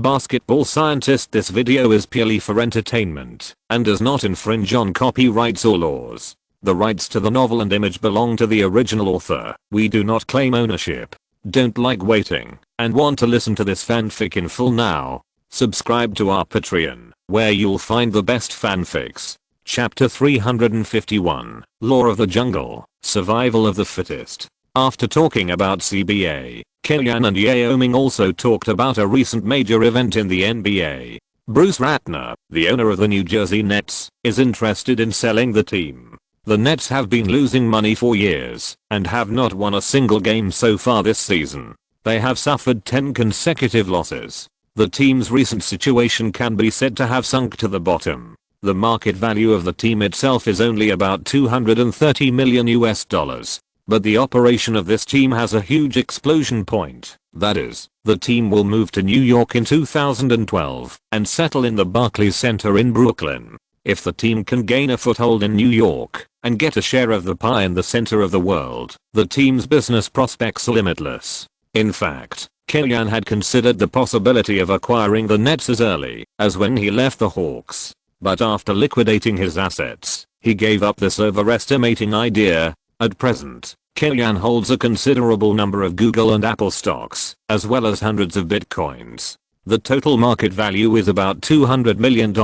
Basketball scientist. This video is purely for entertainment and does not infringe on copyrights or laws. The rights to the novel and image belong to the original author. We do not claim ownership. Don't like waiting and want to listen to this fanfic in full now? Subscribe to our Patreon, where you'll find the best fanfics. Chapter 351, Law of the Jungle, Survival of the Fittest. After talking about CBA, Kellyan and Yao Ming also talked about a recent major event in the NBA. Bruce Ratner, the owner of the New Jersey Nets, is interested in selling the team. The Nets have been losing money for years and have not won a single game so far this season. They have suffered 10 consecutive losses. The team's recent situation can be said to have sunk to the bottom. The market value of the team itself is only about $230 million. But the operation of this team has a huge explosion point. That is, the team will move to New York in 2012 and settle in the Barclays Center in Brooklyn. If the team can gain a foothold in New York and get a share of the pie in the center of the world, the team's business prospects are limitless. In fact, Kellyan had considered the possibility of acquiring the Nets as early as when he left the Hawks. But after liquidating his assets, he gave up this overestimating idea. At present, Kellyan holds a considerable number of Google and Apple stocks, as well as hundreds of bitcoins. The total market value is about $200 million,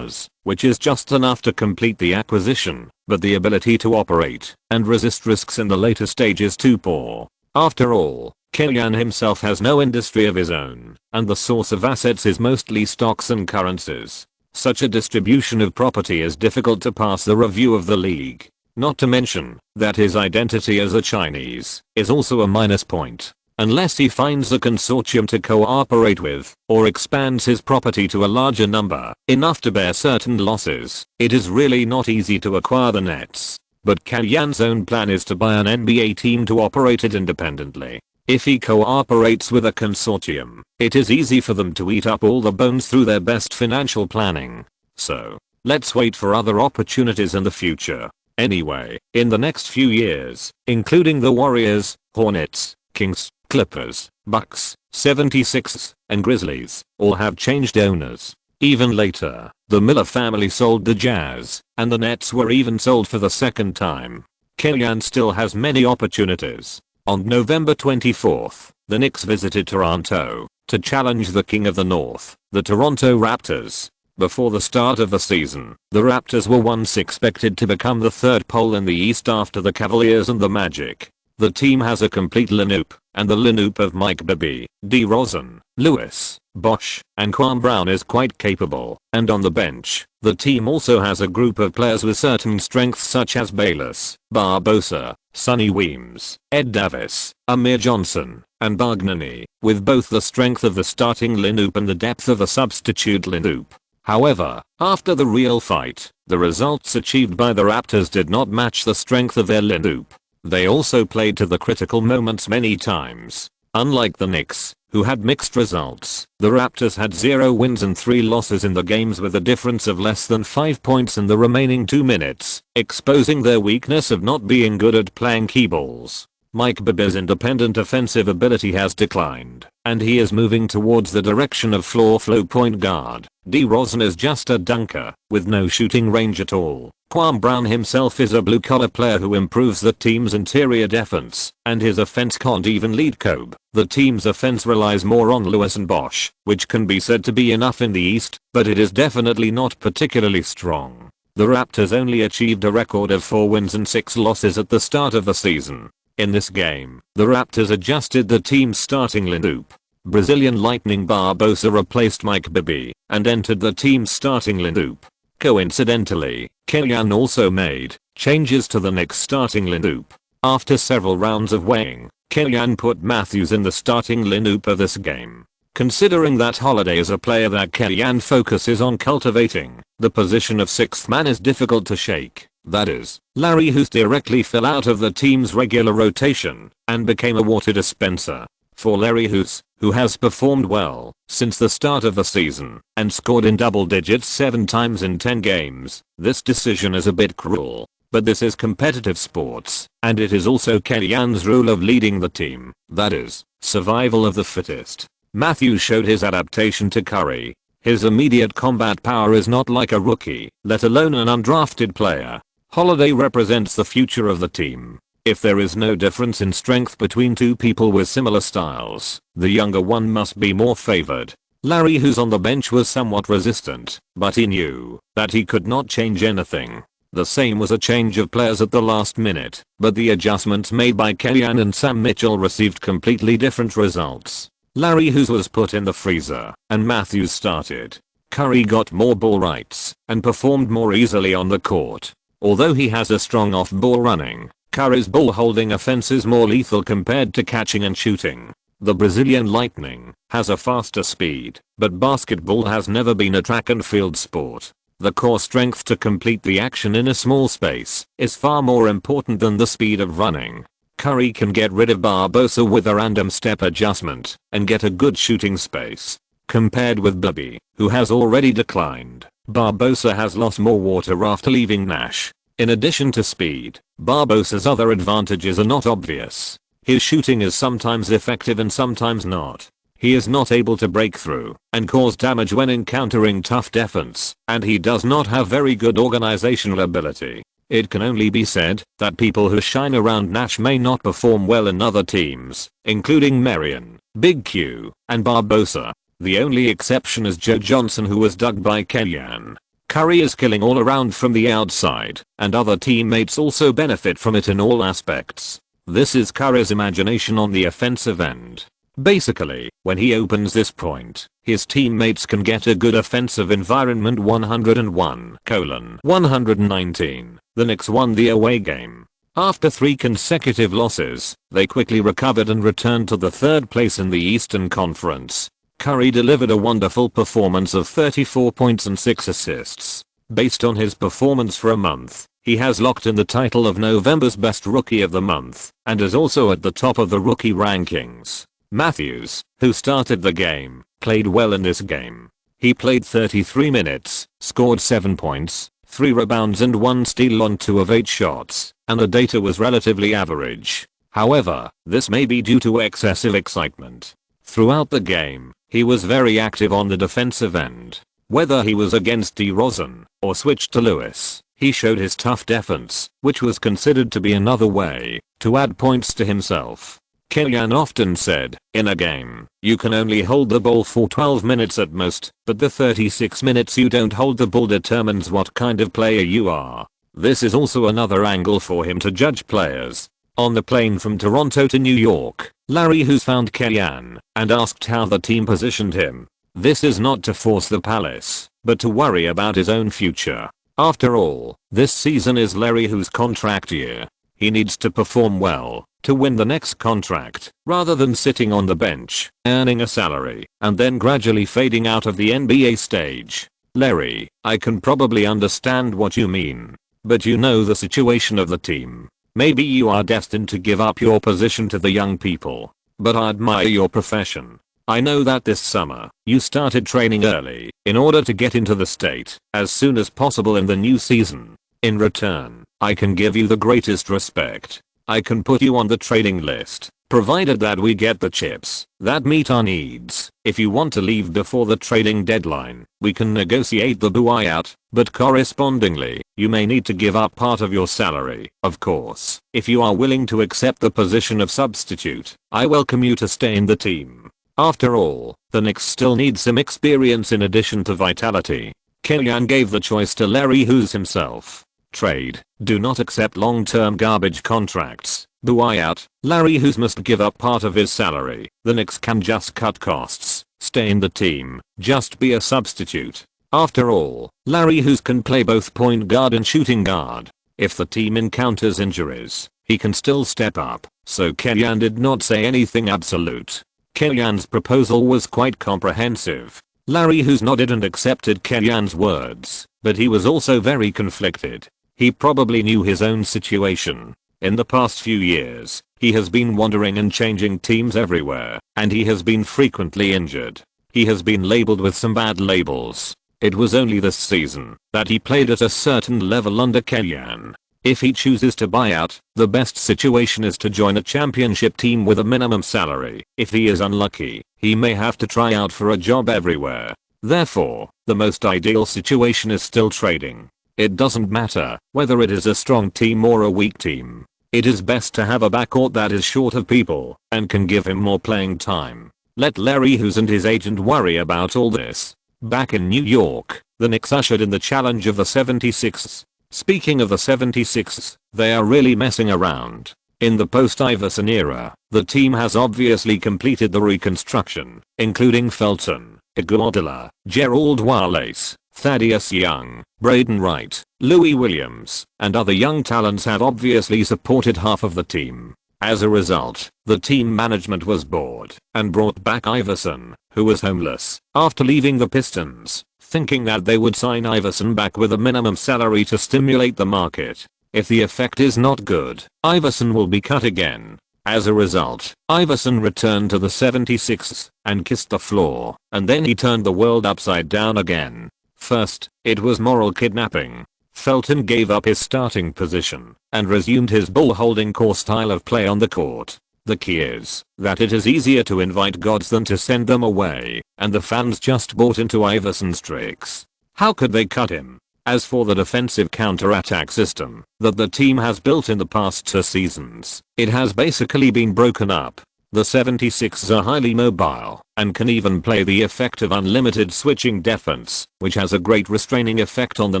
which is just enough to complete the acquisition, but the ability to operate and resist risks in the later stage is too poor. After all, Kellyan himself has no industry of his own, and the source of assets is mostly stocks and currencies. Such a distribution of property is difficult to pass the review of the league. Not to mention that his identity as a Chinese is also a minus point. Unless he finds a consortium to cooperate with or expands his property to a larger number, enough to bear certain losses, it is really not easy to acquire the Nets. But Kellyan's own plan is to buy an NBA team to operate it independently. If he cooperates with a consortium, it is easy for them to eat up all the bones through their best financial planning. So, let's wait for other opportunities in the future. Anyway, in the next few years, including the Warriors, Hornets, Kings, Clippers, Bucks, 76ers, and Grizzlies, all have changed owners. Even later, the Miller family sold the Jazz, and the Nets were even sold for the second time. Kellyan still has many opportunities. On November 24th, the Knicks visited Toronto to challenge the King of the North, the Toronto Raptors. Before the start of the season, the Raptors were once expected to become the third pole in the East after the Cavaliers and the Magic. The team has a complete lineup, and the lineup of Mike Bibby, DeRozan, Lewis, Bosh, and Kwame Brown is quite capable, and on the bench, the team also has a group of players with certain strengths such as Bayless, Barbosa, Sonny Weems, Ed Davis, Amir Johnson, and Bargnani, with both the strength of the starting lineup and the depth of a substitute lineup. However, after the real fight, the results achieved by the Raptors did not match the strength of their lineup. They also played to the critical moments many times. Unlike the Knicks, who had mixed results, the Raptors had 0 wins and 3 losses in the games with a difference of less than 5 points in the remaining 2 minutes, exposing their weakness of not being good at playing key balls. Mike Bibby's independent offensive ability has declined, and he is moving towards the direction of floor point guard. DeRozan is just a dunker, with no shooting range at all. Kwame Brown himself is a blue-collar player who improves the team's interior defense, and his offense can't even lead Kobe. The team's offense relies more on Lewis and Bosh, which can be said to be enough in the East, but it is definitely not particularly strong. The Raptors only achieved a record of 4 wins and 6 losses at the start of the season. In this game, the Raptors adjusted the team's starting lineup. Brazilian Lightning Barbosa replaced Mike Bibby and entered the team's starting lineup. Coincidentally, Kellyan also made changes to the Knicks' starting lineup. After several rounds of weighing, Kellyan put Matthews in the starting lineup of this game. Considering that Holiday is a player that Kellyan focuses on cultivating, the position of 6th man is difficult to shake. That is, Larry Hughes directly fell out of the team's regular rotation and became a water dispenser. For Larry Hughes, who has performed well since the start of the season and scored in double digits 7 times in 10 games, this decision is a bit cruel. But this is competitive sports, and it is also Kellyan's rule of leading the team, that is, survival of the fittest. Matthews showed his adaptation to Curry. His immediate combat power is not like a rookie, let alone an undrafted player. Holiday represents the future of the team. If there is no difference in strength between two people with similar styles, the younger one must be more favored. Larry, who's on the bench, was somewhat resistant, but he knew that he could not change anything. The same was a change of players at the last minute, but the adjustments made by Kellyanne and Sam Mitchell received completely different results. Larry Hughes was put in the freezer, and Matthews started. Curry got more ball rights and performed more easily on the court. Although he has a strong off-ball running, Curry's ball holding offense is more lethal compared to catching and shooting. The Brazilian Lightning has a faster speed, but basketball has never been a track and field sport. The core strength to complete the action in a small space is far more important than the speed of running. Curry can get rid of Barbosa with a random step adjustment and get a good shooting space. Compared with Bobby, who has already declined, Barbosa has lost more water after leaving Nash. In addition to speed, Barbosa's other advantages are not obvious. His shooting is sometimes effective and sometimes not. He is not able to break through and cause damage when encountering tough defense, and he does not have very good organizational ability. It can only be said that people who shine around Nash may not perform well in other teams, including Marion, Big Q, and Barbosa. The only exception is Joe Johnson, who was dug by Kellyanne. Curry is killing all around from the outside, and other teammates also benefit from it in all aspects. This is Curry's imagination on the offensive end. Basically, when he opens this point, his teammates can get a good offensive environment. 101:119. The Knicks won the away game. After 3 consecutive losses, they quickly recovered and returned to the 3rd place in the Eastern Conference. Curry delivered a wonderful performance of 34 points and 6 assists. Based on his performance for a month, he has locked in the title of November's Best Rookie of the Month, and is also at the top of the rookie rankings. Matthews, who started the game, played well in this game. He played 33 minutes, scored 7 points, 3 rebounds and 1 steal on 2 of 8 shots, and the data was relatively average. However, this may be due to excessive excitement. Throughout the game, he was very active on the defensive end. Whether he was against DeRozan or switched to Lewis, he showed his tough defense, which was considered to be another way to add points to himself. Kellyanne often said, in a game, you can only hold the ball for 12 minutes at most, but the 36 minutes you don't hold the ball determines what kind of player you are. This is also another angle for him to judge players. On the plane from Toronto to New York, Larry Hughes found Kellyanne and asked how the team positioned him. This is not to force the palace, but to worry about his own future. After all, this season is Larry Hughes' contract year. He needs to perform well to win the next contract, rather than sitting on the bench, earning a salary, and then gradually fading out of the NBA stage. Larry, I can probably understand what you mean. But you know the situation of the team. Maybe you are destined to give up your position to the young people. But I admire your profession. I know that this summer, you started training early in order to get into the state as soon as possible in the new season. In return, I can give you the greatest respect. I can put you on the trading list, provided that we get the chips that meet our needs. If you want to leave before the trading deadline, we can negotiate the buyout, but correspondingly, you may need to give up part of your salary. Of course, if you are willing to accept the position of substitute, I welcome you to stay in the team. After all, the Knicks still need some experience in addition to vitality. Kellyanne gave the choice to Larry Hughes himself. Trade. Do not accept long-term garbage contracts. Buyout. Larry Hughes must give up part of his salary. The Knicks can just cut costs. Stay in the team. Just be a substitute. After all, Larry Hughes can play both point guard and shooting guard. If the team encounters injuries, he can still step up. So Kellyanne did not say anything absolute. Kellyanne's proposal was quite comprehensive. Larry Hughes nodded and accepted Kellyanne's words, but he was also very conflicted. He probably knew his own situation. In the past few years, he has been wandering and changing teams everywhere, and he has been frequently injured. He has been labeled with some bad labels. It was only this season that he played at a certain level under Kellyanne. If he chooses to buy out, the best situation is to join a championship team with a minimum salary. If he is unlucky, he may have to try out for a job everywhere. Therefore, the most ideal situation is still trading. It doesn't matter whether it is a strong team or a weak team. It is best to have a backcourt that is short of people and can give him more playing time. Let Larry Hughes and his agent worry about all this. Back in New York, the Knicks ushered in the challenge of the 76ers. Speaking of the 76ers, they are really messing around. In the post-Iverson era, the team has obviously completed the reconstruction, including Felton, Iguodala, Gerald Wallace, Thaddeus Young, Braden Wright, Louis Williams, and other young talents have obviously supported half of the team. As a result, the team management was bored and brought back Iverson, who was homeless after leaving the Pistons, thinking that they would sign Iverson back with a minimum salary to stimulate the market. If the effect is not good, Iverson will be cut again. As a result, Iverson returned to the 76ers and kissed the floor, and then he turned the world upside down again. First, it was moral kidnapping. Felton gave up his starting position and resumed his ball-holding core style of play on the court. The key is that it is easier to invite gods than to send them away, and the fans just bought into Iverson's tricks. How could they cut him? As for the defensive counter-attack system that the team has built in the past 2 seasons, it has basically been broken up. The 76ers are highly mobile and can even play the effective unlimited switching defense, which has a great restraining effect on the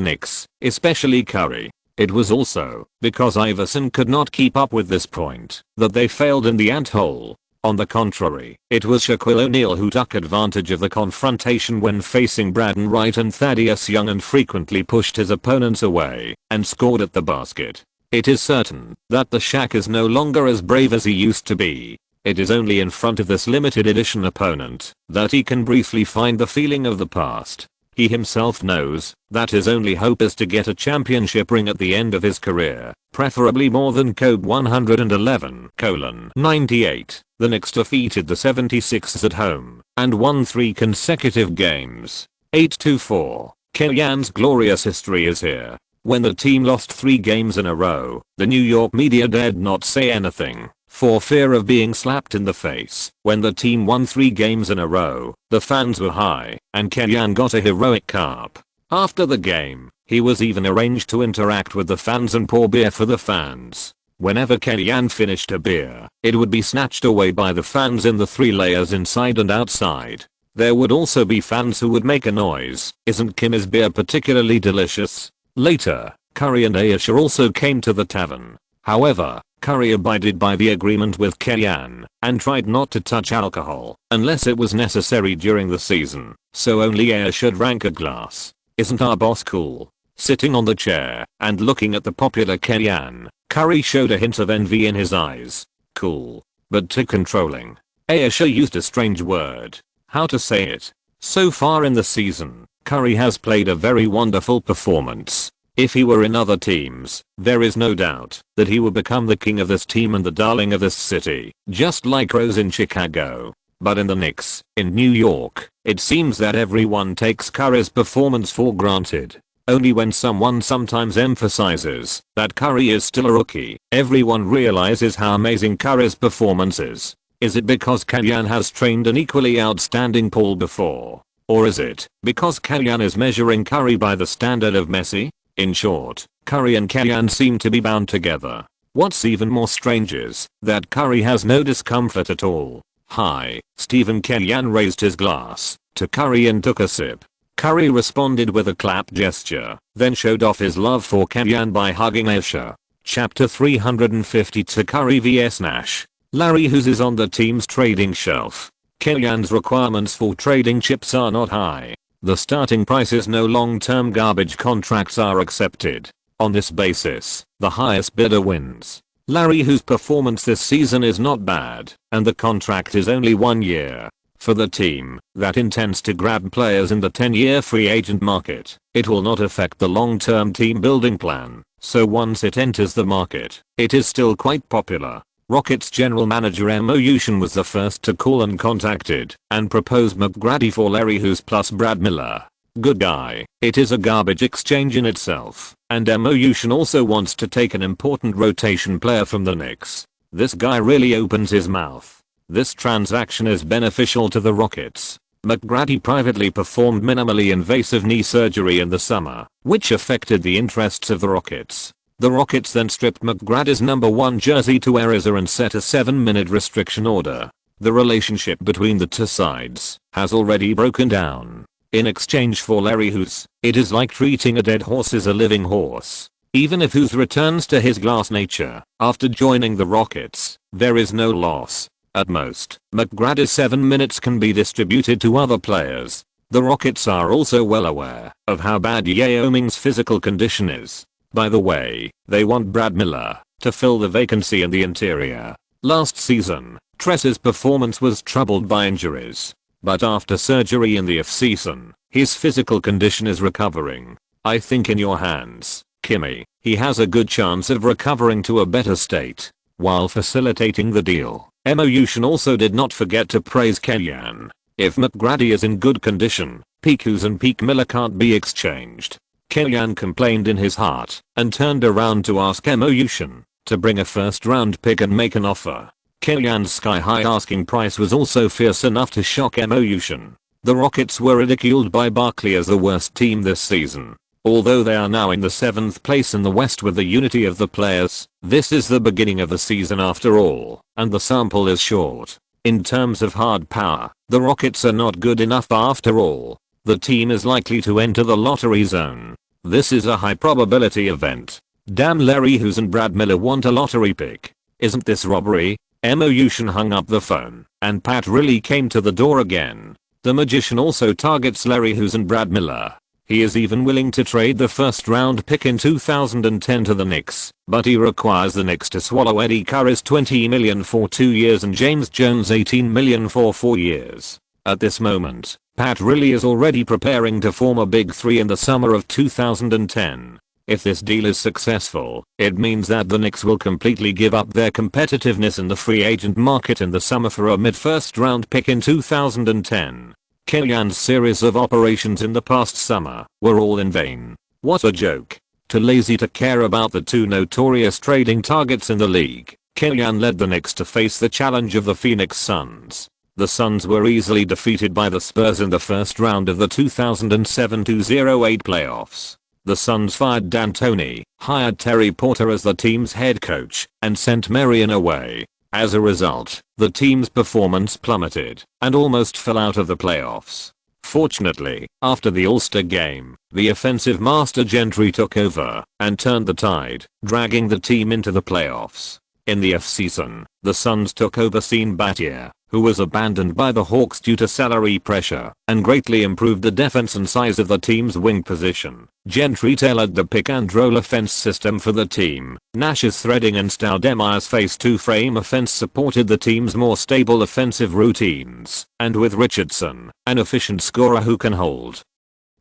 Knicks, especially Curry. It was also because Iverson could not keep up with this point that they failed in the ant hole. On the contrary, it was Shaquille O'Neal who took advantage of the confrontation when facing Braden Wright and Thaddeus Young and frequently pushed his opponents away and scored at the basket. It is certain that the Shaq is no longer as brave as he used to be. It is only in front of this limited edition opponent that he can briefly find the feeling of the past. He himself knows that his only hope is to get a championship ring at the end of his career, preferably more than Kobe 111:98. The Knicks defeated the 76ers at home and won 3 consecutive games. 8-4. Kellyan's glorious history is here. When the team lost 3 games in a row, the New York media dared not say anything, for fear of being slapped in the face. When the team won 3 games in a row, the fans were high, and Kellyan got a heroic cup. After the game, he was even arranged to interact with the fans and pour beer for the fans. Whenever Kellyan finished a beer, it would be snatched away by the fans in the 3 layers inside and outside. There would also be fans who would make a noise. "Isn't Kim's beer particularly delicious?" Later, Curry and Ayesha also came to the tavern. However, Curry abided by the agreement with Kellyan and tried not to touch alcohol unless it was necessary during the season, so only Ayesha drank a glass. "Isn't our boss cool?" Sitting on the chair and looking at the popular Kellyan, Curry showed a hint of envy in his eyes. "Cool, but too controlling." Ayesha used a strange word. How to say it? So far in the season, Curry has played a very wonderful performance. If he were in other teams, there is no doubt that he would become the king of this team and the darling of this city, just like Rose in Chicago. But in the Knicks, in New York, it seems that everyone takes Curry's performance for granted. Only when someone sometimes emphasizes that Curry is still a rookie, everyone realizes how amazing Curry's performance is. Is it because Kellyan has trained an equally outstanding Paul before? Or is it because Kellyan is measuring Curry by the standard of Messi? In short, Curry and Kellyan seem to be bound together. What's even more strange is that Curry has no discomfort at all. "Hi, Stephen." Kellyan raised his glass to Curry and took a sip. Curry responded with a clap gesture, then showed off his love for Kellyan by hugging Ayesha. Chapter 352 Curry vs Nash. Larry Hughes is on the team's trading shelf. Kellyan's requirements for trading chips are not high. The starting price is no long-term garbage contracts are accepted. On this basis, the highest bidder wins. Larry Hughes' performance this season is not bad, and the contract is only 1 year. For the team that intends to grab players in the 10-year free agent market, it will not affect the long-term team building plan, so once it enters the market, it is still quite popular. Rockets general manager Mo Houston was the first to call and contacted and propose McGrady for Larry Hughes plus Brad Miller. Good guy. It is a garbage exchange in itself, And Emotion also wants to take an important rotation player from the Knicks. This guy really opens his mouth. This transaction is beneficial to the Rockets. McGrady privately performed minimally invasive knee surgery in the summer, which affected the interests of the Rockets. The Rockets then stripped McGrady's number 1 jersey to Ariza and set a 7-minute restriction order. The relationship between the two sides has already broken down. In exchange for Larry Hughes, it is like treating a dead horse as a living horse. Even if Hughes returns to his glass nature after joining the Rockets, there is no loss. At most, McGrady's 7 minutes can be distributed to other players. The Rockets are also well aware of how bad Yao Ming's physical condition is. By the way, they want Brad Miller to fill the vacancy in the interior. Last season, Tress's performance was troubled by injuries. But after surgery in the offseason, his physical condition is recovering. I think in your hands, Kimmy, he has a good chance of recovering to a better state. While facilitating the deal, Emotion also did not forget to praise Kellyan. If McGrady is in good condition, peak Hughes and peak Miller can't be exchanged. Kellyan complained in his heart and turned around to ask Emotion to bring a first-round pick and make an offer. Kellyan's sky-high asking price was also fierce enough to shock Emotion. The Rockets were ridiculed by Barkley as the worst team this season. Although they are now in the 7th place in the West with the unity of the players, this is the beginning of the season after all, and the sample is short. In terms of hard power, the Rockets are not good enough after all. The team is likely to enter the lottery zone. This is a high probability event. Damn, Larry Hughes and Brad Miller want a lottery pick. Isn't this robbery? Emotion hung up the phone, and Pat Riley came to the door again. The magician also targets Larry Hughes and Brad Miller. He is even willing to trade the first-round pick in 2010 to the Knicks, but he requires the Knicks to swallow Eddie Curry's $20 million for 2 years and James Jones' $18 million for 4 years. At this moment, Pat Riley is already preparing to form a Big Three in the summer of 2010. If this deal is successful, it means that the Knicks will completely give up their competitiveness in the free agent market in the summer for a mid-first round pick in 2010. Kellyan's series of operations in the past summer were all in vain. What a joke. Too lazy to care about the two notorious trading targets in the league, Kellyan led the Knicks to face the challenge of the Phoenix Suns. The Suns were easily defeated by the Spurs in the first round of the 2007-08 playoffs. The Suns fired D'Antoni, hired Terry Porter as the team's head coach, and sent Marion away. As a result, the team's performance plummeted and almost fell out of the playoffs. Fortunately, after the All-Star game, the offensive master Gentry took over and turned the tide, dragging the team into the playoffs. In the offseason, the Suns took over Sene Battier, who was abandoned by the Hawks due to salary pressure, and greatly improved the defense and size of the team's wing position. Gentry tailored the pick-and-roll offense system for the team. Nash's threading and Staudemeier's phase 2 frame offense supported the team's more stable offensive routines, and with Richardson, an efficient scorer who can hold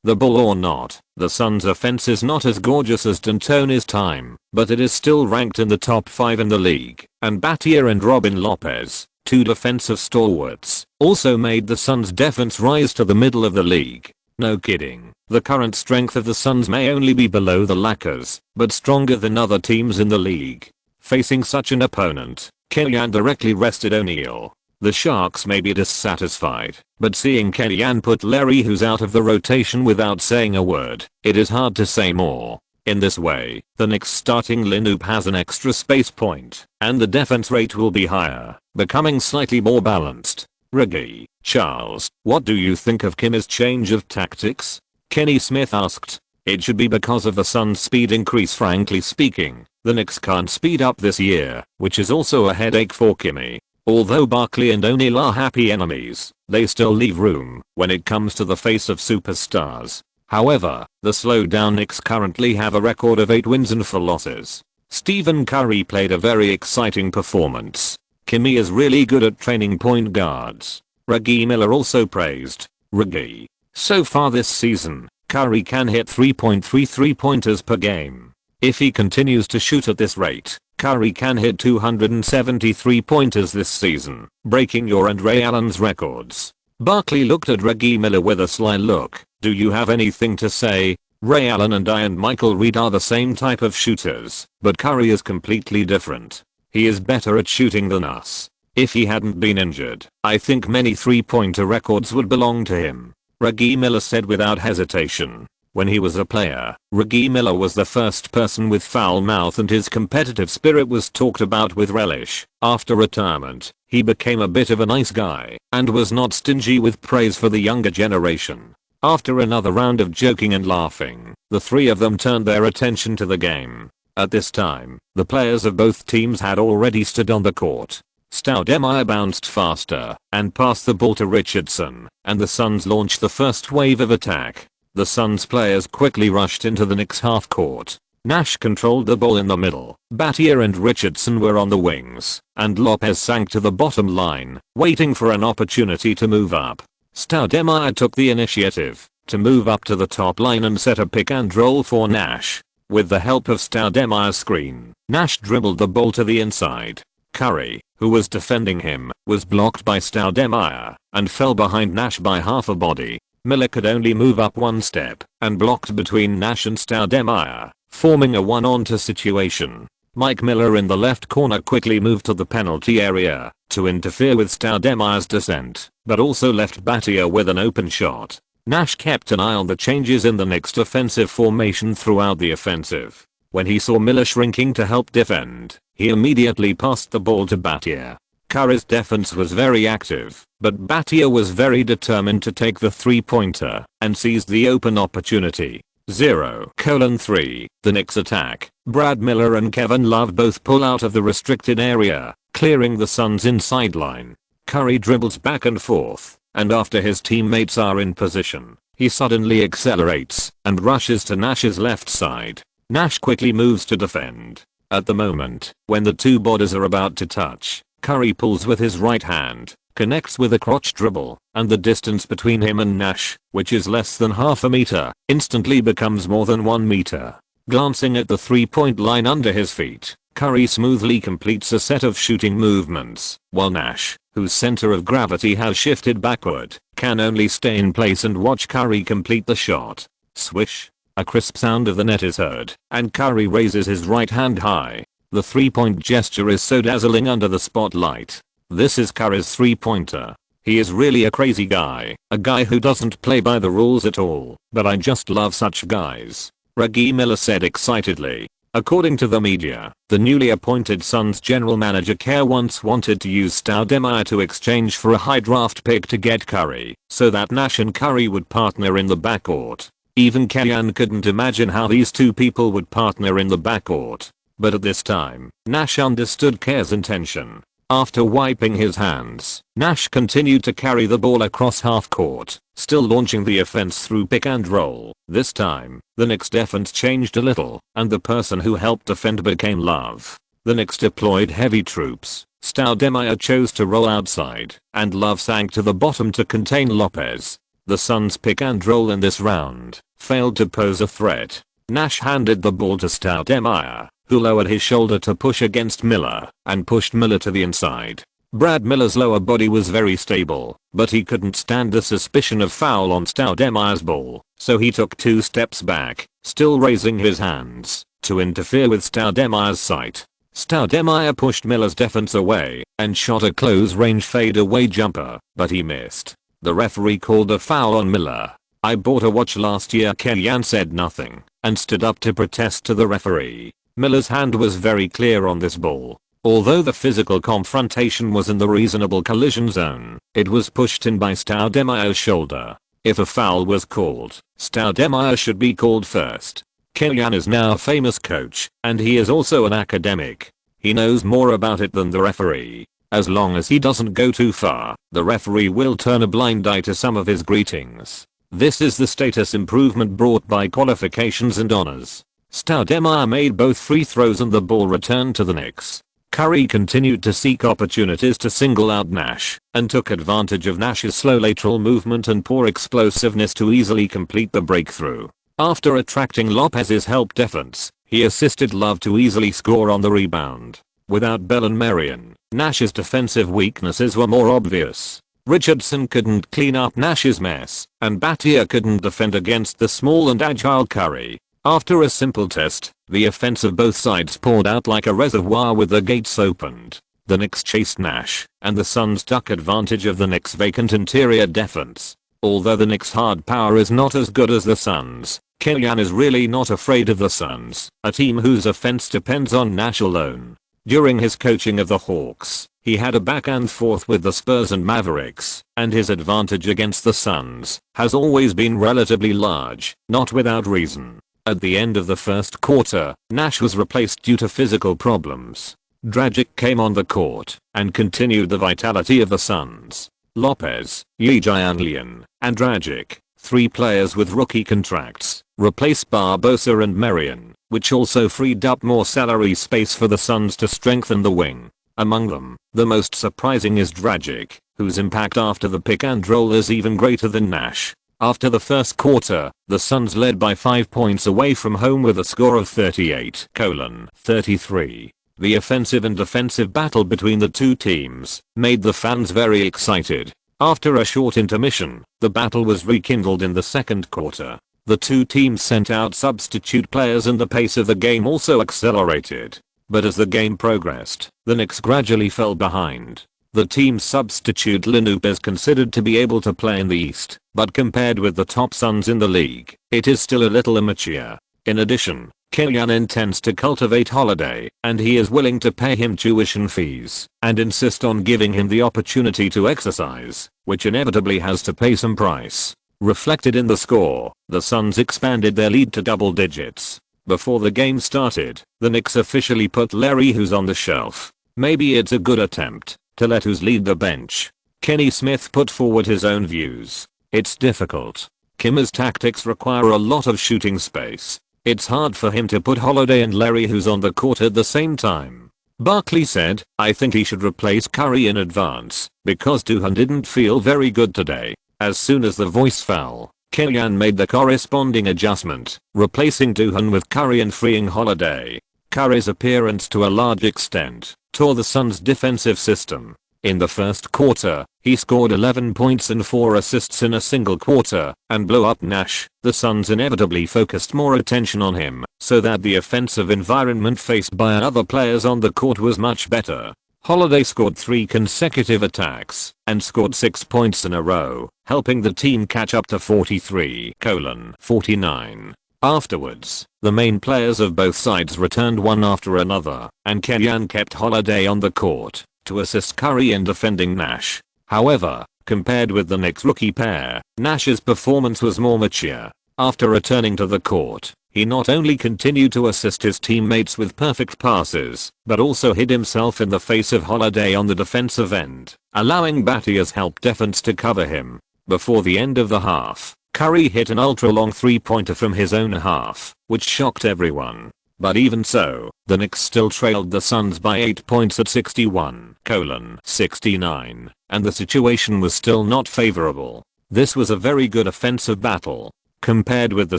the ball or not, the Suns' offense is not as gorgeous as D'Antoni's time, but it is still ranked in the top 5 in the league, and Battier and Robin Lopez, two defensive stalwarts, also made the Suns' defense rise to the middle of the league. No kidding, the current strength of the Suns may only be below the Lakers, but stronger than other teams in the league. Facing such an opponent, Kellyan directly rested O'Neal. The Sharks may be dissatisfied, but seeing Kellyan put Larry Hughes out of the rotation without saying a word, it is hard to say more. In this way, the Knicks starting lineup has an extra space point, and the defense rate will be higher, becoming slightly more balanced. Reggie, Charles, what do you think of Kimmy's change of tactics? Kenny Smith asked. It should be because of the Suns' speed increase. Frankly speaking, the Knicks can't speed up this year, which is also a headache for Kimmy. Although Barkley and O'Neal are happy enemies, they still leave room when it comes to the face of superstars. However, the slowdown Knicks currently have a record of 8 wins and 4 losses. Stephen Curry played a very exciting performance. Kimmy is really good at training point guards. Reggie Miller also praised Reggie. So far this season, Curry can hit 3.3 3-pointers per game. If he continues to shoot at this rate, Curry can hit 273 pointers this season, breaking your and Ray Allen's records. Barkley looked at Reggie Miller with a sly look. Do you have anything to say? Ray Allen and Michael Reed are the same type of shooters, but Curry is completely different. He is better at shooting than us. If he hadn't been injured, I think many three-pointer records would belong to him. Reggie Miller said without hesitation. When he was a player, Reggie Miller was the first person with foul mouth, and his competitive spirit was talked about with relish. After retirement, he became a bit of a nice guy and was not stingy with praise for the younger generation. After another round of joking and laughing, the three of them turned their attention to the game. At this time, the players of both teams had already stood on the court. Stoudemire bounced faster and passed the ball to Richardson, and the Suns launched the first wave of attack. The Suns players quickly rushed into the Knicks half court. Nash controlled the ball in the middle. Battier and Richardson were on the wings, and Lopez sank to the bottom line, waiting for an opportunity to move up. Stoudemire took the initiative to move up to the top line and set a pick and roll for Nash. With the help of Stoudemire's screen, Nash dribbled the ball to the inside. Curry, who was defending him, was blocked by Stoudemire and fell behind Nash by half a body. Miller could only move up one step and blocked between Nash and Stoudemire, forming a 1-on-2 situation. Mike Miller in the left corner quickly moved to the penalty area to interfere with Stoudemire's descent, but also left Battier with an open shot. Nash kept an eye on the changes in the Knicks' offensive formation throughout the offensive. When he saw Miller shrinking to help defend, he immediately passed the ball to Battier. Curry's defense was very active, but Battier was very determined to take the three-pointer and seized the open opportunity. 0:3. The Knicks attack. Brad Miller and Kevin Love both pull out of the restricted area, clearing the Suns' inside line. Curry dribbles back and forth, and after his teammates are in position, he suddenly accelerates and rushes to Nash's left side. Nash quickly moves to defend. At the moment, when the two bodies are about to touch, Curry pulls with his right hand, connects with a crotch dribble, and the distance between him and Nash, which is less than half a meter, instantly becomes more than 1 meter. Glancing at the three-point line under his feet, Curry smoothly completes a set of shooting movements, while Nash, whose center of gravity has shifted backward, can only stay in place and watch Curry complete the shot. Swish! A crisp sound of the net is heard, and Curry raises his right hand high. The three-point gesture is so dazzling under the spotlight. This is Curry's three-pointer. He is really a crazy guy, a guy who doesn't play by the rules at all, but I just love such guys. Reggie Miller said excitedly. According to the media, the newly appointed Suns general manager Kerr once wanted to use Stoudemire to exchange for a high draft pick to get Curry, so that Nash and Curry would partner in the backcourt. Even Kerr couldn't imagine how these two people would partner in the backcourt. But at this time, Nash understood Kerr's intention. After wiping his hands, Nash continued to carry the ball across half court, still launching the offense through pick and roll. This time, the Knicks' defense changed a little, and the person who helped defend became Love. The Knicks deployed heavy troops. Stoudemire chose to roll outside, and Love sank to the bottom to contain Lopez. The Suns' pick and roll in this round failed to pose a threat. Nash handed the ball to Stoudemire, who lowered his shoulder to push against Miller and pushed Miller to the inside. Brad Miller's lower body was very stable, but he couldn't stand the suspicion of foul on Stoudemire's ball, so he took 2 steps back, still raising his hands, to interfere with Stoudemire's sight. Stoudemire pushed Miller's defense away and shot a close-range fadeaway jumper, but he missed. The referee called a foul on Miller. I bought a watch last year. Kerr said nothing and stood up to protest to the referee. Miller's hand was very clear on this ball. Although the physical confrontation was in the reasonable collision zone, it was pushed in by Stoudemire's shoulder. If a foul was called, Stoudemire should be called first. Kerr is now a famous coach, and he is also an academic. He knows more about it than the referee. As long as he doesn't go too far, the referee will turn a blind eye to some of his greetings. This is the status improvement brought by qualifications and honors. Stoudemire made both free throws and the ball returned to the Knicks. Curry continued to seek opportunities to single out Nash and took advantage of Nash's slow lateral movement and poor explosiveness to easily complete the breakthrough. After attracting Lopez's help defense, he assisted Love to easily score on the rebound. Without Bell and Marion, Nash's defensive weaknesses were more obvious. Richardson couldn't clean up Nash's mess, and Bhatia couldn't defend against the small and agile Curry. After a simple test, the offense of both sides poured out like a reservoir with the gates opened. The Knicks chased Nash, and the Suns took advantage of the Knicks' vacant interior defense. Although the Knicks' hard power is not as good as the Suns, Killian is really not afraid of the Suns, a team whose offense depends on Nash alone. During his coaching of the Hawks, he had a back and forth with the Spurs and Mavericks, and his advantage against the Suns has always been relatively large, not without reason. At the end of the first quarter, Nash was replaced due to physical problems. Dragic came on the court and continued the vitality of the Suns. Lopez, Yejianlian, and Dragic, 3 players with rookie contracts, replaced Barbosa and Merian, which also freed up more salary space for the Suns to strengthen the wing. Among them, the most surprising is Dragic, whose impact after the pick and roll is even greater than Nash. After the first quarter, the Suns led by 5 points away from home with a score of 38-33. The offensive and defensive battle between the two teams made the fans very excited. After a short intermission, the battle was rekindled in the second quarter. The two teams sent out substitute players and the pace of the game also accelerated. But as the game progressed, the Knicks gradually fell behind. The team's substitute lineup is considered to be able to play in the East, but compared with the top Suns in the league, it is still a little immature. In addition, Killian intends to cultivate Holiday, and he is willing to pay him tuition fees and insist on giving him the opportunity to exercise, which inevitably has to pay some price. Reflected in the score, the Suns expanded their lead to double digits. Before the game started, the Knicks officially put Larry Hughes on the shelf. Maybe it's a good attempt to let Hughes lead the bench. Kenny Smith put forward his own views. It's difficult. Kim's tactics require a lot of shooting space. It's hard for him to put Holiday and Larry Hughes on the court at the same time. Barkley said, I think he should replace Curry in advance, because Duhan didn't feel very good today. As soon as the voice fell, Killian made the corresponding adjustment, replacing Duhan with Curry and freeing Holiday. Curry's appearance to a large extent tore the Suns' defensive system. In the first quarter, he scored 11 points and 4 assists in a single quarter, and blew up Nash. The Suns inevitably focused more attention on him, so that the offensive environment faced by other players on the court was much better. Holiday scored 3 consecutive attacks, and scored 6 points in a row, helping the team catch up to 43-49. Afterwards, the main players of both sides returned one after another, and Killian kept Holiday on the court to assist Curry in defending Nash. However, compared with the Knicks rookie pair, Nash's performance was more mature. After returning to the court, he not only continued to assist his teammates with perfect passes, but also hid himself in the face of Holiday on the defensive end, allowing Bhatia's help defense to cover him. Before the end of the half, Curry hit an ultra-long three-pointer from his own half, which shocked everyone. But even so, the Knicks still trailed the Suns by 8 points at 61-69, and the situation was still not favorable. This was a very good offensive battle. Compared with the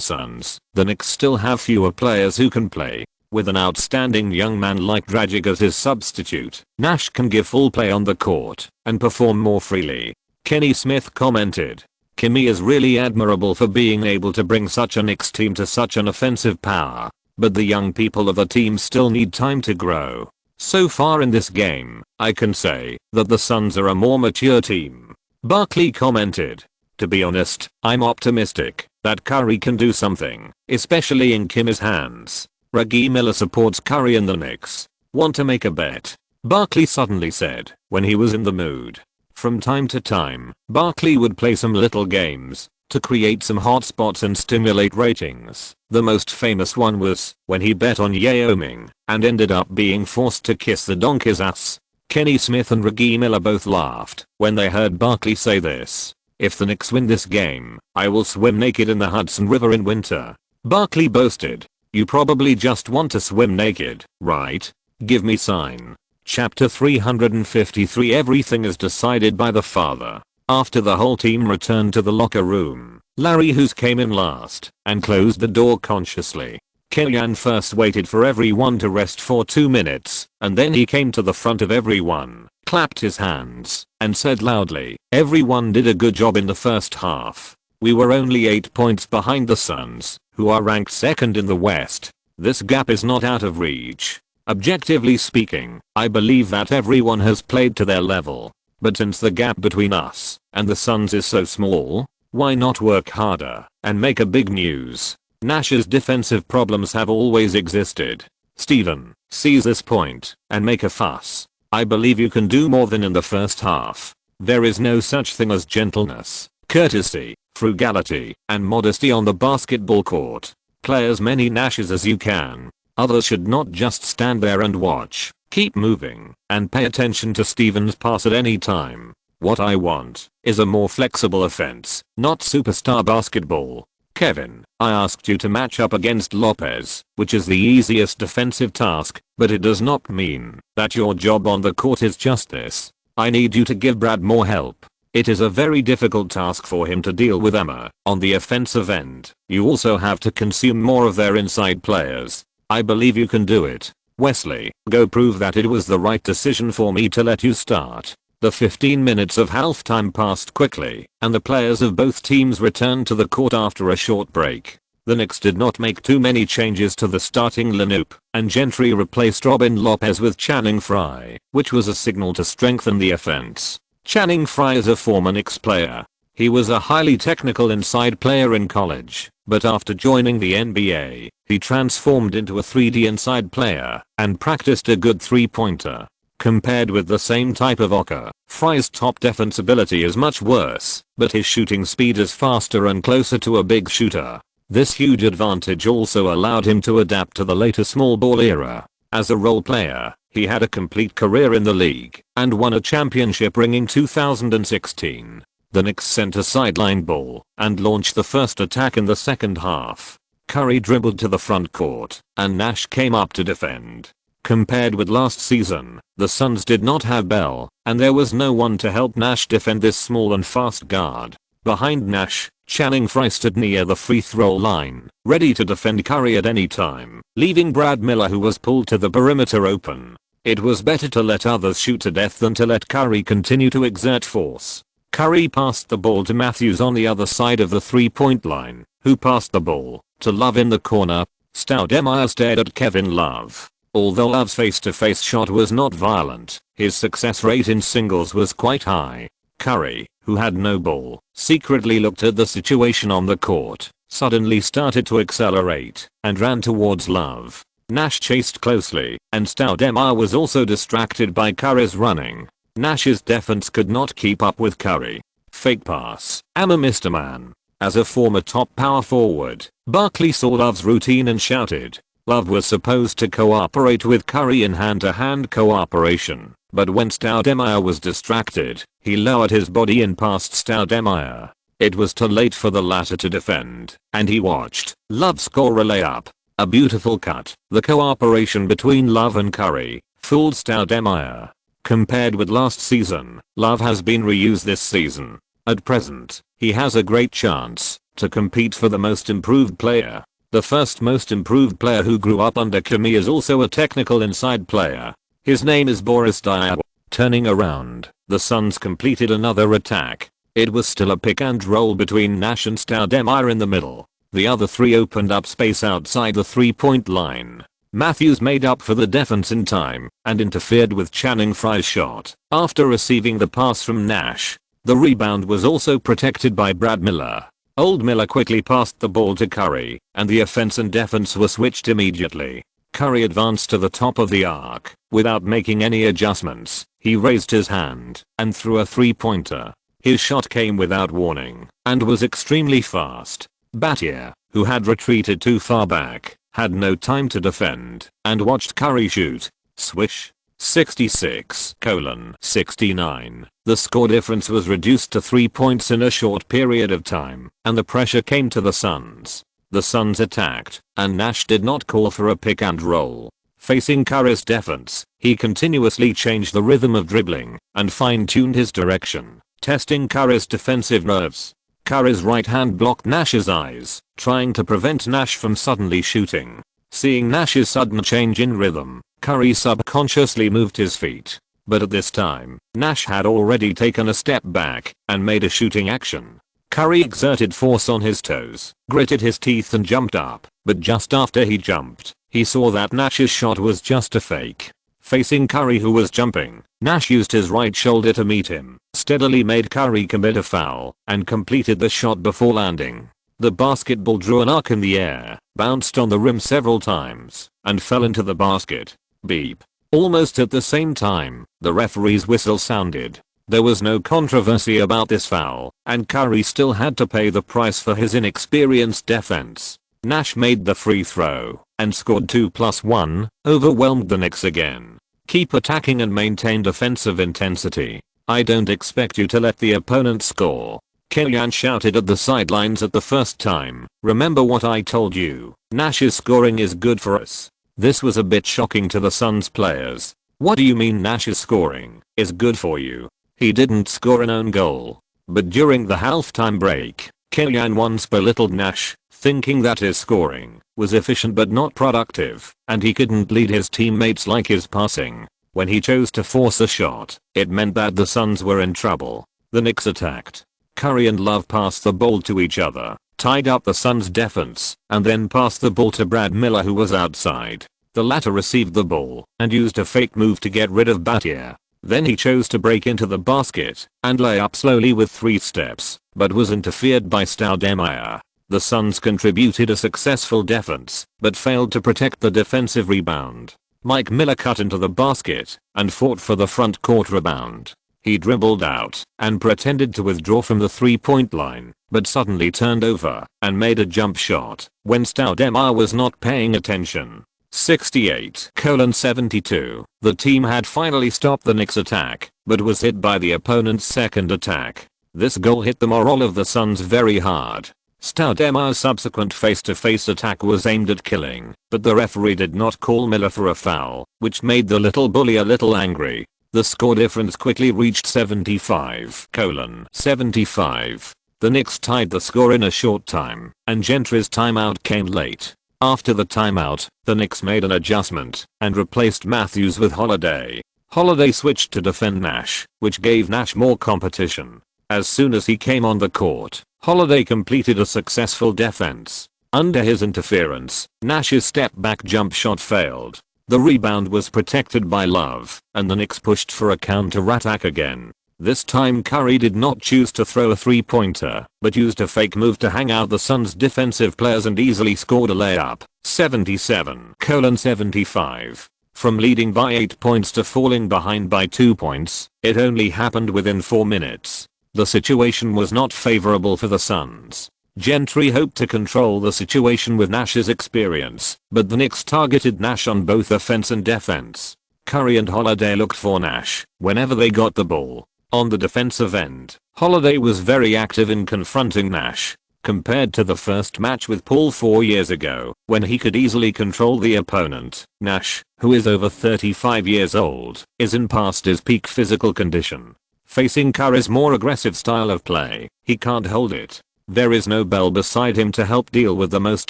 Suns, the Knicks still have fewer players who can play. With an outstanding young man like Dragic as his substitute, Nash can give full play on the court and perform more freely. Kenny Smith commented, Kimmy is really admirable for being able to bring such a Knicks team to such an offensive power, but the young people of the team still need time to grow. So far in this game, I can say that the Suns are a more mature team. Barkley commented, to be honest, I'm optimistic that Curry can do something, especially in Kim's hands. Reggie Miller supports Curry and the Knicks. Want to make a bet? Barkley suddenly said, when he was in the mood. From time to time, Barkley would play some little games to create some hot spots and stimulate ratings. The most famous one was when he bet on Yao Ming and ended up being forced to kiss the donkey's ass. Kenny Smith and Reggie Miller both laughed when they heard Barkley say this. If the Knicks win this game, I will swim naked in the Hudson River in winter. Barkley boasted, you probably just want to swim naked, right? Give me sign. Chapter 353 Everything is decided by the father. After the whole team returned to the locker room, Larry Hughes came in last and closed the door consciously. Killian first waited for everyone to rest for 2 minutes, and then he came to the front of everyone clapped his hands, and said loudly, "Everyone did a good job in the first half. We were only 8 points behind the Suns, who are ranked second in the West. This gap is not out of reach. Objectively speaking, I believe that everyone has played to their level. But since the gap between us and the Suns is so small, why not work harder and make a big news? Nash's defensive problems have always existed. Steven, seize this point and make a fuss. I believe you can do more than in the first half. There is no such thing as gentleness, courtesy, frugality, and modesty on the basketball court. Play as many Nashes as you can. Others should not just stand there and watch. Keep moving and pay attention to Steven's pass at any time. What I want is a more flexible offense, not superstar basketball. Kevin, I asked you to match up against Lopez, which is the easiest defensive task, but it does not mean that your job on the court is just this. I need you to give Brad more help. It is a very difficult task for him to deal with Emma on the offensive end. You also have to consume more of their inside players. I believe you can do it. Wesley, go prove that it was the right decision for me to let you start. The 15 minutes of halftime passed quickly, and the players of both teams returned to the court after a short break. The Knicks did not make too many changes to the starting lineup, and Gentry replaced Robin Lopez with Channing Frye, which was a signal to strengthen the offense. Channing Frye is a former Knicks player. He was a highly technical inside player in college, but after joining the NBA, he transformed into a 3D inside player and practiced a good three-pointer. Compared with the same type of Ocker, Frye's top defensibility is much worse, but his shooting speed is faster and closer to a big shooter. This huge advantage also allowed him to adapt to the later small ball era. As a role player, he had a complete career in the league and won a championship ring in 2016. The Knicks sent a sideline ball and launched the first attack in the second half. Curry dribbled to the front court, and Nash came up to defend. Compared with last season, the Suns did not have Bell, and there was no one to help Nash defend this small and fast guard. Behind Nash, Channing Frye stood near the free throw line, ready to defend Curry at any time, leaving Brad Miller, who was pulled to the perimeter, open. It was better to let others shoot to death than to let Curry continue to exert force. Curry passed the ball to Matthews on the other side of the three-point line, who passed the ball to Love in the corner. Stoudemire stared at Kevin Love. Although Love's face-to-face shot was not violent, his success rate in singles was quite high. Curry, who had no ball, secretly looked at the situation on the court, suddenly started to accelerate, and ran towards Love. Nash chased closely, and Stoudemire was also distracted by Curry's running. Nash's defense could not keep up with Curry. Fake pass. Amma missed a man. As a former top power forward, Barkley saw Love's routine and shouted. Love was supposed to cooperate with Curry in hand-to-hand cooperation, but when Stoudemire was distracted, he lowered his body and passed Stoudemire. It was too late for the latter to defend, and he watched Love score a layup. A beautiful cut. The cooperation between Love and Curry fooled Stoudemire. Compared with last season, Love has been reused this season. At present, he has a great chance to compete for the most improved player. The first most improved player who grew up under Kami is also a technical inside player. His name is Boris Diaw. Turning around, the Suns completed another attack. It was still a pick and roll between Nash and Stoudemire in the middle. The other three opened up space outside the three-point line. Matthews made up for the defense in time and interfered with Channing Frye's shot. After receiving the pass from Nash, the rebound was also protected by Brad Miller. Old Miller quickly passed the ball to Curry, and the offense and defense were switched immediately. Curry advanced to the top of the arc. Without making any adjustments, he raised his hand and threw a three-pointer. His shot came without warning and was extremely fast. Battier, who had retreated too far back, had no time to defend and watched Curry shoot. Swish. 66:69. The score difference was reduced to 3 points in a short period of time, and the pressure came to the Suns. The Suns attacked, and Nash did not call for a pick and roll. Facing Curry's defense, he continuously changed the rhythm of dribbling and fine-tuned his direction, testing Curry's defensive nerves. Curry's right hand blocked Nash's eyes, trying to prevent Nash from suddenly shooting. Seeing Nash's sudden change in rhythm, Curry subconsciously moved his feet. But at this time, Nash had already taken a step back and made a shooting action. Curry exerted force on his toes, gritted his teeth and jumped up, but just after he jumped, he saw that Nash's shot was just a fake. Facing Curry, who was jumping, Nash used his right shoulder to meet him, steadily made Curry commit a foul, and completed the shot before landing. The basketball drew an arc in the air, bounced on the rim several times, and fell into the basket. Beep. Almost at the same time, the referee's whistle sounded. There was no controversy about this foul, and Curry still had to pay the price for his inexperienced defense. Nash made the free throw and scored 2+1, overwhelmed the Knicks again. Keep attacking and maintain defensive intensity. I don't expect you to let the opponent score. Killian shouted at the sidelines at the first time. Remember what I told you. Nash's scoring is good for us. This was a bit shocking to the Suns players. What do you mean Nash's scoring is good for you? He didn't score an own goal. But during the halftime break, Killian once belittled Nash, thinking that his scoring was efficient but not productive, and he couldn't lead his teammates like his passing. When he chose to force a shot, it meant that the Suns were in trouble. The Knicks attacked. Curry and Love passed the ball to each other, tied up the Suns' defense, and then passed the ball to Brad Miller, who was outside. The latter received the ball and used a fake move to get rid of Battier. Then he chose to break into the basket and lay up slowly with 3 steps, but was interfered by Stoudemire. The Suns contributed a successful defense, but failed to protect the defensive rebound. Mike Miller cut into the basket and fought for the front court rebound. He dribbled out and pretended to withdraw from the 3-point line, but suddenly turned over and made a jump shot when Stoudemire was not paying attention. 68-72. The team had finally stopped the Knicks' attack, but was hit by the opponent's second attack. This goal hit the morale of the Suns very hard. Stoudemire's subsequent face-to-face attack was aimed at Killing, but the referee did not call Miller for a foul, which made the little bully a little angry. The score difference quickly reached 75-75. The Knicks tied the score in a short time, and Gentry's timeout came late. After the timeout, the Knicks made an adjustment and replaced Matthews with Holiday. Holiday switched to defend Nash, which gave Nash more competition. As soon as he came on the court, Holiday completed a successful defense. Under his interference, Nash's step-back jump shot failed. The rebound was protected by Love, and the Knicks pushed for a counter-attack again. This time Curry did not choose to throw a 3-pointer, but used a fake move to hang out the Suns' defensive players and easily scored a layup. 77-75. From leading by 8 points to falling behind by 2 points, it only happened within 4 minutes. The situation was not favorable for the Suns. Gentry hoped to control the situation with Nash's experience, but the Knicks targeted Nash on both offense and defense. Curry and Holiday looked for Nash whenever they got the ball. On the defensive end, Holiday was very active in confronting Nash. Compared to the first match with Paul 4 years ago, when he could easily control the opponent, Nash, who is over 35 years old, is in past his peak physical condition. Facing Curry's more aggressive style of play, he can't hold it. There is no Bell beside him to help deal with the most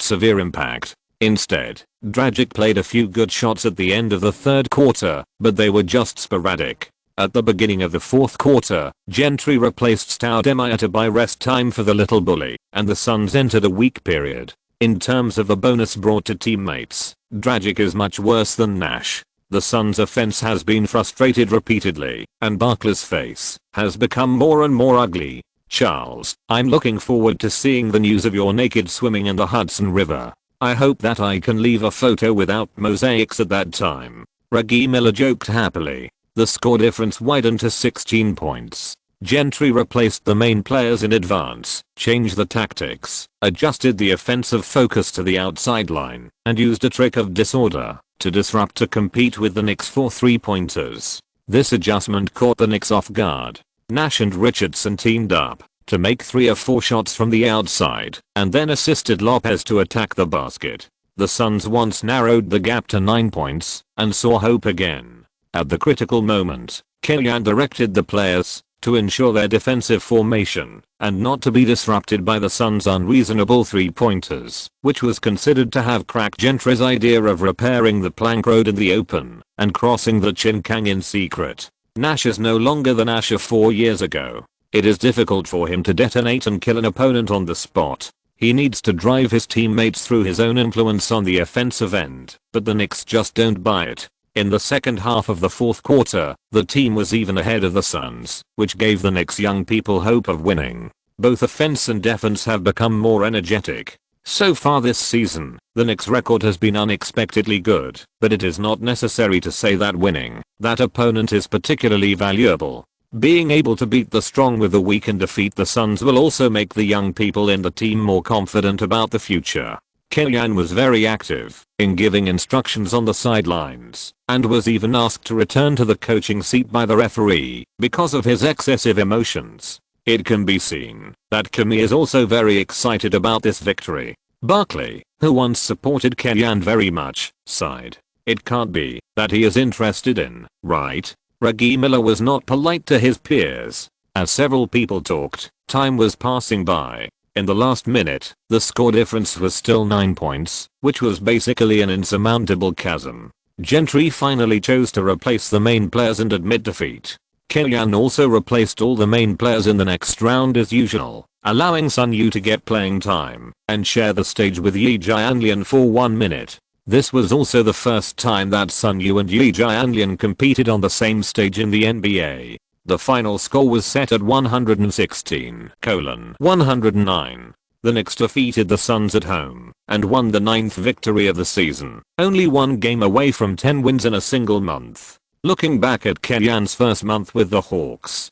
severe impact. Instead, Dragic played a few good shots at the end of the third quarter, but they were just sporadic. At the beginning of the fourth quarter, Gentry replaced Stoudemire to buy rest time for the little bully, and the Suns entered a weak period. In terms of the bonus brought to teammates, Dragic is much worse than Nash. The Suns' offense has been frustrated repeatedly, and Barkley's face has become more and more ugly. Charles, I'm looking forward to seeing the news of your naked swimming in the Hudson River. I hope that I can leave a photo without mosaics at that time. Reggie Miller joked happily. The score difference widened to 16 points. Gentry replaced the main players in advance, changed the tactics, adjusted the offensive focus to the outside line, and used a trick of disorder to disrupt to compete with the Knicks for 3-pointers. This adjustment caught the Knicks off guard. Nash and Richardson teamed up to make 3 of 4 shots from the outside, and then assisted Lopez to attack the basket. The Suns once narrowed the gap to 9 points, and saw hope again. At the critical moment, Killian directed the players to ensure their defensive formation and not to be disrupted by the Suns' unreasonable 3-pointers, which was considered to have cracked Gentry's idea of repairing the plank road in the open and crossing the Chinkang in secret. Nash is no longer the Nash of 4 years ago. It is difficult for him to detonate and kill an opponent on the spot. He needs to drive his teammates through his own influence on the offensive end, but the Knicks just don't buy it. In the second half of the fourth quarter, the team was even ahead of the Suns, which gave the Knicks young people hope of winning. Both offense and defense have become more energetic. So far this season, the Knicks' record has been unexpectedly good, but it is not necessary to say that winning that opponent is particularly valuable. Being able to beat the strong with the weak and defeat the Suns will also make the young people in the team more confident about the future. Kellyan was very active in giving instructions on the sidelines and was even asked to return to the coaching seat by the referee because of his excessive emotions. It can be seen that Kami is also very excited about this victory. Barkley, who once supported Kellyan very much, sighed. It can't be that he is interested in, right? Reggie Miller was not polite to his peers. As several people talked, time was passing by. In the last minute, the score difference was still 9 points, which was basically an insurmountable chasm. Gentry finally chose to replace the main players and admit defeat. Kellyan also replaced all the main players in the next round as usual, allowing Sun Yu to get playing time and share the stage with Yi Jianlian for 1 minute. This was also the first time that Sun Yu and Yi Jianlian competed on the same stage in the NBA. The final score was set at 116:109. The Knicks defeated the Suns at home and won the 9th victory of the season, only 1 game away from 10 wins in a single month. Looking back at Kellyan's first month with the Hawks,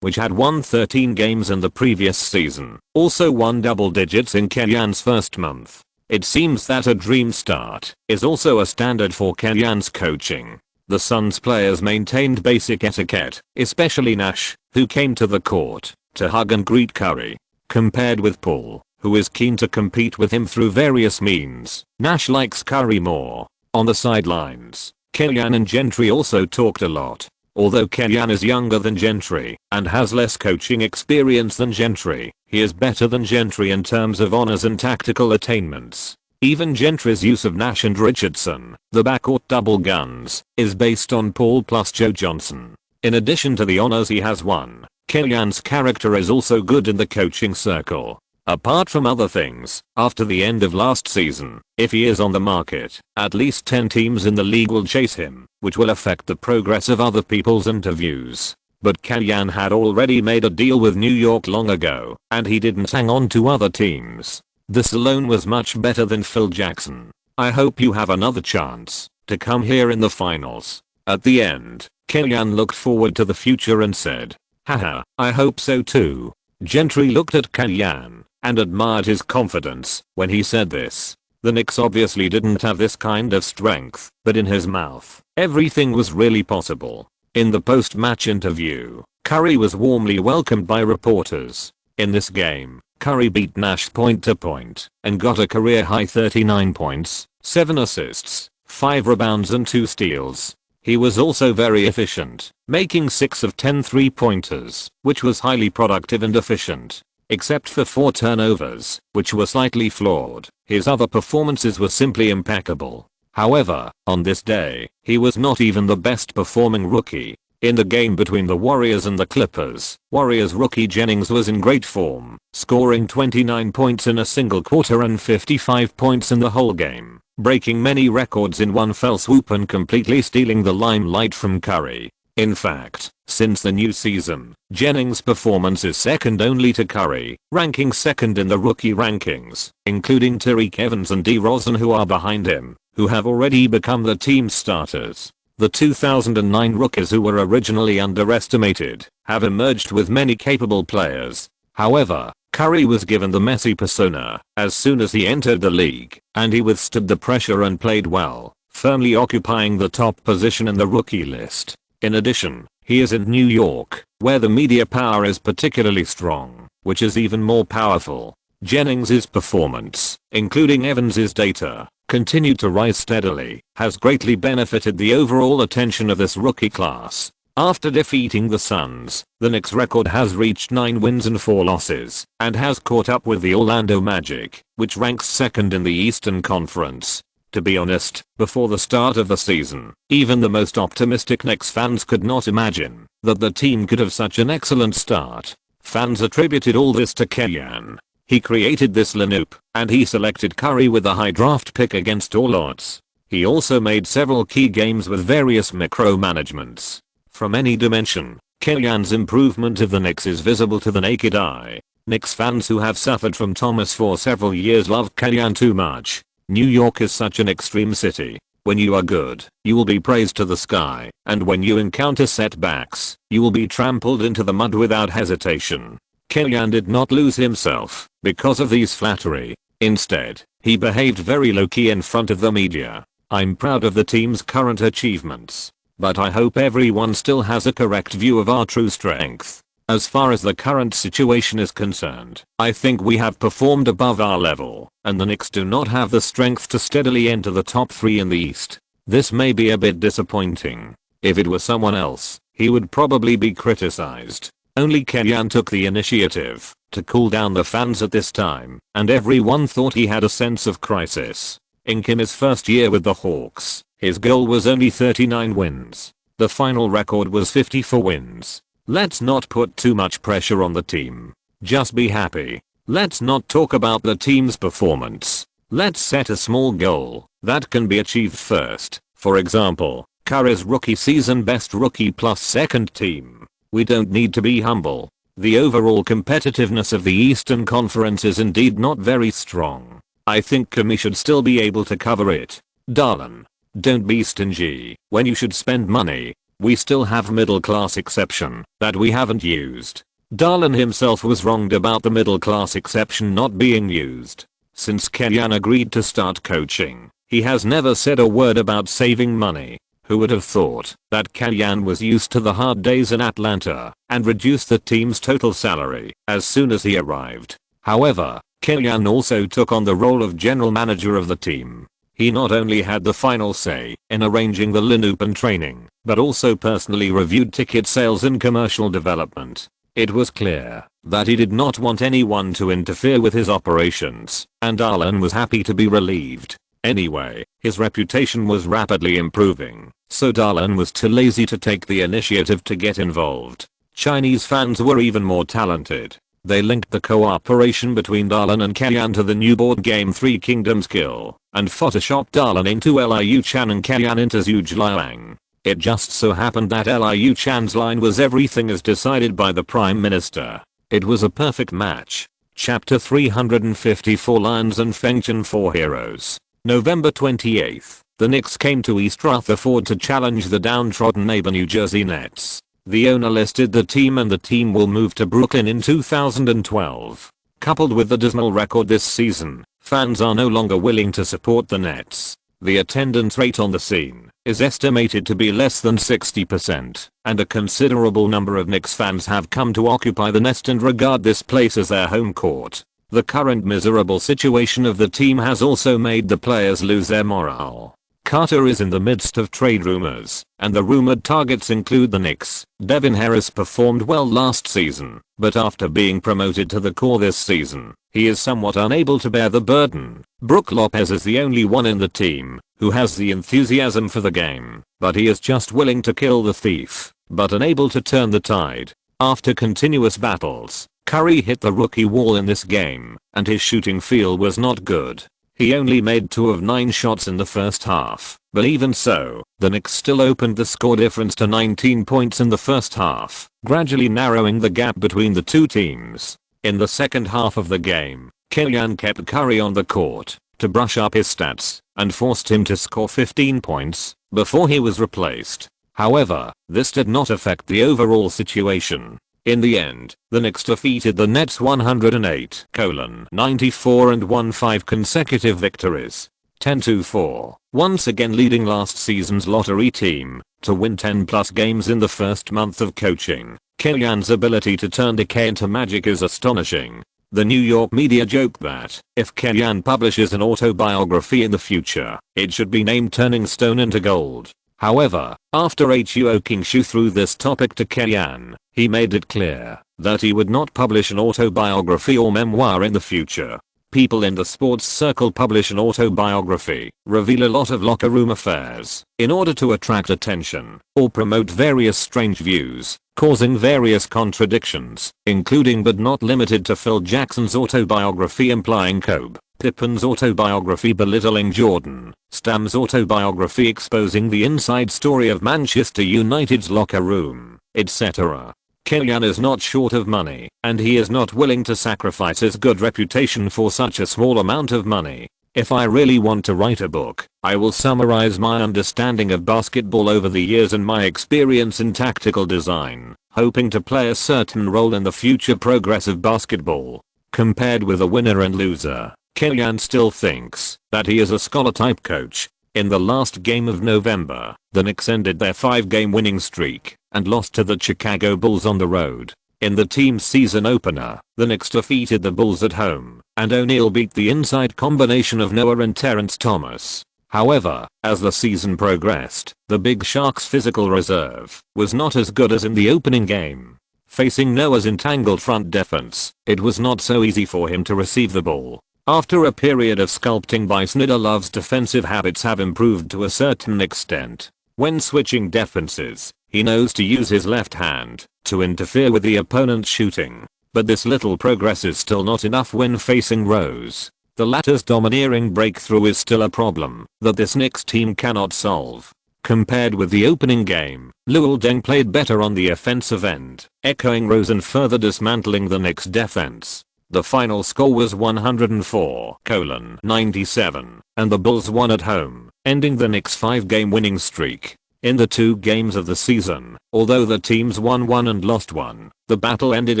which had won 13 games in the previous season, also won double digits in Kellyan's first month. It seems that a dream start is also a standard for Kellyan's coaching. The Suns players maintained basic etiquette, especially Nash, who came to the court to hug and greet Curry. Compared with Paul, who is keen to compete with him through various means, Nash likes Curry more. On the sidelines, Kellyan and Gentry also talked a lot. Although Kellyan is younger than Gentry and has less coaching experience than Gentry, he is better than Gentry in terms of honors and tactical attainments. Even Gentry's use of Nash and Richardson, the backcourt double guns, is based on Paul plus Joe Johnson. In addition to the honors he has won, Kellyan's character is also good in the coaching circle. Apart from other things, after the end of last season, if he is on the market, at least 10 teams in the league will chase him, which will affect the progress of other people's interviews. But Kellyan had already made a deal with New York long ago, and he didn't hang on to other teams. This alone was much better than Phil Jackson. I hope you have another chance to come here in the finals. At the end, Kellyan looked forward to the future and said, "Haha, I hope so too." Gentry looked at Kellyan and admired his confidence when he said this. The Knicks obviously didn't have this kind of strength, but in his mouth, everything was really possible. In the post-match interview, Curry was warmly welcomed by reporters. In this game, Curry beat Nash point to point and got a career-high 39 points, 7 assists, 5 rebounds and 2 steals. He was also very efficient, making 6 of 10 3-pointers, which was highly productive and efficient. Except for 4 turnovers, which were slightly flawed, his other performances were simply impeccable. However, on this day, he was not even the best performing rookie. In the game between the Warriors and the Clippers, Warriors rookie Jennings was in great form, scoring 29 points in a single quarter and 55 points in the whole game, breaking many records in one fell swoop and completely stealing the limelight from Curry. In fact, since the new season, Jennings' performance is second only to Curry, ranking second in the rookie rankings, including Tariq Evans and DeRozan, who are behind him, who have already become the team's starters. The 2009 rookies, who were originally underestimated, have emerged with many capable players. However, Curry was given the Messi persona as soon as he entered the league, and he withstood the pressure and played well, firmly occupying the top position in the rookie list. In addition, he is in New York, where the media power is particularly strong, which is even more powerful. Jennings' performance, including Evans' data, continued to rise steadily, has greatly benefited the overall attention of this rookie class. After defeating the Suns, the Knicks' record has reached 9 wins and 4 losses, and has caught up with the Orlando Magic, which ranks second in the Eastern Conference. To be honest, before the start of the season, even the most optimistic Knicks fans could not imagine that the team could have such an excellent start. Fans attributed all this to Kellyan. He created this lineup, and he selected Curry with a high draft pick against all odds. He also made several key games with various micromanagements. From any dimension, Kellyan's improvement of the Knicks is visible to the naked eye. Knicks fans who have suffered from Thomas for several years love Kellyan too much. New York is such an extreme city. When you are good, you will be praised to the sky, and when you encounter setbacks, you will be trampled into the mud without hesitation. Kellyan did not lose himself because of these flattery. Instead, he behaved very low-key in front of the media. I'm proud of the team's current achievements, but I hope everyone still has a correct view of our true strength. As far as the current situation is concerned, I think we have performed above our level, and the Knicks do not have the strength to steadily enter the top 3 in the East. This may be a bit disappointing. If it were someone else, he would probably be criticized. Only Kellyan took the initiative to cool down the fans at this time, and everyone thought he had a sense of crisis. In his first year with the Hawks, his goal was only 39 wins. The final record was 54 wins. Let's not put too much pressure on the team. Just be happy. Let's not talk about the team's performance. Let's set a small goal that can be achieved first. For example, Curry's rookie season best rookie plus second team. We don't need to be humble. The overall competitiveness of the Eastern Conference is indeed not very strong. I think Kobe should still be able to cover it. Darlin, don't be stingy when you should spend money. We still have middle class exception that we haven't used. Darlin himself was wronged about the middle class exception not being used. Since Kellyan agreed to start coaching, he has never said a word about saving money. Who would have thought that Kellyan was used to the hard days in Atlanta and reduced the team's total salary as soon as he arrived. However, Kellyan also took on the role of general manager of the team. He not only had the final say in arranging the lineup and training, but also personally reviewed ticket sales and commercial development. It was clear that he did not want anyone to interfere with his operations, and Darlin was happy to be relieved. Anyway, his reputation was rapidly improving, so Darlin was too lazy to take the initiative to get involved. Chinese fans were even more talented. They linked the cooperation between Darlin and Kellyan to the new board game Three Kingdoms skill, and photoshopped Darlin into Liu Chan and Kellyan into Zhuge Liang. It just so happened that Liu Chan's line was everything is decided by the Prime Minister. It was a perfect match. Chapter 354 Lions and Fengchen 4 Heroes. November 28th, the Knicks came to East Rutherford to challenge the downtrodden neighbor New Jersey Nets. The owner listed the team and the team will move to Brooklyn in 2012. Coupled with the dismal record this season, fans are no longer willing to support the Nets. The attendance rate on the scene is estimated to be less than 60%, and a considerable number of Knicks fans have come to occupy the nest and regard this place as their home court. The current miserable situation of the team has also made the players lose their morale. Carter is in the midst of trade rumors, and the rumored targets include the Knicks. Devin Harris performed well last season, but after being promoted to the core this season, he is somewhat unable to bear the burden. Brook Lopez is the only one in the team who has the enthusiasm for the game, but he is just willing to kill the thief, but unable to turn the tide. After continuous battles, Curry hit the rookie wall in this game, and his shooting field was not good. He only made 2 of 9 shots in the first half, but even so, the Knicks still opened the score difference to 19 points in the first half, gradually narrowing the gap between the two teams. In the second half of the game, Kellyan kept Curry on the court to brush up his stats and forced him to score 15 points before he was replaced. However, this did not affect the overall situation. In the end, the Knicks defeated the Nets 108-94 and won 5 consecutive victories. 10-4, once again leading last season's lottery team to win 10 plus games in the first month of coaching. Kellyan's ability to turn decay into magic is astonishing. The New York media joke that if Kellyan publishes an autobiography in the future, it should be named Turning Stone into Gold. However, after Huo Kingshu threw this topic to Kellyan, he made it clear that he would not publish an autobiography or memoir in the future. People in the sports circle publish an autobiography, reveal a lot of locker room affairs, in order to attract attention, or promote various strange views, causing various contradictions, including but not limited to Phil Jackson's autobiography implying Kobe, Pippen's autobiography belittling Jordan, Stam's autobiography exposing the inside story of Manchester United's locker room, etc. Kylian is not short of money, and he is not willing to sacrifice his good reputation for such a small amount of money. If I really want to write a book, I will summarize my understanding of basketball over the years and my experience in tactical design, hoping to play a certain role in the future progress of basketball. Compared with a winner and loser, Kylian still thinks that he is a scholar-type coach. In the last game of November, the Knicks ended their 5-game winning streak and lost to the Chicago Bulls on the road. In the team's season opener, the Knicks defeated the Bulls at home, and O'Neal beat the inside combination of Noah and Terrence Thomas. However, as the season progressed, the Big Sharks' physical reserve was not as good as in the opening game. Facing Noah's entangled front defense, it was not so easy for him to receive the ball. After a period of sculpting by Snyder, Love's defensive habits have improved to a certain extent. When switching defenses, he knows to use his left hand to interfere with the opponent's shooting. But this little progress is still not enough when facing Rose. The latter's domineering breakthrough is still a problem that this Knicks team cannot solve. Compared with the opening game, Luol Deng played better on the offensive end, echoing Rose and further dismantling the Knicks defense. The final score was 104-97, and the Bulls won at home, ending the Knicks' 5-game winning streak. In the 2 games of the season, although the teams won 1 and lost 1, the battle ended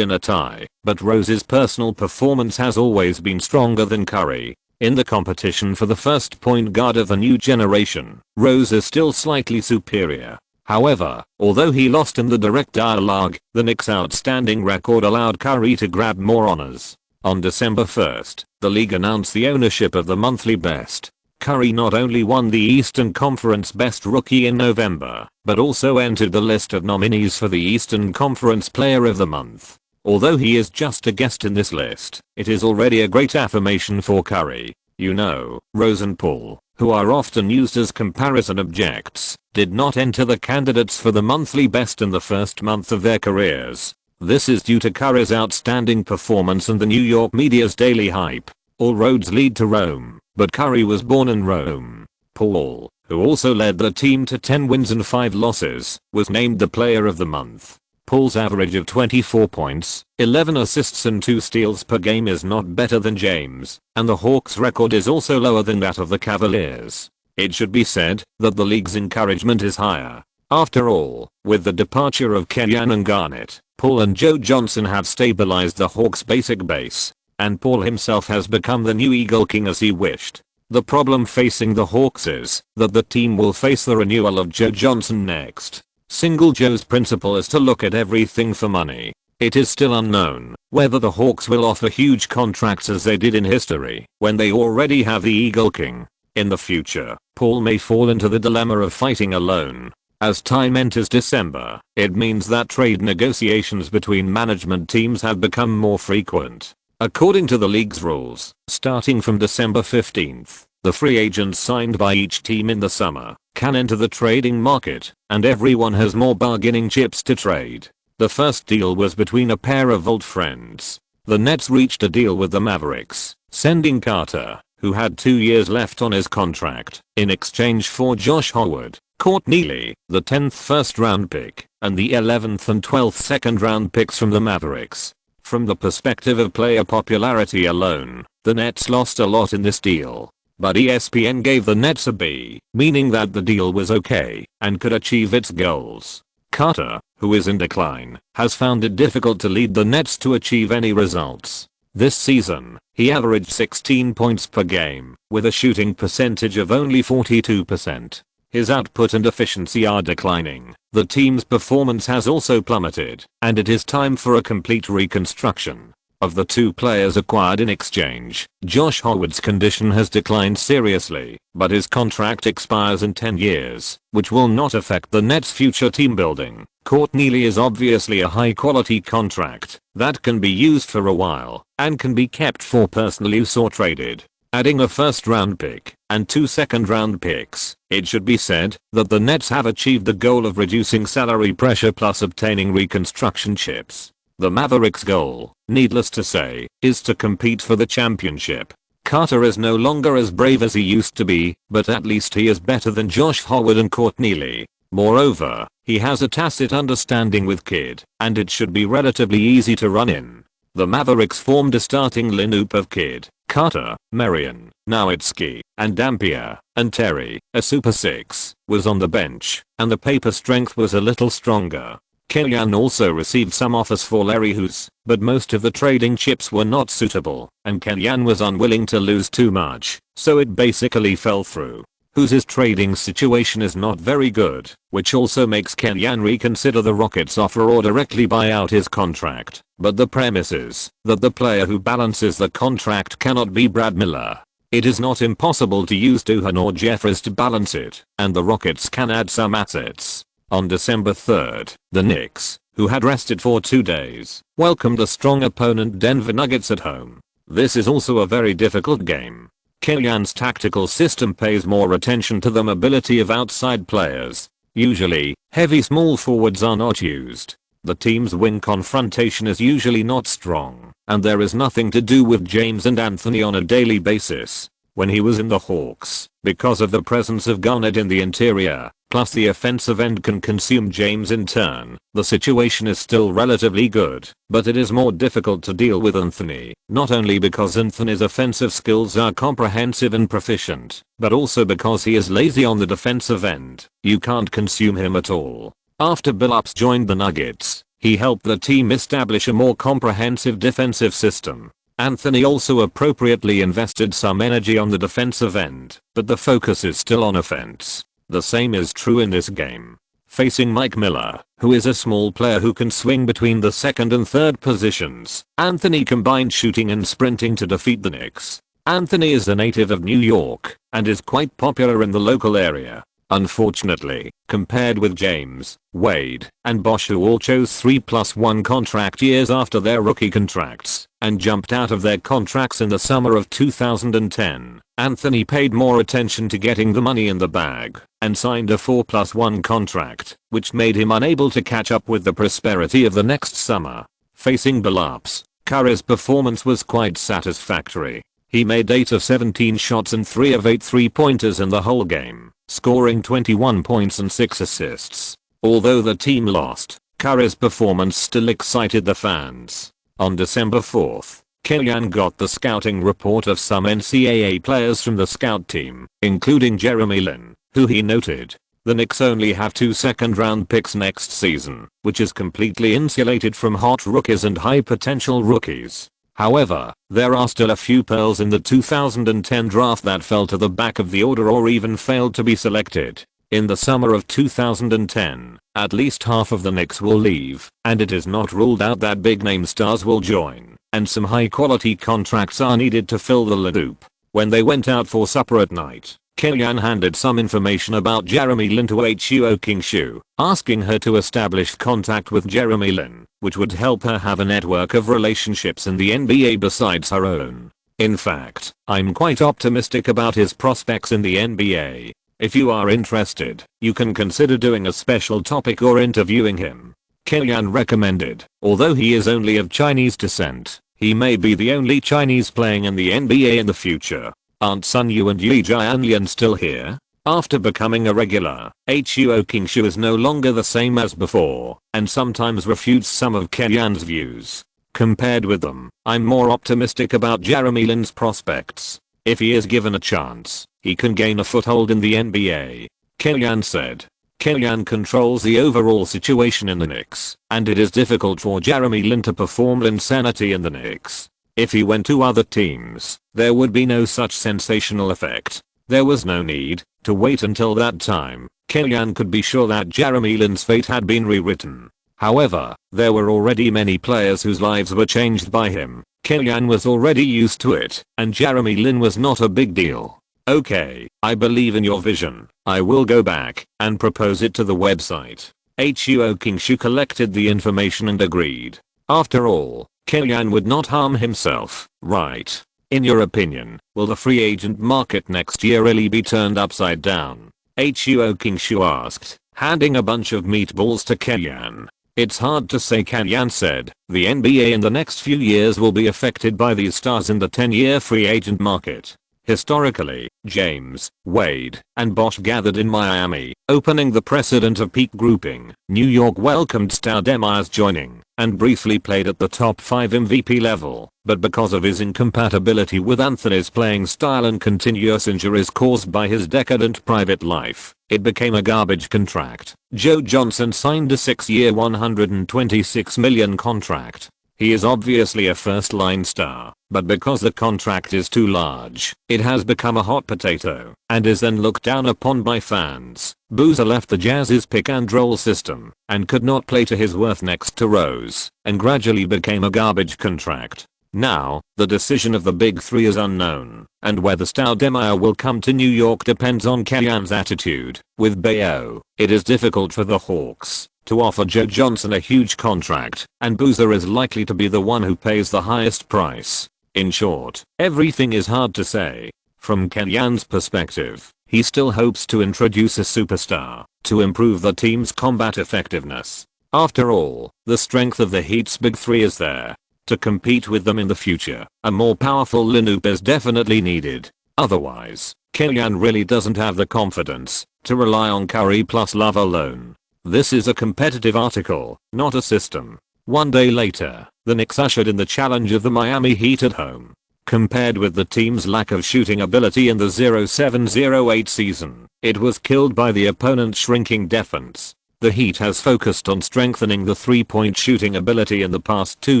in a tie, but Rose's personal performance has always been stronger than Curry. In the competition for the first point guard of the new generation, Rose is still slightly superior. However, although he lost in the direct dialogue, the Knicks' outstanding record allowed Curry to grab more honors. On December 1st, the league announced the ownership of the monthly best. Curry not only won the Eastern Conference Best Rookie in November, but also entered the list of nominees for the Eastern Conference Player of the Month. Although he is just a guest in this list, it is already a great affirmation for Curry. You know, Rose and Paul, who are often used as comparison objects, did not enter the candidates for the monthly best in the first month of their careers. This is due to Curry's outstanding performance and the New York media's daily hype. All roads lead to Rome, but Curry was born in Rome. Paul, who also led the team to 10 wins and 5 losses, was named the player of the month. Paul's average of 24 points, 11 assists and 2 steals per game is not better than James, and the Hawks' record is also lower than that of the Cavaliers. It should be said that the league's encouragement is higher. After all, with the departure of Kylian and Garnett, Paul and Joe Johnson have stabilized the Hawks' basic base, and Paul himself has become the new Eagle King as he wished. The problem facing the Hawks is that the team will face the renewal of Joe Johnson next. Single Joe's principle is to look at everything for money. It is still unknown whether the Hawks will offer huge contracts as they did in history when they already have the Eagle King. In the future, Paul may fall into the dilemma of fighting alone. As time enters December, it means that trade negotiations between management teams have become more frequent. According to the league's rules, starting from December 15th, the free agents signed by each team in the summer can enter the trading market, and everyone has more bargaining chips to trade. The first deal was between a pair of old friends. The Nets reached a deal with the Mavericks, sending Carter, who had 2 years left on his contract, in exchange for Josh Howard, Courtney Lee, the 10th first-round pick, and the 11th and 12th second-round picks from the Mavericks. From the perspective of player popularity alone, the Nets lost a lot in this deal. But ESPN gave the Nets a B, meaning that the deal was okay and could achieve its goals. Carter, who is in decline, has found it difficult to lead the Nets to achieve any results. This season, he averaged 16 points per game, with a shooting percentage of only 42%. His output and efficiency are declining. The team's performance has also plummeted, and it is time for a complete reconstruction. Of the 2 players acquired in exchange, Josh Howard's condition has declined seriously, but his contract expires in 10 years, which will not affect the Nets' future team building. Courtney Lee is obviously a high quality contract that can be used for a while and can be kept for personal use or traded. Adding a first round pick and 2 second round picks, it should be said that the Nets have achieved the goal of reducing salary pressure plus obtaining reconstruction chips. The Mavericks' goal, needless to say, is to compete for the championship. Carter is no longer as brave as he used to be, but at least he is better than Josh Howard and Courtney Lee. Moreover, he has a tacit understanding with Kidd, and it should be relatively easy to run in. The Mavericks formed a starting lineup of Kidd, Carter, Marion, Nowitzki, and Dampier, and Terry, a super six, was on the bench, and the paper strength was a little stronger. Kellyan also received some offers for Larry Hughes, but most of the trading chips were not suitable, and Kellyan was unwilling to lose too much, so it basically fell through. Hughes' trading situation is not very good, which also makes Kellyan reconsider the Rockets' offer or directly buy out his contract, but the premise is that the player who balances the contract cannot be Brad Miller. It is not impossible to use Duhan or Jeffries to balance it, and the Rockets can add some assets. On December 3rd, the Knicks, who had rested for 2 days, welcomed a strong opponent Denver Nuggets at home. This is also a very difficult game. Kellyan's tactical system pays more attention to the mobility of outside players. Usually, heavy small forwards are not used. The team's wing confrontation is usually not strong, and there is nothing to do with James and Anthony on a daily basis. When he was in the Hawks, because of the presence of Garnett in the interior, plus the offensive end can consume James in turn, the situation is still relatively good, but it is more difficult to deal with Anthony, not only because Anthony's offensive skills are comprehensive and proficient, but also because he is lazy on the defensive end. You can't consume him at all. After Billups joined the Nuggets, he helped the team establish a more comprehensive defensive system. Anthony also appropriately invested some energy on the defensive end, but the focus is still on offense. The same is true in this game. Facing Mike Miller, who is a small player who can swing between the second and third positions, Anthony combined shooting and sprinting to defeat the Knicks. Anthony is a native of New York and is quite popular in the local area. Unfortunately, compared with James, Wade, and Bosh, who all chose 3+1 contract years after their rookie contracts and jumped out of their contracts in the summer of 2010, Anthony paid more attention to getting the money in the bag and signed a 4+1 contract, which made him unable to catch up with the prosperity of the next summer. Facing Billups, Curry's performance was quite satisfactory. He made 8 of 17 shots and 3 of 8 3-pointers in the whole game, scoring 21 points and 6 assists. Although the team lost, Curry's performance still excited the fans. On December 4th, Kellyan got the scouting report of some NCAA players from the scout team, including Jeremy Lin, who he noted, the Knicks only have 2 second-round picks next season, which is completely insulated from hot rookies and high-potential rookies. However, there are still a few pearls in the 2010 draft that fell to the back of the order or even failed to be selected. In the summer of 2010, at least half of the Knicks will leave, and it is not ruled out that big-name stars will join, and some high-quality contracts are needed to fill the loop. When they went out for supper at night, Kellyan handed some information about Jeremy Lin to Huo Kingshu, asking her to establish contact with Jeremy Lin, which would help her have a network of relationships in the NBA besides her own. In fact, I'm quite optimistic about his prospects in the NBA. If you are interested, you can consider doing a special topic or interviewing him. Kellyan recommended, although he is only of Chinese descent, he may be the only Chinese playing in the NBA in the future. Aren't Sun Yu and Yi Jianlian still here? After becoming a regular, Huo Kingshu is no longer the same as before, and sometimes refutes some of Kellyan's views. Compared with them, I'm more optimistic about Jeremy Lin's prospects. If he is given a chance, he can gain a foothold in the NBA. Kellyan said. Kellyan controls the overall situation in the Knicks, and it is difficult for Jeremy Lin to perform insanity in the Knicks. If he went to other teams, there would be no such sensational effect. There was no need to wait until that time. Kellyan could be sure that Jeremy Lin's fate had been rewritten. However, there were already many players whose lives were changed by him. Kellyan was already used to it, and Jeremy Lin was not a big deal. Okay, I believe in your vision. I will go back and propose it to the website. Huo Kingshu collected the information and agreed. After all, Kellyan would not harm himself, right? In your opinion, will the free agent market next year really be turned upside down? Huo Kingshu asked, handing a bunch of meatballs to Kellyan. It's hard to say, Kellyan said. The NBA in the next few years will be affected by these stars in the 10-year free agent market. Historically, James, Wade, and Bosh gathered in Miami, opening the precedent of peak grouping. New York welcomed Stoudemire's joining, and briefly played at the top 5 MVP level, but because of his incompatibility with Anthony's playing style and continuous injuries caused by his decadent private life, it became a garbage contract. Joe Johnson signed a 6-year $126 million contract. He is obviously a first-line star, but because the contract is too large, it has become a hot potato, and is then looked down upon by fans. Boozer left the Jazz's pick-and-roll system, and could not play to his worth next to Rose, and gradually became a garbage contract. Now, the decision of the Big Three is unknown, and whether Stoudemire will come to New York depends on Kellyan's attitude. With Bayo, it is difficult for the Hawks to offer Joe Johnson a huge contract, and Boozer is likely to be the one who pays the highest price. In short, everything is hard to say. From Kellyan's perspective, he still hopes to introduce a superstar to improve the team's combat effectiveness. After all, the strength of the Heat's Big Three is there. To compete with them in the future, a more powerful lineup is definitely needed. Otherwise, Kellyan really doesn't have the confidence to rely on Curry plus Love alone. This is a competitive article, not a system. One day later, the Knicks ushered in the challenge of the Miami Heat at home. Compared with the team's lack of shooting ability in the 07-08 season, it was killed by the opponent's shrinking defense. The Heat has focused on strengthening the three-point shooting ability in the past 2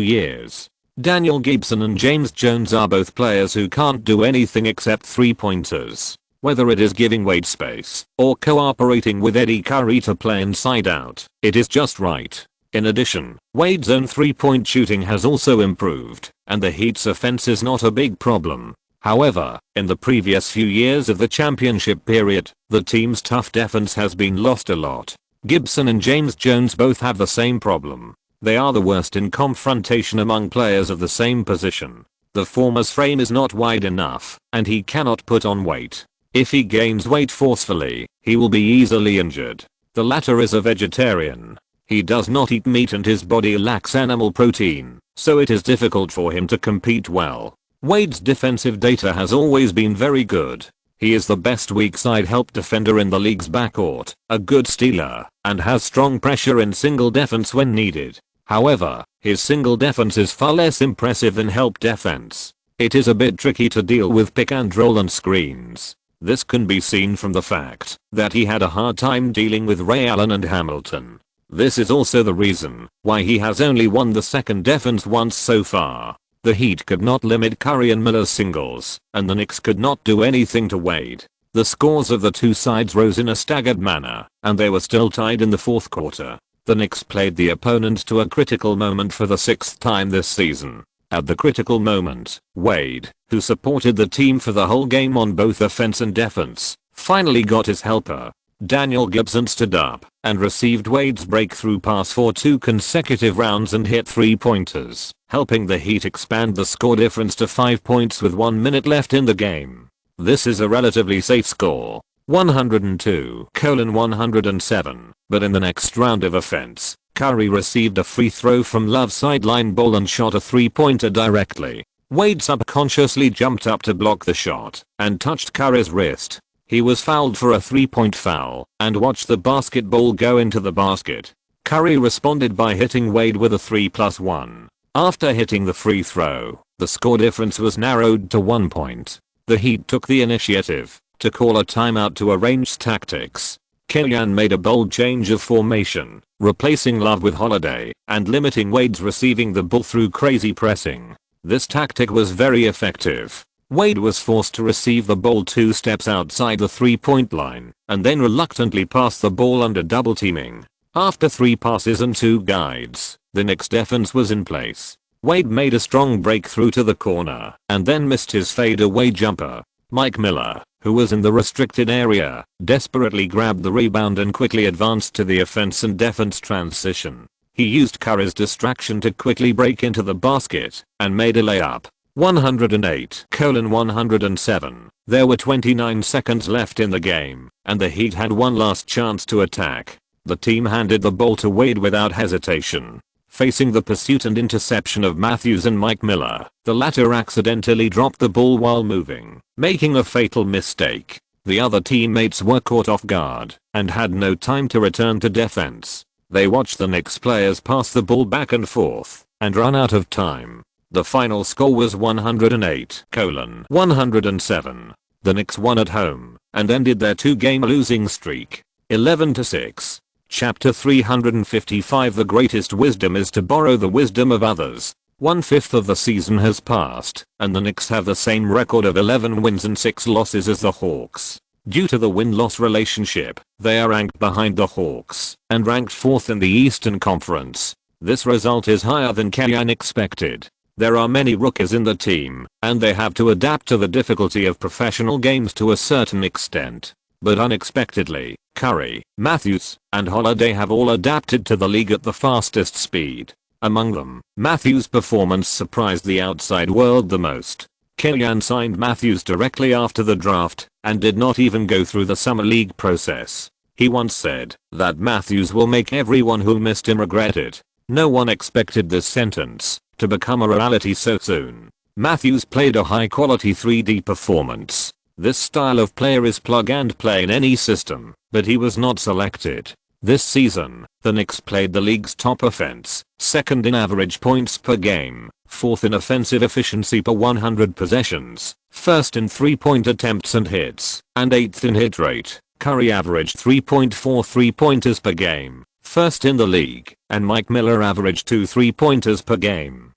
years. Daniel Gibson and James Jones are both players who can't do anything except three-pointers. Whether it is giving Wade space or cooperating with Eddie Curry to play inside out, it is just right. In addition, Wade's own three-point shooting has also improved, and the Heat's offense is not a big problem. However, in the previous few years of the championship period, the team's tough defense has been lost a lot. Gibson and James Jones both have the same problem. They are the worst in confrontation among players of the same position. The former's frame is not wide enough, and he cannot put on weight. If he gains weight forcefully, he will be easily injured. The latter is a vegetarian. He does not eat meat and his body lacks animal protein, so it is difficult for him to compete well. Wade's defensive data has always been very good. He is the best weak side help defender in the league's backcourt, a good stealer, and has strong pressure in single defense when needed. However, his single defense is far less impressive than help defense. It is a bit tricky to deal with pick and roll and screens. This can be seen from the fact that he had a hard time dealing with Ray Allen and Hamilton. This is also the reason why he has only won the second defense once so far. The Heat could not limit Curry and Miller's singles, and the Knicks could not do anything to Wade. The scores of the two sides rose in a staggered manner, and they were still tied in the fourth quarter. The Knicks played the opponent to a critical moment for the 6th time this season. At the critical moment, Wade, who supported the team for the whole game on both offense and defense, finally got his helper. Daniel Gibson stood up and received Wade's breakthrough pass for 2 consecutive rounds and hit 3-pointers, helping the Heat expand the score difference to 5 points with 1 minute left in the game. This is a relatively safe score, 102-107, but in the next round of offense, Curry received a free throw from Love's sideline ball and shot a 3-pointer directly. Wade subconsciously jumped up to block the shot and touched Curry's wrist. He was fouled for a 3-point foul and watched the basketball go into the basket. Curry responded by hitting Wade with a 3+1. After hitting the free throw, the score difference was narrowed to 1 point. The Heat took the initiative to call a timeout to arrange tactics. Kellyan made a bold change of formation, replacing Love with Holiday and limiting Wade's receiving the ball through crazy pressing. This tactic was very effective. Wade was forced to receive the ball 2 steps outside the 3-point line and then reluctantly passed the ball under double teaming. After 3 passes and 2 guides, the Knicks defense was in place. Wade made a strong breakthrough to the corner and then missed his fadeaway jumper. Mike Miller, who was in the restricted area, desperately grabbed the rebound and quickly advanced to the offense and defense transition. He used Curry's distraction to quickly break into the basket and made a layup. 108-107. There were 29 seconds left in the game, and the Heat had one last chance to attack. The team handed the ball to Wade without hesitation. Facing the pursuit and interception of Matthews and Mike Miller, the latter accidentally dropped the ball while moving, making a fatal mistake. The other teammates were caught off guard and had no time to return to defense. They watched the Knicks players pass the ball back and forth and run out of time. The final score was 108-107. The Knicks won at home and ended their 2-game losing streak, 11-6. Chapter 355. The greatest wisdom is to borrow the wisdom of others. 1/5 of the season has passed, and the Knicks have the same record of 11 wins and 6 losses as the Hawks. Due to the win-loss relationship, they are ranked behind the Hawks and ranked 4th in the Eastern Conference. This result is higher than Kellyan expected. There are many rookies in the team, and they have to adapt to the difficulty of professional games to a certain extent. But unexpectedly, Curry, Matthews, and Holiday have all adapted to the league at the fastest speed. Among them, Matthews' performance surprised the outside world the most. Kellyan signed Matthews directly after the draft and did not even go through the summer league process. He once said that Matthews will make everyone who missed him regret it. No one expected this sentence to become a reality so soon. Matthews played a high-quality 3D performance. This style of player is plug and play in any system, but he was not selected. This season, the Knicks played the league's top offense, 2nd in average points per game, 4th in offensive efficiency per 100 possessions, 1st in 3-point attempts and hits, and 8th in hit rate. Curry averaged 3.4 3-pointers per game, 1st in the league, and Mike Miller averaged 2 3-pointers per game.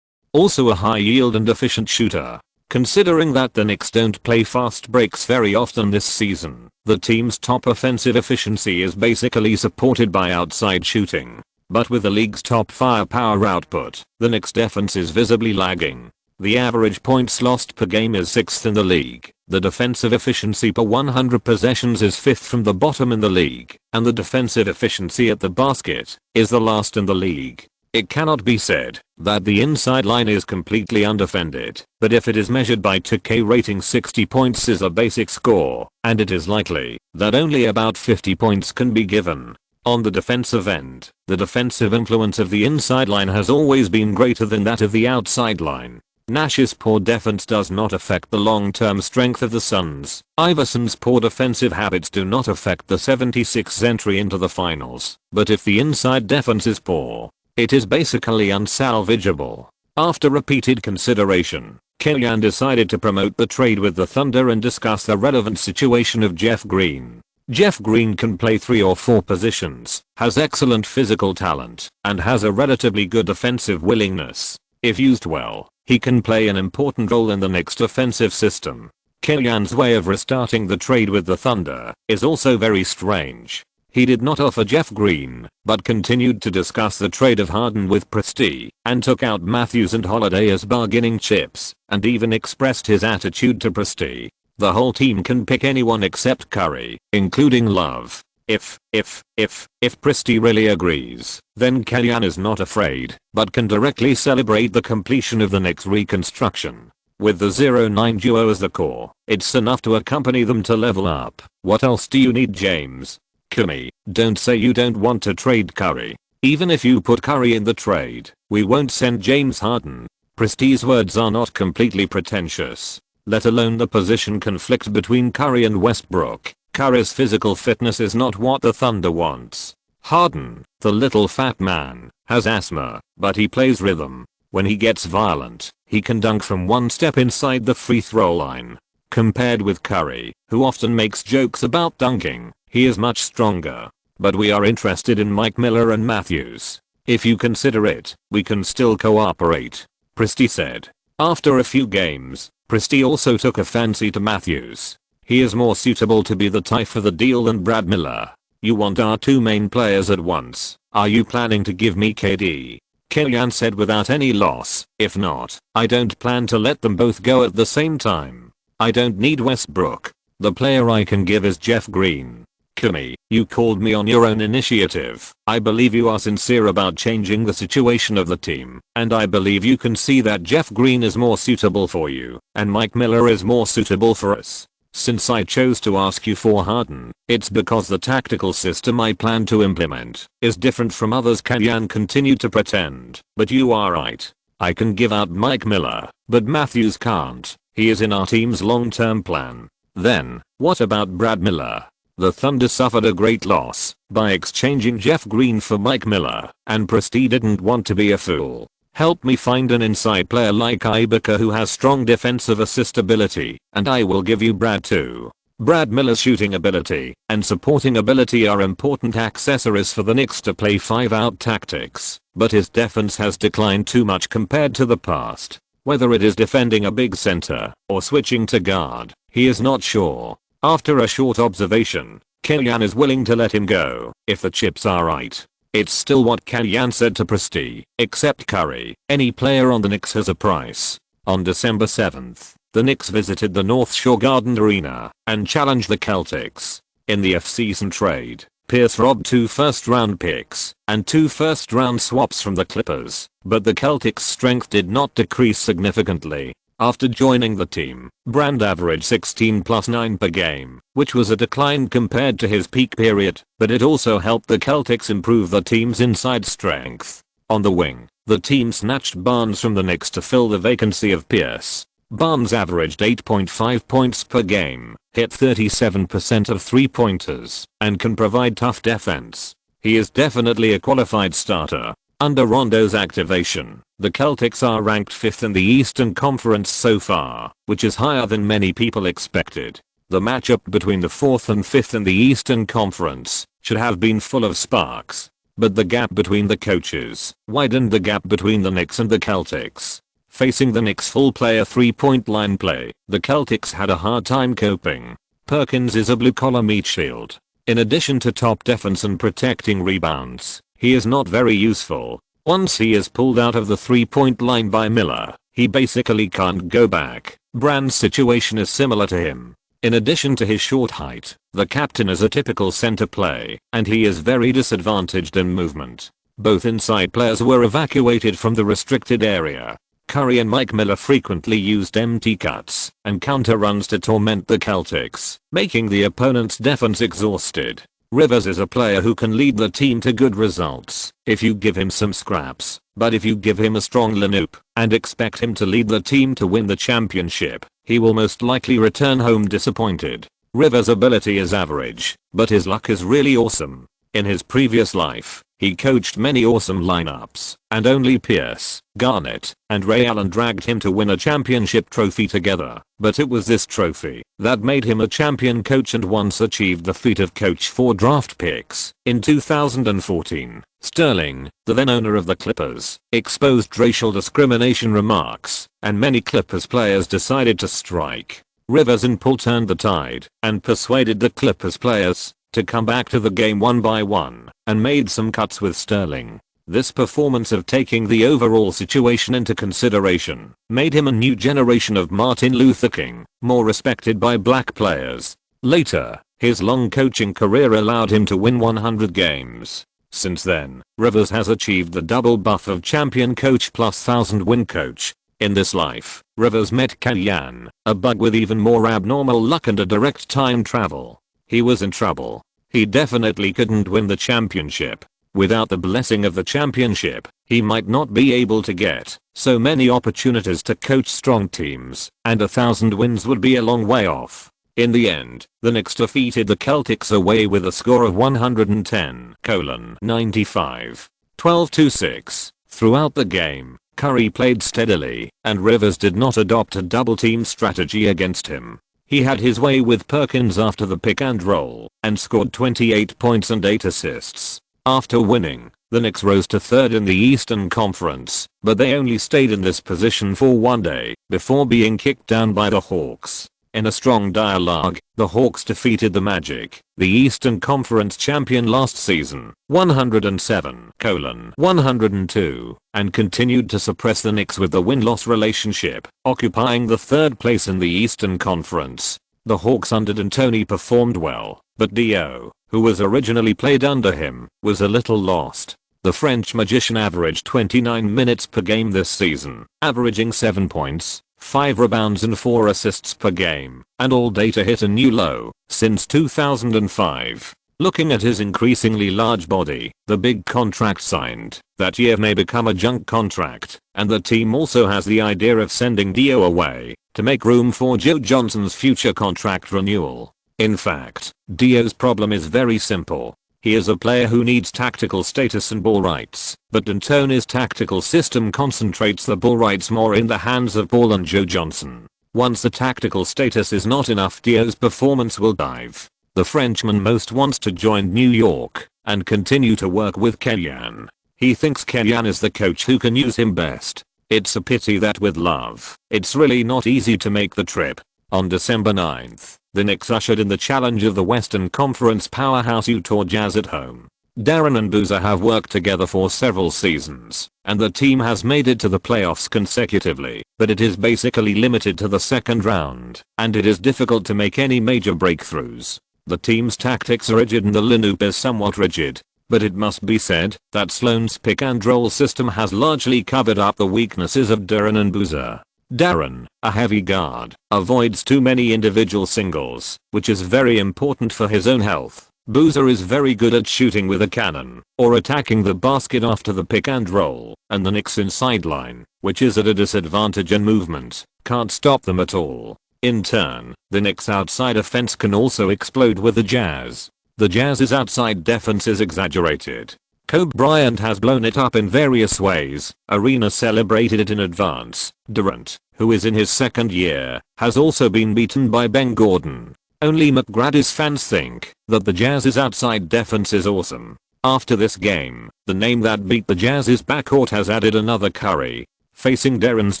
Also a high yield and efficient shooter. Considering that the Knicks don't play fast breaks very often this season, the team's top offensive efficiency is basically supported by outside shooting. But with the league's top firepower output, the Knicks defense is visibly lagging. The average points lost per game is 6th in the league, the defensive efficiency per 100 possessions is 5th from the bottom in the league, and the defensive efficiency at the basket is the last in the league. It cannot be said that the inside line is completely undefended, but if it is measured by 2K rating, 60 points is a basic score, and it is likely that only about 50 points can be given. On the defensive end, the defensive influence of the inside line has always been greater than that of the outside line. Nash's poor defense does not affect the long-term strength of the Suns. Iverson's poor defensive habits do not affect the 76ers' entry into the finals, but if the inside defense is poor, it is basically unsalvageable. After repeated consideration, Kellyan decided to promote the trade with the Thunder and discuss the relevant situation of Jeff Green. Jeff Green can play 3 or 4 positions, has excellent physical talent, and has a relatively good offensive willingness. If used well, he can play an important role in the Knicks' offensive system. Kellyan's way of restarting the trade with the Thunder is also very strange. He did not offer Jeff Green, but continued to discuss the trade of Harden with Presti, and took out Matthews and Holiday as bargaining chips, and even expressed his attitude to Presti. The whole team can pick anyone except Curry, including Love. If Presti really agrees, then Kellyan is not afraid, but can directly celebrate the completion of the Knicks reconstruction. With the 0-9 duo as the core, it's enough to accompany them to level up. What else do you need, James? Kumi, don't say you don't want to trade Curry. Even if you put Curry in the trade, we won't send James Harden. Presti's words are not completely pretentious, let alone the position conflict between Curry and Westbrook. Curry's physical fitness is not what the Thunder wants. Harden, the little fat man, has asthma, but he plays rhythm. When he gets violent, he can dunk from one step inside the free throw line. Compared with Curry, who often makes jokes about dunking, he is much stronger. But we are interested in Mike Miller and Matthews. If you consider it, we can still cooperate, Presti said. After a few games, Presti also took a fancy to Matthews. He is more suitable to be the tie for the deal than Brad Miller. You want our 2 main players at once. Are you planning to give me KD? Kellyan said without any loss. If not, I don't plan to let them both go at the same time. I don't need Westbrook. The player I can give is Jeff Green. Kobe, you called me on your own initiative. I believe you are sincere about changing the situation of the team, and I believe you can see that Jeff Green is more suitable for you, and Mike Miller is more suitable for us. Since I chose to ask you for Harden, it's because the tactical system I plan to implement is different from others. Kalyan continued to pretend, but you are right. I can give out Mike Miller, but Matthews can't. He is in our team's long-term plan. Then, what about Brad Miller? The Thunder suffered a great loss by exchanging Jeff Green for Mike Miller, and Presti didn't want to be a fool. Help me find an inside player like Ibaka who has strong defensive assist ability, and I will give you Brad too. Brad Miller's shooting ability and supporting ability are important accessories for the Knicks to play 5-out tactics, but his defense has declined too much compared to the past. Whether it is defending a big center or switching to guard, he is not sure. After a short observation, Kalyan is willing to let him go if the chips are right. It's still what Kalyan said to Presti, except Curry. Any player on the Knicks has a price. On December 7th, the Knicks visited the North Shore Garden Arena and challenged the Celtics. In the off-season trade, Pierce robbed 2 first-round picks and 2 first-round swaps from the Clippers, but the Celtics' strength did not decrease significantly. After joining the team, Brand averaged 16+9 per game, which was a decline compared to his peak period, but it also helped the Celtics improve the team's inside strength. On the wing, the team snatched Barnes from the Knicks to fill the vacancy of Pierce. Barnes averaged 8.5 points per game, hit 37% of 3-pointers, and can provide tough defense. He is definitely a qualified starter. Under Rondo's activation, the Celtics are ranked 5th in the Eastern Conference so far, which is higher than many people expected. The matchup between the 4th and 5th in the Eastern Conference should have been full of sparks, but the gap between the coaches widened the gap between the Knicks and the Celtics. Facing the Knicks' full player 3-point line play, the Celtics had a hard time coping. Perkins is a blue-collar meat shield. In addition to top defense and protecting rebounds, he is not very useful. Once he is pulled out of the 3-point line by Miller, he basically can't go back. Brand's situation is similar to him. In addition to his short height, the captain is a typical center play, and he is very disadvantaged in movement. Both inside players were evacuated from the restricted area. Curry and Mike Miller frequently used empty cuts and counter runs to torment the Celtics, making the opponent's defense exhausted. Rivers is a player who can lead the team to good results if you give him some scraps, but if you give him a strong lineup and expect him to lead the team to win the championship, he will most likely return home disappointed. Rivers' ability is average, but his luck is really awesome. In his previous life, he coached many awesome lineups, and only Pierce, Garnett, and Ray Allen dragged him to win a championship trophy together. But it was this trophy that made him a champion coach and once achieved the feat of coach 4 draft picks. In 2014, Sterling, the then owner of the Clippers, exposed racial discrimination remarks, and many Clippers players decided to strike. Rivers and Paul turned the tide and persuaded the Clippers players to come back to the game one by one, and made some cuts with Sterling. This performance of taking the overall situation into consideration made him a new generation of Martin Luther King, more respected by black players. Later, his long coaching career allowed him to win 100 games. Since then, Rivers has achieved the double buff of champion coach plus 1000-win coach. In this life, Rivers met Kalyan, a bug with even more abnormal luck and a direct time travel. He was in trouble. He definitely couldn't win the championship. Without the blessing of the championship, he might not be able to get so many opportunities to coach strong teams, and 1000 wins would be a long way off. In the end, the Knicks defeated the Celtics away with a score of 110-95, 12-6. Throughout the game, Curry played steadily, and Rivers did not adopt a double team strategy against him. He had his way with Perkins after the pick and roll, and scored 28 points and 8 assists. After winning, the Knicks rose to 3rd in the Eastern Conference, but they only stayed in this position for one day, before being kicked down by the Hawks. In a strong dialogue, the Hawks defeated the Magic, the Eastern Conference champion last season, 107-102, and continued to suppress the Knicks with the win-loss relationship, occupying the 3rd place in the Eastern Conference. The Hawks under D'Antoni performed well, but Dio, who was originally played under him, was a little lost. The French magician averaged 29 minutes per game this season, averaging 7 points, 5 rebounds and 4 assists per game, and all data hit a new low since 2005. Looking at his increasingly large body, the big contract signed that year may become a junk contract, and the team also has the idea of sending Dio away to make room for Joe Johnson's future contract renewal. In fact, Dio's problem is very simple. He is a player who needs tactical status and ball rights, but D'Antoni's tactical system concentrates the ball rights more in the hands of Paul and Joe Johnson. Once the tactical status is not enough, Dio's performance will dive. The Frenchman most wants to join New York and continue to work with Kenyan. He thinks Kenyan is the coach who can use him best. It's a pity that with Love, it's really not easy to make the trip. On December 9th, the Knicks ushered in the challenge of the Western Conference powerhouse Utah Jazz at home. Darren and Boozer have worked together for several seasons, and the team has made it to the playoffs consecutively, but it is basically limited to the second round, and it is difficult to make any major breakthroughs. The team's tactics are rigid and the lineup is somewhat rigid, but it must be said that Sloan's pick and roll system has largely covered up the weaknesses of Darren and Boozer. Darren, a heavy guard, avoids too many individual singles, which is very important for his own health. Boozer is very good at shooting with a cannon, or attacking the basket after the pick and roll, and the Knicks inside line, which is at a disadvantage in movement, can't stop them at all. In turn, the Knicks' outside offense can also explode with the Jazz. The Jazz's outside defense is exaggerated. Kobe Bryant has blown it up in various ways. Arena celebrated it in advance. Durant, who is in his second year, has also been beaten by Ben Gordon. Only McGrady's fans think that the Jazz's outside defense is awesome. After this game, the name that beat the Jazz's backcourt has added another Curry. Facing Darren's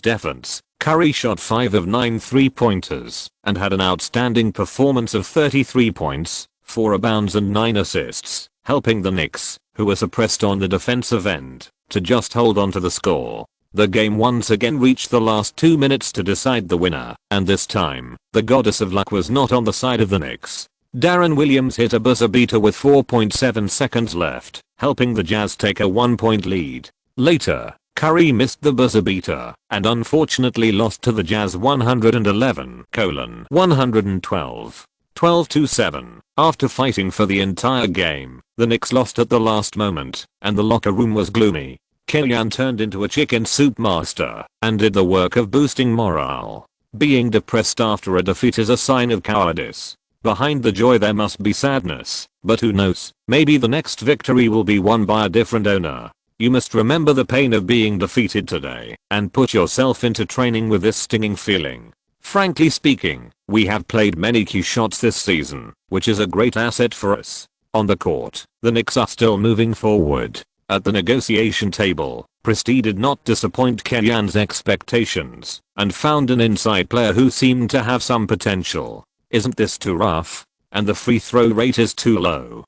defense, Curry shot 5 of 9 3-pointers and had an outstanding performance of 33 points, 4 rebounds and 9 assists, helping the Knicks, who were suppressed on the defensive end, to just hold on to the score. The game once again reached the last 2 minutes to decide the winner, and this time, the goddess of luck was not on the side of the Knicks. Darren Williams hit a buzzer beater with 4.7 seconds left, helping the Jazz take a 1-point lead. Later, Curry missed the buzzer beater and unfortunately lost to the Jazz 111-112. 12-7. After fighting for the entire game, the Knicks lost at the last moment, and the locker room was gloomy. Kenyan turned into a chicken soup master and did the work of boosting morale. Being depressed after a defeat is a sign of cowardice. Behind the joy there must be sadness, but who knows, maybe the next victory will be won by a different owner. You must remember the pain of being defeated today and put yourself into training with this stinging feeling. Frankly speaking, we have played many key shots this season, which is a great asset for us. On the court, the Knicks are still moving forward. At the negotiation table, Presti did not disappoint Kenyan's expectations and found an inside player who seemed to have some potential. Isn't this too rough? And the free throw rate is too low.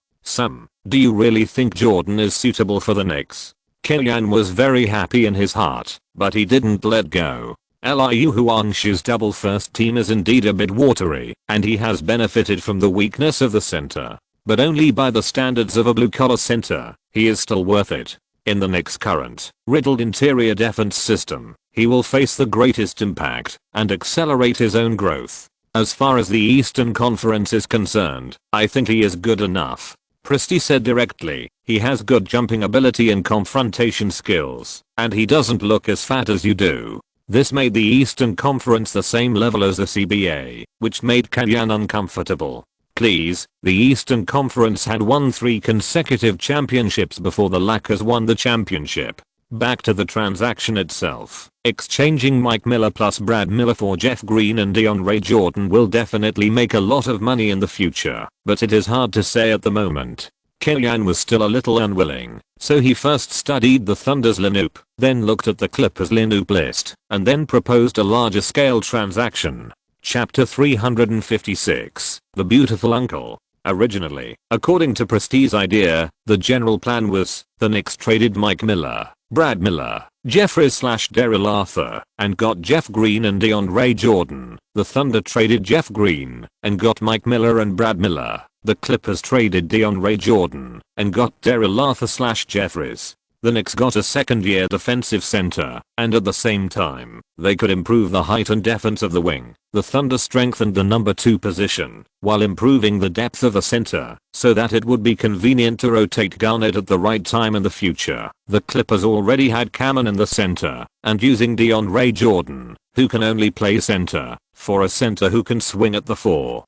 Do you really think Jordan is suitable for the Knicks? Kenyan was very happy in his heart, but he didn't let go. Liu Huangshu's double first team is indeed a bit watery, and he has benefited from the weakness of the center. But only by the standards of a blue-collar center, he is still worth it. In the Knicks' current, riddled interior defense system, he will face the greatest impact and accelerate his own growth. As far as the Eastern Conference is concerned, I think he is good enough. Presti said directly, he has good jumping ability and confrontation skills, and he doesn't look as fat as you do. This made the Eastern Conference the same level as the CBA, which made Kenyan uncomfortable. Please, the Eastern Conference had won 3 consecutive championships before the Lakers won the championship. Back to the transaction itself. Exchanging Mike Miller plus Brad Miller for Jeff Green and DeAndre Jordan will definitely make a lot of money in the future, but it is hard to say at the moment. Kenyan was still a little unwilling, so he first studied the Thunder's lineup, then looked at the Clippers' lineup list, and then proposed a larger scale transaction. Chapter 356, The Beautiful Uncle. Originally, according to Presti's idea, the general plan was, the Knicks traded Mike Miller, Brad Miller, Jeffries/Daryl Arthur and got Jeff Green and DeAndre Jordan. The Thunder traded Jeff Green and got Mike Miller and Brad Miller. The Clippers traded DeAndre Jordan and got Daryl Arthur/Jeffries. The Knicks got a second-year defensive center, and at the same time, they could improve the height and defense of the wing. The Thunder strengthened the number 2 position, while improving the depth of the center, so that it would be convenient to rotate Garnett at the right time in the future. The Clippers already had Cameron in the center, and using DeAndre Jordan, who can only play center, for a center who can swing at the 4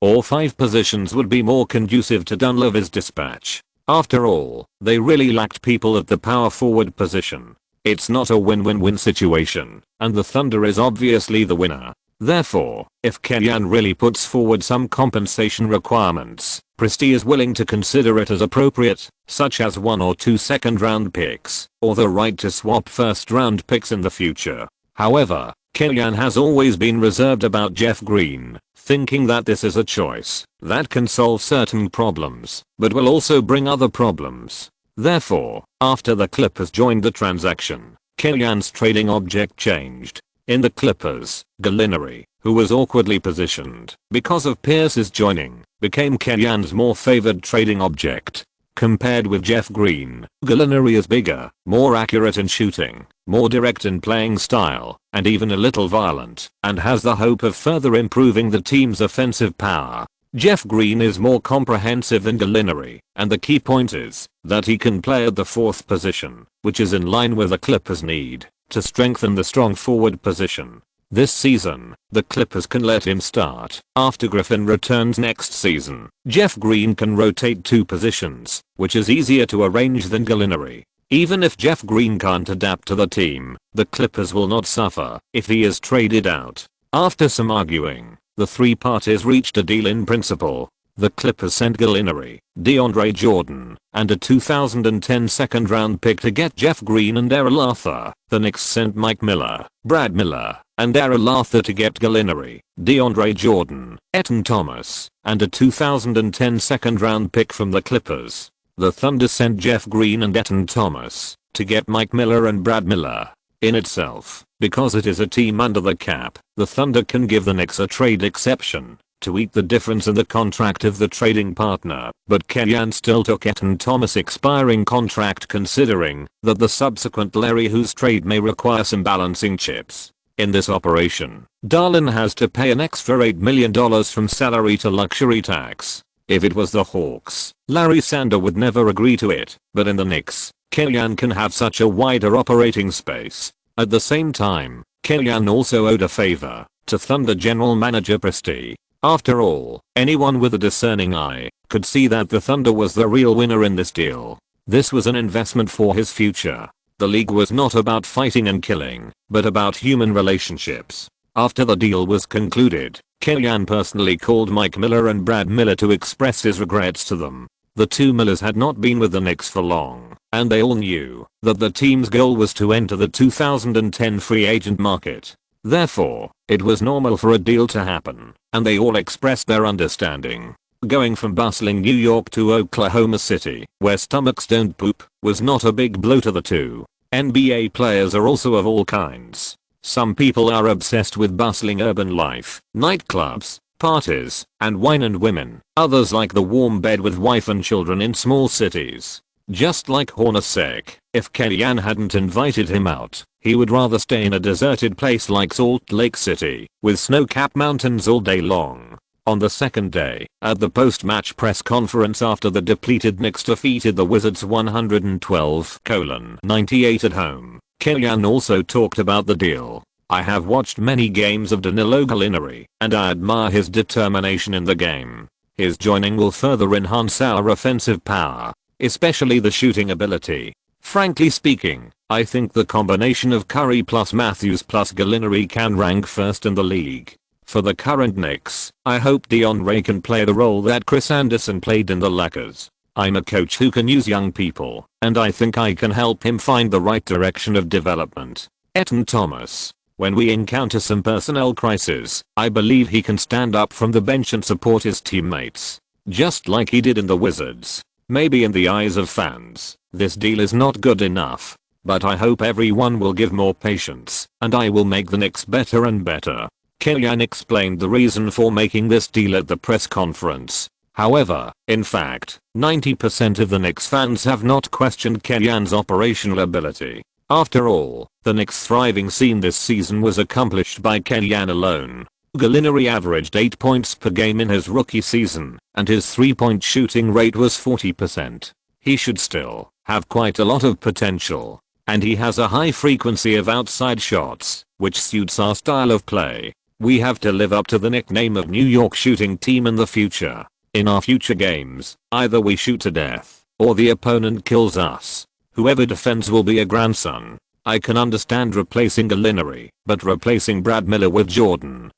or 5 positions would be more conducive to Dunleavy's dispatch. After all, they really lacked people at the power forward position. It's not a win-win-win situation, and the Thunder is obviously the winner. Therefore, if Kenyan really puts forward some compensation requirements, Presti is willing to consider it as appropriate, such as 1 or 2 second-round picks, or the right to swap first-round picks in the future. However, Kenyan has always been reserved about Jeff Green, thinking that this is a choice that can solve certain problems, but will also bring other problems. Therefore, after the Clippers joined the transaction, Kenyan's trading object changed. In the Clippers, Gallinari, who was awkwardly positioned because of Pierce's joining, became Kenyan's more favored trading object. Compared with Jeff Green, Gallinari is bigger, more accurate in shooting, more direct in playing style, and even a little violent, and has the hope of further improving the team's offensive power. Jeff Green is more comprehensive than Gallinari, and the key point is that he can play at the 4th position, which is in line with the Clippers' need to strengthen the strong forward position. This season, the Clippers can let him start. After Griffin returns next season, Jeff Green can rotate 2 positions, which is easier to arrange than Gallinari. Even if Jeff Green can't adapt to the team, the Clippers will not suffer if he is traded out. After some arguing, the 3 parties reached a deal in principle. The Clippers sent Gallinari, DeAndre Jordan, and a 2010 second-round pick to get Jeff Green and Daryl Arthur. The Knicks sent Mike Miller, Brad Miller, and Daryl Arthur to get Gallinari, DeAndre Jordan, Etan Thomas, and a 2010 second-round pick from the Clippers. The Thunder sent Jeff Green and Etan Thomas to get Mike Miller and Brad Miller. In itself, because it is a team under the cap, the Thunder can give the Knicks a trade exception to eat the difference in the contract of the trading partner, but Kenyan still took Etan Thomas' expiring contract, considering that the subsequent Larry Hughes trade may require some balancing chips. In this operation, Darlin has to pay an extra $8 million from salary to luxury tax. If it was the Hawks, Larry Sander would never agree to it, but in the Knicks, Kenyan can have such a wider operating space. At the same time, Kenyan also owed a favor to Thunder general manager Presti. After all, anyone with a discerning eye could see that the Thunder was the real winner in this deal. This was an investment for his future. The league was not about fighting and killing, but about human relationships. After the deal was concluded, Kenyan personally called Mike Miller and Brad Miller to express his regrets to them. The 2 Millers had not been with the Knicks for long, and they all knew that the team's goal was to enter the 2010 free agent market. Therefore, it was normal for a deal to happen, and they all expressed their understanding. Going from bustling New York to Oklahoma City, where stomachs don't poop, was not a big blow to the 2. NBA players are also of all kinds. Some people are obsessed with bustling urban life, nightclubs, parties, and wine and women. Others like the warm bed with wife and children in small cities. Just like Hornacek, if Kenyan hadn't invited him out, he would rather stay in a deserted place like Salt Lake City, with snow-capped mountains all day long. On the second day, at the post-match press conference after the depleted Knicks defeated the Wizards 112-98 at home, Kenyan also talked about the deal. I have watched many games of Danilo Gallinari, and I admire his determination in the game. His joining will further enhance our offensive power, especially the shooting ability. Frankly speaking, I think the combination of Curry plus Matthews plus Gallinari can rank first in the league. For the current Knicks, I hope DeAndre can play the role that Chris Anderson played in the Lakers. I'm a coach who can use young people, and I think I can help him find the right direction of development. Etan Thomas. When we encounter some personnel crisis, I believe he can stand up from the bench and support his teammates. Just like he did in the Wizards. Maybe in the eyes of fans, this deal is not good enough. but I hope everyone will give more patience, and I will make the Knicks better and better. Kellyanne explained the reason for making this deal at the press conference. However, in fact, 90% of the Knicks fans have not questioned Kellyanne's operational ability. After all, the Knicks' thriving scene this season was accomplished by Kellyanne alone. Gallinari averaged 8 points per game in his rookie season, and his 3-point shooting rate was 40%. He should still have quite a lot of potential. And he has a high frequency of outside shots, which suits our style of play. We have to live up to the nickname of New York shooting team in the future. In our future games, either we shoot to death, or the opponent kills us. Whoever defends will be a grandson. I can understand replacing Gallinari, but replacing Brad Miller with Jordan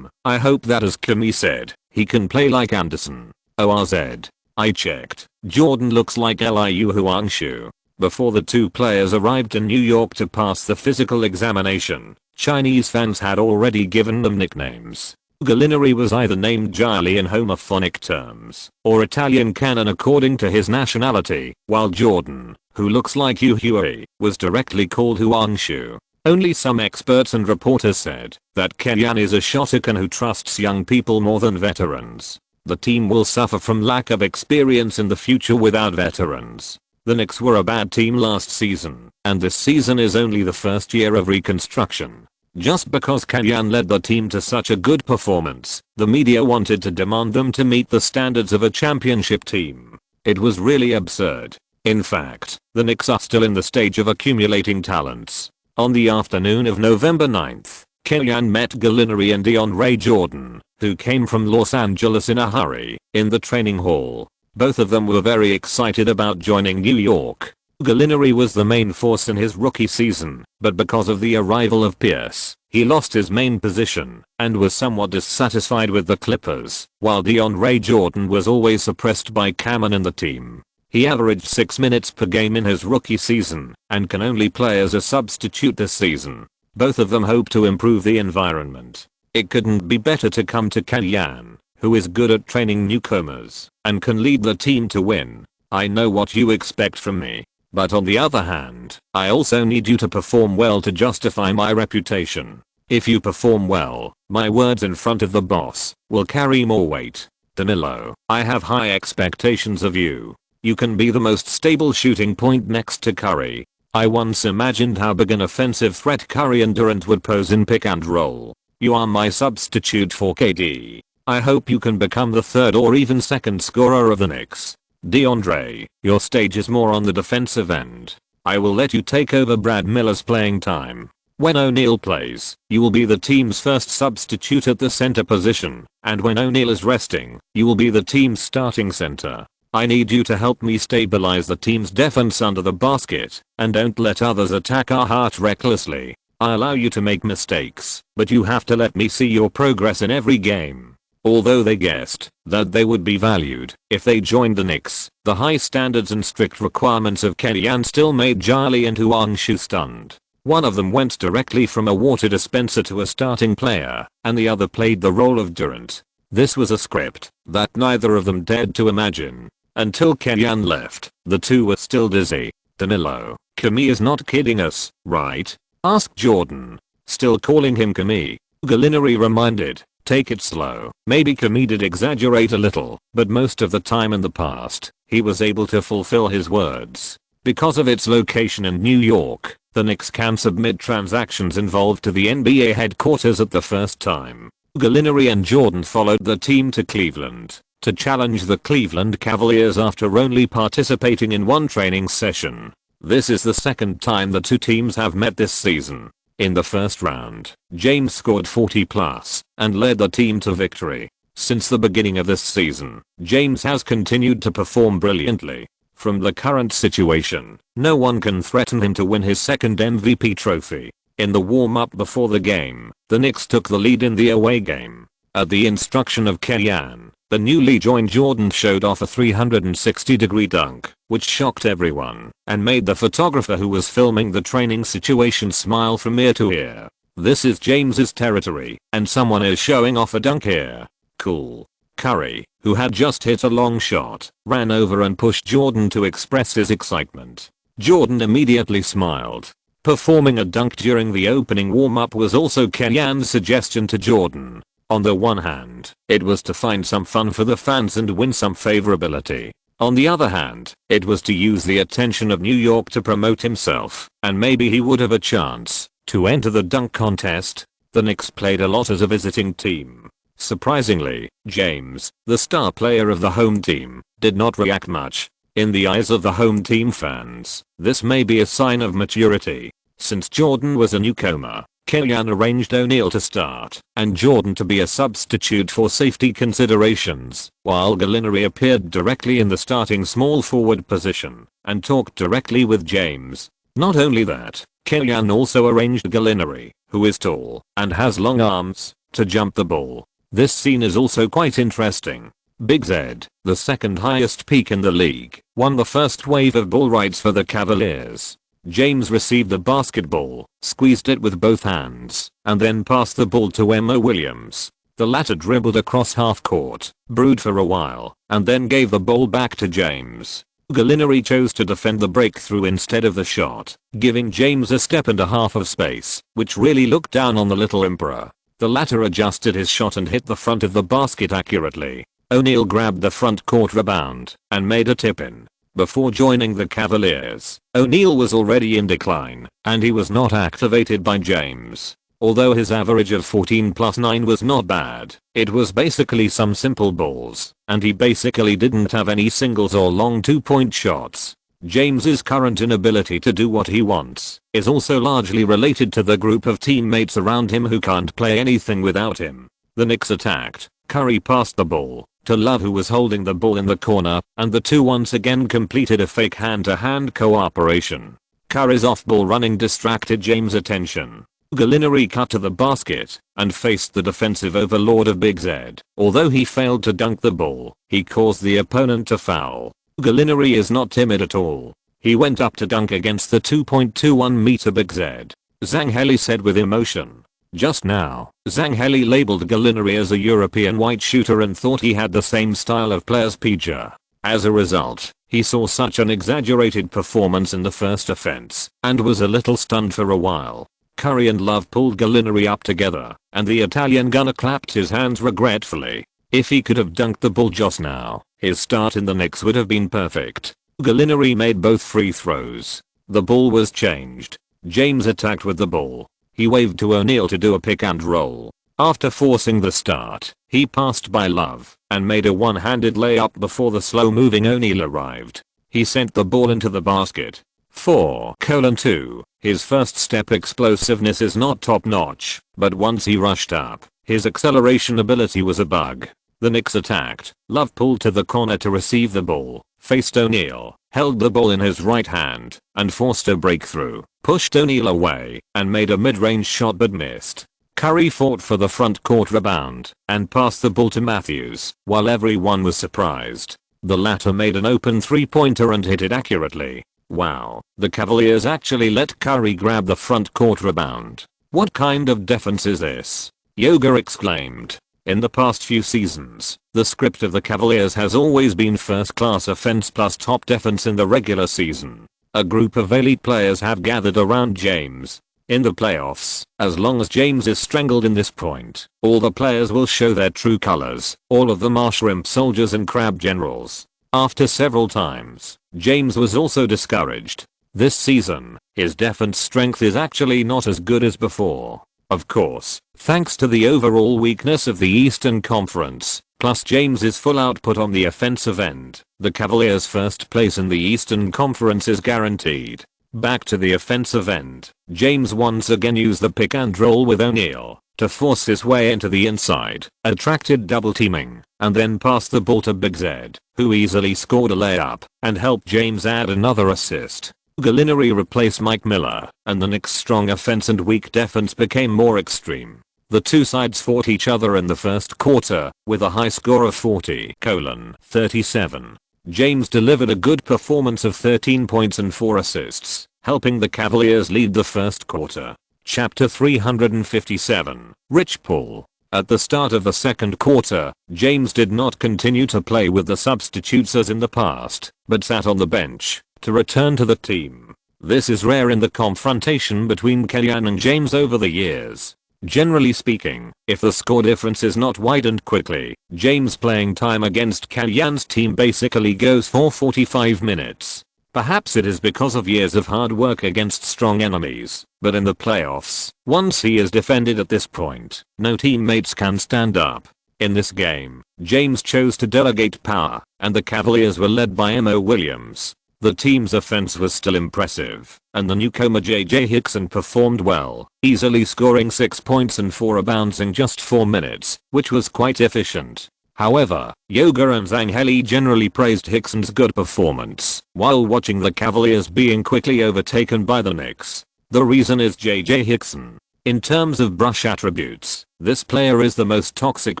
I hope that, as Kami said, he can play like Anderson. ORZ. I checked. Jordan looks like Liu Huangshu. Before the two players arrived in New York to pass the physical examination, Chinese fans had already given them nicknames. Gallinari was either named Jiley in homophonic terms, or Italian canon according to his nationality, while Jordan, who looks like Yu Hui, was directly called Huangshu. Only some experts and reporters said that Kellyanne is a shotgun who trusts young people more than veterans. The team will suffer from lack of experience in the future without veterans. The Knicks were a bad team last season, and this season is only the first year of reconstruction. Just because Kellyanne led the team to such a good performance, the media wanted to demand them to meet the standards of a championship team. It was really absurd. In fact, the Knicks are still in the stage of accumulating talents. On the afternoon of November 9th, Kellyanne met Gallinari and DeAndre Jordan, who came from Los Angeles in a hurry, in the training hall. Both of them were very excited about joining New York. Gallinari was the main force in his rookie season, but because of the arrival of Pierce, he lost his main position and was somewhat dissatisfied with the Clippers, while DeAndre Jordan was always suppressed by Cameron in the team. He averaged 6 minutes per game in his rookie season and can only play as a substitute this season. Both of them hope to improve the environment. It couldn't be better to come to Kellyanne, who is good at training newcomers and can lead the team to win. I know what you expect from me. But on the other hand, I also need you to perform well to justify my reputation. If you perform well, my words in front of the boss will carry more weight. Danilo, I have high expectations of you. You can be the most stable shooting point next to Curry. I once imagined how big an offensive threat Curry and Durant would pose in pick and roll. You are my substitute for KD. I hope you can become the third or even second scorer of the Knicks. DeAndre, your stage is more on the defensive end. I will let you take over Brad Miller's playing time. When O'Neal plays, you will be the team's first substitute at the center position, and when O'Neal is resting, you will be the team's starting center. I need you to help me stabilize the team's defense under the basket, and don't let others attack our heart recklessly. I allow you to make mistakes, but you have to let me see your progress in every game. Although they guessed that they would be valued if they joined the Knicks, the high standards and strict requirements of Kellyanne still made Jiley and Huangshu stunned. One of them went directly from a water dispenser to a starting player, and the other played the role of Durant. This was a script that neither of them dared to imagine. Until Kellyanne left, the two were still dizzy. Danilo, Kami is not kidding us, right? Asked Jordan. Still calling him Kami. Gallinari reminded. Take it slow. Maybe Kami did exaggerate a little, but most of the time in the past, he was able to fulfill his words. Because of its location in New York, the Knicks can submit transactions involved to the NBA headquarters at the first time. Gallinari and Jordan followed the team to Cleveland to challenge the Cleveland Cavaliers after only participating in one training session. This is the second time the two teams have met this season. In the first round, James scored 40 plus and led the team to victory. Since the beginning of this season, James has continued to perform brilliantly. From the current situation, no one can threaten him to win his second MVP trophy. In the warm-up before the game, the Knicks took the lead in the away game. At the instruction of Kellyanne, the newly joined Jordan showed off a 360-degree dunk, which shocked everyone and made the photographer who was filming the training situation smile from ear to ear. This is James's territory, and someone is showing off a dunk here. Cool. Curry, who had just hit a long shot, ran over and pushed Jordan to express his excitement. Jordan immediately smiled. Performing a dunk during the opening warm-up was also Kenyan's suggestion to Jordan. On the one hand, it was to find some fun for the fans and win some favorability. On the other hand, it was to use the attention of New York to promote himself, and maybe he would have a chance to enter the dunk contest. The Knicks played a lot as a visiting team. Surprisingly, James, the star player of the home team, did not react much. In the eyes of the home team fans, this may be a sign of maturity. Since Jordan was a newcomer, Kenyan arranged O'Neal to start and Jordan to be a substitute for safety considerations, while Gallinari appeared directly in the starting small forward position and talked directly with James. Not only that, Kenyan also arranged Gallinari, who is tall and has long arms, to jump the ball. This scene is also quite interesting. Big Z, the second highest peak in the league, won the first wave of ball rights for the Cavaliers. James received the basketball, squeezed it with both hands, and then passed the ball to Mo Williams. The latter dribbled across half court, brewed for a while, and then gave the ball back to James. Gallinari chose to defend the breakthrough instead of the shot, giving James a step and a half of space, which really looked down on the little emperor. The latter adjusted his shot and hit the front of the basket accurately. O'Neal grabbed the front court rebound and made a tip-in. Before joining the Cavaliers, O'Neal was already in decline, and he was not activated by James. Although his average of 14+9 was not bad, it was basically some simple balls, and he basically didn't have any singles or long 2-point shots. James's current inability to do what he wants is also largely related to the group of teammates around him who can't play anything without him. The Knicks attacked. Curry passed the ball to Love, who was holding the ball in the corner, and the two once again completed a fake hand-to-hand cooperation. Curry's off-ball running distracted James' attention. Gallinari cut to the basket and faced the defensive overlord of Big Z. Although he failed to dunk the ball, he caused the opponent to foul. Gallinari is not timid at all. He went up to dunk against the 2.21-meter Big Z. Zangheli said with emotion. Just now, Zangheli labeled Gallinari as a European white shooter and thought he had the same style of play as Peja. As a result, he saw such an exaggerated performance in the first offense and was a little stunned for a while. Curry and Love pulled Gallinari up together, and the Italian gunner clapped his hands regretfully. If he could have dunked the ball just now, his start in the Knicks would have been perfect. Gallinari made both free throws. The ball was changed. James attacked with the ball. He waved to O'Neal to do a pick and roll. After forcing the start, he passed by Love and made a one-handed layup before the slow-moving O'Neal arrived. He sent the ball into the basket. 4:2. His first step explosiveness is not top-notch, but once he rushed up, his acceleration ability was a bug. The Knicks attacked. Love pulled to the corner to receive the ball, faced O'Neal, held the ball in his right hand, and forced a breakthrough, pushed O'Neal away, and made a mid-range shot but missed. Curry fought for the front court rebound and passed the ball to Matthews, while everyone was surprised. The latter made an open three-pointer and hit it accurately. Wow, the Cavaliers actually let Curry grab the front court rebound. What kind of defense is this? Yoga exclaimed. In the past few seasons, the script of the Cavaliers has always been first-class offense plus top defense in the regular season. A group of elite players have gathered around James. In the playoffs, as long as James is strangled in this point, all the players will show their true colors. All of them are shrimp soldiers and crab generals. After several times, James was also discouraged. This season, his defense strength is actually not as good as before. Of course, thanks to the overall weakness of the Eastern Conference, plus James's full output on the offensive end, the Cavaliers' first place in the Eastern Conference is guaranteed. Back to the offensive end, James once again used the pick and roll with O'Neal to force his way into the inside, attracted double teaming, and then passed the ball to Big Z, who easily scored a layup and helped James add another assist. Gallinari replaced Mike Miller, and the Knicks' strong offense and weak defense became more extreme. The two sides fought each other in the first quarter, with a high score of 40:37. James delivered a good performance of 13 points and 4 assists, helping the Cavaliers lead the first quarter. Chapter 357, Rich Paul. At the start of the second quarter, James did not continue to play with the substitutes as in the past, but sat on the bench to return to the team. This is rare in the confrontation between Kellyanne and James over the years. Generally speaking, if the score difference is not widened quickly, James' playing time against Kellyanne's team basically goes for 45 minutes. Perhaps it is because of years of hard work against strong enemies, but in the playoffs, once he is defended at this point, no teammates can stand up. In this game, James chose to delegate power, and the Cavaliers were led by Mo Williams. The team's offense was still impressive, and the newcomer J.J. Hickson performed well, easily scoring 6 points and 4 rebounds in just 4 minutes, which was quite efficient. However, Yoga and Zanghelli generally praised Hickson's good performance, while watching the Cavaliers being quickly overtaken by the Knicks. The reason is J.J. Hickson. In terms of brush attributes, this player is the most toxic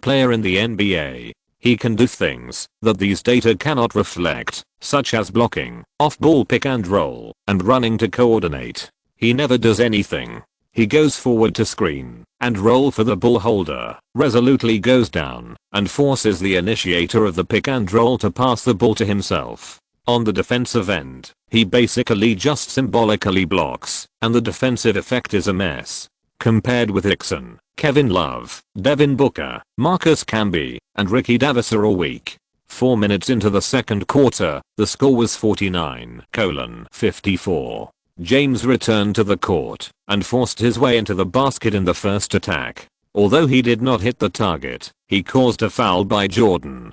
player in the NBA. He can do things that these data cannot reflect, such as blocking, off-ball pick and roll, and running to coordinate. He never does anything. He goes forward to screen and roll for the ball holder, resolutely goes down, and forces the initiator of the pick and roll to pass the ball to himself. On the defensive end, he basically just symbolically blocks, and the defensive effect is a mess. Compared with Hickson, Kevin Love, Devin Booker, Marcus Camby, and Ricky Davis are all weak. 4 minutes into the second quarter, the score was 49-54. James returned to the court and forced his way into the basket in the first attack. Although he did not hit the target, he caused a foul by Jordan.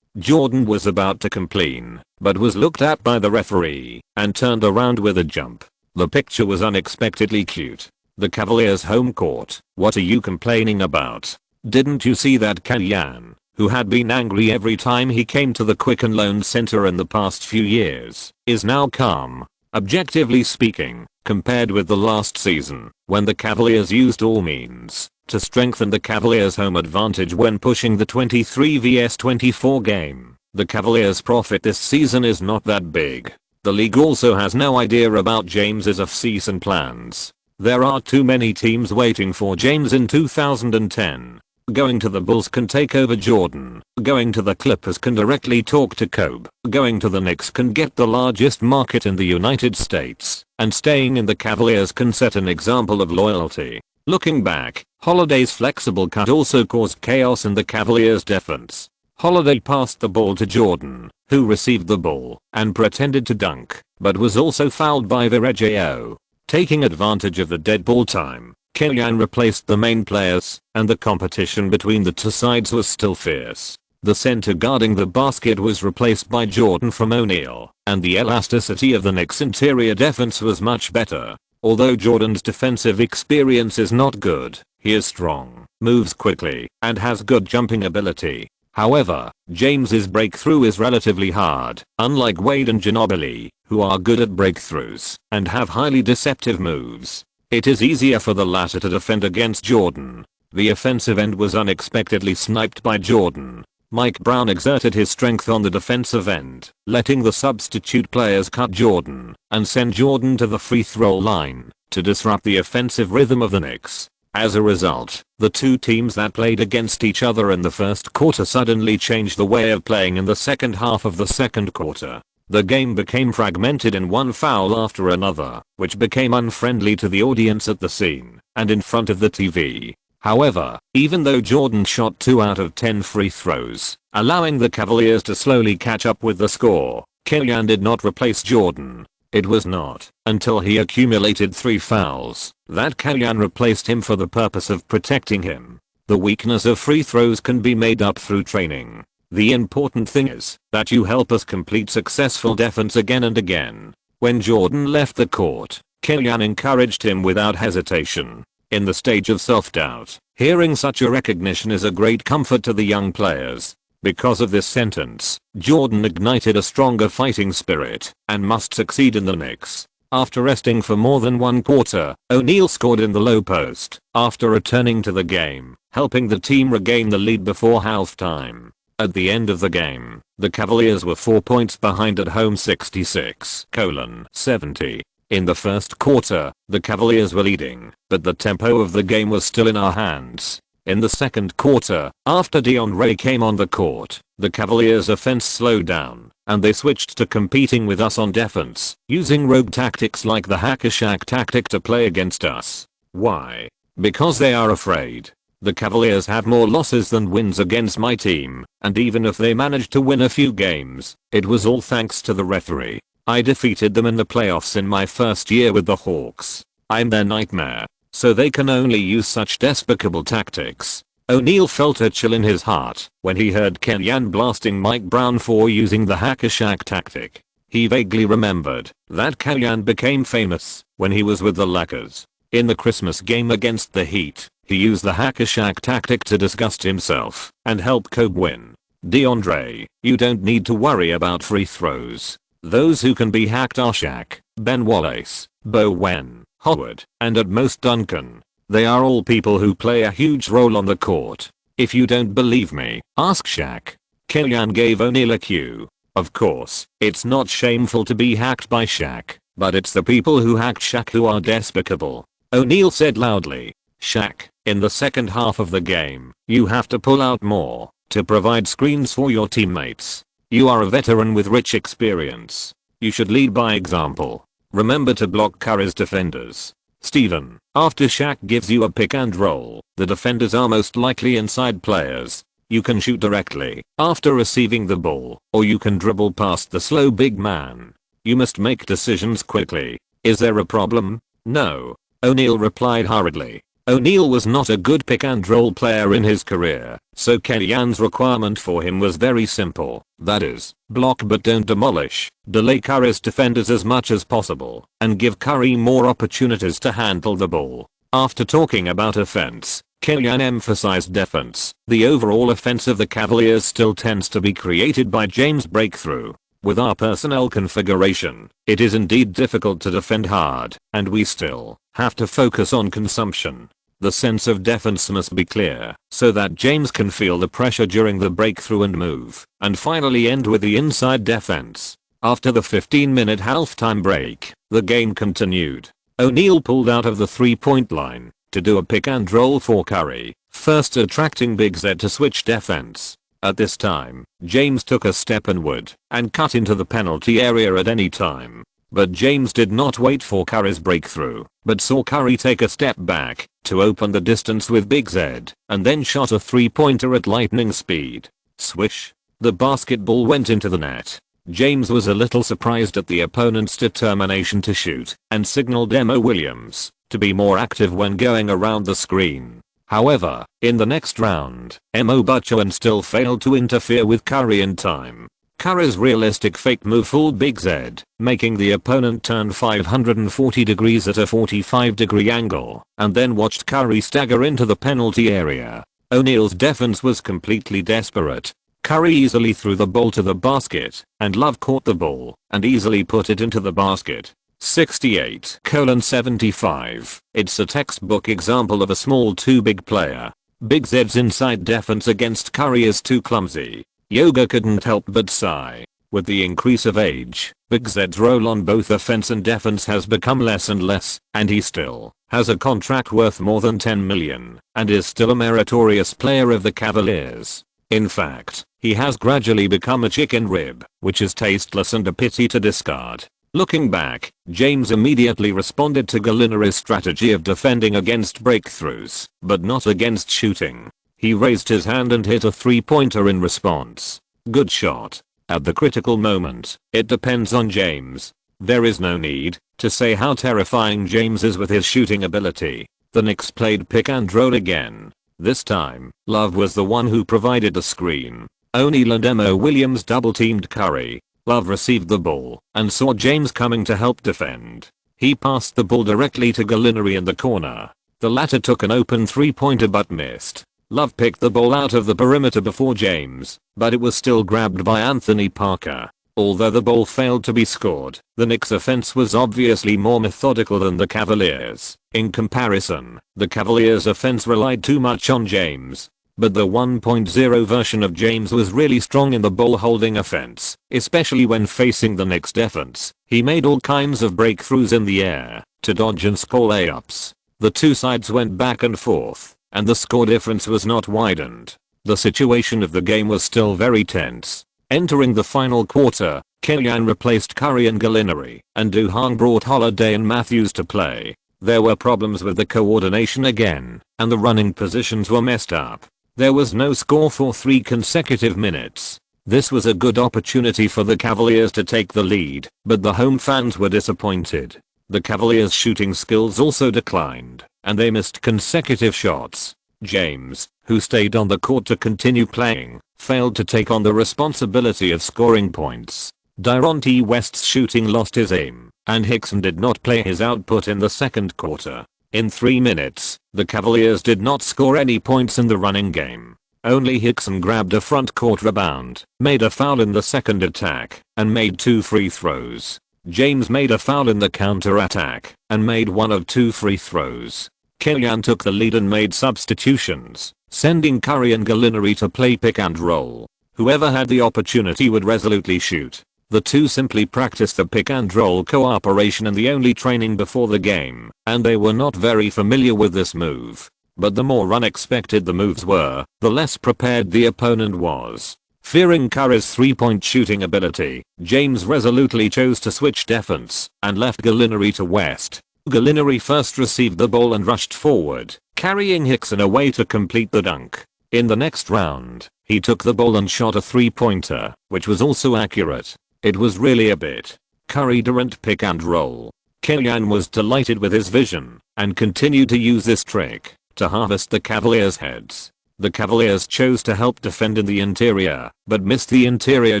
Jordan was about to complain, but was looked at by the referee and turned around with a jump. The picture was unexpectedly cute. The Cavaliers' home court, what are you complaining about? Didn't you see that Kellyanne, who had been angry every time he came to the Quicken Loans Center in the past few years, is now calm? Objectively speaking, compared with the last season, when the Cavaliers used all means to strengthen the Cavaliers' home advantage when pushing the 23 vs 24 game, the Cavaliers' profit this season is not that big. The league also has no idea about James's off-season plans. There are too many teams waiting for James in 2010. Going to the Bulls can take over Jordan. Going to the Clippers can directly talk to Kobe. Going to the Knicks can get the largest market in the United States. And staying in the Cavaliers can set an example of loyalty. Looking back, Holiday's flexible cut also caused chaos in the Cavaliers' defense. Holiday passed the ball to Jordan, who received the ball and pretended to dunk, but was also fouled by Virgilio. Taking advantage of the dead ball time, Kellyanne replaced the main players, and the competition between the two sides was still fierce. The center guarding the basket was replaced by Jordan from O'Neal, and the elasticity of the Knicks' interior defense was much better. Although Jordan's defensive experience is not good, he is strong, moves quickly, and has good jumping ability. However, James's breakthrough is relatively hard, unlike Wade and Ginobili, who are good at breakthroughs and have highly deceptive moves. It is easier for the latter to defend against Jordan. The offensive end was unexpectedly sniped by Jordan. Mike Brown exerted his strength on the defensive end, letting the substitute players cut Jordan and send Jordan to the free throw line to disrupt the offensive rhythm of the Knicks. As a result, the two teams that played against each other in the first quarter suddenly changed the way of playing in the second half of the second quarter. The game became fragmented in one foul after another, which became unfriendly to the audience at the scene and in front of the TV. However, even though Jordan shot 2 out of 10 free throws, allowing the Cavaliers to slowly catch up with the score, Kellyanne did not replace Jordan. It was not until he accumulated 3 fouls that Kellyanne replaced him for the purpose of protecting him. The weakness of free throws can be made up through training. The important thing is that you help us complete successful defense again and again. When Jordan left the court, Kellyanne encouraged him without hesitation. In the stage of self-doubt, hearing such a recognition is a great comfort to the young players. Because of this sentence, Jordan ignited a stronger fighting spirit and must succeed in the Knicks. After resting for more than 1 quarter, O'Neal scored in the low post after returning to the game, helping the team regain the lead before halftime. At the end of the game, the Cavaliers were 4 points behind at home 66-70. In the first quarter, the Cavaliers were leading, but the tempo of the game was still in our hands. In the second quarter, after DeAndre came on the court, the Cavaliers' offense slowed down, and they switched to competing with us on defense, using rogue tactics like the hack a Shaq tactic to play against us. Why? Because they are afraid. The Cavaliers have more losses than wins against my team, and even if they managed to win a few games, it was all thanks to the referee. I defeated them in the playoffs in my first year with the Hawks. I'm their nightmare, so they can only use such despicable tactics. O'Neal felt a chill in his heart when he heard Kellyanne blasting Mike Brown for using the hack a Shaq tactic. He vaguely remembered that Kellyanne became famous when he was with the Lakers. In the Christmas game against the Heat, he used the hack a Shaq tactic to disgust himself and help Kobe win. DeAndre, you don't need to worry about free throws. Those who can be hacked are Shaq, Ben Wallace, Bowen, Howard, and at most Duncan. They are all people who play a huge role on the court. If you don't believe me, ask Shaq. Kellyanne gave O'Neal a cue. Of course, it's not shameful to be hacked by Shaq, but it's the people who hacked Shaq who are despicable. O'Neal said loudly. Shaq, in the second half of the game, you have to pull out more to provide screens for your teammates. You are a veteran with rich experience. You should lead by example. Remember to block Curry's defenders. Steven, after Shaq gives you a pick and roll, the defenders are most likely inside players. You can shoot directly after receiving the ball, or you can dribble past the slow big man. You must make decisions quickly. Is there a problem? No. O'Neal replied hurriedly. O'Neal was not a good pick and roll player in his career, so Kellyanne's requirement for him was very simple. That is, block but don't demolish, delay Curry's defenders as much as possible, and give Curry more opportunities to handle the ball. After talking about offense, Kellyanne emphasized defense. The overall offense of the Cavaliers still tends to be created by James' breakthrough. With our personnel configuration, it is indeed difficult to defend hard, and we still have to focus on consumption. The sense of defense must be clear, so that James can feel the pressure during the breakthrough and move, and finally end with the inside defense. After the 15-minute halftime break, the game continued. O'Neal pulled out of the three-point line to do a pick and roll for Curry, first attracting Big Z to switch defense. At this time, James took a step inward and cut into the penalty area at any time. But James did not wait for Curry's breakthrough, but saw Curry take a step back to open the distance with Big Z, and then shot a three-pointer at lightning speed. Swish. The basketball went into the net. James was a little surprised at the opponent's determination to shoot, and signaled Mo Williams to be more active when going around the screen. However, in the next round, Mo butchered and still failed to interfere with Curry in time. Curry's realistic fake move fooled Big Z, making the opponent turn 540 degrees at a 45-degree angle, and then watched Curry stagger into the penalty area. O'Neal's defense was completely desperate. Curry easily threw the ball to the basket, and Love caught the ball and easily put it into the basket. 68:75. It's a textbook example of a small too big player. Big Z's inside defense against Curry is too clumsy. Yoga couldn't help but sigh. With the increase of age, Big Z's role on both offense and defense has become less and less, and he still has a contract worth more than $10 million, and is still a meritorious player of the Cavaliers. In fact, he has gradually become a chicken rib, which is tasteless and a pity to discard. Looking back, James immediately responded to Gallinari's strategy of defending against breakthroughs, but not against shooting. He raised his hand and hit a three-pointer in response. Good shot. At the critical moment, it depends on James. There is no need to say how terrifying James is with his shooting ability. The Knicks played pick and roll again. This time, Love was the one who provided the screen. O'Neal and Mo Williams double-teamed Curry. Love received the ball and saw James coming to help defend. He passed the ball directly to Gallinari in the corner. The latter took an open three-pointer but missed. Love picked the ball out of the perimeter before James, but it was still grabbed by Anthony Parker. Although the ball failed to be scored, the Knicks' offense was obviously more methodical than the Cavaliers. In comparison, the Cavaliers' offense relied too much on James. But the 1.0 version of James was really strong in the ball-holding offense, especially when facing the Knicks' defense. He made all kinds of breakthroughs in the air to dodge and score layups. The two sides went back and forth, and the score difference was not widened. The situation of the game was still very tense. Entering the final quarter, Killian replaced Curry and Gallinari, and Duhon brought Holiday and Matthews to play. There were problems with the coordination again, and the running positions were messed up. There was no score for 3 consecutive minutes. This was a good opportunity for the Cavaliers to take the lead, but the home fans were disappointed. The Cavaliers' shooting skills also declined, and they missed consecutive shots. James, who stayed on the court to continue playing, failed to take on the responsibility of scoring points. Deronte West's shooting lost his aim, and Hickson did not play his output in the second quarter. In 3 minutes, the Cavaliers did not score any points in the running game. Only Hickson grabbed a front court rebound, made a foul in the second attack, and made 2 free throws. James made a foul in the counter-attack, and made 1 of 2 free throws. Killian took the lead and made substitutions, sending Curry and Gallinari to play pick and roll. Whoever had the opportunity would resolutely shoot. The two simply practiced the pick and roll cooperation in the only training before the game, and they were not very familiar with this move. But the more unexpected the moves were, the less prepared the opponent was. Fearing Curry's 3-point shooting ability, James resolutely chose to switch defense and left Gallinari to West. Gallinari first received the ball and rushed forward, carrying Hickson away to complete the dunk. In the next round, he took the ball and shot a 3-pointer, which was also accurate. It was really a bit Curry Durant pick and roll. Killian was delighted with his vision and continued to use this trick to harvest the Cavaliers' heads. The Cavaliers chose to help defend in the interior, but missed the interior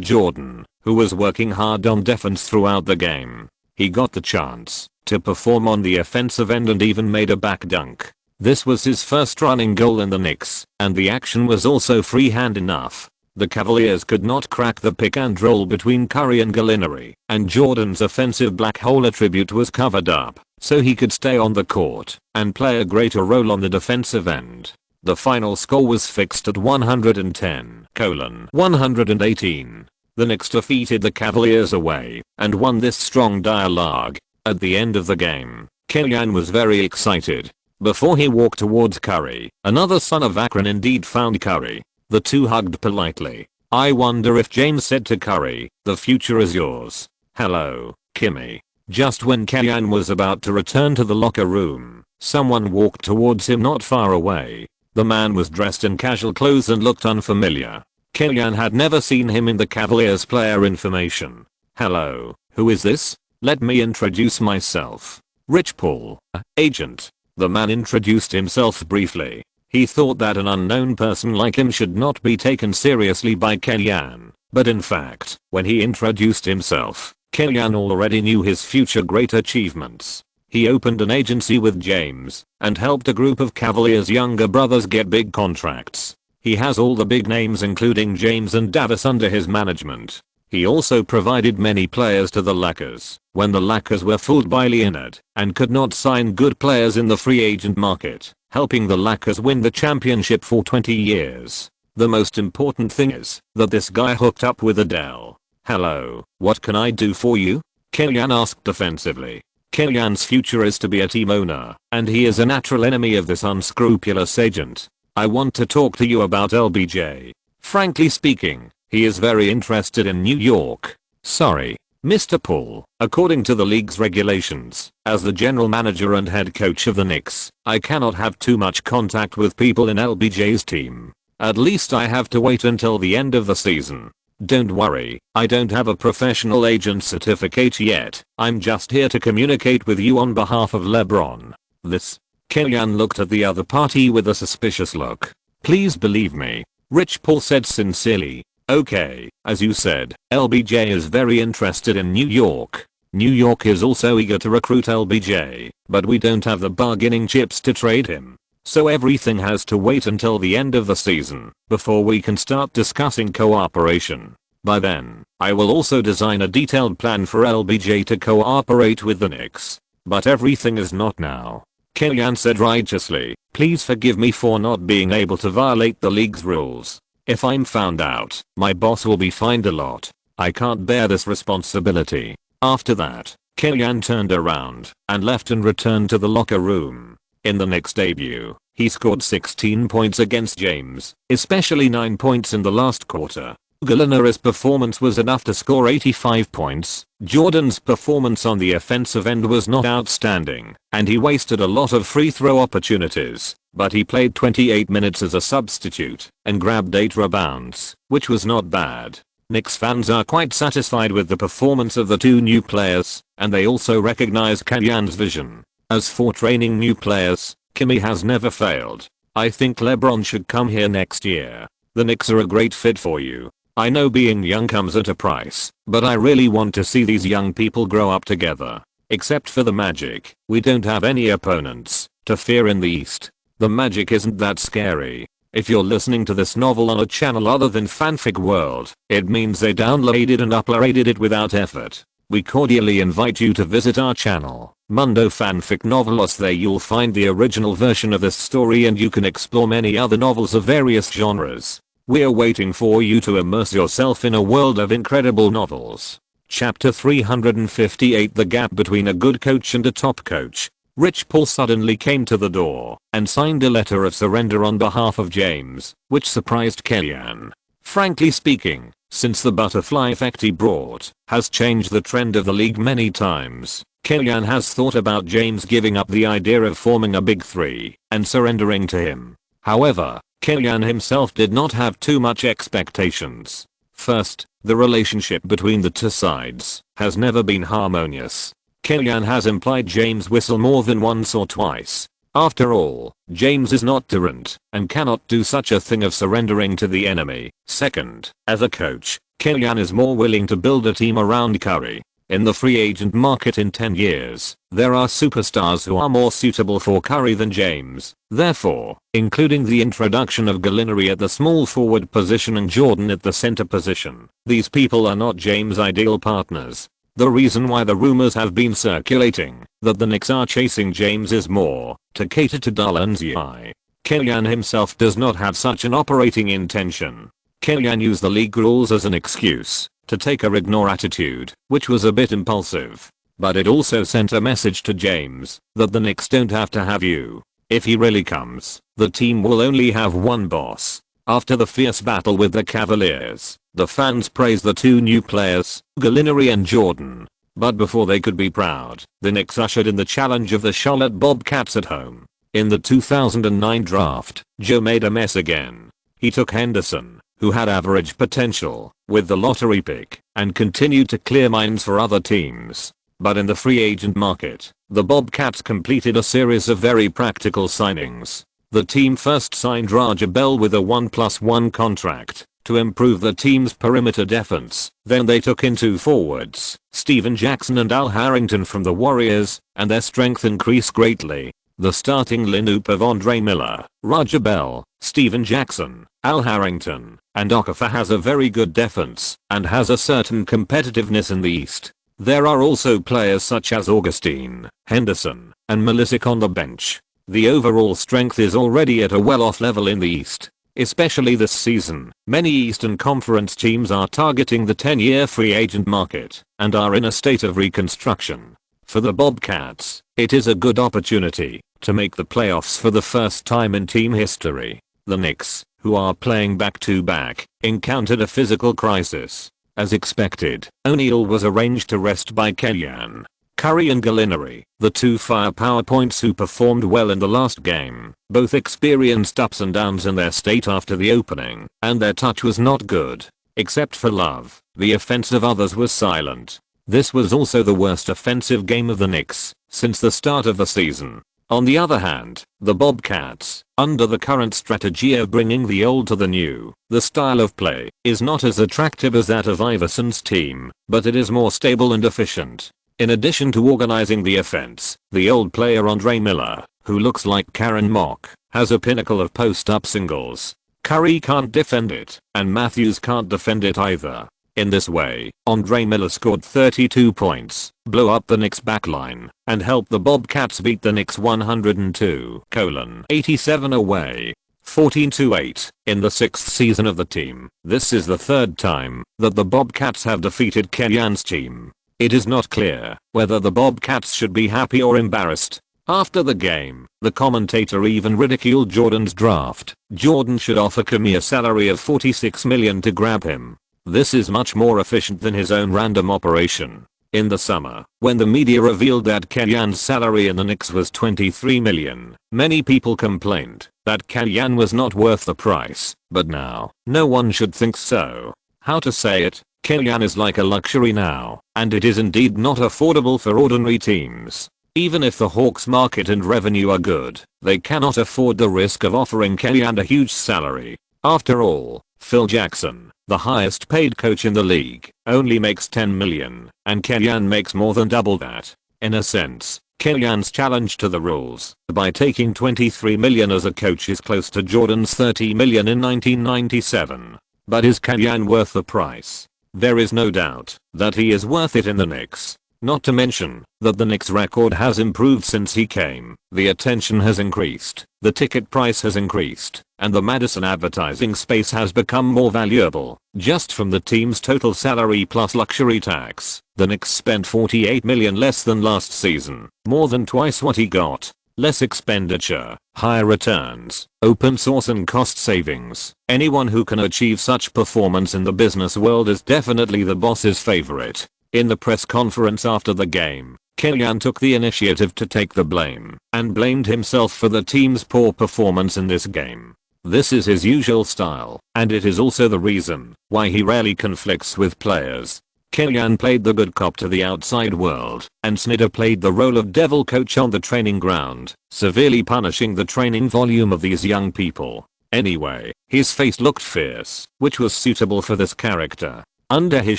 Jordan, who was working hard on defense throughout the game. He got the chance to perform on the offensive end and even made a back dunk. This was his first running goal in the Knicks, and the action was also freehand enough. The Cavaliers could not crack the pick and roll between Curry and Gallinari, and Jordan's offensive black hole attribute was covered up, so he could stay on the court and play a greater role on the defensive end. The final score was fixed at 110-118. The Knicks defeated the Cavaliers away and won this strong dialogue. At the end of the game, Killian was very excited. Before he walked towards Curry, another son of Akron indeed found Curry. The two hugged politely. I wonder if James said to Curry, "The future is yours. Hello, Kimmy." Just when Killian was about to return to the locker room, someone walked towards him not far away. The man was dressed in casual clothes and looked unfamiliar. Killian had never seen him in the Cavaliers player information. "Hello, who is this? Let me introduce myself. Rich Paul, agent." The man introduced himself briefly. He thought that an unknown person like him should not be taken seriously by Killian, but in fact, when he introduced himself, Killian already knew his future great achievements. He opened an agency with James and helped a group of Cavaliers' younger brothers get big contracts. He has all the big names including James and Davis under his management. He also provided many players to the Lakers when the Lakers were fooled by Leonard and could not sign good players in the free agent market, helping the Lakers win the championship for 20 years. The most important thing is that this guy hooked up with Adele. "Hello, what can I do for you?" Killian asked defensively. Killian's future is to be a team owner, and he is a natural enemy of this unscrupulous agent. "I want to talk to you about LBJ. Frankly speaking, he is very interested in New York." "Sorry, Mr. Paul, according to the league's regulations, as the general manager and head coach of the Knicks, I cannot have too much contact with people in LBJ's team. At least I have to wait until the end of the season. Don't worry, I don't have a professional agent certificate yet. I'm just here to communicate with you on behalf of LeBron." This. Killian looked at the other party with a suspicious look. "Please believe me," Rich Paul said sincerely. "Okay, as you said, LBJ is very interested in New York. New York is also eager to recruit LBJ, but we don't have the bargaining chips to trade him. So everything has to wait until the end of the season before we can start discussing cooperation. By then, I will also design a detailed plan for LBJ to cooperate with the Knicks. But everything is not now." Killian said righteously, "Please forgive me for not being able to violate the league's rules. If I'm found out, my boss will be fined a lot. I can't bear this responsibility." After that, Killian turned around and left and returned to the locker room. In the Knicks debut, he scored 16 points against James, especially 9 points in the last quarter. Gallinari's performance was enough to score 85 points. Jordan's performance on the offensive end was not outstanding, and he wasted a lot of free throw opportunities, but he played 28 minutes as a substitute and grabbed 8 rebounds, which was not bad. Knicks fans are quite satisfied with the performance of the two new players, and they also recognize Kellyan's vision. As for training new players, Kimmy has never failed. I think LeBron should come here next year. The Knicks are a great fit for you. I know being young comes at a price, but I really want to see these young people grow up together. Except for the Magic, we don't have any opponents to fear in the East. The Magic isn't that scary. If you're listening to this novel on a channel other than Fanfic World, it means they downloaded and uploaded it without effort. We cordially invite you to visit our channel, Mundo Fanfic Novelos. There you'll find the original version of this story and you can explore many other novels of various genres. We're waiting for you to immerse yourself in a world of incredible novels. Chapter 358. The gap between a good coach and a top coach. Rich Paul suddenly came to the door and signed a letter of surrender on behalf of James, which surprised Kellyan. Frankly speaking, since the butterfly effect he brought has changed the trend of the league many times, Kellyan has thought about James giving up the idea of forming a big three and surrendering to him. However, Kellyan himself did not have too much expectations. First, the relationship between the two sides has never been harmonious. Kellyan has implied James whistle more than once or twice. After all, James is not Durant and cannot do such a thing of surrendering to the enemy. Second, as a coach, Kellyan is more willing to build a team around Curry. In the free agent market in 10 years, there are superstars who are more suitable for Curry than James. Therefore, including the introduction of Gallinari at the small forward position and Jordan at the center position, these people are not James' ideal partners. The reason why the rumors have been circulating that the Knicks are chasing James is more to cater to Darlan's eye. Kellyan himself does not have such an operating intention. Kellyan used the league rules as an excuse to take or ignore attitude, which was a bit impulsive. But it also sent a message to James that the Knicks don't have to have you. If he really comes, the team will only have one boss. After the fierce battle with the Cavaliers, the fans praised the two new players, Gallinari and Jordan. But before they could be proud, the Knicks ushered in the challenge of the Charlotte Bobcats at home. In the 2009 draft, Joe made a mess again. He took Henderson, who had average potential, with the lottery pick, and continued to clear minds for other teams. But in the free agent market, the Bobcats completed a series of very practical signings. The team first signed Raja Bell with a 1+1 contract to improve the team's perimeter defense. Then they took in two forwards, Stephen Jackson and Al Harrington from the Warriors, and their strength increased greatly. The starting lineup of Andre Miller, Raja Bell, Stephen Jackson, Al Harrington, and Okafor has a very good defense and has a certain competitiveness in the East. There are also players such as Augustine, Henderson, and Milicic on the bench. The overall strength is already at a well-off level in the East. Especially this season, many Eastern Conference teams are targeting the 10-year free agent market and are in a state of reconstruction. For the Bobcats, it is a good opportunity to make the playoffs for the first time in team history. The Knicks, who are playing back-to-back, encountered a physical crisis. As expected, O'Neal was arranged to rest by Kellyan. Curry and Gallinari, the two firepower points who performed well in the last game, both experienced ups and downs in their state after the opening, and their touch was not good. Except for Love, the offense of others was silent. This was also the worst offensive game of the Knicks since the start of the season. On the other hand, the Bobcats, under the current strategy of bringing the old to the new, the style of play is not as attractive as that of Iverson's team, but it is more stable and efficient. In addition to organizing the offense, the old player Andre Miller, who looks like Karen Mock, has a pinnacle of post-up singles. Curry can't defend it, and Matthews can't defend it either. In this way, Andre Miller scored 32 points, blew up the Knicks backline, and helped the Bobcats beat the Knicks 102-87 away. 14-8, in the sixth season of the team. This is the third time that the Bobcats have defeated Kellyan's team. It is not clear whether the Bobcats should be happy or embarrassed. After the game, the commentator even ridiculed Jordan's draft. Jordan should offer Kimmy a salary of $46 million to grab him. This is much more efficient than his own random operation. In the summer, when the media revealed that Kellyan's salary in the Knicks was $23 million, many people complained that Kellyan was not worth the price, but now, no one should think so. How to say it? Kellyan is like a luxury now, and it is indeed not affordable for ordinary teams. Even if the Hawks' market and revenue are good, they cannot afford the risk of offering Kellyan a huge salary. After all, Phil Jackson, the highest paid coach in the league, only makes $10 million, and Kellyan makes more than double that. In a sense, Kellyan's challenge to the rules by taking $23 million as a coach is close to Jordan's $30 million in 1997. But is Kellyan worth the price? There is no doubt that he is worth it in the Knicks. Not to mention that the Knicks' record has improved since he came. The attention has increased, the ticket price has increased, and the Madison advertising space has become more valuable. Just from the team's total salary plus luxury tax, the Knicks spent $48 million less than last season, more than twice what he got. Less expenditure, higher returns, open source and cost savings. Anyone who can achieve such performance in the business world is definitely the boss's favorite. In the press conference after the game, Kellyan took the initiative to take the blame and blamed himself for the team's poor performance in this game. This is his usual style, and it is also the reason why he rarely conflicts with players. Kellyan played the good cop to the outside world, and Snyder played the role of devil coach on the training ground, severely punishing the training volume of these young people. Anyway, his face looked fierce, which was suitable for this character. Under his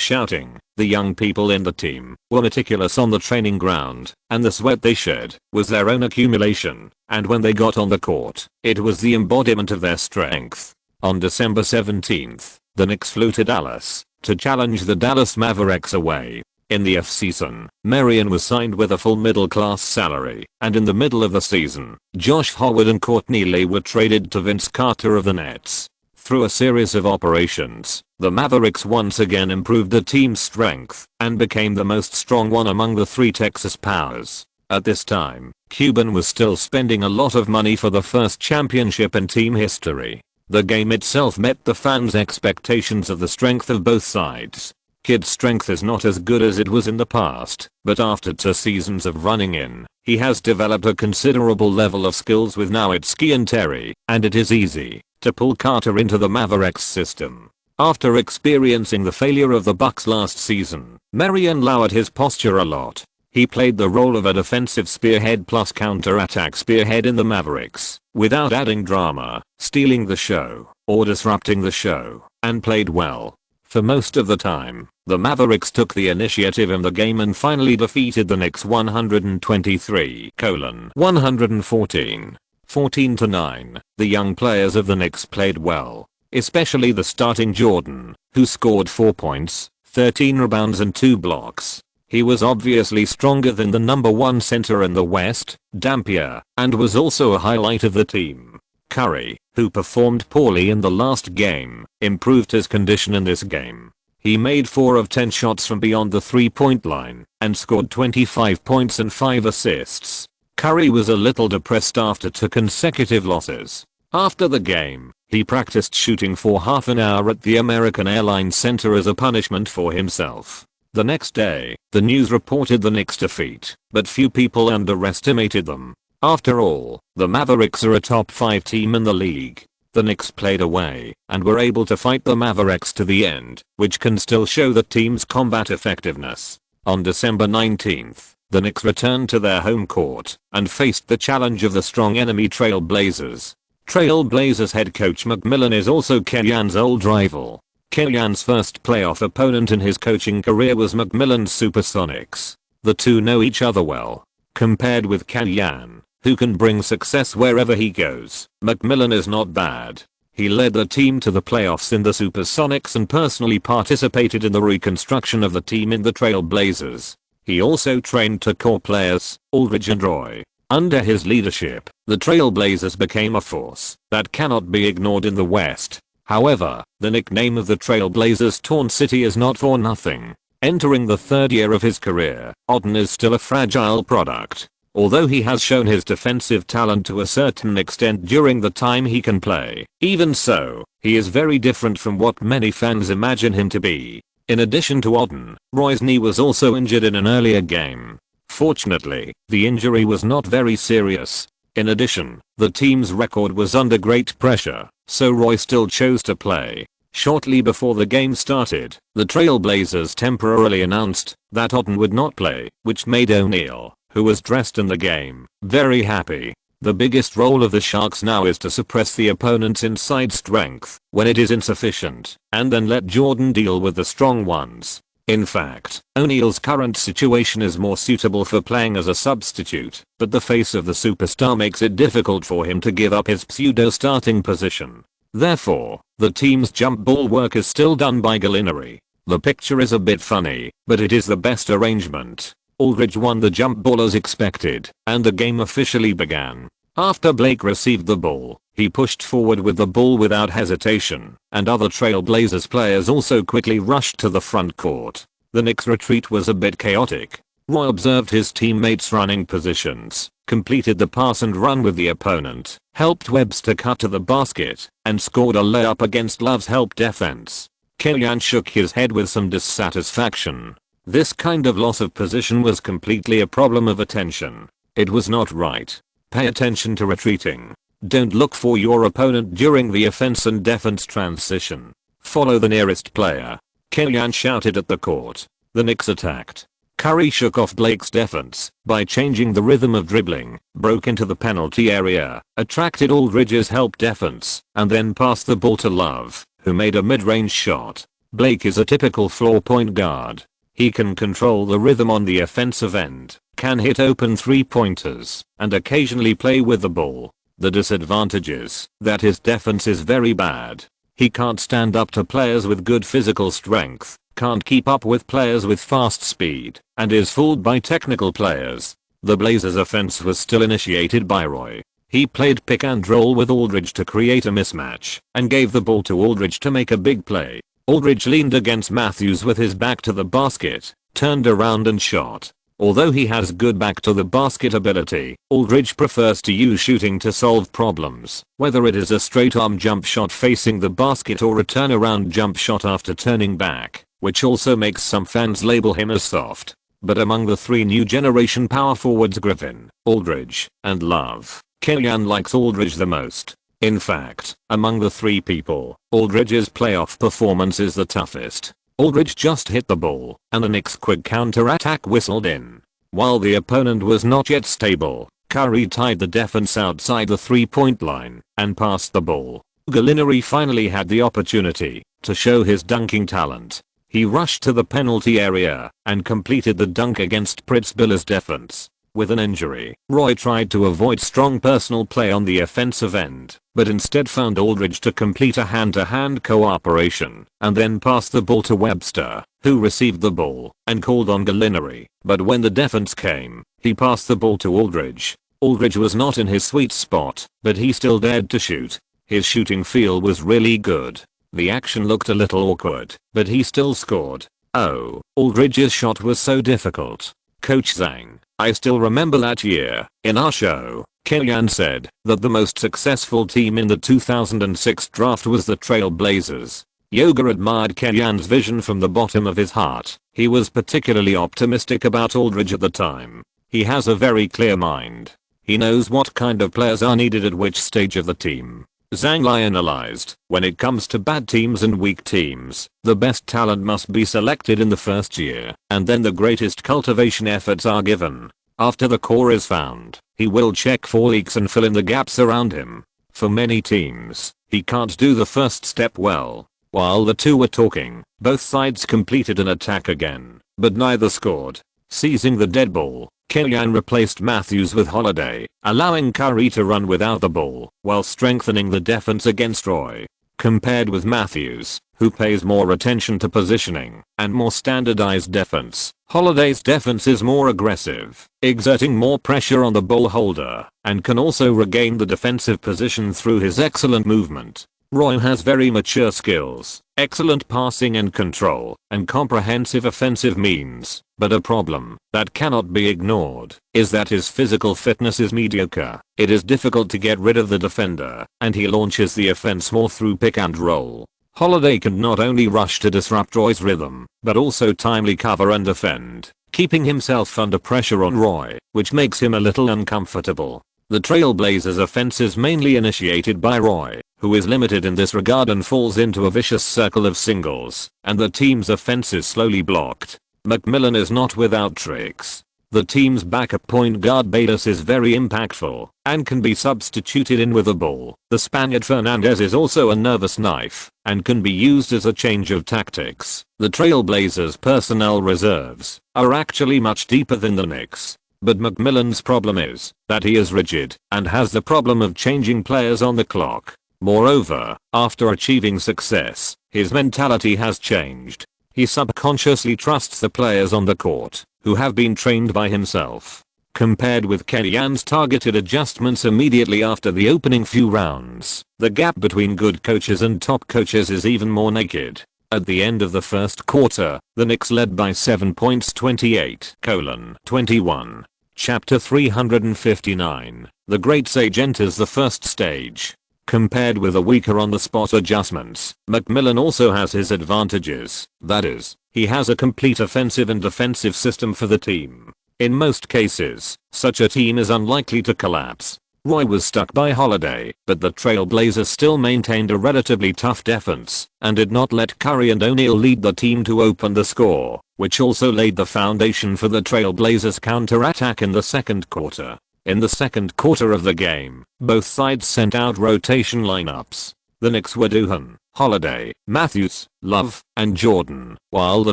shouting, the young people in the team were meticulous on the training ground, and the sweat they shed was their own accumulation, and when they got on the court, it was the embodiment of their strength. On December 17th, the Knicks flew to Dallas to challenge the Dallas Mavericks away. In the offseason, Marion was signed with a full middle-class salary, and in the middle of the season, Josh Howard and Courtney Lee were traded to Vince Carter of the Nets. Through a series of operations, the Mavericks once again improved the team's strength and became the most strong one among the three Texas powers. At this time, Cuban was still spending a lot of money for the first championship in team history. The game itself met the fans' expectations of the strength of both sides. Kid's strength is not as good as it was in the past, but after 2 seasons of running in, he has developed a considerable level of skills with Nowitzki and Terry, and it is easy to pull Carter into the Mavericks system. After experiencing the failure of the Bucks last season, Marion lowered his posture a lot. He played the role of a defensive spearhead plus counter-attack spearhead in the Mavericks, without adding drama, stealing the show, or disrupting the show, and played well. For most of the time, the Mavericks took the initiative in the game and finally defeated the Knicks 123-114. 14-9. The young players of the Knicks played well, especially the starting Jordan, who scored 4 points, 13 rebounds and 2 blocks. He was obviously stronger than the number 1 center in the West, Dampier, and was also a highlight of the team. Curry, who performed poorly in the last game, improved his condition in this game. He made 4 of 10 shots from beyond the 3-point line and scored 25 points and 5 assists. Curry was a little depressed after 2 consecutive losses. After the game, he practiced shooting for half an hour at the American Airlines Center as a punishment for himself. The next day, the news reported the Knicks' defeat, but few people underestimated them. After all, the Mavericks are a top 5 team in the league. The Knicks played away and were able to fight the Mavericks to the end, which can still show the team's combat effectiveness. On December 19th, the Knicks returned to their home court and faced the challenge of the strong enemy Trail Blazers. Trail Blazers head coach McMillan is also Kellyan's old rival. Kellyan's first playoff opponent in his coaching career was McMillan's Supersonics. The two know each other well. Compared with Kellyan, who can bring success wherever he goes, McMillan is not bad. He led the team to the playoffs in the Supersonics and personally participated in the reconstruction of the team in the Trail Blazers. He also trained 2 core players, Aldridge and Roy. Under his leadership, the Trail Blazers became a force that cannot be ignored in the West. However, the nickname of the Trail Blazers Torn City is not for nothing. Entering the 3rd year of his career, Otten is still a fragile product. Although he has shown his defensive talent to a certain extent during the time he can play, even so, he is very different from what many fans imagine him to be. In addition to Odin, Roy's knee was also injured in an earlier game. Fortunately, the injury was not very serious. In addition, the team's record was under great pressure, so Roy still chose to play. Shortly before the game started, the Trailblazers temporarily announced that Odin would not play, which made O'Neal, who was dressed in the game, very happy. The biggest role of the Sharks now is to suppress the opponent's inside strength when it is insufficient, and then let Jordan deal with the strong ones. In fact, O'Neal's current situation is more suitable for playing as a substitute, but the face of the superstar makes it difficult for him to give up his pseudo-starting position. Therefore, the team's jump ball work is still done by Gallinari. The picture is a bit funny, but it is the best arrangement. Aldridge won the jump ball as expected, and the game officially began. After Blake received the ball, he pushed forward with the ball without hesitation, and other Trailblazers players also quickly rushed to the front court. The Knicks' retreat was a bit chaotic. Roy observed his teammates' running positions, completed the pass and run with the opponent, helped Webster cut to the basket, and scored a layup against Love's help defense. Killian shook his head with some dissatisfaction. This kind of loss of position was completely a problem of attention. It was not right. Pay attention to retreating. Don't look for your opponent during the offense and defense transition. Follow the nearest player. Killian shouted at the court. The Knicks attacked. Curry shook off Blake's defense by changing the rhythm of dribbling, broke into the penalty area, attracted Aldridge's help defense, and then passed the ball to Love, who made a mid-range shot. Blake is a typical floor point guard. He can control the rhythm on the offensive end, can hit open three-pointers, and occasionally play with the ball. The disadvantage is that his defense is very bad. He can't stand up to players with good physical strength, can't keep up with players with fast speed, and is fooled by technical players. The Blazers' offense was still initiated by Roy. He played pick and roll with Aldridge to create a mismatch, and gave the ball to Aldridge to make a big play. Aldridge leaned against Matthews with his back to the basket, turned around and shot. Although he has good back to the basket ability, Aldridge prefers to use shooting to solve problems, whether it is a straight arm jump shot facing the basket or a turnaround jump shot after turning back, which also makes some fans label him as soft. But among the three new generation power forwards Griffin, Aldridge, and Love, Killian likes Aldridge the most. In fact, among the three people, Aldridge's playoff performance is the toughest. Aldridge just hit the ball, and the Knicks' quick counter-attack whistled in. While the opponent was not yet stable, Curry tied the defense outside the three-point line and passed the ball. Gallinari finally had the opportunity to show his dunking talent. He rushed to the penalty area and completed the dunk against Pritz Biller's defense. With an injury, Roy tried to avoid strong personal play on the offensive end, but instead found Aldridge to complete a hand-to-hand cooperation, and then passed the ball to Webster, who received the ball and called on Gallinari. But when the defense came, he passed the ball to Aldridge. Aldridge was not in his sweet spot, but he still dared to shoot. His shooting feel was really good. The action looked a little awkward, but he still scored. Oh, Aldridge's shot was so difficult. Coach Zhang, I still remember that year, in our show, Killian said that the most successful team in the 2006 draft was the Trailblazers. Yoga admired Killian's vision from the bottom of his heart. He was particularly optimistic about Aldridge at the time. He has a very clear mind. He knows what kind of players are needed at which stage of the team. Zhang analyzed, when it comes to bad teams and weak teams, the best talent must be selected in the first year, and then the greatest cultivation efforts are given. After the core is found, he will check for leaks and fill in the gaps around him. For many teams, he can't do the first step well. While the two were talking, both sides completed an attack again, but neither scored. Seizing the dead ball, Killian replaced Matthews with Holiday, allowing Curry to run without the ball, while strengthening the defense against Roy. Compared with Matthews, who pays more attention to positioning and more standardized defense, Holiday's defense is more aggressive, exerting more pressure on the ball holder, and can also regain the defensive position through his excellent movement. Roy has very mature skills, excellent passing and control, and comprehensive offensive means, but a problem that cannot be ignored is that his physical fitness is mediocre. It is difficult to get rid of the defender, and he launches the offense more through pick and roll. Holiday can not only rush to disrupt Roy's rhythm, but also timely cover and defend, keeping himself under pressure on Roy, which makes him a little uncomfortable. The Trailblazers' offense is mainly initiated by Roy, who is limited in this regard and falls into a vicious circle of singles, and the team's offense is slowly blocked. McMillan is not without tricks. The team's backup point guard Bayless is very impactful and can be substituted in with a ball. The Spaniard Fernandez is also a nervous knife and can be used as a change of tactics. The Trailblazers' personnel reserves are actually much deeper than the Knicks. But McMillan's problem is that he is rigid and has the problem of changing players on the clock. Moreover, after achieving success, his mentality has changed. He subconsciously trusts the players on the court, who have been trained by himself. Compared with Kellyan's targeted adjustments immediately after the opening few rounds, the gap between good coaches and top coaches is even more naked. At the end of the first quarter, the Knicks led by 7 points 28-21. Chapter 359. The Great Sage enters the first stage. Compared with the weaker on-the-spot adjustments, McMillan also has his advantages. That is, he has a complete offensive and defensive system for the team. In most cases, such a team is unlikely to collapse. Roy was stuck by Holiday, but the Trailblazers still maintained a relatively tough defense and did not let Curry and O'Neal lead the team to open the score, which also laid the foundation for the Trailblazers' counterattack in the second quarter. In the second quarter of the game, both sides sent out rotation lineups. The Knicks were Duhan, Holiday, Matthews, Love, and Jordan, while the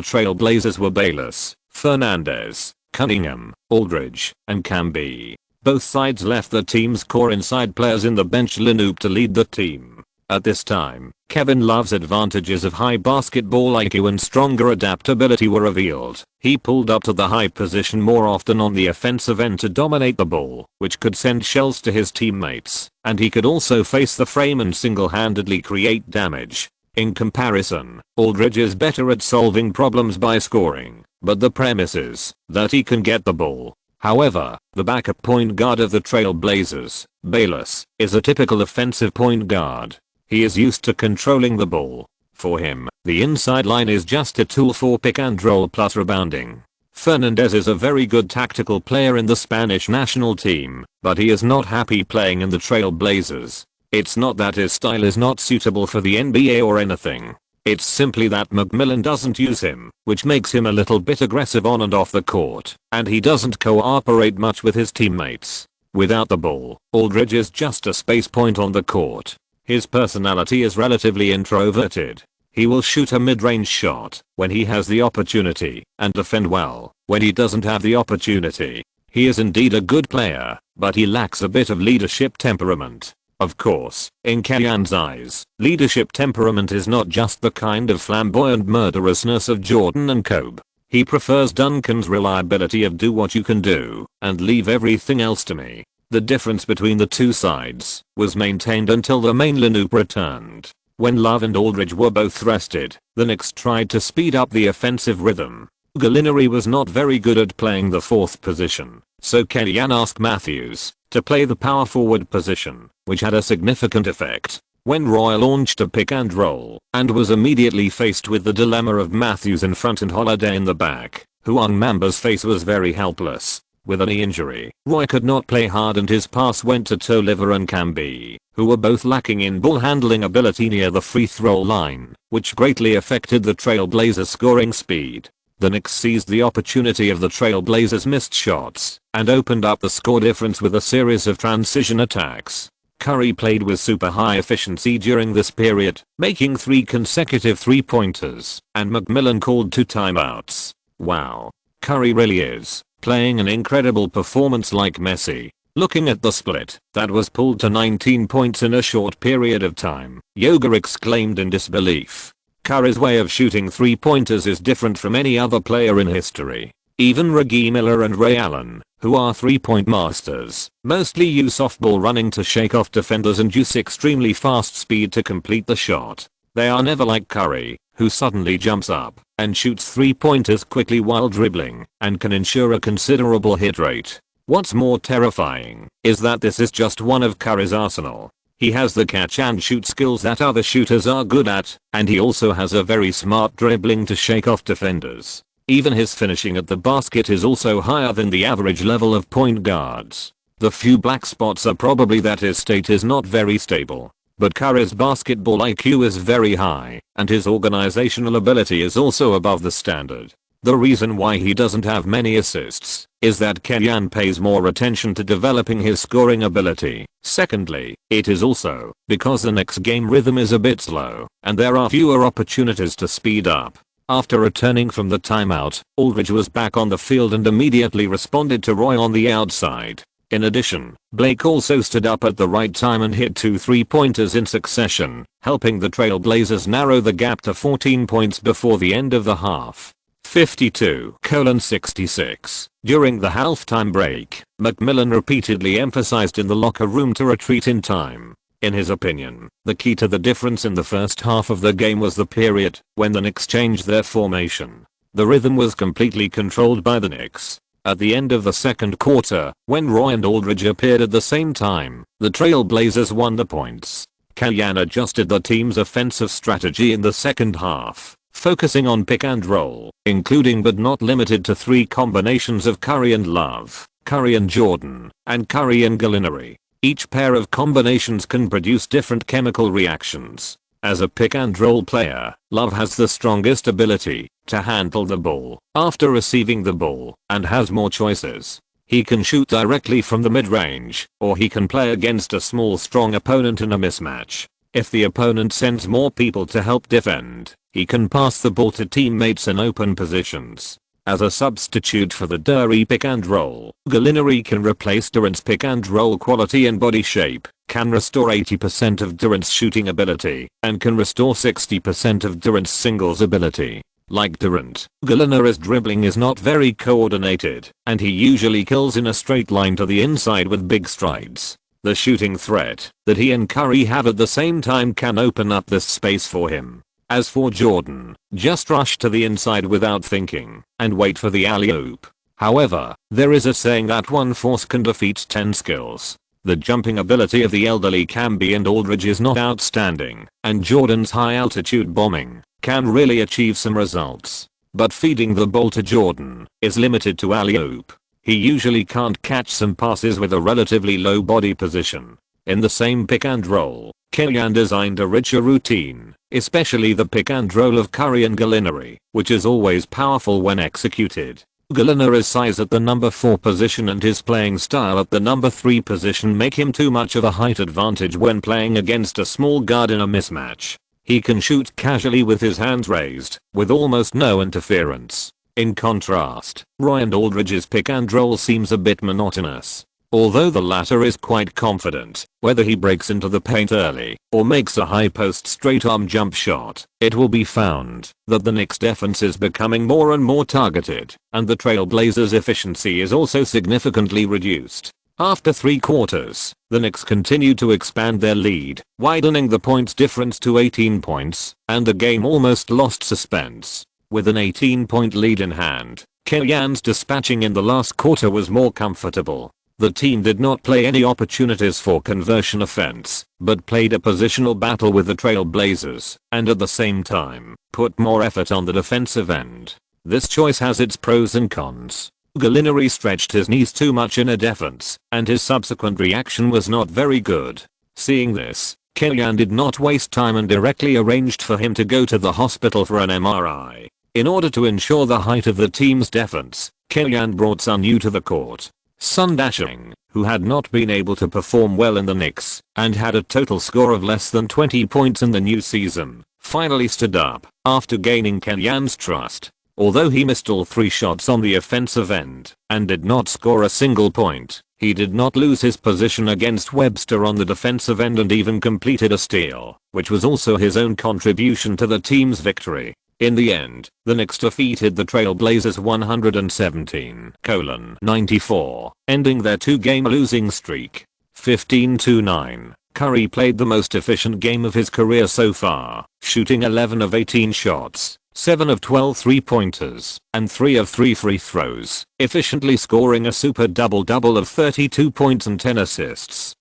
Trailblazers were Bayless, Fernandez, Cunningham, Aldridge, and Camby. Both sides left the team's core inside players in the bench lineup to lead the team. At this time, Kevin Love's advantages of high basketball IQ and stronger adaptability were revealed. He pulled up to the high position more often on the offensive end to dominate the ball, which could send shells to his teammates, and he could also face the frame and single-handedly create damage. In comparison, Aldridge is better at solving problems by scoring, but the premise is that he can get the ball. However, the backup point guard of the Trailblazers, Bayless, is a typical offensive point guard. He is used to controlling the ball. For him, the inside line is just a tool for pick and roll plus rebounding. Fernandez is a very good tactical player in the Spanish national team, but he is not happy playing in the Trailblazers. It's not that his style is not suitable for the NBA or anything. It's simply that McMillan doesn't use him, which makes him a little bit aggressive on and off the court, and he doesn't cooperate much with his teammates. Without the ball, Aldridge is just a space point on the court. His personality is relatively introverted. He will shoot a mid-range shot when he has the opportunity and defend well when he doesn't have the opportunity. He is indeed a good player, but he lacks a bit of leadership temperament. Of course, in Kellyan's eyes, leadership temperament is not just the kind of flamboyant murderousness of Jordan and Kobe. He prefers Duncan's reliability of do what you can do and leave everything else to me. The difference between the two sides was maintained until the main lineup returned. When Love and Aldridge were both rested, the Knicks tried to speed up the offensive rhythm. Gallinari was not very good at playing the fourth position, so Kellyan asked Matthews to play the power forward position, which had a significant effect. When Roy launched a pick and roll and was immediately faced with the dilemma of Matthews in front and Holiday in the back, Juan Mamba's face was very helpless. With a knee injury, Roy could not play hard and his pass went to Toliver and Camby, who were both lacking in ball handling ability near the free throw line, which greatly affected the Trailblazers' scoring speed. The Knicks seized the opportunity of the Trailblazers' missed shots and opened up the score difference with a series of transition attacks. Curry played with super high efficiency during this period, making 3 consecutive three-pointers, and McMillan called 2 timeouts. Wow. Curry really is playing an incredible performance like Messi. Looking at the split that was pulled to 19 points in a short period of time, Yoga exclaimed in disbelief. Curry's way of shooting three-pointers is different from any other player in history. Even Reggie Miller and Ray Allen, who are three-point masters, mostly use softball running to shake off defenders and use extremely fast speed to complete the shot. They are never like Curry, who suddenly jumps up and shoots 3-pointers quickly while dribbling and can ensure a considerable hit rate. What's more terrifying is that this is just one of Curry's arsenal. He has the catch and shoot skills that other shooters are good at, and he also has a very smart dribbling to shake off defenders. Even his finishing at the basket is also higher than the average level of point guards. The few black spots are probably that his state is not very stable. But Curry's basketball IQ is very high, and his organizational ability is also above the standard. The reason why he doesn't have many assists is that Kellyan pays more attention to developing his scoring ability. Secondly, it is also because the next game rhythm is a bit slow, and there are fewer opportunities to speed up. After returning from the timeout, Aldridge was back on the field and immediately responded to Roy on the outside. In addition, Blake also stood up at the right time and hit 2 3-pointers in succession, helping the Trail Blazers narrow the gap to 14 points before the end of the half. 52-66. During the halftime break, McMillan repeatedly emphasized in the locker room to retreat in time. In his opinion, the key to the difference in the first half of the game was the period when the Knicks changed their formation. The rhythm was completely controlled by the Knicks. At the end of the second quarter, when Roy and Aldridge appeared at the same time, the Trail Blazers won the points. Kellyan adjusted the team's offensive strategy in the second half, focusing on pick and roll, including but not limited to 3 combinations of Curry and Love, Curry and Jordan, and Curry and Gallinari. Each pair of combinations can produce different chemical reactions. As a pick and roll player, Love has the strongest ability to handle the ball after receiving the ball and has more choices. He can shoot directly from the mid-range, or he can play against a small strong opponent in a mismatch. If the opponent sends more people to help defend, he can pass the ball to teammates in open positions. As a substitute for the Durant pick and roll, Gallinari can replace Durant's pick and roll quality and body shape, can restore 80% of Durant's shooting ability, and can restore 60% of Durant's singles ability. Like Durant, Gallinari's dribbling is not very coordinated, and he usually kills in a straight line to the inside with big strides. The shooting threat that he and Curry have at the same time can open up this space for him. As for Jordan, just rush to the inside without thinking, and wait for the alley-oop. However, there is a saying that one force can defeat 10 skills. The jumping ability of the elderly Camby and Aldridge is not outstanding, and Jordan's high-altitude bombing can really achieve some results. But feeding the ball to Jordan is limited to alley-oop. He usually can't catch some passes with a relatively low body position. In the same pick and roll, Kellyan designed a richer routine, especially the pick and roll of Curry and Gallinari, which is always powerful when executed. Gallinari's size at the number 4 position and his playing style at the number 3 position make him too much of a height advantage when playing against a small guard in a mismatch. He can shoot casually with his hands raised, with almost no interference. In contrast, Roy and Aldridge's pick and roll seems a bit monotonous. Although the latter is quite confident, whether he breaks into the paint early or makes a high post straight arm jump shot, it will be found that the Knicks' defense is becoming more and more targeted, and the Trail Blazers' efficiency is also significantly reduced. After 3 quarters, the Knicks continued to expand their lead, widening the points difference to 18 points, and the game almost lost suspense. With an 18-point lead in hand, Kellyan's dispatching in the last quarter was more comfortable. The team did not play any opportunities for conversion offense, but played a positional battle with the Trail Blazers, and at the same time, put more effort on the defensive end. This choice has its pros and cons. Gallinari stretched his knees too much in a defense, and his subsequent reaction was not very good. Seeing this, Kellyan did not waste time and directly arranged for him to go to the hospital for an MRI. In order to ensure the height of the team's defense, Kellyan brought Sun Yu to the court. Sun Dashing, who had not been able to perform well in the Knicks, and had a total score of less than 20 points in the new season, finally stood up after gaining Kellyan's trust. Although he missed all 3 shots on the offensive end and did not score a single point, he did not lose his position against Webster on the defensive end and even completed a steal, which was also his own contribution to the team's victory. In the end, the Knicks defeated the Trail Blazers 117-94, ending their 2-game losing streak. 15-9. Curry played the most efficient game of his career so far, shooting 11 of 18 shots, 7 of 12 3-pointers, and 3 of 3 free throws, efficiently scoring a super double-double of 32 points and 10 assists.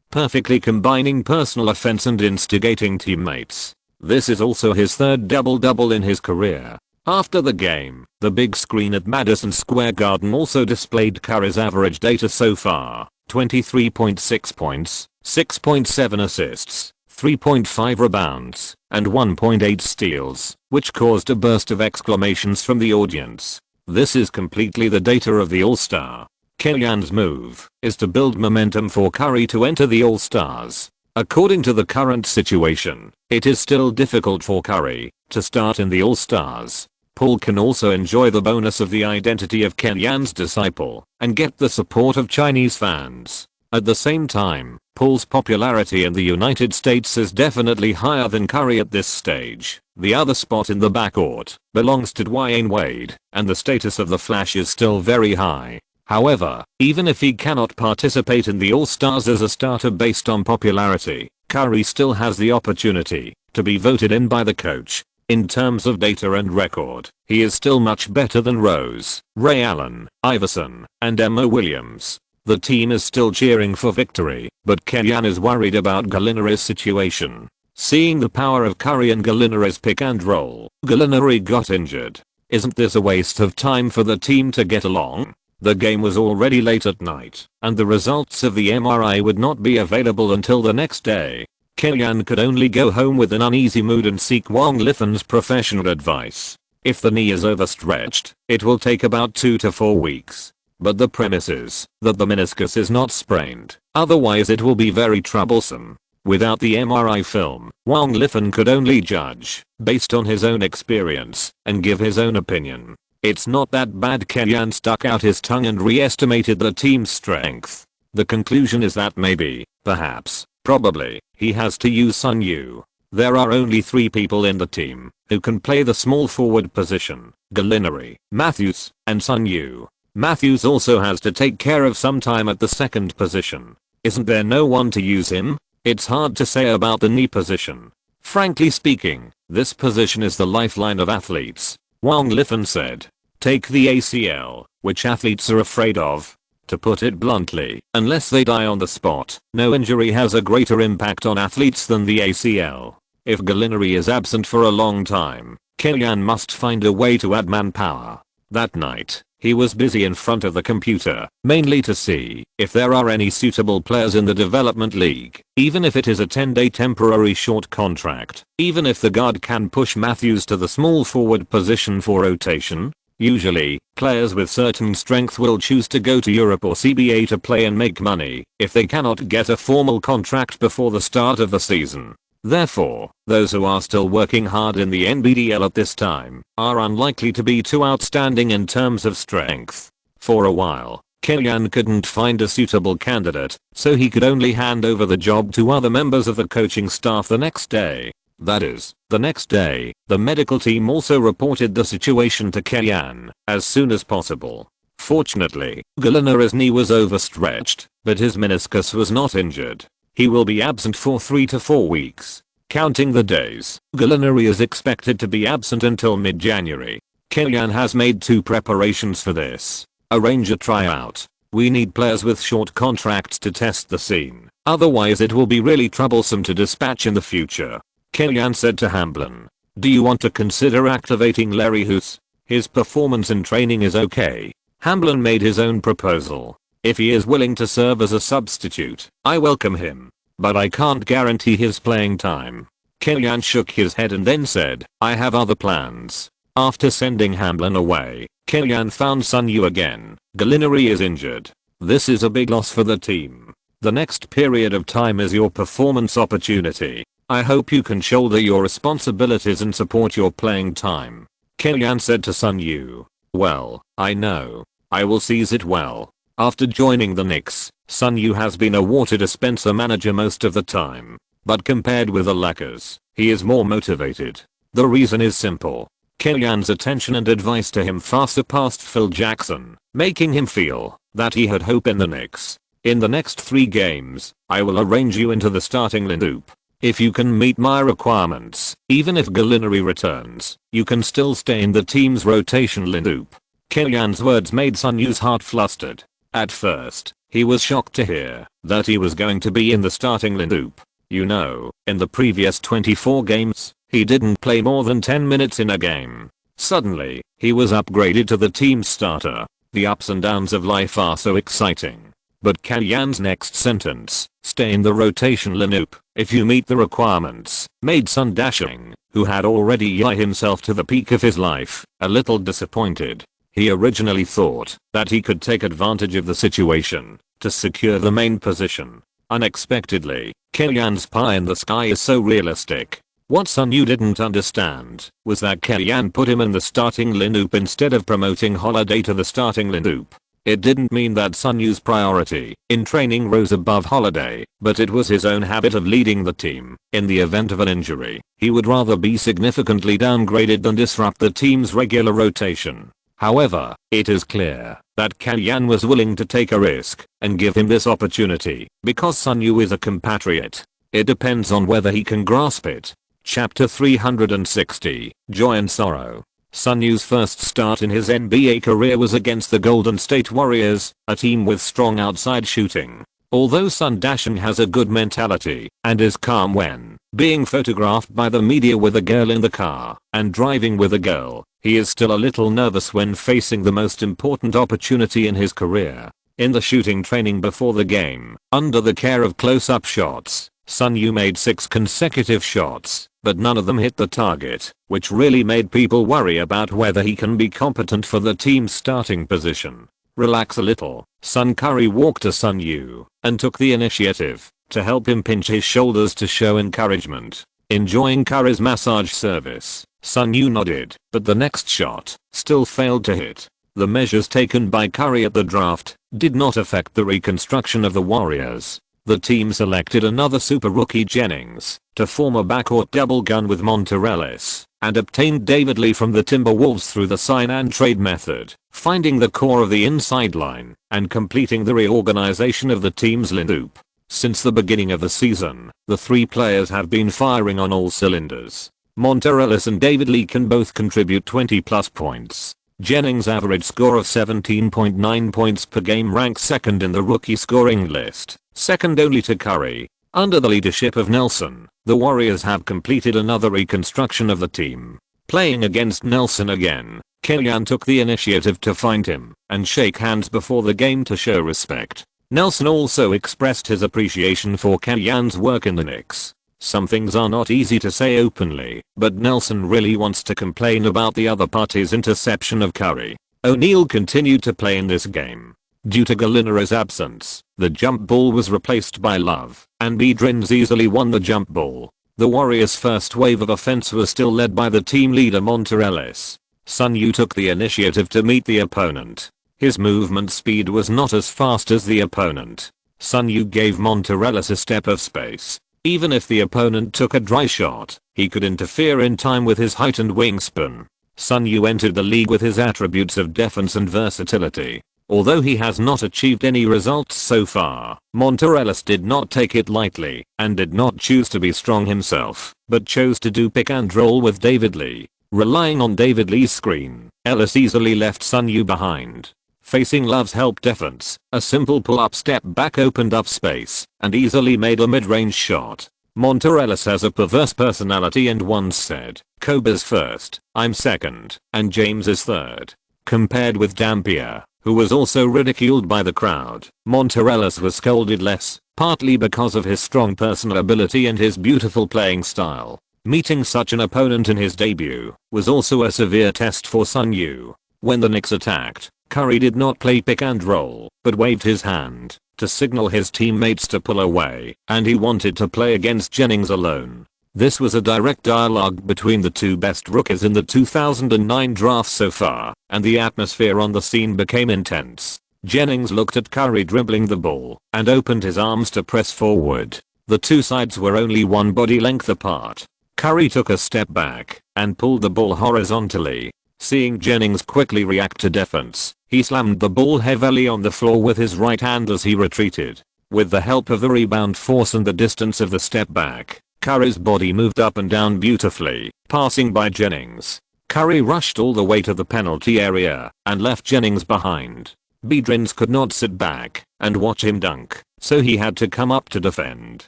Perfectly combining personal offense and instigating teammates. This is also his third double-double in his career. After the game, the big screen at Madison Square Garden also displayed Curry's average data so far: 23.6 points, 6.7 assists, 3.5 rebounds, and 1.8 steals, which caused a burst of exclamations from the audience. This is completely the data of the All-Star. Kellyan's move is to build momentum for Curry to enter the All-Stars. According to the current situation, it is still difficult for Curry to start in the All-Stars. Paul can also enjoy the bonus of the identity of Kellyan's disciple and get the support of Chinese fans. At the same time, Paul's popularity in the United States is definitely higher than Curry at this stage. The other spot in the backcourt belongs to Dwyane Wade, and the status of the Flash is still very high. However, even if he cannot participate in the All-Stars as a starter based on popularity, Curry still has the opportunity to be voted in by the coach. In terms of data and record, he is still much better than Rose, Ray Allen, Iverson, and Emma Williams. The team is still cheering for victory, but Kellyan is worried about Gallinari's situation. Seeing the power of Curry and Gallinari's pick and roll, Gallinari got injured. Isn't this a waste of time for the team to get along? The game was already late at night, and the results of the MRI would not be available until the next day. Kellyan could only go home with an uneasy mood and seek Wang Lifen's professional advice. If the knee is overstretched, it will take about 2 to 4 weeks. But the premise is that the meniscus is not sprained, otherwise it will be very troublesome. Without the MRI film, Wang Lifen could only judge based on his own experience and give his own opinion. It's not that bad. Kellyan stuck out his tongue and re-estimated the team's strength. The conclusion is that maybe, perhaps, probably, he has to use Sun Yu. There are only 3 people in the team who can play the small forward position: Gallinari, Matthews, and Sun Yu. Matthews also has to take care of some time at the second position. Isn't there no one to use him? It's hard to say about the knee position. Frankly speaking, this position is the lifeline of athletes. Wang Lifen said. Take the ACL, which athletes are afraid of. To put it bluntly, unless they die on the spot, no injury has a greater impact on athletes than the ACL. If Gallinari is absent for a long time, Kellyan must find a way to add manpower. That night, he was busy in front of the computer, mainly to see if there are any suitable players in the development league, even if it is a 10-day temporary short contract, even if the guard can push Matthews to the small forward position for rotation. Usually, players with certain strength will choose to go to Europe or CBA to play and make money if they cannot get a formal contract before the start of the season. Therefore, those who are still working hard in the NBDL at this time are unlikely to be too outstanding in terms of strength. For a while, Kellyan couldn't find a suitable candidate, so he could only hand over the job to other members of the coaching staff the next day. That is, the next day, the medical team also reported the situation to Kellyan as soon as possible. Fortunately, Gallinari's knee was overstretched, but his meniscus was not injured. He will be absent for 3 to 4 weeks. Counting the days, Gallinari is expected to be absent until mid-January. Kellyan has made 2 preparations for this. Arrange a tryout. We need players with short contracts to test the scene. Otherwise it will be really troublesome to dispatch in the future. Kellyan said to Hamblin. Do you want to consider activating Larry Hoos? His performance in training is okay. Hamblin made his own proposal. If he is willing to serve as a substitute, I welcome him. But I can't guarantee his playing time. Kellyan shook his head and then said, I have other plans. After sending Hamblin away, Kellyan found Sun Yu again. Gallinari is injured. This is a big loss for the team. The next period of time is your performance opportunity. I hope you can shoulder your responsibilities and support your playing time. Kellyan said to Sun Yu. Well, I know. I will seize it well. After joining the Knicks, Sun Yu has been a water dispenser manager most of the time. But compared with the Lakers, he is more motivated. The reason is simple. Kellyan's attention and advice to him far surpassed Phil Jackson, making him feel that he had hope in the Knicks. In the next 3 games, I will arrange you into the starting lineup. If you can meet my requirements, even if Gallinari returns, you can still stay in the team's rotation lineup." Killian's words made Sun Yu's heart flustered. At first, he was shocked to hear that he was going to be in the starting lineup. You know, in the previous 24 games, he didn't play more than 10 minutes in a game. Suddenly, he was upgraded to the team's starter. The ups and downs of life are so exciting. But Kalyan's next sentence, "stay in the rotation lineup if you meet the requirements," made Sun Dashing, who had already yelled himself to the peak of his life, a little disappointed. He originally thought that he could take advantage of the situation to secure the main position. Unexpectedly, Kalyan's pie in the sky is so realistic. What Sun Yu didn't understand was that Kalyan put him in the starting lineup instead of promoting Holiday to the starting lineup. It didn't mean that Sun Yu's priority in training rose above Holiday, but it was his own habit of leading the team. In the event of an injury, he would rather be significantly downgraded than disrupt the team's regular rotation. However, it is clear that Kalyan was willing to take a risk and give him this opportunity because Sun Yu is a compatriot. It depends on whether he can grasp it. Chapter 360, Joy and Sorrow. Sun Yu's first start in his NBA career was against the Golden State Warriors, a team with strong outside shooting. Although Sun Dashing has a good mentality and is calm when being photographed by the media with a girl in the car and driving with a girl, he is still a little nervous when facing the most important opportunity in his career. In the shooting training before the game, under the care of close-up shots, Sun Yu made 6 consecutive shots, but none of them hit the target, which really made people worry about whether he can be competent for the team's starting position. Relax a little, Sun Curry walked to Sun Yu and took the initiative to help him pinch his shoulders to show encouragement. Enjoying Curry's massage service, Sun Yu nodded, but the next shot still failed to hit. The measures taken by Curry at the draft did not affect the reconstruction of the Warriors. The team selected another super rookie Jennings to form a backcourt double gun with Monterellis and obtained David Lee from the Timberwolves through the sign and trade method, finding the core of the inside line and completing the reorganization of the team's lineup. Since the beginning of the season, the 3 players have been firing on all cylinders. Monterellis and David Lee can both contribute 20+ points. Jennings' average score of 17.9 points per game ranks second in the rookie scoring list, second only to Curry. Under the leadership of Nelson, the Warriors have completed another reconstruction of the team. Playing against Nelson again, Kalyan took the initiative to find him and shake hands before the game to show respect. Nelson also expressed his appreciation for Kalyan's work in the Knicks. Some things are not easy to say openly, but Nelson really wants to complain about the other party's interception of Curry. O'Neal continued to play in this game. Due to Gallinari's absence, the jump ball was replaced by Love, and Bedrins easily won the jump ball. The Warriors' first wave of offense was still led by the team leader Monterellis. Sun Yu took the initiative to meet the opponent. His movement speed was not as fast as the opponent. Sun Yu gave Monterellis a step of space. Even if the opponent took a dry shot, he could interfere in time with his height and wingspan. Sun Yu entered the league with his attributes of defense and versatility. Although he has not achieved any results so far, Monterellis did not take it lightly and did not choose to be strong himself, but chose to do pick and roll with David Lee. Relying on David Lee's screen, Ellis easily left Sun Yu behind. Facing Love's help defense, a simple pull-up step back opened up space and easily made a mid-range shot. Monterellis has a perverse personality and once said, "Kobe's first, I'm second, and James is third." Compared with Dampier, who was also ridiculed by the crowd, Monterellis was scolded less, partly because of his strong personal ability and his beautiful playing style. Meeting such an opponent in his debut was also a severe test for Sun Yu. When the Knicks attacked, Curry did not play pick and roll, but waved his hand to signal his teammates to pull away, and he wanted to play against Jennings alone. This was a direct dialogue between the 2 best rookies in the 2009 draft so far, and the atmosphere on the scene became intense. Jennings looked at Curry dribbling the ball and opened his arms to press forward. The 2 sides were only 1 body length apart. Curry took a step back and pulled the ball horizontally. Seeing Jennings quickly react to defense, he slammed the ball heavily on the floor with his right hand as he retreated. With the help of the rebound force and the distance of the step back, Curry's body moved up and down beautifully, passing by Jennings. Curry rushed all the way to the penalty area and left Jennings behind. Bedrins could not sit back and watch him dunk, so he had to come up to defend.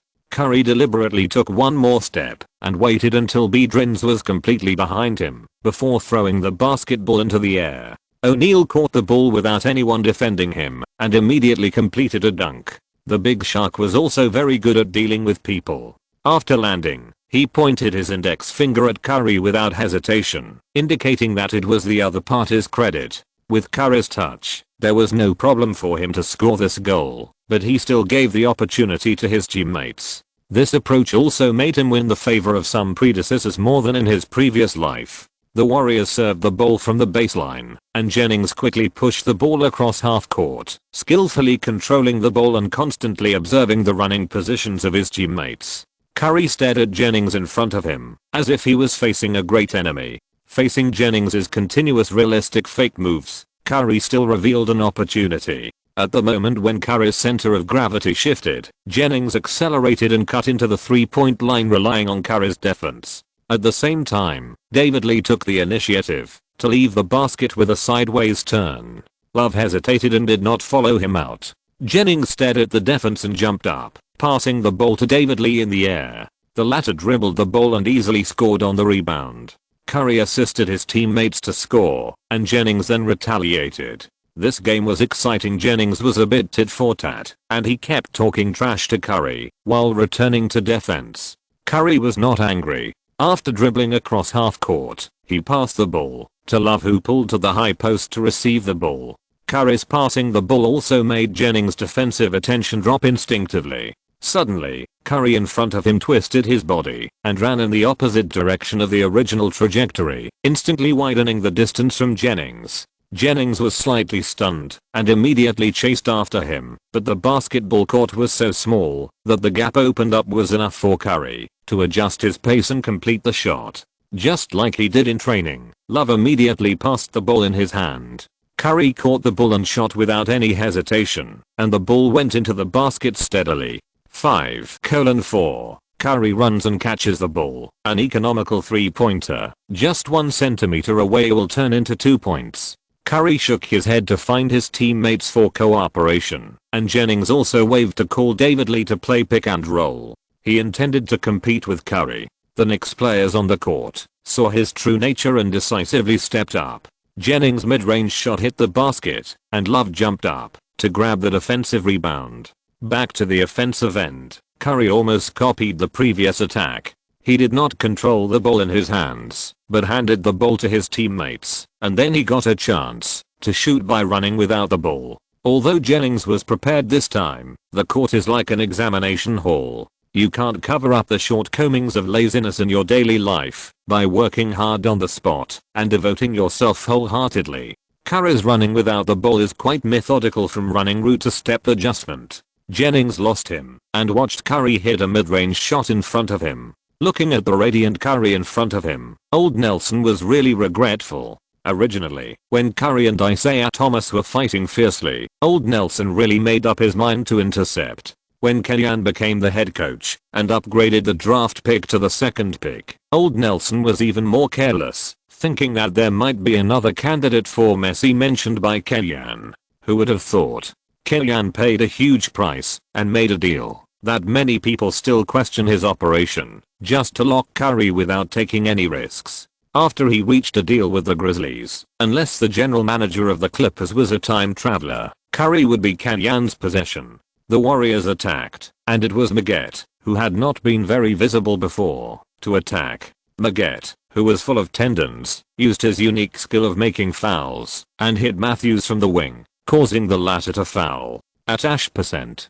Curry deliberately took one more step and waited until Bedrins was completely behind him before throwing the basketball into the air. O'Neal caught the ball without anyone defending him and immediately completed a dunk. The big shark was also very good at dealing with people. After landing, he pointed his index finger at Curry without hesitation, indicating that it was the other party's credit. With Curry's touch, there was no problem for him to score this goal, but he still gave the opportunity to his teammates. This approach also made him win the favor of some predecessors more than in his previous life. The Warriors served the ball from the baseline, and Jennings quickly pushed the ball across half court, skillfully controlling the ball and constantly observing the running positions of his teammates. Curry stared at Jennings in front of him, as if he was facing a great enemy. Facing Jennings's continuous realistic fake moves, Curry still revealed an opportunity. At the moment when Curry's center of gravity shifted, Jennings accelerated and cut into the three-point line relying on Curry's defense. At the same time, David Lee took the initiative to leave the basket with a sideways turn. Love hesitated and did not follow him out. Jennings stared at the defense and jumped up, passing the ball to David Lee in the air. The latter dribbled the ball and easily scored on the rebound. Curry assisted his teammates to score, and Jennings then retaliated. This game was exciting. Jennings was a bit tit for tat, and he kept talking trash to Curry while returning to defense. Curry was not angry. After dribbling across half court, he passed the ball to Love, who pulled to the high post to receive the ball. Curry's passing the ball also made Jennings' defensive attention drop instinctively. Suddenly, Curry in front of him twisted his body and ran in the opposite direction of the original trajectory, instantly widening the distance from Jennings. Jennings was slightly stunned and immediately chased after him, but the basketball court was so small that the gap opened up was enough for Curry to adjust his pace and complete the shot. Just like he did in training, Love immediately passed the ball in his hand. Curry caught the ball and shot without any hesitation, and the ball went into the basket steadily. 5:4. Curry runs and catches the ball. An economical three-pointer, just 1 centimeter away, will turn into 2 points. Curry shook his head to find his teammates for cooperation, and Jennings also waved to call David Lee to play pick and roll. He intended to compete with Curry. The Knicks players on the court saw his true nature and decisively stepped up. Jennings' mid-range shot hit the basket, and Love jumped up to grab the defensive rebound. Back to the offensive end, Curry almost copied the previous attack. He did not control the ball in his hands, but handed the ball to his teammates, and then he got a chance to shoot by running without the ball. Although Jennings was prepared this time, the court is like an examination hall. You can't cover up the shortcomings of laziness in your daily life by working hard on the spot and devoting yourself wholeheartedly. Curry's running without the ball is quite methodical, from running route to step adjustment. Jennings lost him and watched Curry hit a mid-range shot in front of him. Looking at the radiant Curry in front of him, old Nelson was really regretful. Originally, when Curry and Isaiah Thomas were fighting fiercely, old Nelson really made up his mind to intercept. When Kellyanne became the head coach and upgraded the draft pick to the 2nd pick, old Nelson was even more careless, thinking that there might be another candidate for Messi mentioned by Kellyanne. Who would have thought? Kellyanne paid a huge price and made a deal that many people still question his operation, just to lock Curry without taking any risks. After he reached a deal with the Grizzlies, unless the general manager of the Clippers was a time traveler, Curry would be Kellyanne's possession. The Warriors attacked, and it was Magette, who had not been very visible before, to attack. Magette, who was full of tendons, used his unique skill of making fouls and hit Matthews from the wing, causing the latter to foul. At %.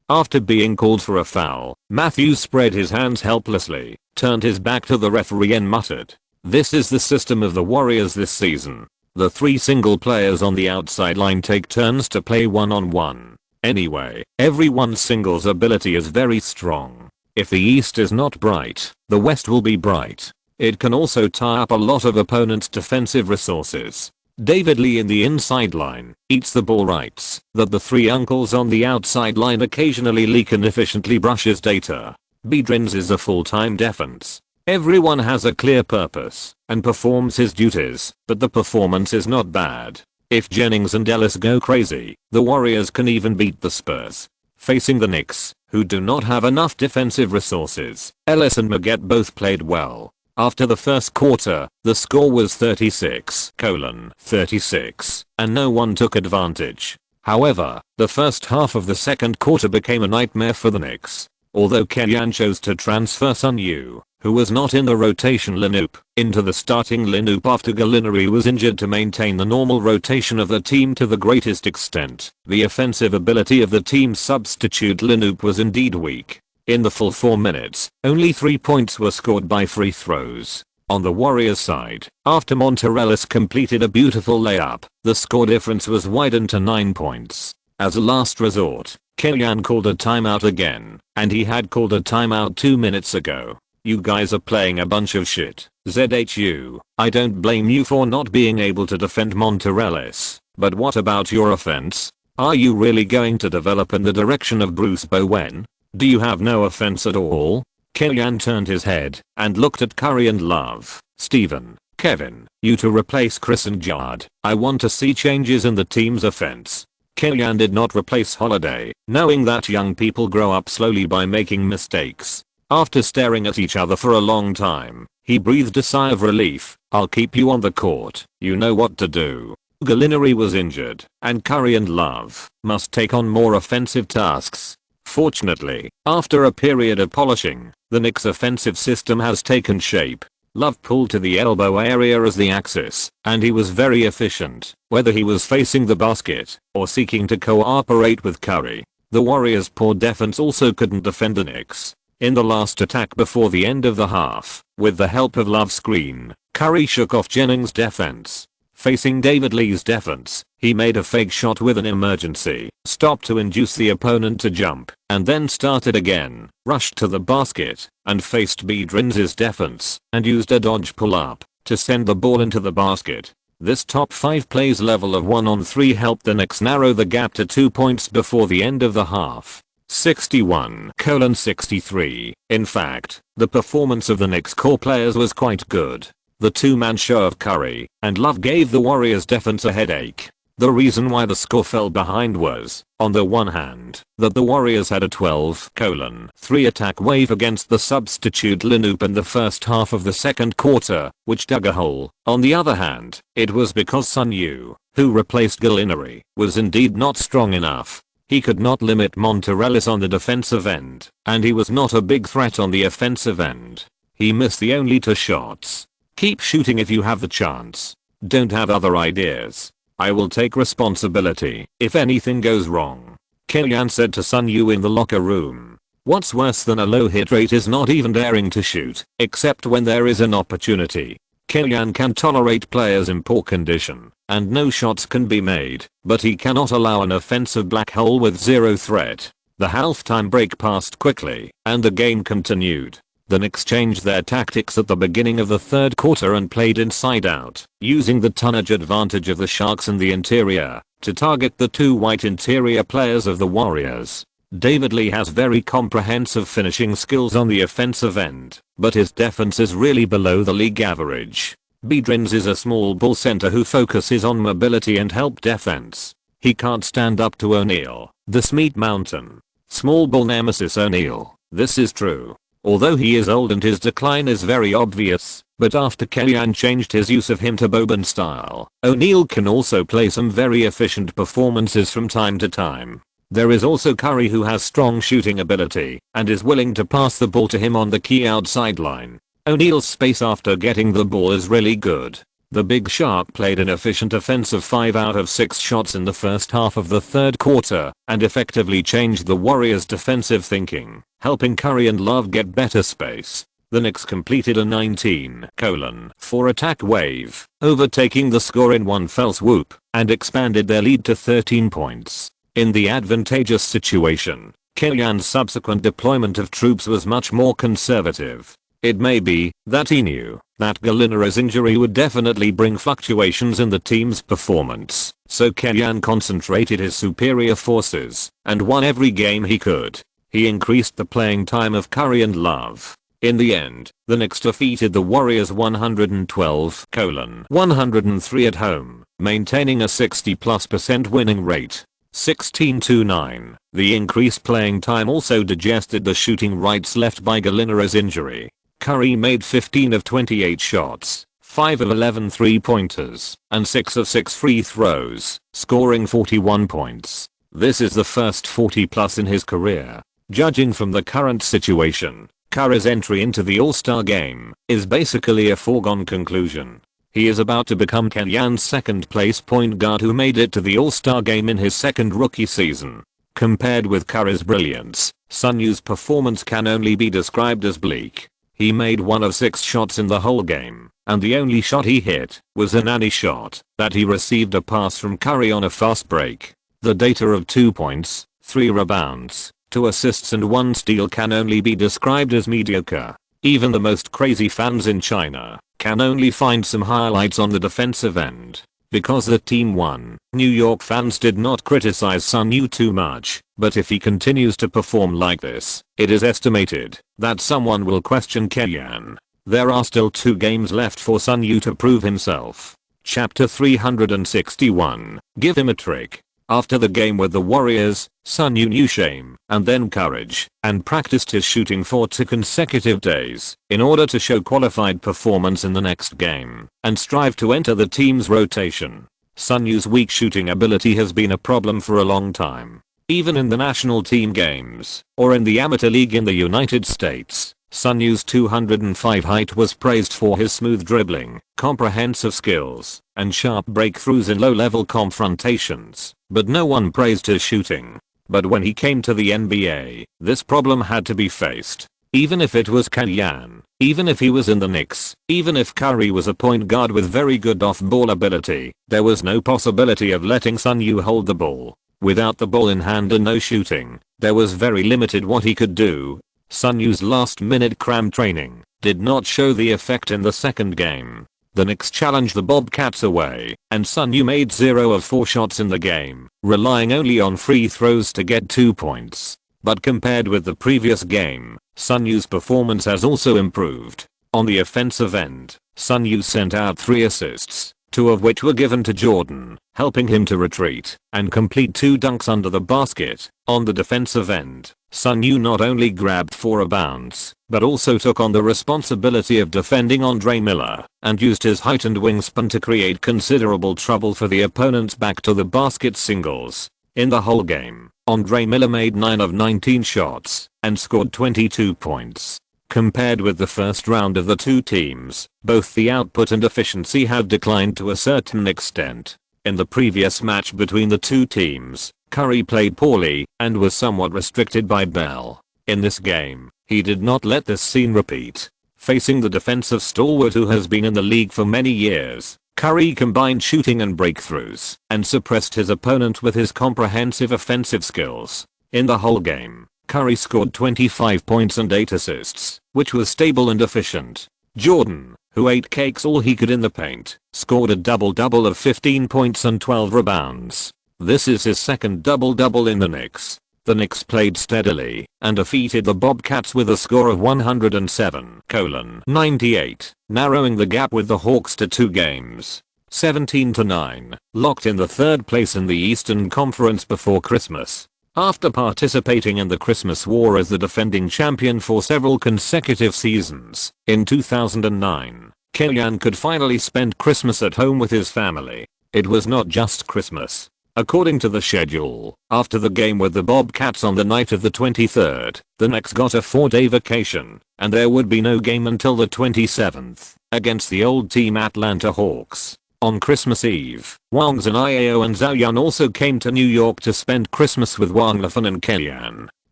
After being called for a foul, Matthews spread his hands helplessly, turned his back to the referee and muttered, "This is the system of the Warriors this season. The 3 single players on the outside line take turns to play one-on-one. Anyway, everyone's singles ability is very strong. If the East is not bright, the West will be bright. it can also tie up a lot of opponents' defensive resources. David Lee in the inside line eats the ball, writes that the three uncles on the outside line occasionally leak and efficiently brushes data. Bedrins is a full-time defense. Everyone has a clear purpose and performs his duties, but the performance is not bad. If Jennings and Ellis go crazy, the Warriors can even beat the Spurs. Facing the Knicks, who do not have enough defensive resources, Ellis and Magette both played well. After the first quarter, the score was 36-36, and no one took advantage. However, the first half of the second quarter became a nightmare for the Knicks. Although Kellyan chose to transfer Sun Yu, who was not in the rotation lineup, into the starting lineup after Gallinari was injured to maintain the normal rotation of the team to the greatest extent, the offensive ability of the team's substitute lineup was indeed weak. In the full 4 minutes, only 3 points were scored by free throws. On the Warriors side, after Monterellis completed a beautiful layup, the score difference was widened to 9 points. As a last resort, Kellyan called a timeout again, and he had called a timeout 2 minutes ago. You guys are playing a bunch of shit. ZHU, I don't blame you for not being able to defend Monterellis, but what about your offense? Are you really going to develop in the direction of Bruce Bowen? Do you have no offense at all? Kellyan turned his head and looked at Curry and Love. Steven, Kevin, you to replace Chris and Jard. I want to see changes in the team's offense. Kellyan did not replace Holiday, knowing that young people grow up slowly by making mistakes. After staring at each other for a long time, he breathed a sigh of relief. I'll keep you on the court. You know what to do. Gallinari was injured, and Curry and Love must take on more offensive tasks. Fortunately, after a period of polishing, the Knicks' offensive system has taken shape. Love pulled to the elbow area as the axis, and he was very efficient, whether he was facing the basket or seeking to cooperate with Curry. The Warriors' poor defense also couldn't defend the Knicks. In the last attack before the end of the half, with the help of Love's screen, Curry shook off Jennings' defense. Facing David Lee's defense, he made a fake shot with an emergency stop to induce the opponent to jump, and then started again, rushed to the basket, and faced Bedrins' defense, and used a dodge pull-up to send the ball into the basket. This top 5 plays level of 1-on-3 helped the Knicks narrow the gap to 2 points before the end of the half. 61-63. In fact, the performance of the Knicks core players was quite good. The two-man show of Curry and Love gave the Warriors defense a headache. The reason why the score fell behind was, on the one hand, that the Warriors had a 12-3 attack wave against the substitute lineup in the first half of the second quarter, which dug a hole. On the other hand, it was because Sun Yu, who replaced Gallinari, was indeed not strong enough. He could not limit Monterellis on the defensive end, and he was not a big threat on the offensive end. He missed the only 2 shots. Keep shooting if you have the chance. Don't have other ideas. I will take responsibility if anything goes wrong. Kellyan said to Sun Yu in the locker room. What's worse than a low hit rate is not even daring to shoot, except when there is an opportunity. Kellyan can tolerate players in poor condition, and no shots can be made, but he cannot allow an offensive black hole with zero threat. The halftime break passed quickly, and the game continued. The Knicks changed their tactics at the beginning of the third quarter and played inside out, using the tonnage advantage of the Sharks in the interior to target the 2 white interior players of the Warriors. David Lee has very comprehensive finishing skills on the offensive end, but his defense is really below the league average. Bedrins is a small ball center who focuses on mobility and help defense. He can't stand up to O'Neal, the Smeat Mountain. Small ball nemesis O'Neal. This is true. Although he is old and his decline is very obvious, but after Kellyan changed his use of him to Boban style, O'Neal can also play some very efficient performances from time to time. There is also Curry, who has strong shooting ability and is willing to pass the ball to him on the key outside line. O'Neal's space after getting the ball is really good. The Big Shark played an efficient offensive 5 out of 6 shots in the first half of the third quarter and effectively changed the Warriors' defensive thinking, helping Curry and Love get better space. The Knicks completed a 19-4 attack wave, overtaking the score in one fell swoop, and expanded their lead to 13 points. In the advantageous situation, Kellyan's subsequent deployment of troops was much more conservative. It may be that he knew that Gallinara's injury would definitely bring fluctuations in the team's performance, so Kenyan concentrated his superior forces and won every game he could. He increased the playing time of Curry and Love. In the end, the Knicks defeated the Warriors 112-103 at home, maintaining a 60+% winning rate. 16-9. The increased playing time also digested the shooting rights left by Gallinara's injury. Curry made 15 of 28 shots, 5 of 11 3-pointers, and 6 of 6 free throws, scoring 41 points. This is the first 40+ in his career. Judging from the current situation, Curry's entry into the All-Star game is basically a foregone conclusion. He is about to become Kenyan's second-place point guard who made it to the All-Star game in his second rookie season. Compared with Curry's brilliance, Sunyu's performance can only be described as bleak. He made 1 of 6 shots in the whole game, and the only shot he hit was an alley shot that he received a pass from Curry on a fast break. The data of 2 points, 3 rebounds, 2 assists and 1 steal can only be described as mediocre. Even the most crazy fans in China can only find some highlights on the defensive end. Because the team won, New York fans did not criticize Sunyu too much, but if he continues to perform like this, it is estimated that someone will question Kenyan. There are still 2 games left for Sunyu to prove himself. Chapter 361. Give him a trick. After the game with the Warriors, Sunyu knew shame and then courage and practiced his shooting for 2 consecutive days in order to show qualified performance in the next game and strive to enter the team's rotation. Sunyu's weak shooting ability has been a problem for a long time. Even in the national team games or in the amateur league in the United States, Sunyu's 205 height was praised for his smooth dribbling, comprehensive skills, and sharp breakthroughs in low-level confrontations, but no one praised his shooting. But when he came to the NBA, this problem had to be faced. Even if it was Kenyan, even if he was in the Knicks, even if Curry was a point guard with very good off-ball ability, there was no possibility of letting Sunyu hold the ball. Without the ball in hand and no shooting, there was very limited what he could do. Sunyu's last-minute cram training did not show the effect in the second game. The Knicks challenged the Bobcats away, and Sunyu made 0 of 4 shots in the game, relying only on free throws to get 2 points. But compared with the previous game, Sunyu's performance has also improved. On the offensive end, Sunyu sent out 3 assists, 2 of which were given to Jordan, helping him to retreat and complete 2 dunks under the basket. On the defensive end, Sunyu not only grabbed 4 rebounds, but also took on the responsibility of defending Andre Miller and used his height and wingspan to create considerable trouble for the opponent's back to the basket singles. In the whole game, Andre Miller made 9 of 19 shots and scored 22 points. Compared with the first round of the 2 teams, both the output and efficiency have declined to a certain extent. In the previous match between the 2 teams, Curry played poorly and was somewhat restricted by Bell. In this game, he did not let this scene repeat. Facing the defensive stalwart who has been in the league for many years, Curry combined shooting and breakthroughs and suppressed his opponent with his comprehensive offensive skills. In the whole game, Curry scored 25 points and 8 assists, which was stable and efficient. Jordan, who ate cakes all he could in the paint, scored a double-double of 15 points and 12 rebounds. This is his second double-double in the Knicks. The Knicks played steadily and defeated the Bobcats with a score of 107-98, narrowing the gap with the Hawks to 2 games. 17-9, locked in the 3rd place in the Eastern Conference before Christmas. After participating in the Christmas War as the defending champion for several consecutive seasons, in 2009, Kenyan could finally spend Christmas at home with his family. It was not just Christmas. According to the schedule, after the game with the Bobcats on the night of the 23rd, the Knicks got a 4-day vacation, and there would be no game until the 27th, against the old team Atlanta Hawks. On Christmas Eve, Wang Zhao and Zhao Yun also came to New York to spend Christmas with Wang Lifan and Kenyan.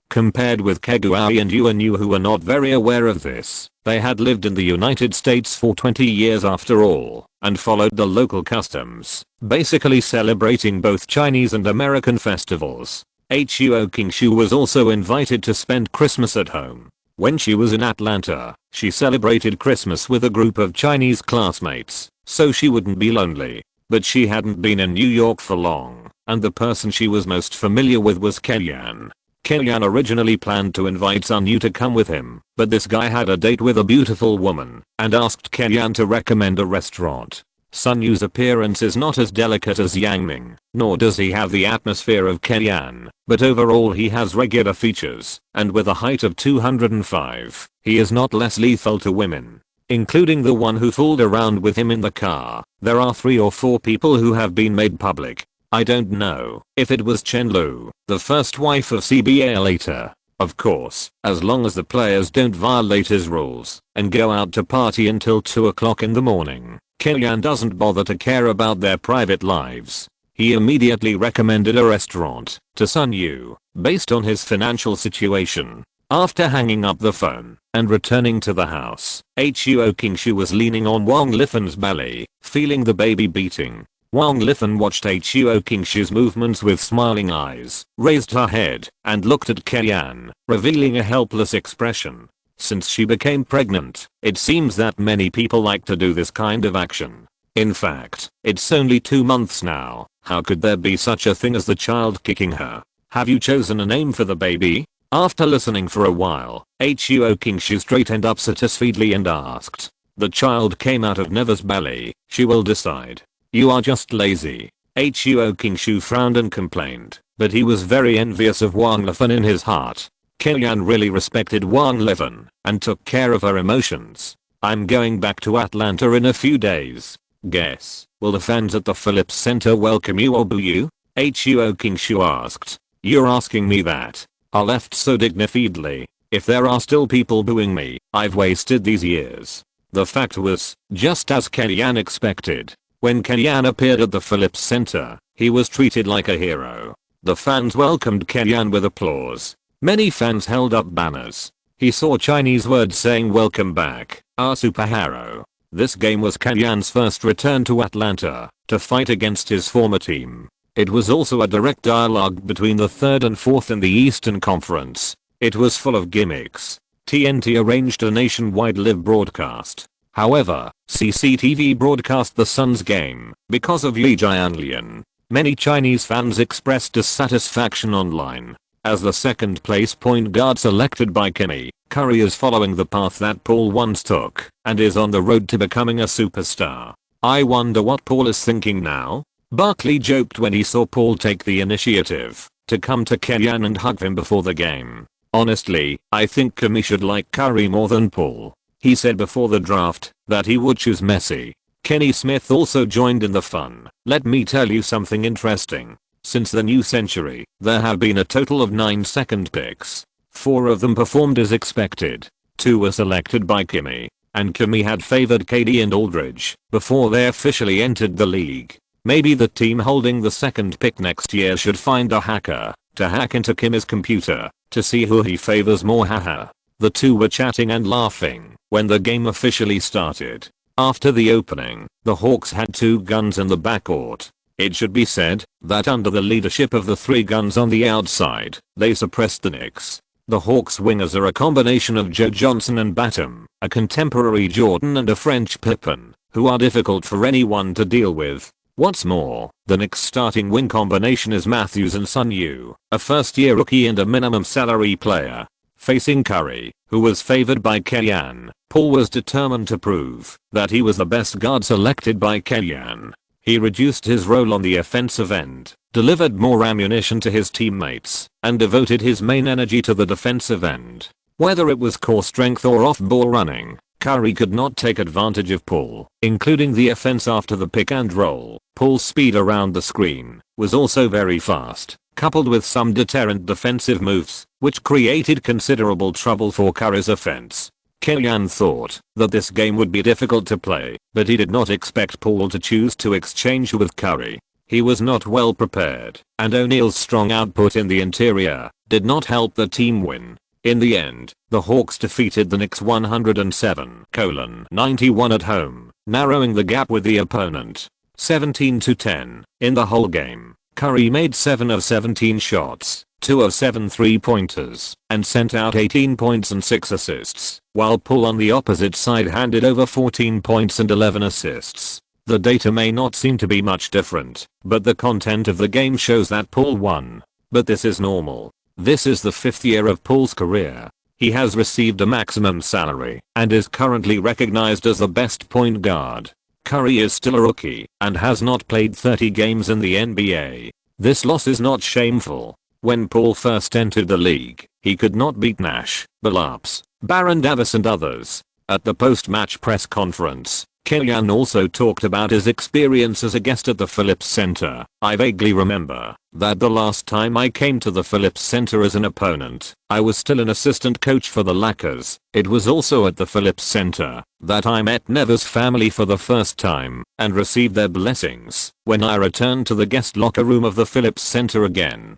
Compared with Keguai and Yuan Yu, who were not very aware of this, they had lived in the United States for 20 years after all, and followed the local customs, basically celebrating both Chinese and American festivals. Huo Qingshu was also invited to spend Christmas at home. When she was in Atlanta, she celebrated Christmas with a group of Chinese classmates, so she wouldn't be lonely. But she hadn't been in New York for long, and the person she was most familiar with was Kellyanne. Kellyanne originally planned to invite Sun Yu to come with him, but this guy had a date with a beautiful woman, and asked Kellyanne to recommend a restaurant. Sun Yu's appearance is not as delicate as Yang Ming, nor does he have the atmosphere of Kellyanne, but overall he has regular features, and with a height of 205, he is not less lethal to women. Including the one who fooled around with him in the car, there are 3 or 4 people who have been made public. I don't know if it was Chen Lu, the first wife of CBA later. Of course, as long as the players don't violate his rules and go out to party until 2 o'clock in the morning, Kellyanne doesn't bother to care about their private lives. He immediately recommended a restaurant to Sun Yu based on his financial situation. After hanging up the phone and returning to the house, Huo Qingshu was leaning on Wang Lifen's belly, feeling the baby beating. Wang Lifen watched Huo Qingshu's movements with smiling eyes, raised her head, and looked at Kellyanne, revealing a helpless expression. Since she became pregnant, it seems that many people like to do this kind of action. In fact, it's only 2 months now. How could there be such a thing as the child kicking her? Have you chosen a name for the baby? After listening for a while, Huo Qingshu straightened up satisfiedly and asked. The child came out of Neva's belly. She will decide. You are just lazy. Huo Qingshu frowned and complained, but he was very envious of Wang Lifen in his heart. Kellyanne really respected Wang Lifen and took care of her emotions. I'm going back to Atlanta in a few days. Guess, will the fans at the Phillips Center welcome you or boo you? Huo Qingshu asked. You're asking me that? I left so dignifiedly. If there are still people booing me, I've wasted these years. The fact was, just as Kellyanne expected. When Kellyanne appeared at the Phillips Center, he was treated like a hero. The fans welcomed Kellyanne with applause. Many fans held up banners. He saw Chinese words saying welcome back, our superhero. This game was Kellyanne's first return to Atlanta to fight against his former team. It was also a direct dialogue between the 3rd and 4th in the Eastern Conference. It was full of gimmicks. TNT arranged a nationwide live broadcast. However, CCTV broadcast the Suns game because of Li Jianlian. Many Chinese fans expressed dissatisfaction online. As the second place point guard selected by Kimmy, Curry is following the path that Paul once took and is on the road to becoming a superstar. I wonder what Paul is thinking now? Barkley joked when he saw Paul take the initiative to come to Kellyanne and hug him before the game. Honestly, I think Kimmy should like Curry more than Paul. He said before the draft that he would choose Messi. Kenny Smith also joined in the fun. Let me tell you something interesting. Since the new century, there have been a total of 9 second picks. 4 of them performed as expected. 2 were selected by Kimmy, and Kimmy had favored KD and Aldridge before they officially entered the league. Maybe the team holding the second pick next year should find a hacker to hack into Kimmy's computer to see who he favors more. Haha. The two were chatting and laughing when the game officially started. After the opening, the Hawks had 2 guns in the backcourt. It should be said that under the leadership of the 3 guns on the outside, they suppressed the Knicks. The Hawks wingers are a combination of Joe Johnson and Batum, a contemporary Jordan and a French Pippen, who are difficult for anyone to deal with. What's more, the Knicks starting wing combination is Matthews and Sun Yu, a first-year rookie and a minimum salary player. Facing Curry, who was favored by Kellyanne, Paul was determined to prove that he was the best guard selected by Kellyanne. He reduced his role on the offensive end, delivered more ammunition to his teammates, and devoted his main energy to the defensive end. Whether it was core strength or off-ball running, Curry could not take advantage of Paul, including the offense after the pick and roll. Paul's speed around the screen was also very fast, coupled with some deterrent defensive moves, which created considerable trouble for Curry's offense. Kellyanne thought that this game would be difficult to play, but he did not expect Paul to choose to exchange with Curry. He was not well prepared, and O'Neal's strong output in the interior did not help the team win. In the end, the Hawks defeated the Knicks 107-91 at home, narrowing the gap with the opponent 17-10. In the whole game, Curry made 7 of 17 shots, 2 of 7 3-pointers, and sent out 18 points and 6 assists, while Poole on the opposite side handed over 14 points and 11 assists. The data may not seem to be much different, but the content of the game shows that Poole won. But this is normal. This is the 5th year of Poole's career. He has received a maximum salary and is currently recognized as the best point guard. Curry is still a rookie and has not played 30 games in the NBA. This loss is not shameful. When Poole first entered the league, he could not beat Nash, Billups, Baron Davis and others. At the post-match press conference, Kellyanne also talked about his experience as a guest at the Phillips Center. I vaguely remember that the last time I came to the Phillips Center as an opponent, I was still an assistant coach for the Lakers. It was also at the Phillips Center that I met Never's family for the first time and received their blessings when I returned to the guest locker room of the Phillips Center again.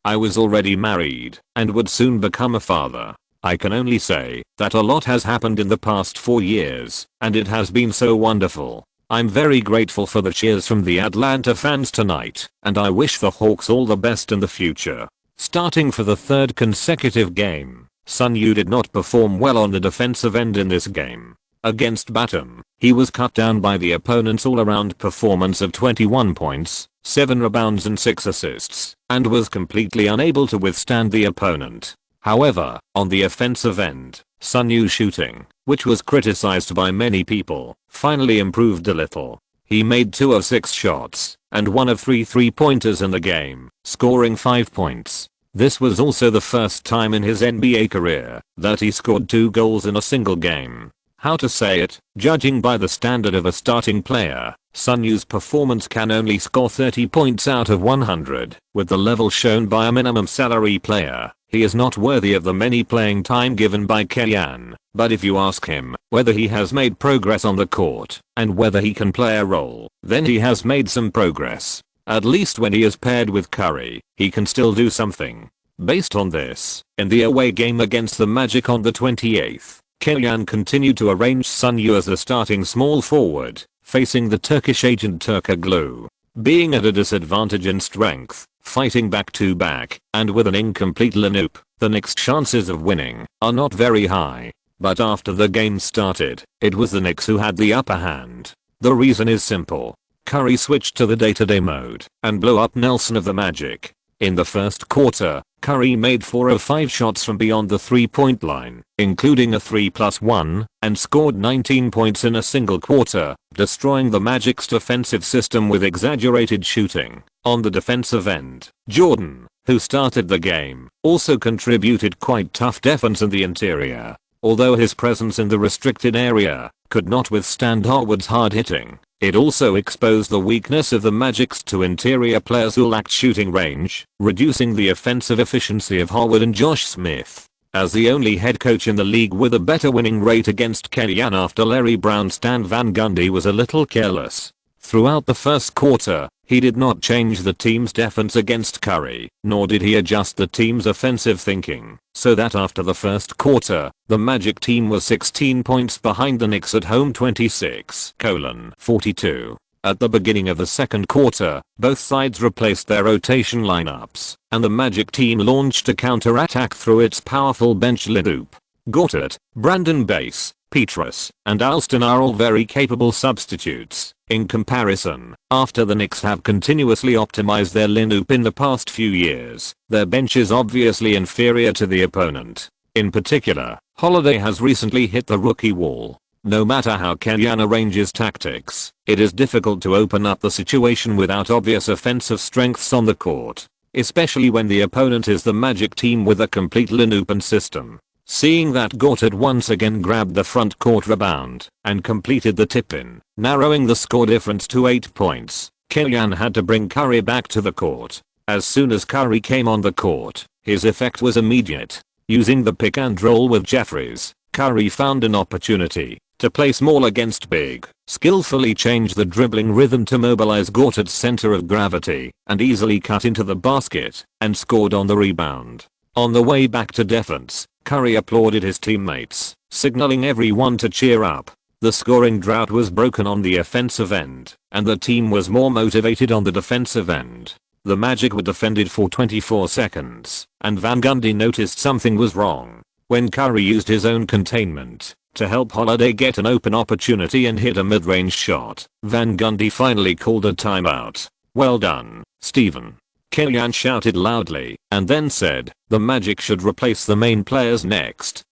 I was already married and would soon become a father. I can only say that a lot has happened in the past 4 years, and it has been so wonderful. I'm very grateful for the cheers from the Atlanta fans tonight, and I wish the Hawks all the best in the future. Starting for the 3rd consecutive game, Sun Yu did not perform well on the defensive end in this game. Against Batum, he was cut down by the opponent's all-around performance of 21 points, 7 rebounds and 6 assists, and was completely unable to withstand the opponent. However, on the offensive end, Sun Yu's shooting, which was criticized by many people, finally improved a little. He made 2 of 6 shots and 1 of 3 3-pointers in the game, scoring 5 points. This was also the first time in his NBA career that he scored 2 goals in a single game. How to say it, judging by the standard of a starting player, Sun Yu's performance can only score 30 points out of 100, with the level shown by a minimum salary player. He is not worthy of the many playing time given by Kellyanne, but if you ask him whether he has made progress on the court and whether he can play a role, then he has made some progress. At least when he is paired with Curry, he can still do something. Based on this, in the away game against the Magic on the 28th, Kellyanne continued to arrange Sun Yu as a starting small forward, facing the Turkish agent Turkoglu. Being at a disadvantage in strength, fighting back-to-back, and with an incomplete lineup, the Knicks' chances of winning are not very high. But after the game started, it was the Knicks who had the upper hand. The reason is simple. Curry switched to the day-to-day mode and blew up Nelson of the Magic. In the first quarter, Curry made 4 of 5 shots from beyond the 3-point line, including a 3+1, and scored 19 points in a single quarter, destroying the Magic's defensive system with exaggerated shooting. On the defensive end, Jordan, who started the game, also contributed quite tough defense in the interior. Although his presence in the restricted area could not withstand Harwood's hard hitting, it also exposed the weakness of the Magic's 2 interior players who lacked shooting range, reducing the offensive efficiency of Harwood and Josh Smith. As the only head coach in the league with a better winning rate against Kellyanne after Larry Brown, Stan Van Gundy was a little careless. Throughout the first quarter, he did not change the team's defense against Curry, nor did he adjust the team's offensive thinking, so that after the first quarter, the Magic team was 16 points behind the Knicks at home 26-42. At the beginning of the second quarter, both sides replaced their rotation lineups, and the Magic team launched a counter-attack through its powerful bench lineup. Gortat, Brandon Bass, Petrus, and Alston are all very capable substitutes. In comparison, after the Knicks have continuously optimized their lineup in the past few years, their bench is obviously inferior to the opponent. In particular, Holiday has recently hit the rookie wall. No matter how Kellyanne arranges tactics, it is difficult to open up the situation without obvious offensive strengths on the court, especially when the opponent is the Magic team with a complete lineup and system. Seeing that Gortat once again grabbed the front court rebound and completed the tip-in, narrowing the score difference to 8 points, Kellyanne had to bring Curry back to the court. As soon as Curry came on the court, his effect was immediate. Using the pick and roll with Jeffries, Curry found an opportunity to play small against big, skillfully change the dribbling rhythm to mobilize Gortat's center of gravity, and easily cut into the basket and scored on the rebound. On the way back to defense, Curry applauded his teammates, signaling everyone to cheer up. The scoring drought was broken on the offensive end, and the team was more motivated on the defensive end. The Magic were defended for 24 seconds, and Van Gundy noticed something was wrong. When Curry used his own containment to help Holiday get an open opportunity and hit a mid-range shot, Van Gundy finally called a timeout. "Well done, Steven," Kellyanne shouted loudly, and then said, "The Magic should replace the main players next.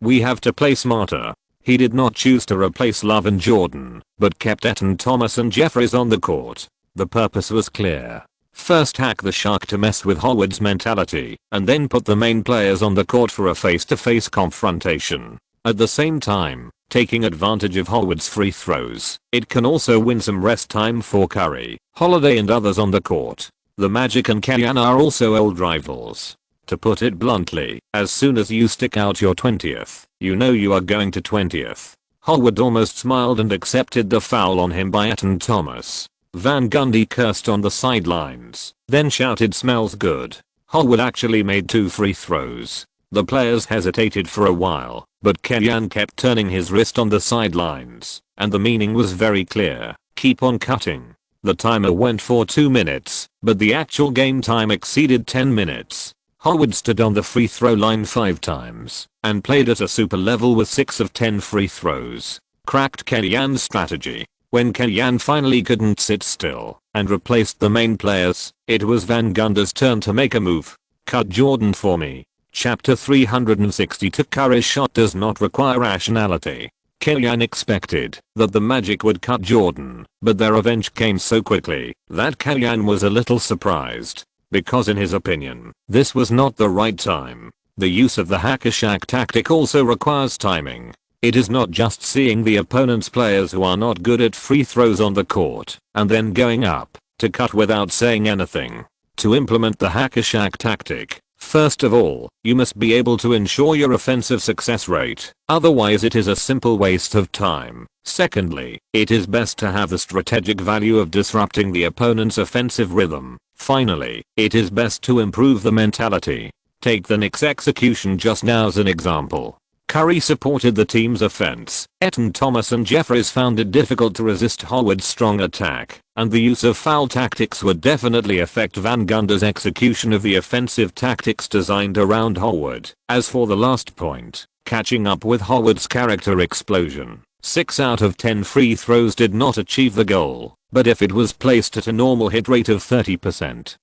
We have to play smarter." He did not choose to replace Love and Jordan, but kept Etan Thomas and Jeffries on the court. The purpose was clear. First hack the Shark to mess with Howard's mentality, and then put the main players on the court for a face-to-face confrontation. At the same time, taking advantage of Howard's free throws, it can also win some rest time for Curry, Holiday and others on the court. The Magic and Kellyanne are also old rivals. To put it bluntly, as soon as you stick out your 20th, you know you are going to 20th. Howard almost smiled and accepted the foul on him by Etan Thomas. Van Gundy cursed on the sidelines, then shouted "Smells good." Howard actually made 2 free throws. The players hesitated for a while, but Kellyanne kept turning his wrist on the sidelines, and the meaning was very clear: keep on cutting. The timer went for 2 minutes, but the actual game time exceeded 10 minutes. Howard stood on the free throw line 5 times, and played at a super level with 6 of 10 free throws. Cracked Kellyanne's strategy. When Kellyanne finally couldn't sit still and replaced the main players, it was Van Gundy's turn to make a move. "Cut Jordan for me." Chapter 362. Curry's shot does not require rationality. Kellyanne expected that the Magic would cut Jordan, but their revenge came so quickly that Kellyanne was a little surprised, because in his opinion, this was not the right time. The use of the hack-a-shack tactic also requires timing. It is not just seeing the opponent's players who are not good at free throws on the court, and then going up to cut without saying anything. To implement the hack-a-shack tactic, first of all, you must be able to ensure your offensive success rate, otherwise it is a simple waste of time. Secondly, it is best to have the strategic value of disrupting the opponent's offensive rhythm. Finally, it is best to improve the mentality. Take the Knicks' execution just now as an example. Curry supported the team's offense. Etan Thomas and Jeffries found it difficult to resist Howard's strong attack, and the use of foul tactics would definitely affect Van Gundy's execution of the offensive tactics designed around Howard. As for the last point, catching up with Howard's character explosion, 6 out of 10 free throws did not achieve the goal, but if it was placed at a normal hit rate of 30%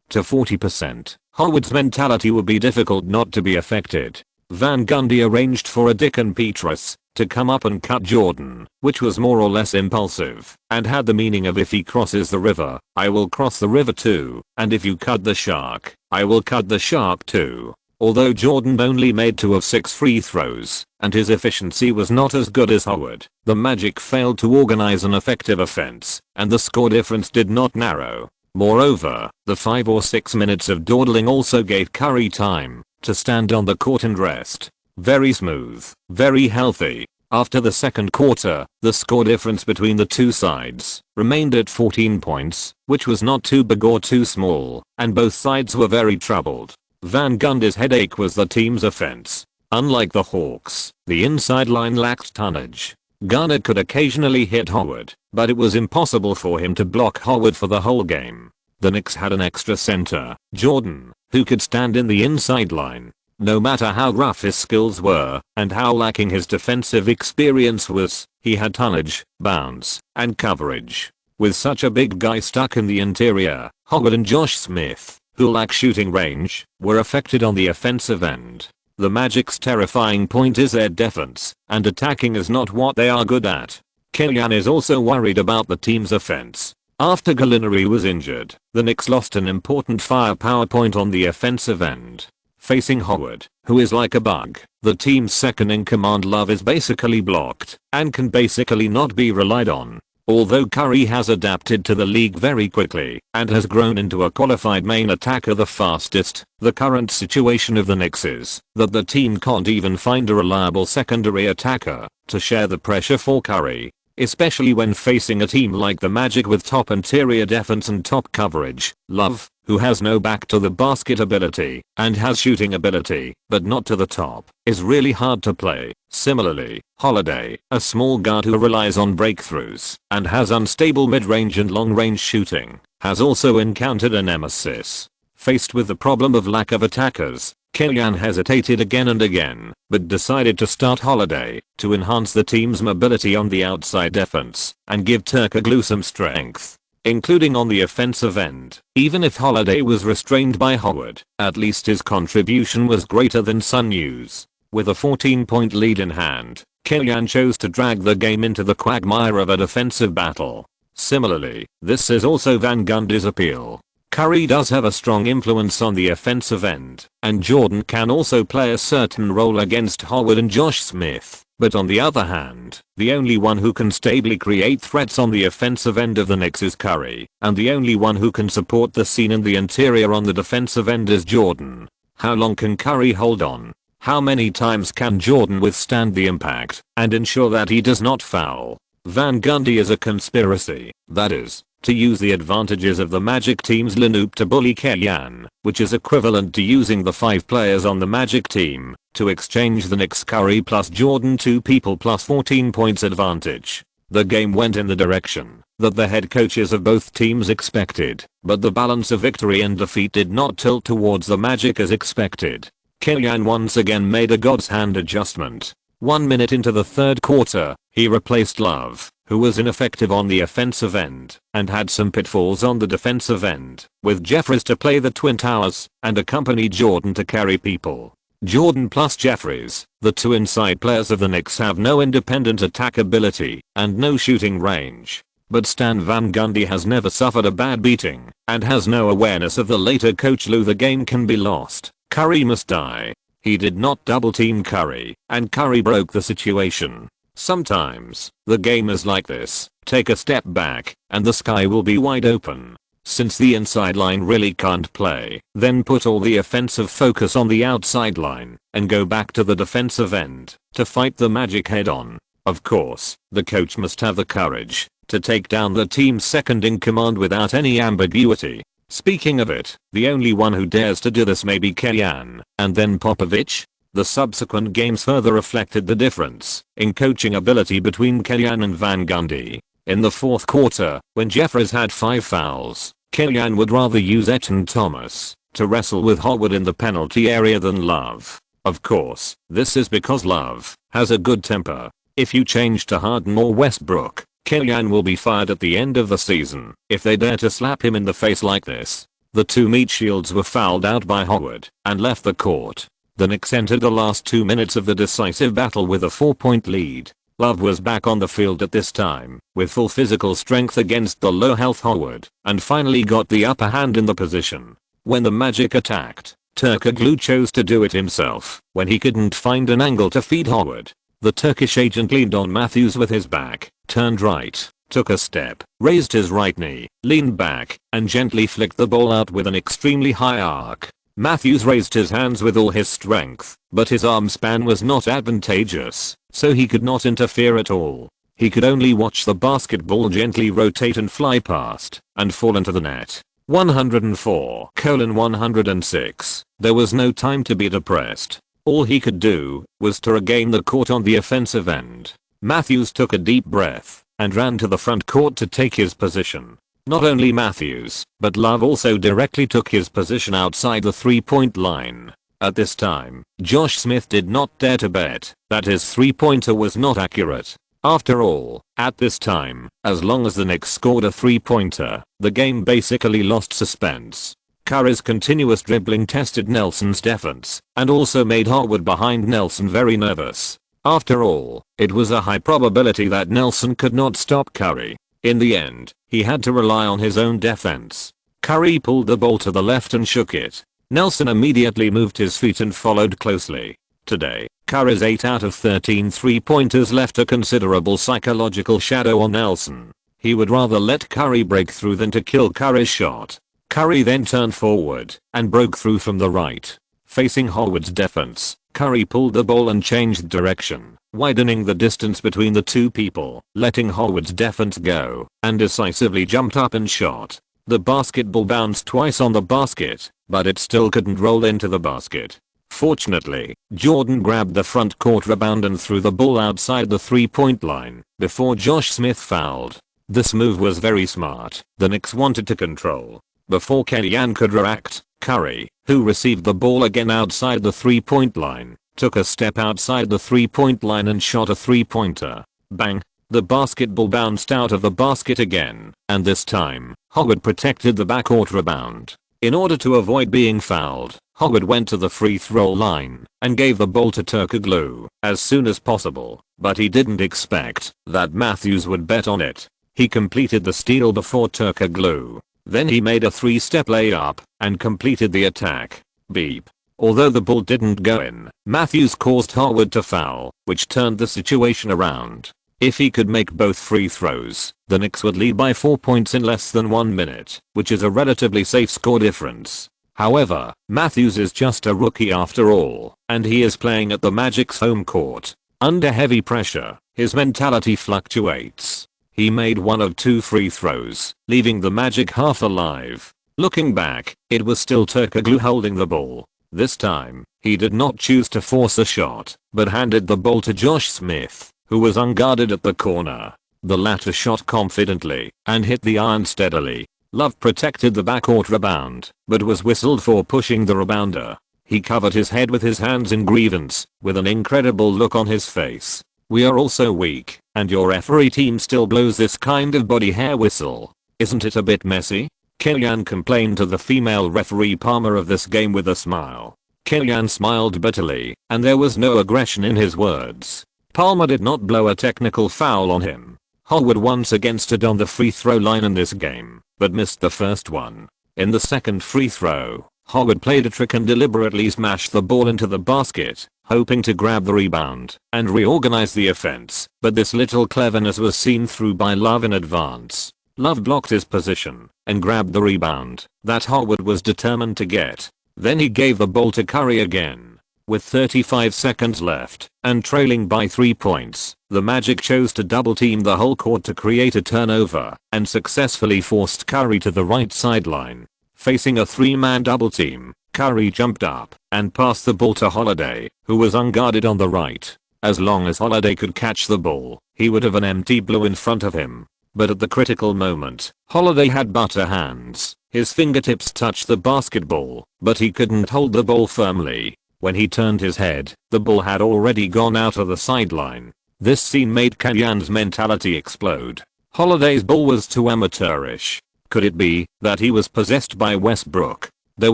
to 40%, Howard's mentality would be difficult not to be affected. Van Gundy arranged for a Dick and Petrus to come up and cut Jordan, which was more or less impulsive, and had the meaning of: if he crosses the river, I will cross the river too, and if you cut the shark, I will cut the shark too. Although Jordan only made 2 of 6 free throws, and his efficiency was not as good as Howard, the Magic failed to organize an effective offense, and the score difference did not narrow. Moreover, the 5 or 6 minutes of dawdling also gave Curry time to stand on the court and rest. Very smooth, very healthy. After the second quarter, the score difference between the two sides remained at 14 points, which was not too big or too small, and both sides were very troubled. Van Gundy's headache was the team's offense. Unlike the Hawks, the inside line lacked tonnage. Garnett could occasionally hit Howard, but it was impossible for him to block Howard for the whole game. The Knicks had an extra center, Jordan, who could stand in the inside line. No matter how rough his skills were, and how lacking his defensive experience was, he had tonnage, bounce, and coverage. With such a big guy stuck in the interior, Howard and Josh Smith, who lack shooting range, were affected on the offensive end. The Magic's terrifying point is their defense, and attacking is not what they are good at. Kellyanne is also worried about the team's offense. After Gallinari was injured, the Knicks lost an important firepower point on the offensive end. Facing Howard, who is like a bug, the team's second-in-command Love is basically blocked, and can basically not be relied on. Although Curry has adapted to the league very quickly, and has grown into a qualified main attacker the fastest, the current situation of the Knicks is that the team can't even find a reliable secondary attacker to share the pressure for Curry. Especially when facing a team like the Magic with top interior defense and top coverage. Love, who has no back to the basket ability, and has shooting ability, but not to the top, is really hard to play. Similarly, Holiday, a small guard who relies on breakthroughs, and has unstable mid-range and long-range shooting, has also encountered a nemesis. Faced with the problem of lack of attackers, Killian hesitated again and again, but decided to start Holiday to enhance the team's mobility on the outside defense and give Turkoglu some strength, including on the offensive end. Even if Holiday was restrained by Howard, at least his contribution was greater than Sunew's. With a 14-point lead in hand, Killian chose to drag the game into the quagmire of a defensive battle. Similarly, this is also Van Gundy's appeal. Curry does have a strong influence on the offensive end, and Jordan can also play a certain role against Howard and Josh Smith. But on the other hand, the only one who can stably create threats on the offensive end of the Knicks is Curry, and the only one who can support the scene in the interior on the defensive end is Jordan. How long can Curry hold on? How many times can Jordan withstand the impact and ensure that he does not foul? Van Gundy is a conspiracy, that is, to use the advantages of the Magic team's lineup to bully Killian, which is equivalent to using the 5 players on the Magic team to exchange the Knicks Curry plus Jordan 2 people plus 14 points advantage. The game went in the direction that the head coaches of both teams expected, but the balance of victory and defeat did not tilt towards the Magic as expected. Killian once again made a God's hand adjustment. 1 minute into the third quarter, he replaced Love, who was ineffective on the offensive end and had some pitfalls on the defensive end, with Jeffries to play the Twin Towers and accompany Jordan to carry people. Jordan plus Jeffries, the 2 inside players of the Knicks, have no independent attack ability and no shooting range. But Stan Van Gundy has never suffered a bad beating and has no awareness of the later coach Lou. The game can be lost. Curry must die. He did not double team Curry, and Curry broke the situation. Sometimes, the game is like this. Take a step back, and the sky will be wide open. Since the inside line really can't play, then put all the offensive focus on the outside line, and go back to the defensive end, to fight the Magic head on. Of course, the coach must have the courage to take down the team's second in command without any ambiguity. Speaking of it, the only one who dares to do this may be Killian, and then Popovich. The subsequent games further reflected the difference in coaching ability between Killian and Van Gundy. In the fourth quarter, when Jeffries had 5 fouls, Killian would rather use Etan Thomas to wrestle with Howard in the penalty area than Love. Of course, this is because Love has a good temper. If you change to Harden or Westbrook, Killian will be fired at the end of the season if they dare to slap him in the face like this. The 2 meat shields were fouled out by Howard and left the court. The Knicks entered the last 2 minutes of the decisive battle with a 4-point lead. Love was back on the field at this time with full physical strength against the low health Howard and finally got the upper hand in the position. When the Magic attacked, Turkoglu chose to do it himself when he couldn't find an angle to feed Howard. The Turkish agent leaned on Matthews with his back, turned right, took a step, raised his right knee, leaned back, and gently flicked the ball out with an extremely high arc. Matthews raised his hands with all his strength, but his arm span was not advantageous, so he could not interfere at all. He could only watch the basketball gently rotate and fly past, and fall into the net. 104:106. There was no time to be depressed. All he could do was to regain the court on the offensive end. Matthews took a deep breath and ran to the front court to take his position. Not only Matthews, but Love also directly took his position outside the 3-point line. At this time, Josh Smith did not dare to bet that his 3-pointer was not accurate. After all, at this time, as long as the Knicks scored a 3-pointer, the game basically lost suspense. Curry's continuous dribbling tested Nelson's defense and also made Howard behind Nelson very nervous. After all, it was a high probability that Nelson could not stop Curry. In the end, he had to rely on his own defense. Curry pulled the ball to the left and shook it. Nelson immediately moved his feet and followed closely. Today, Curry's 8 out of 13 3-pointers left a considerable psychological shadow on Nelson. He would rather let Curry break through than to kill Curry's shot. Curry then turned forward and broke through from the right. Facing Howard's defense, Curry pulled the ball and changed direction, widening the distance between the two people, letting Howard's defense go, and decisively jumped up and shot. The basketball bounced twice on the basket, but it still couldn't roll into the basket. Fortunately, Jordan grabbed the front court rebound and threw the ball outside the 3-point line before Josh Smith fouled. This move was very smart. The Knicks wanted to control. Before Kellyanne could react, Curry, who received the ball again outside the 3-point line, took a step outside the 3-point line and shot a 3-pointer. Bang! The basketball bounced out of the basket again, and this time, Howard protected the backcourt rebound. In order to avoid being fouled, Howard went to the free throw line and gave the ball to Turkoglu as soon as possible, but he didn't expect that Matthews would bet on it. He completed the steal before Turkoglu. Then he made a 3-step layup and completed the attack. Beep. Although the ball didn't go in, Matthews caused Howard to foul, which turned the situation around. If he could make both free throws, the Knicks would lead by 4 points in less than 1 minute, which is a relatively safe score difference. However, Matthews is just a rookie after all, and he is playing at the Magic's home court. Under heavy pressure, his mentality fluctuates. He made one of 2 free throws, leaving the Magic half alive. Looking back, it was still Turkoglu holding the ball. This time, he did not choose to force a shot, but handed the ball to Josh Smith, who was unguarded at the corner. The latter shot confidently and hit the iron steadily. Love protected the backcourt rebound, but was whistled for pushing the rebounder. He covered his head with his hands in grievance, with an incredible look on his face. We are all so weak, and your referee team still blows this kind of body hair whistle. Isn't it a bit messy? Kellyanne complained to the female referee Palmer of this game with a smile. Kellyanne smiled bitterly, and there was no aggression in his words. Palmer did not blow a technical foul on him. Howard once again stood on the free throw line in this game, but missed the first one. In the second free throw, Howard played a trick and deliberately smashed the ball into the basket, hoping to grab the rebound and reorganize the offense, but this little cleverness was seen through by Love in advance. Love blocked his position and grabbed the rebound that Howard was determined to get. Then he gave the ball to Curry again. With 35 seconds left and trailing by 3 points, the Magic chose to double team the whole court to create a turnover and successfully forced Curry to the right sideline. Facing a 3-man double team, Curry jumped up and passed the ball to Holiday, who was unguarded on the right. As long as Holiday could catch the ball, he would have an empty blue in front of him. But at the critical moment, Holiday had butter hands. His fingertips touched the basketball, but he couldn't hold the ball firmly. When he turned his head, the ball had already gone out of the sideline. This scene made Kellyanne's mentality explode. Holiday's ball was too amateurish. Could it be that he was possessed by Westbrook? There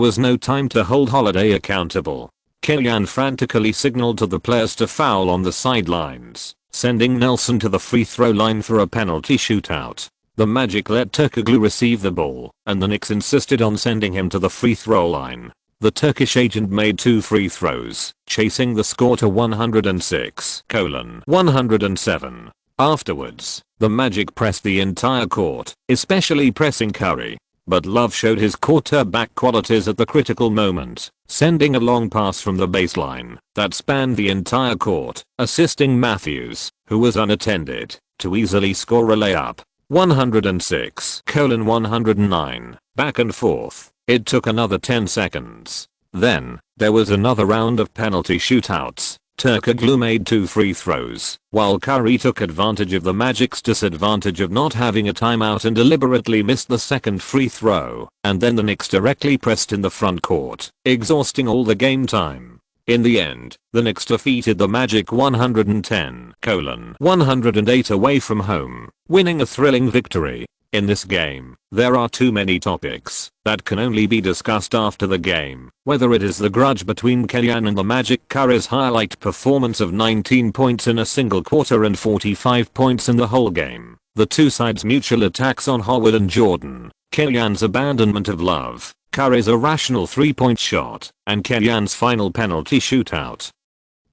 was no time to hold Holiday accountable. Kellyanne frantically signaled to the players to foul on the sidelines, sending Nelson to the free throw line for a penalty shootout. The Magic let Turkoglu receive the ball, and the Knicks insisted on sending him to the free throw line. The Turkish agent made 2 free throws, chasing the score to 106-107. Afterwards, the Magic pressed the entire court, especially pressing Curry. But Love showed his quarterback qualities at the critical moment, sending a long pass from the baseline that spanned the entire court, assisting Matthews, who was unattended, to easily score a layup. 106-109. Back and forth. It took another 10 seconds. Then, there was another round of penalty shootouts. Turkoglu made 2 free throws, while Curry took advantage of the Magic's disadvantage of not having a timeout and deliberately missed the second free throw, and then the Knicks directly pressed in the front court, exhausting all the game time. In the end, the Knicks defeated the Magic 110-108 away from home, winning a thrilling victory. In this game, there are too many topics that can only be discussed after the game, whether it is the grudge between Kellyanne and the Magic, Curry's highlight performance of 19 points in a single quarter and 45 points in the whole game, the two sides' mutual attacks on Howard and Jordan, Kellyanne's abandonment of Love, Curry's irrational 3-point shot, and Kellyanne's final penalty shootout.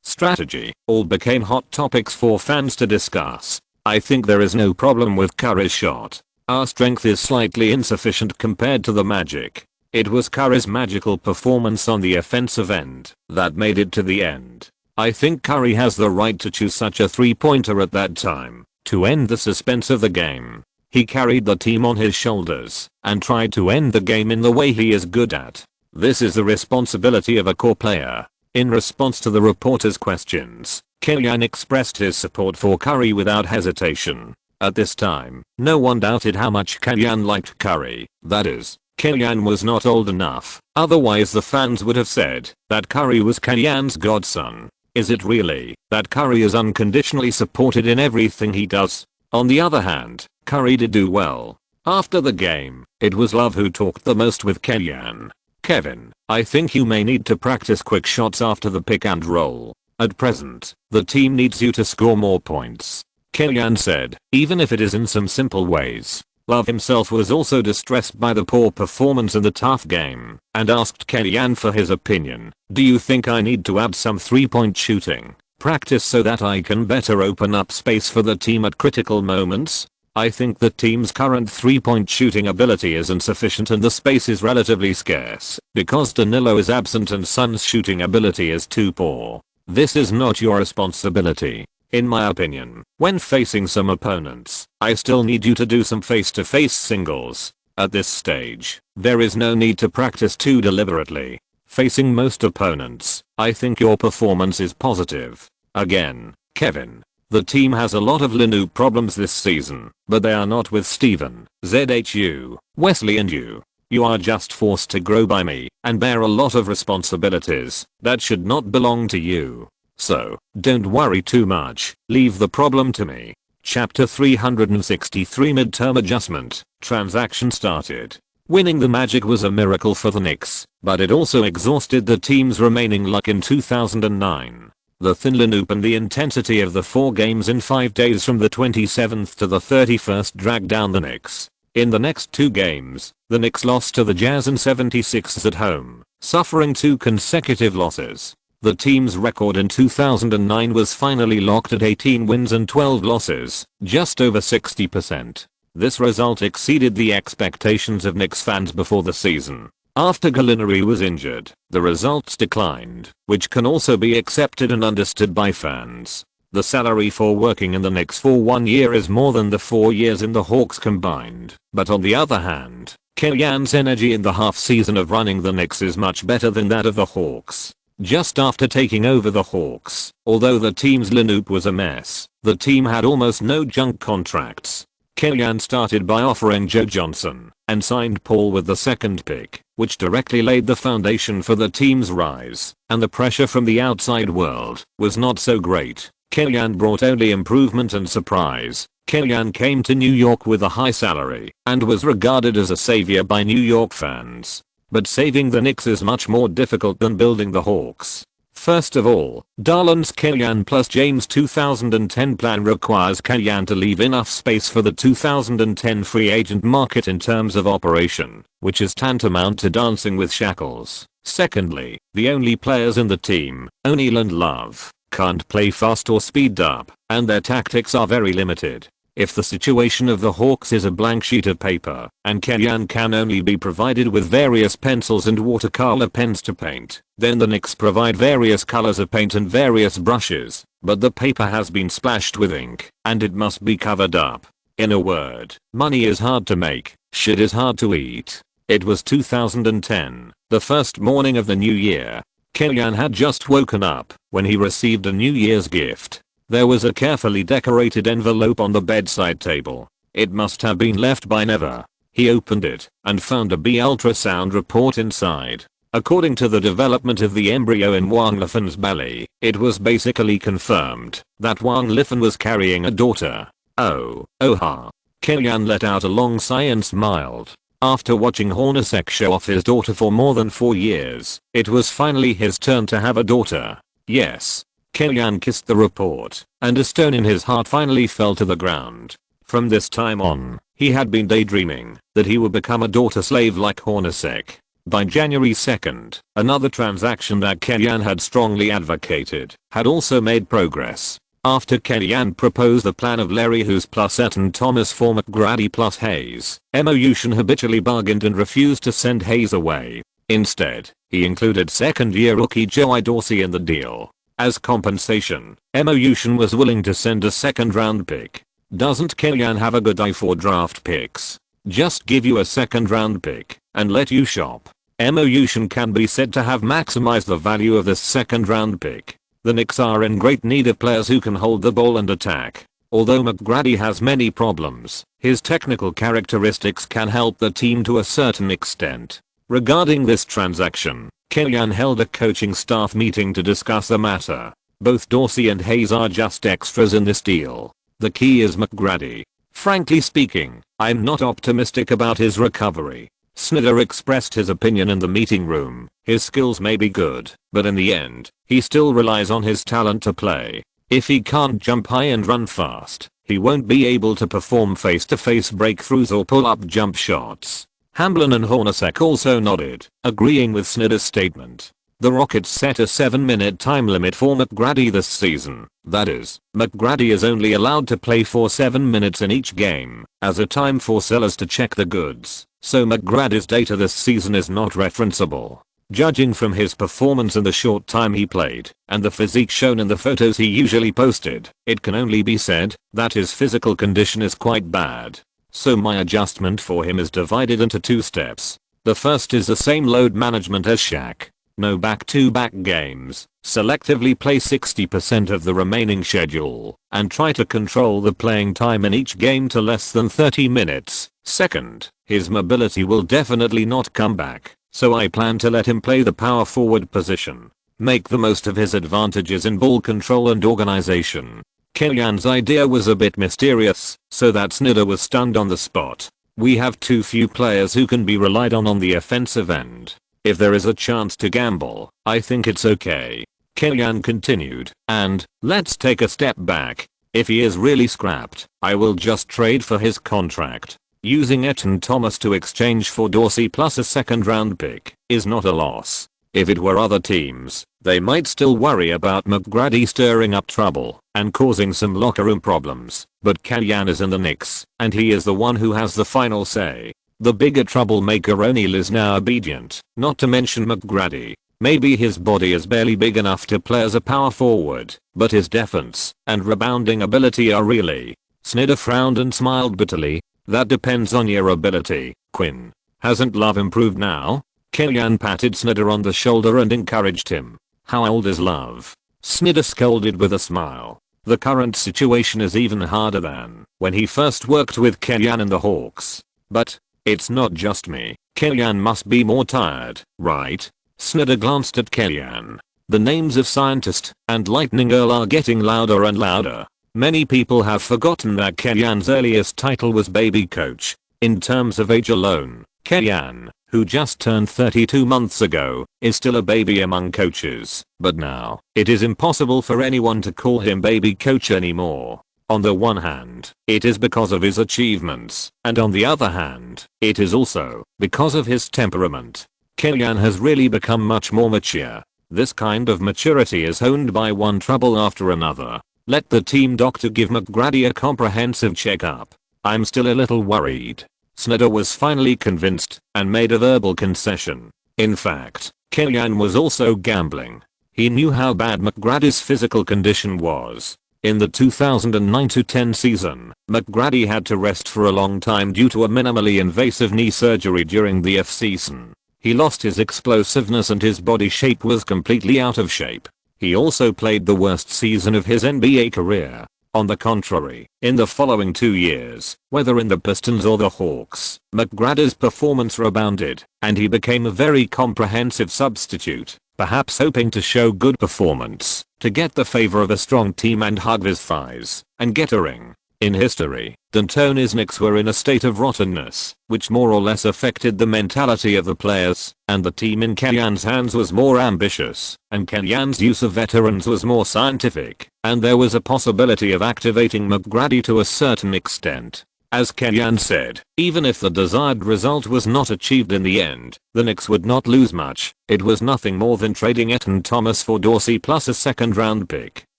Strategy all became hot topics for fans to discuss. I think there is no problem with Curry's shot. Our strength is slightly insufficient compared to the Magic. It was Curry's magical performance on the offensive end that made it to the end. I think Curry has the right to choose such a 3-pointer at that time to end the suspense of the game. He carried the team on his shoulders and tried to end the game in the way he is good at. This is the responsibility of a core player. In response to the reporter's questions, Kellyanne expressed his support for Curry without hesitation. At this time, no one doubted how much Kellyanne liked Curry. That is, Kellyanne was not old enough, otherwise the fans would have said that Curry was Kellyanne's godson. Is it really that Curry is unconditionally supported in everything he does? On the other hand, Curry did do well. After the game, it was Love who talked the most with Kellyanne. "Kevin, I think you may need to practice quick shots after the pick and roll. At present, the team needs you to score more points," Kellyanne said, "even if it is in some simple ways." Love himself was also distressed by the poor performance in the tough game and asked Kellyanne for his opinion. "Do you think I need to add some 3-point shooting practice so that I can better open up space for the team at critical moments? I think the team's current 3-point shooting ability is insufficient and the space is relatively scarce because Danilo is absent and Sun's shooting ability is too poor. This is not your responsibility. In my opinion, when facing some opponents, I still need you to do some face-to-face singles. At this stage, there is no need to practice too deliberately. Facing most opponents, I think your performance is positive. Again, Kevin, the team has a lot of lineup problems this season, but they are not with Steven, ZHU, Wesley and you. You are just forced to grow by me and bear a lot of responsibilities that should not belong to you. So, don't worry too much, leave the problem to me." Chapter 363 Midterm Adjustment. Transaction started. Winning the Magic was a miracle for the Knicks, but it also exhausted the team's remaining luck in 2009. The thin lineup and the intensity of the 4 games in 5 days from the 27th to the 31st dragged down the Knicks. In the next 2 games, the Knicks lost to the Jazz and 76ers at home, suffering 2 consecutive losses. The team's record in 2009 was finally locked at 18 wins and 12 losses, just over 60%. This result exceeded the expectations of Knicks fans before the season. After Gallinari was injured, the results declined, which can also be accepted and understood by fans. The salary for working in the Knicks for 1 year is more than the 4 years in the Hawks combined, but on the other hand, Kellyanne's energy in the half season of running the Knicks is much better than that of the Hawks. Just after taking over the Hawks, although the team's lineup was a mess, the team had almost no junk contracts. Kellyanne started by offering Joe Johnson and signed Paul with the 2nd pick, which directly laid the foundation for the team's rise, and the pressure from the outside world was not so great. Kellyanne brought only improvement and surprise. Kellyanne came to New York with a high salary and was regarded as a savior by New York fans. But saving the Knicks is much more difficult than building the Hawks. First of all, Darlon's Kellyanne plus James 2010 plan requires Kellyanne to leave enough space for the 2010 free agent market in terms of operation, which is tantamount to dancing with shackles. Secondly, the only players in the team, O'Neal and Love, can't play fast or speed up, and their tactics are very limited. If the situation of the Hawks is a blank sheet of paper, and Kellyanne can only be provided with various pencils and watercolor pens to paint, then the Knicks provide various colors of paint and various brushes, but the paper has been splashed with ink, and it must be covered up. In a word, money is hard to make, shit is hard to eat. It was 2010, the first morning of the new year. Kellyanne had just woken up when he received a New Year's gift. There was a carefully decorated envelope on the bedside table. It must have been left by Never. He opened it and found a B ultrasound report inside. According to the development of the embryo in Wang Lifen's belly, it was basically confirmed that Wang Lifen was carrying a daughter. Oh ha. Kellyanne let out a long sigh and smiled. After watching Hornacek show off his daughter for more than 4 years, it was finally his turn to have a daughter. Yes. Kellyanne kissed the report, and a stone in his heart finally fell to the ground. From this time on, he had been daydreaming that he would become a daughter slave like Hornacek. By January 2nd, another transaction that Kellyanne had strongly advocated had also made progress. After Kellyanne proposed the plan of Larry Hughes plus Etan Thomas for McGrady plus Hayes, Emotion habitually bargained and refused to send Hayes away. Instead, he included second-year rookie Joey Dorsey in the deal. As compensation, Emotion was willing to send a 2nd-round pick. Doesn't Kellyanne have a good eye for draft picks? Just give you a 2nd-round pick and let you shop. Emotion can be said to have maximized the value of this 2nd-round pick. The Knicks are in great need of players who can hold the ball and attack. Although McGrady has many problems, his technical characteristics can help the team to a certain extent. Regarding this transaction, Kellyanne held a coaching staff meeting to discuss the matter. Both Dorsey and Hayes are just extras in this deal. The key is McGrady. Frankly speaking, I'm not optimistic about his recovery. Snyder expressed his opinion in the meeting room. His skills may be good, but in the end, he still relies on his talent to play. If he can't jump high and run fast, he won't be able to perform face-to-face breakthroughs or pull-up jump shots. Hamblin and Hornacek also nodded, agreeing with Snyder's statement. The Rockets set a 7-minute time limit for McGrady this season. That is, McGrady is only allowed to play for 7 minutes in each game, as a time for sellers to check the goods, so McGrady's data this season is not referenceable. Judging from his performance in the short time he played, and the physique shown in the photos he usually posted, it can only be said that his physical condition is quite bad. So my adjustment for him is divided into 2 steps. The first is the same load management as Shaq. No back-to-back games, selectively play 60% of the remaining schedule, and try to control the playing time in each game to less than 30 minutes. Second, his mobility will definitely not come back, so I plan to let him play the power forward position. Make the most of his advantages in ball control and organization. Kellyanne's idea was a bit mysterious, so that Snyder was stunned on the spot. We have too few players who can be relied on the offensive end. If there is a chance to gamble, I think it's okay. Kellyanne continued, and, let's take a step back. If he is really scrapped, I will just trade for his contract. Using Etan Thomas to exchange for Dorsey plus a second-round pick is not a loss. If it were other teams, they might still worry about McGrady stirring up trouble and causing some locker room problems, but Kellyanne is in the Knicks, and he is the one who has the final say. The bigger troublemaker O'Neal is now obedient, not to mention McGrady. Maybe his body is barely big enough to play as a power forward, but his defense and rebounding ability are really. Snyder frowned and smiled bitterly. That depends on your ability, Quinn. Hasn't Love improved now? Kellyanne patted Snyder on the shoulder and encouraged him. How old is Love? Snyder scolded with a smile. The current situation is even harder than when he first worked with Kellyanne and the Hawks. But it's not just me. Kellyanne must be more tired, right? Snyder glanced at Kellyanne. The names of Scientist and Lightning Earl are getting louder and louder. Many people have forgotten that Kellyanne's earliest title was Baby Coach. In terms of age alone, Kellyanne, who just turned 32 months ago, is still a baby among coaches. But now, it is impossible for anyone to call him Baby Coach anymore. On the one hand, it is because of his achievements, and on the other hand, it is also because of his temperament. Kellyanne has really become much more mature. This kind of maturity is honed by one trouble after another. Let the team doctor give McGrady a comprehensive checkup. I'm still a little worried. Snyder was finally convinced and made a verbal concession. In fact, Kellyanne was also gambling. He knew how bad McGrady's physical condition was. In the 2009-10 season, McGrady had to rest for a long time due to a minimally invasive knee surgery during the off-season. He lost his explosiveness and his body shape was completely out of shape. He also played the worst season of his NBA career. On the contrary, in the following 2 years, whether in the Pistons or the Hawks, McGrady's performance rebounded, and he became a very comprehensive substitute, perhaps hoping to show good performance, to get the favor of a strong team and hug his thighs, and get a ring. In history, D'Antoni's Knicks were in a state of rottenness, which more or less affected the mentality of the players, and the team in Kellyanne's hands was more ambitious, and Kellyanne's use of veterans was more scientific, and there was a possibility of activating McGrady to a certain extent. As Kellyanne said, even if the desired result was not achieved in the end, the Knicks would not lose much. It was nothing more than trading Etan Thomas for Dorsey plus a second-round pick.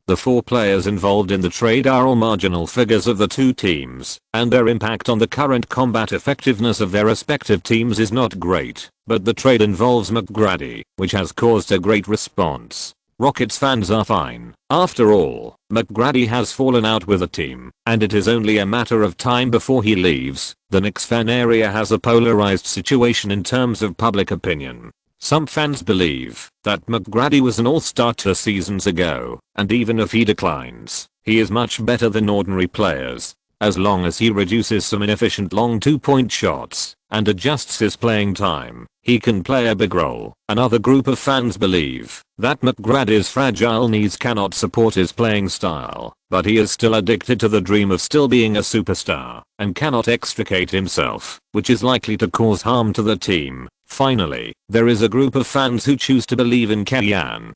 The 4 players involved in the trade are all marginal figures of the 2 teams, and their impact on the current combat effectiveness of their respective teams is not great, but the trade involves McGrady, which has caused a great response. Rockets fans are fine. After all, McGrady has fallen out with the team, and it is only a matter of time before he leaves. The Knicks fan area has a polarized situation in terms of public opinion. Some fans believe that McGrady was an all-star 2 seasons ago, and even if he declines, He is much better than ordinary players. As long as he reduces some inefficient long 2-point shots and adjusts his playing time, he can play a big role. Another group of fans believe that McGrady's fragile knees cannot support his playing style, but he is still addicted to the dream of still being a superstar and cannot extricate himself, which is likely to cause harm to the team. Finally, there is a group of fans who choose to believe in Kellyanne.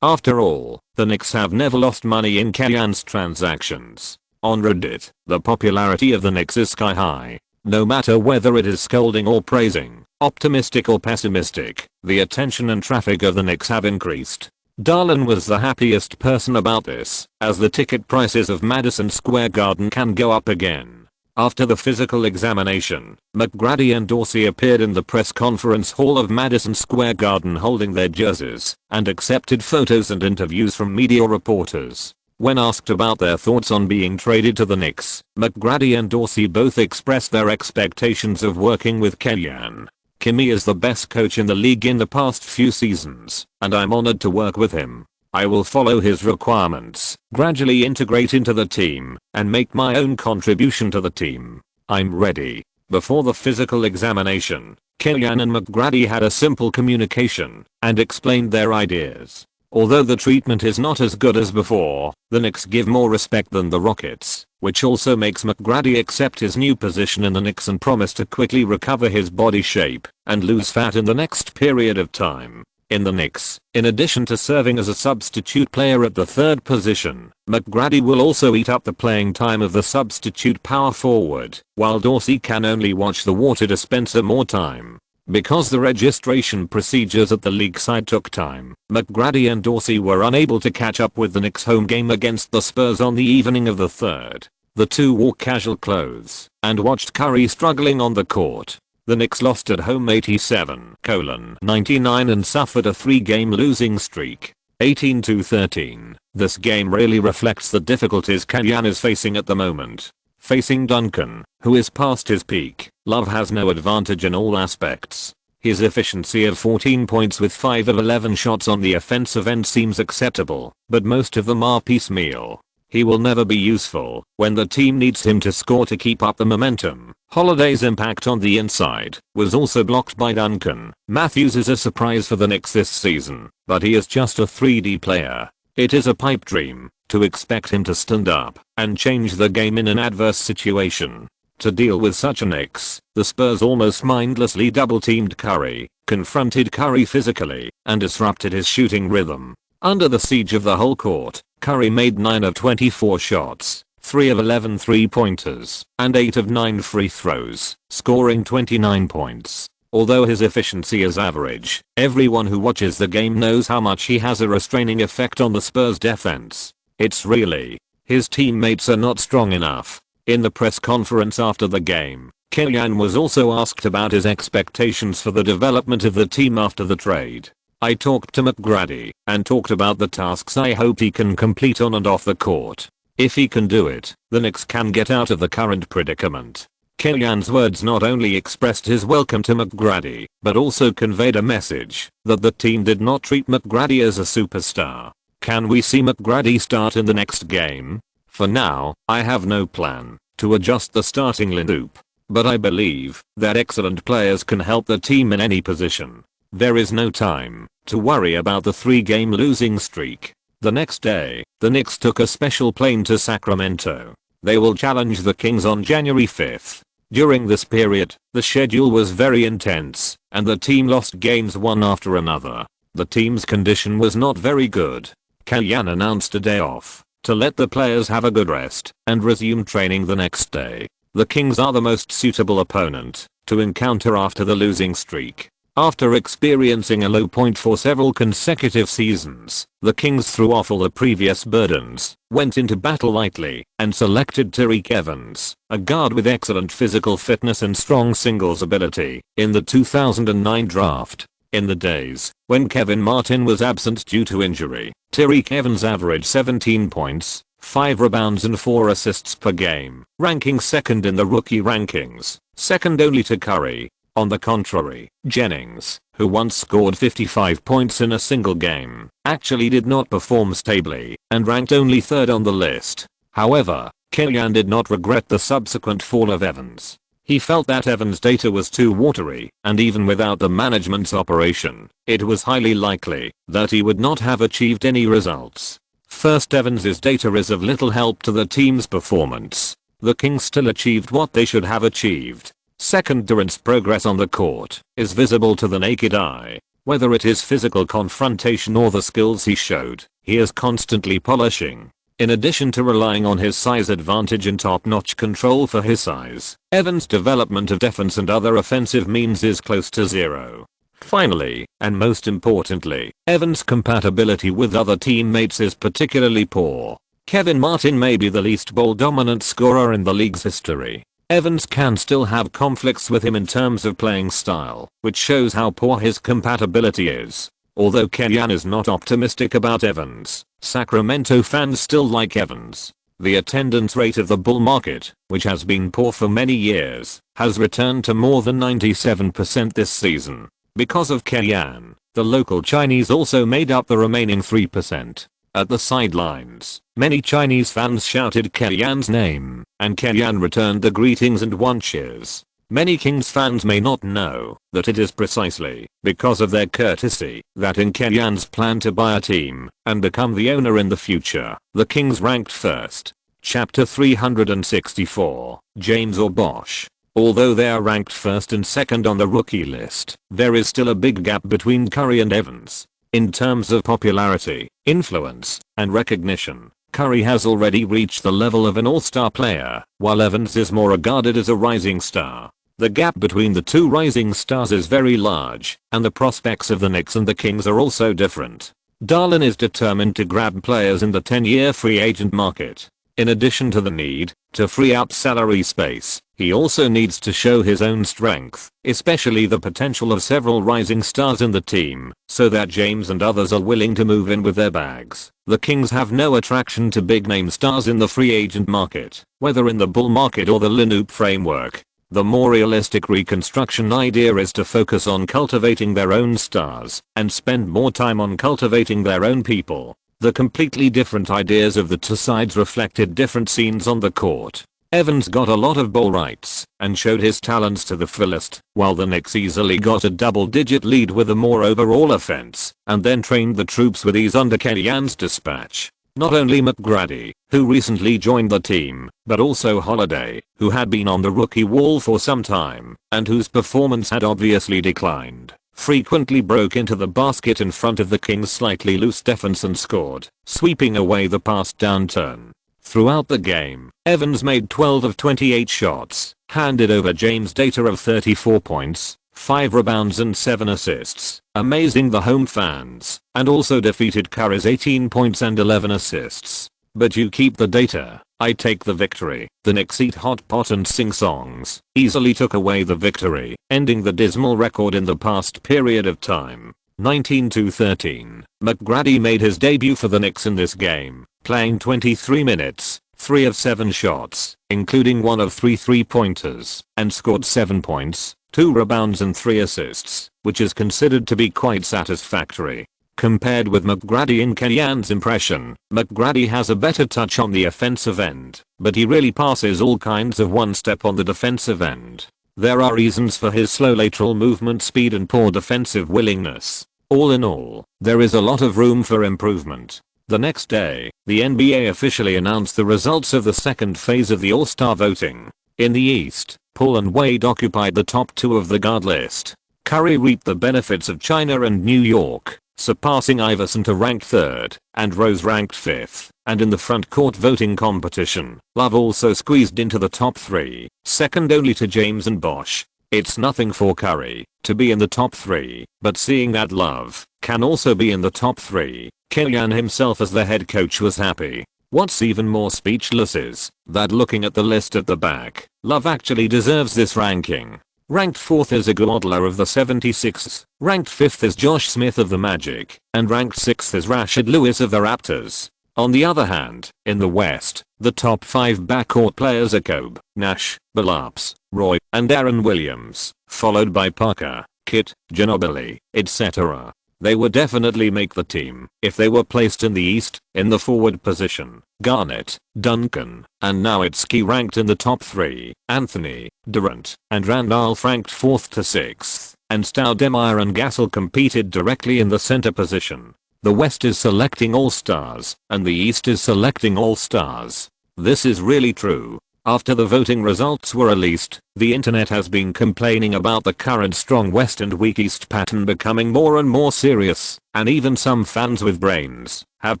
After all, the Knicks have never lost money in Kellyanne's transactions. On Reddit, the popularity of the Knicks is sky high. No matter whether it is scolding or praising, optimistic or pessimistic, the attention and traffic of the Knicks have increased. Darlin was the happiest person about this, as the ticket prices of Madison Square Garden can go up again. After the physical examination, McGrady and Dorsey appeared in the press conference hall of Madison Square Garden holding their jerseys and accepted photos and interviews from media reporters. When asked about their thoughts on being traded to the Knicks, McGrady and Dorsey both expressed their expectations of working with Kellyanne. "Kimmy is the best coach in the league in the past few seasons, and I'm honored to work with him. I will follow his requirements, gradually integrate into the team, and make my own contribution to the team. I'm ready." Before the physical examination, Kellyanne and McGrady had a simple communication and explained their ideas. Although the treatment is not as good as before, the Knicks give more respect than the Rockets, which also makes McGrady accept his new position in the Knicks and promise to quickly recover his body shape and lose fat in the next period of time. In the Knicks, in addition to serving as a substitute player at the third position, McGrady will also eat up the playing time of the substitute power forward, while Dorsey can only watch the water dispenser more time. Because the registration procedures at the league side took time, McGrady and Dorsey were unable to catch up with the Knicks' home game against the Spurs on the evening of the 3rd. The two wore casual clothes and watched Curry struggling on the court. The Knicks lost at home 87-99 and suffered a 3-game losing streak, 18-13. This game really reflects the difficulties Kellyanne is facing at the moment. Facing Duncan, who is past his peak, Love has no advantage in all aspects. His efficiency of 14 points with 5 of 11 shots on the offensive end seems acceptable, but most of them are piecemeal. He will never be useful when the team needs him to score to keep up the momentum. Holiday's impact on the inside was also blocked by Duncan. Matthews is a surprise for the Knicks this season, but he is just a 3D player. It is a pipe dream to expect him to stand up and change the game in an adverse situation. To deal with such a Knicks, the Spurs almost mindlessly double-teamed Curry, confronted Curry physically, and disrupted his shooting rhythm. Under the siege of the whole court, Curry made 9 of 24 shots, 3 of 11 3-pointers, and 8 of 9 free throws, scoring 29 points. Although his efficiency is average, everyone who watches the game knows how much he has a restraining effect on the Spurs defense. It's really, his teammates are not strong enough. In the press conference after the game, Kellyanne was also asked about his expectations for the development of the team after the trade. "I talked to McGrady and talked about the tasks I hope he can complete on and off the court. If he can do it, the Knicks can get out of the current predicament." Kellyanne's words not only expressed his welcome to McGrady, but also conveyed a message that the team did not treat McGrady as a superstar. Can we see McGrady start in the next game? For now, I have no plan to adjust the starting lineup, but I believe that excellent players can help the team in any position. There is no time to worry about the 3-game losing streak. The next day, the Knicks took a special plane to Sacramento. They will challenge the Kings on January 5th. During this period, the schedule was very intense, and the team lost games one after another. The team's condition was not very good. Kellyanne announced a day off to let the players have a good rest and resume training the next day. The Kings are the most suitable opponent to encounter after the losing streak. After experiencing a low point for several consecutive seasons, the Kings threw off all the previous burdens, went into battle lightly, and selected Tyreke Evans, a guard with excellent physical fitness and strong singles ability, in the 2009 draft. In the days when Kevin Martin was absent due to injury, Tyreke Evans averaged 17 points, 5 rebounds and 4 assists per game, ranking second in the rookie rankings, second only to Curry. On the contrary, Jennings, who once scored 55 points in a single game, actually did not perform stably and ranked only third on the list. However, Kellyanne did not regret the subsequent fall of Evans. He felt that Evans' data was too watery, and even without the management's operation, it was highly likely that he would not have achieved any results. First, Evans' data is of little help to the team's performance. The Kings still achieved what they should have achieved. Second, Durant's progress on the court is visible to the naked eye. Whether it is physical confrontation or the skills he showed, he is constantly polishing. In addition to relying on his size advantage and top-notch control for his size, Evans' development of defense and other offensive means is close to zero. Finally, and most importantly, Evans' compatibility with other teammates is particularly poor. Kevin Martin may be the least ball-dominant scorer in the league's history. Evans can still have conflicts with him in terms of playing style, which shows how poor his compatibility is. Although Kellyanne is not optimistic about Evans, Sacramento fans still like Evans. The attendance rate of the bull market, which has been poor for many years, has returned to more than 97% this season. Because of Kellyanne, the local Chinese also made up the remaining 3%. At the sidelines, many Chinese fans shouted Kellyanne's name, and Kellyanne returned the greetings and won cheers. Many Kings fans may not know that it is precisely because of their courtesy that in Kellyanne's plan to buy a team and become the owner in the future, the Kings ranked first. Chapter 364, James or Bosh. Although they are ranked first and second on the rookie list, there is still a big gap between Curry and Evans. In terms of popularity, influence, and recognition, Curry has already reached the level of an all-star player, while Evans is more regarded as a rising star. The gap between the two rising stars is very large, and the prospects of the Knicks and the Kings are also different. Darlin is determined to grab players in the 10-year free agent market. In addition to the need to free up salary space, he also needs to show his own strength, especially the potential of several rising stars in the team, so that James and others are willing to move in with their bags. The Kings have no attraction to big-name stars in the free agent market, whether in the bull market or the Linoop framework. The more realistic reconstruction idea is to focus on cultivating their own stars and spend more time on cultivating their own people. The completely different ideas of the two sides reflected different scenes on the court. Evans got a lot of ball rights and showed his talents to the fullest, while the Knicks easily got a double-digit lead with a more overall offense, and then trained the troops with ease under Kellyanne's dispatch. Not only McGrady, who recently joined the team, but also Holiday, who had been on the rookie wall for some time, and whose performance had obviously declined, frequently broke into the basket in front of the Kings' slightly loose defense and scored, sweeping away the past downturn. Throughout the game, Evans made 12 of 28 shots, handed over James' data of 34 points, 5 rebounds and 7 assists, amazing the home fans, and also defeated Curry's 18 points and 11 assists. But you keep the data, I take the victory. The Knicks eat hot pot and sing songs, easily took away the victory, ending the dismal record in the past period of time. 19-13. McGrady made his debut for the Knicks in this game, playing 23 minutes, 3 of 7 shots, including 1 of 3 3-pointers, and scored 7 points, 2 rebounds and 3 assists, which is considered to be quite satisfactory. Compared with McGrady in Kellyanne's impression, McGrady has a better touch on the offensive end, but he really passes all kinds of one step on the defensive end. There are reasons for his slow lateral movement speed and poor defensive willingness. All in all, there is a lot of room for improvement. The next day, the NBA officially announced the results of the second phase of the All-Star voting. In the East, Paul and Wade occupied the top 2 of the guard list. Curry reaped the benefits of China and New York, surpassing Iverson to rank 3rd, and Rose ranked 5th. And in the front court voting competition, Love also squeezed into the top 3, second only to James and Bosh. It's nothing for Curry to be in the top 3, but seeing that Love can also be in the top 3, Kellyanne himself as the head coach was happy. What's even more speechless is that looking at the list at the back, Love actually deserves this ranking. Ranked 4th is Iguodala of the 76ers, ranked 5th is Josh Smith of the Magic, and ranked 6th is Rashard Lewis of the Raptors. On the other hand, in the West, the top 5 backcourt players are Kobe, Nash, Billups, Roy, and Aaron Williams. followed by Parker, Kit, Ginobili, etc. They would definitely make the team if they were placed in the East, in the forward position. Garnett, Duncan, and Nowitzki ranked in the top 3, Anthony, Durant, and Randolph ranked 4th to 6th, and Stoudemire and Gasol competed directly in the center position. The West is selecting all-stars, and the East is selecting all-stars. This is really true. After the voting results were released, the internet has been complaining about the current strong West and weak East pattern becoming more and more serious, and even some fans with brains have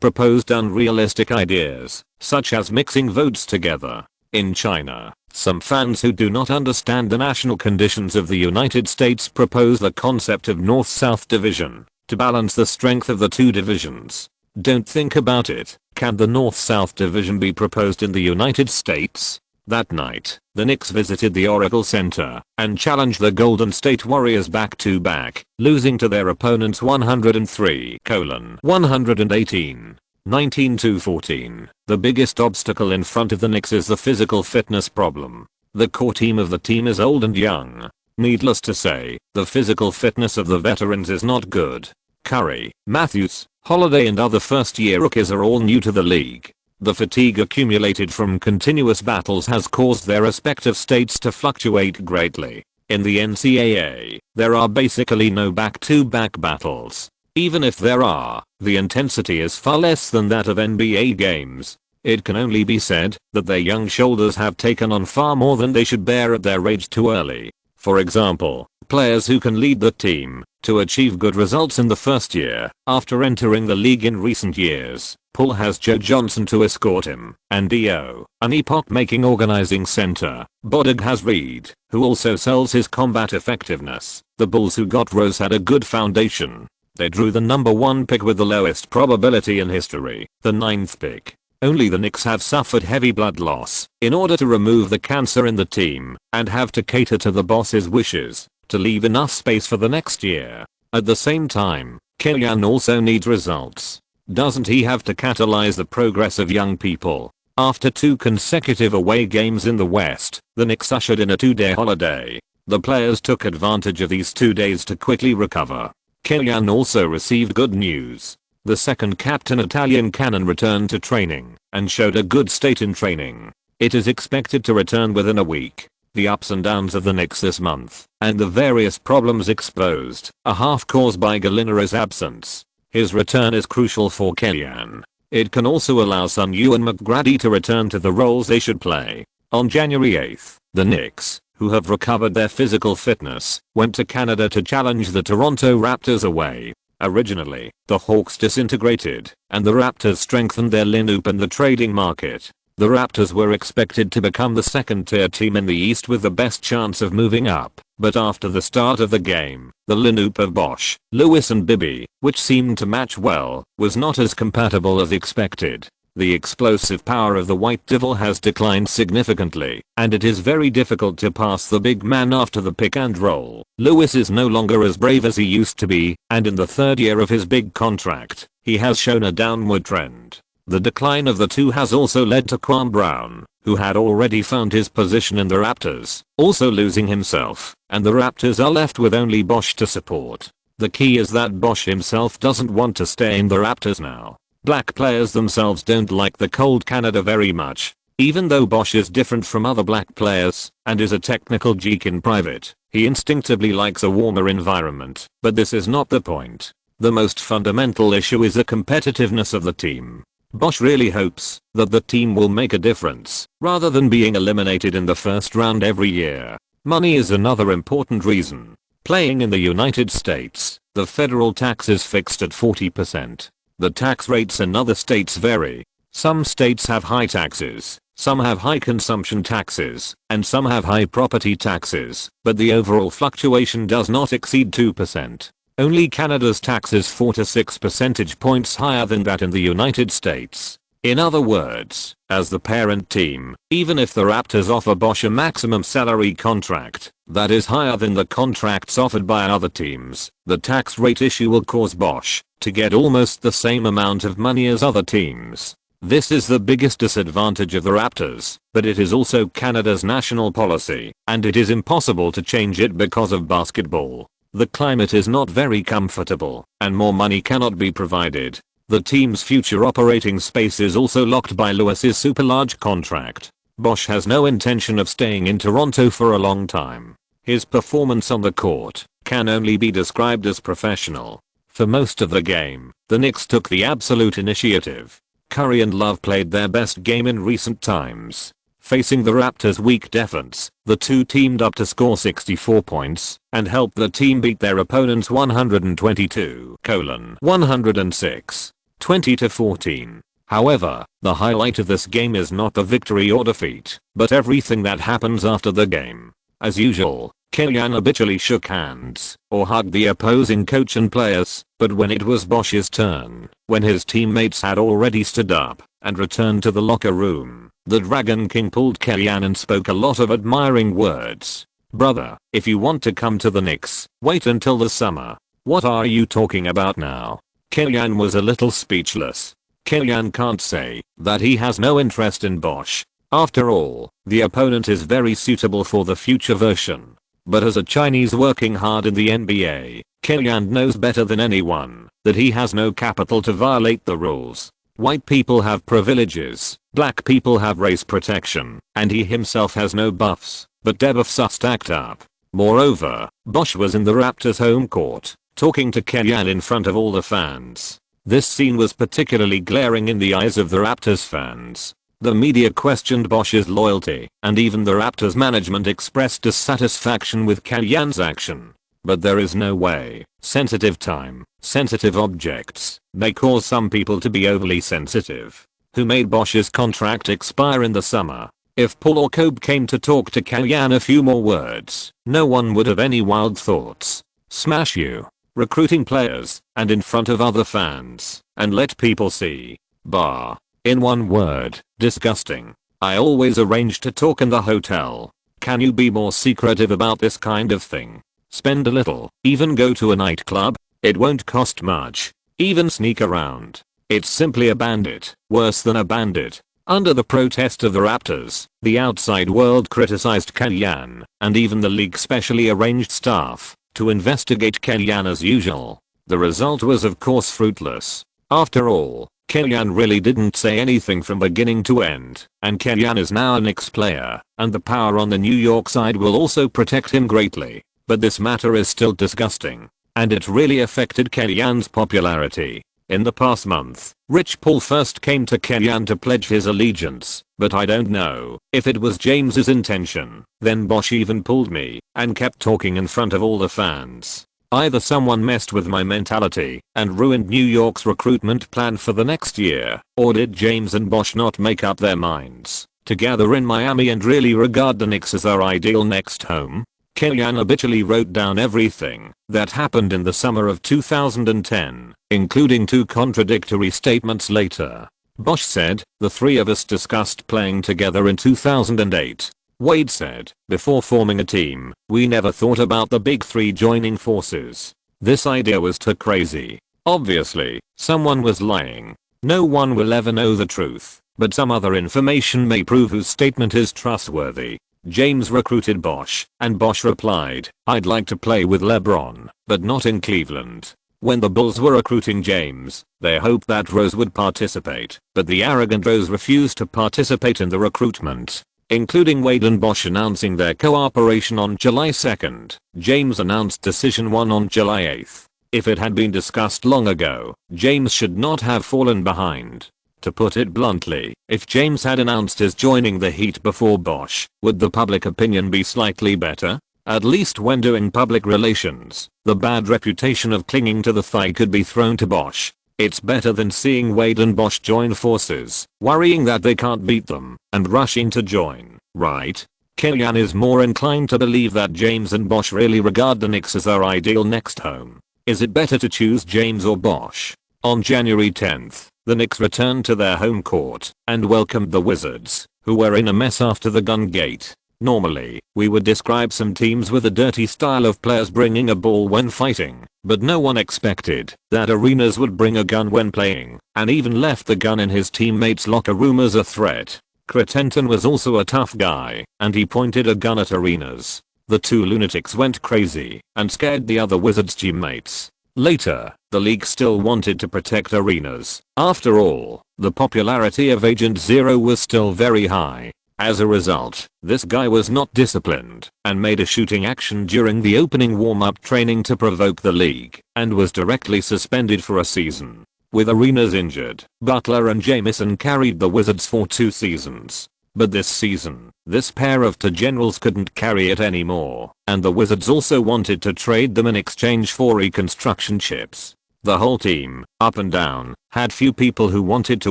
proposed unrealistic ideas, such as mixing votes together. In China, some fans who do not understand the national conditions of the United States propose the concept of North-South division to balance the strength of the two divisions. Don't think about it. Can the North-South division be proposed in the United States? That night, the Knicks visited the Oracle Center and challenged the Golden State Warriors back-to-back, losing to their opponents 103-118, 19-14. The biggest obstacle in front of the Knicks is the physical fitness problem. The core team of the team is old and young. Needless to say, the physical fitness of the veterans is not good. Curry, Matthews, Holiday and other first-year rookies are all new to the league. The fatigue accumulated from continuous battles has caused their respective states to fluctuate greatly. In the NCAA, there are basically no back-to-back battles. Even if there are, the intensity is far less than that of NBA games. It can only be said that their young shoulders have taken on far more than they should bear at their age too early. For example, players who can lead the team to achieve good results in the first year after entering the league in recent years. Paul has Joe Johnson to escort him, and Dio, an epoch-making organizing center. Bodig has Reed, who also sells his combat effectiveness. The Bulls who got Rose had a good foundation. They drew the number 1 pick with the lowest probability in history, the 9th pick. Only the Knicks have suffered heavy blood loss in order to remove the cancer in the team and have to cater to the boss's wishes to leave enough space for the next year. At the same time, Killian also needs results. Doesn't he have to catalyze the progress of young people? After 2 consecutive away games in the West, the Knicks ushered in a 2-day holiday. The players took advantage of these 2 days to quickly recover. Killian also received good news. The second captain Italian cannon returned to training and showed a good state in training. It is expected to return within a week. The ups and downs of the Knicks this month and the various problems exposed are half caused by Gallinari's absence. His return is crucial for Killian. It can also allow Sun Yu and McGrady to return to the roles they should play. On January 8th, the Knicks, who have recovered their physical fitness, went to Canada to challenge the Toronto Raptors away. Originally, the Hawks disintegrated, and the Raptors strengthened their lineup in the trading market. The Raptors were expected to become the second-tier team in the East with the best chance of moving up, but after the start of the game, the lineup of Bosh, Lewis and Bibby, which seemed to match well, was not as compatible as expected. The explosive power of the White Devil has declined significantly, and it is very difficult to pass the big man after the pick and roll. Lewis is no longer as brave as he used to be, and in the 3rd year of his big contract, he has shown a downward trend. The decline of the two has also led to Kwame Brown, who had already found his position in the Raptors, also losing himself, and the Raptors are left with only Bosh to support. The key is that Bosh himself doesn't want to stay in the Raptors now. Black players themselves don't like the cold Canada very much. Even though Bosh is different from other black players and is a technical geek in private, he instinctively likes a warmer environment. But this is not the point. The most fundamental issue is the competitiveness of the team. Bosh really hopes that the team will make a difference, rather than being eliminated in the first round every year. Money is another important reason. Playing in the United States, the federal tax is fixed at 40%. The tax rates in other states vary. Some states have high taxes, some have high consumption taxes, and some have high property taxes, but the overall fluctuation does not exceed 2%. Only Canada's tax is 4 to 6 percentage points higher than that in the United States. In other words, as the parent team, even if the Raptors offer Bosh a maximum salary contract that is higher than the contracts offered by other teams, the tax rate issue will cause Bosh to get almost the same amount of money as other teams. This is the biggest disadvantage of the Raptors, but it is also Canada's national policy, and it is impossible to change it because of basketball. The climate is not very comfortable, and more money cannot be provided. The team's future operating space is also locked by Lewis's super large contract. Bosh has no intention of staying in Toronto for a long time. His performance on the court can only be described as professional. For most of the game, the Knicks took the absolute initiative. Curry and Love played their best game in recent times. Facing the Raptors' weak defense, the two teamed up to score 64 points and helped the team beat their opponents 122-106, 20-14. However, the highlight of this game is not the victory or defeat, but everything that happens after the game. As usual, Killian habitually shook hands or hugged the opposing coach and players, but when it was Bosh's turn, when his teammates had already stood up and returned to the locker room, the Dragon King pulled Killian and spoke a lot of admiring words. "Brother, if you want to come to the Knicks, wait until the summer. What are you talking about now?" Killian was a little speechless. Killian can't say that he has no interest in Bosh. After all, the opponent is very suitable for the future version. But as a Chinese working hard in the NBA, Killian knows better than anyone that he has no capital to violate the rules. White people have privileges, black people have race protection, and he himself has no buffs, but debuffs are stacked up. Moreover, Bosh was in the Raptors' home court, talking to Killian in front of all the fans. This scene was particularly glaring in the eyes of the Raptors fans. The media questioned Bosh's loyalty, and even the Raptors management expressed dissatisfaction with Killian's action. But there is no way sensitive time, sensitive objects may cause some people to be overly sensitive. Who made Bosh's contract expire in the summer? If Paul or Kobe came to talk to Killian a few more words, no one would have any wild thoughts. Smash you. Recruiting players, and in front of other fans, and let people see. Bar. In one word, disgusting. I always arrange to talk in the hotel. Can you be more secretive about this kind of thing? Spend a little, even go to a nightclub. It won't cost much. Even sneak around. It's simply a bandit, worse than a bandit. Under the protest of the Raptors, the outside world criticized Killian, and even the league specially arranged staff to investigate Killian as usual. The result was of course fruitless. After all, Killian really didn't say anything from beginning to end, and Killian is now a Knicks player, and the power on the New York side will also protect him greatly. But this matter is still disgusting, and it really affected Killian's popularity. In the past month, Rich Paul first came to Killian to pledge his allegiance, but I don't know if it was James's intention. Then Bosh even pulled me and kept talking in front of all the fans. Either someone messed with my mentality and ruined New York's recruitment plan for the next year, or did James and Bosh not make up their minds to gather in Miami and really regard the Knicks as their ideal next home? Killian habitually wrote down everything that happened in the summer of 2010, including two contradictory statements later. Bosh said, "The three of us discussed playing together in 2008. Wade said, "Before forming a team, we never thought about the big three joining forces. This idea was too crazy." Obviously, someone was lying. No one will ever know the truth, but some other information may prove whose statement is trustworthy. James recruited Bosh, and Bosh replied, "I'd like to play with LeBron, but not in Cleveland." When the Bulls were recruiting James, they hoped that Rose would participate, but the arrogant Rose refused to participate in the recruitment. Including Wade and Bosh announcing their cooperation on July 2nd, James announced Decision 1 on July 8th. If it had been discussed long ago, James should not have fallen behind. To put it bluntly, if James had announced his joining the Heat before Bosh, would the public opinion be slightly better? At least when doing public relations, the bad reputation of clinging to the thigh could be thrown to Bosh. It's better than seeing Wade and Bosh join forces, worrying that they can't beat them, and rushing to join, right? Killian is more inclined to believe that James and Bosh really regard the Knicks as their ideal next home. Is it better to choose James or Bosh? On January 10th, the Knicks returned to their home court and welcomed the Wizards, who were in a mess after the Gun Gate. Normally, we would describe some teams with a dirty style of players bringing a ball when fighting, but no one expected that Arenas would bring a gun when playing, and even left the gun in his teammates' locker room as a threat. Cretenton was also a tough guy, and he pointed a gun at Arenas. The two lunatics went crazy and scared the other Wizards teammates. Later, the league still wanted to protect Arenas. After all, the popularity of Agent Zero was still very high. As a result, this guy was not disciplined and made a shooting action during the opening warm-up training to provoke the league and was directly suspended for a season. With Arenas injured, Butler and Jamison carried the Wizards for 2 seasons. But this season, this pair of two generals couldn't carry it anymore, and the Wizards also wanted to trade them in exchange for reconstruction chips. The whole team, up and down, had few people who wanted to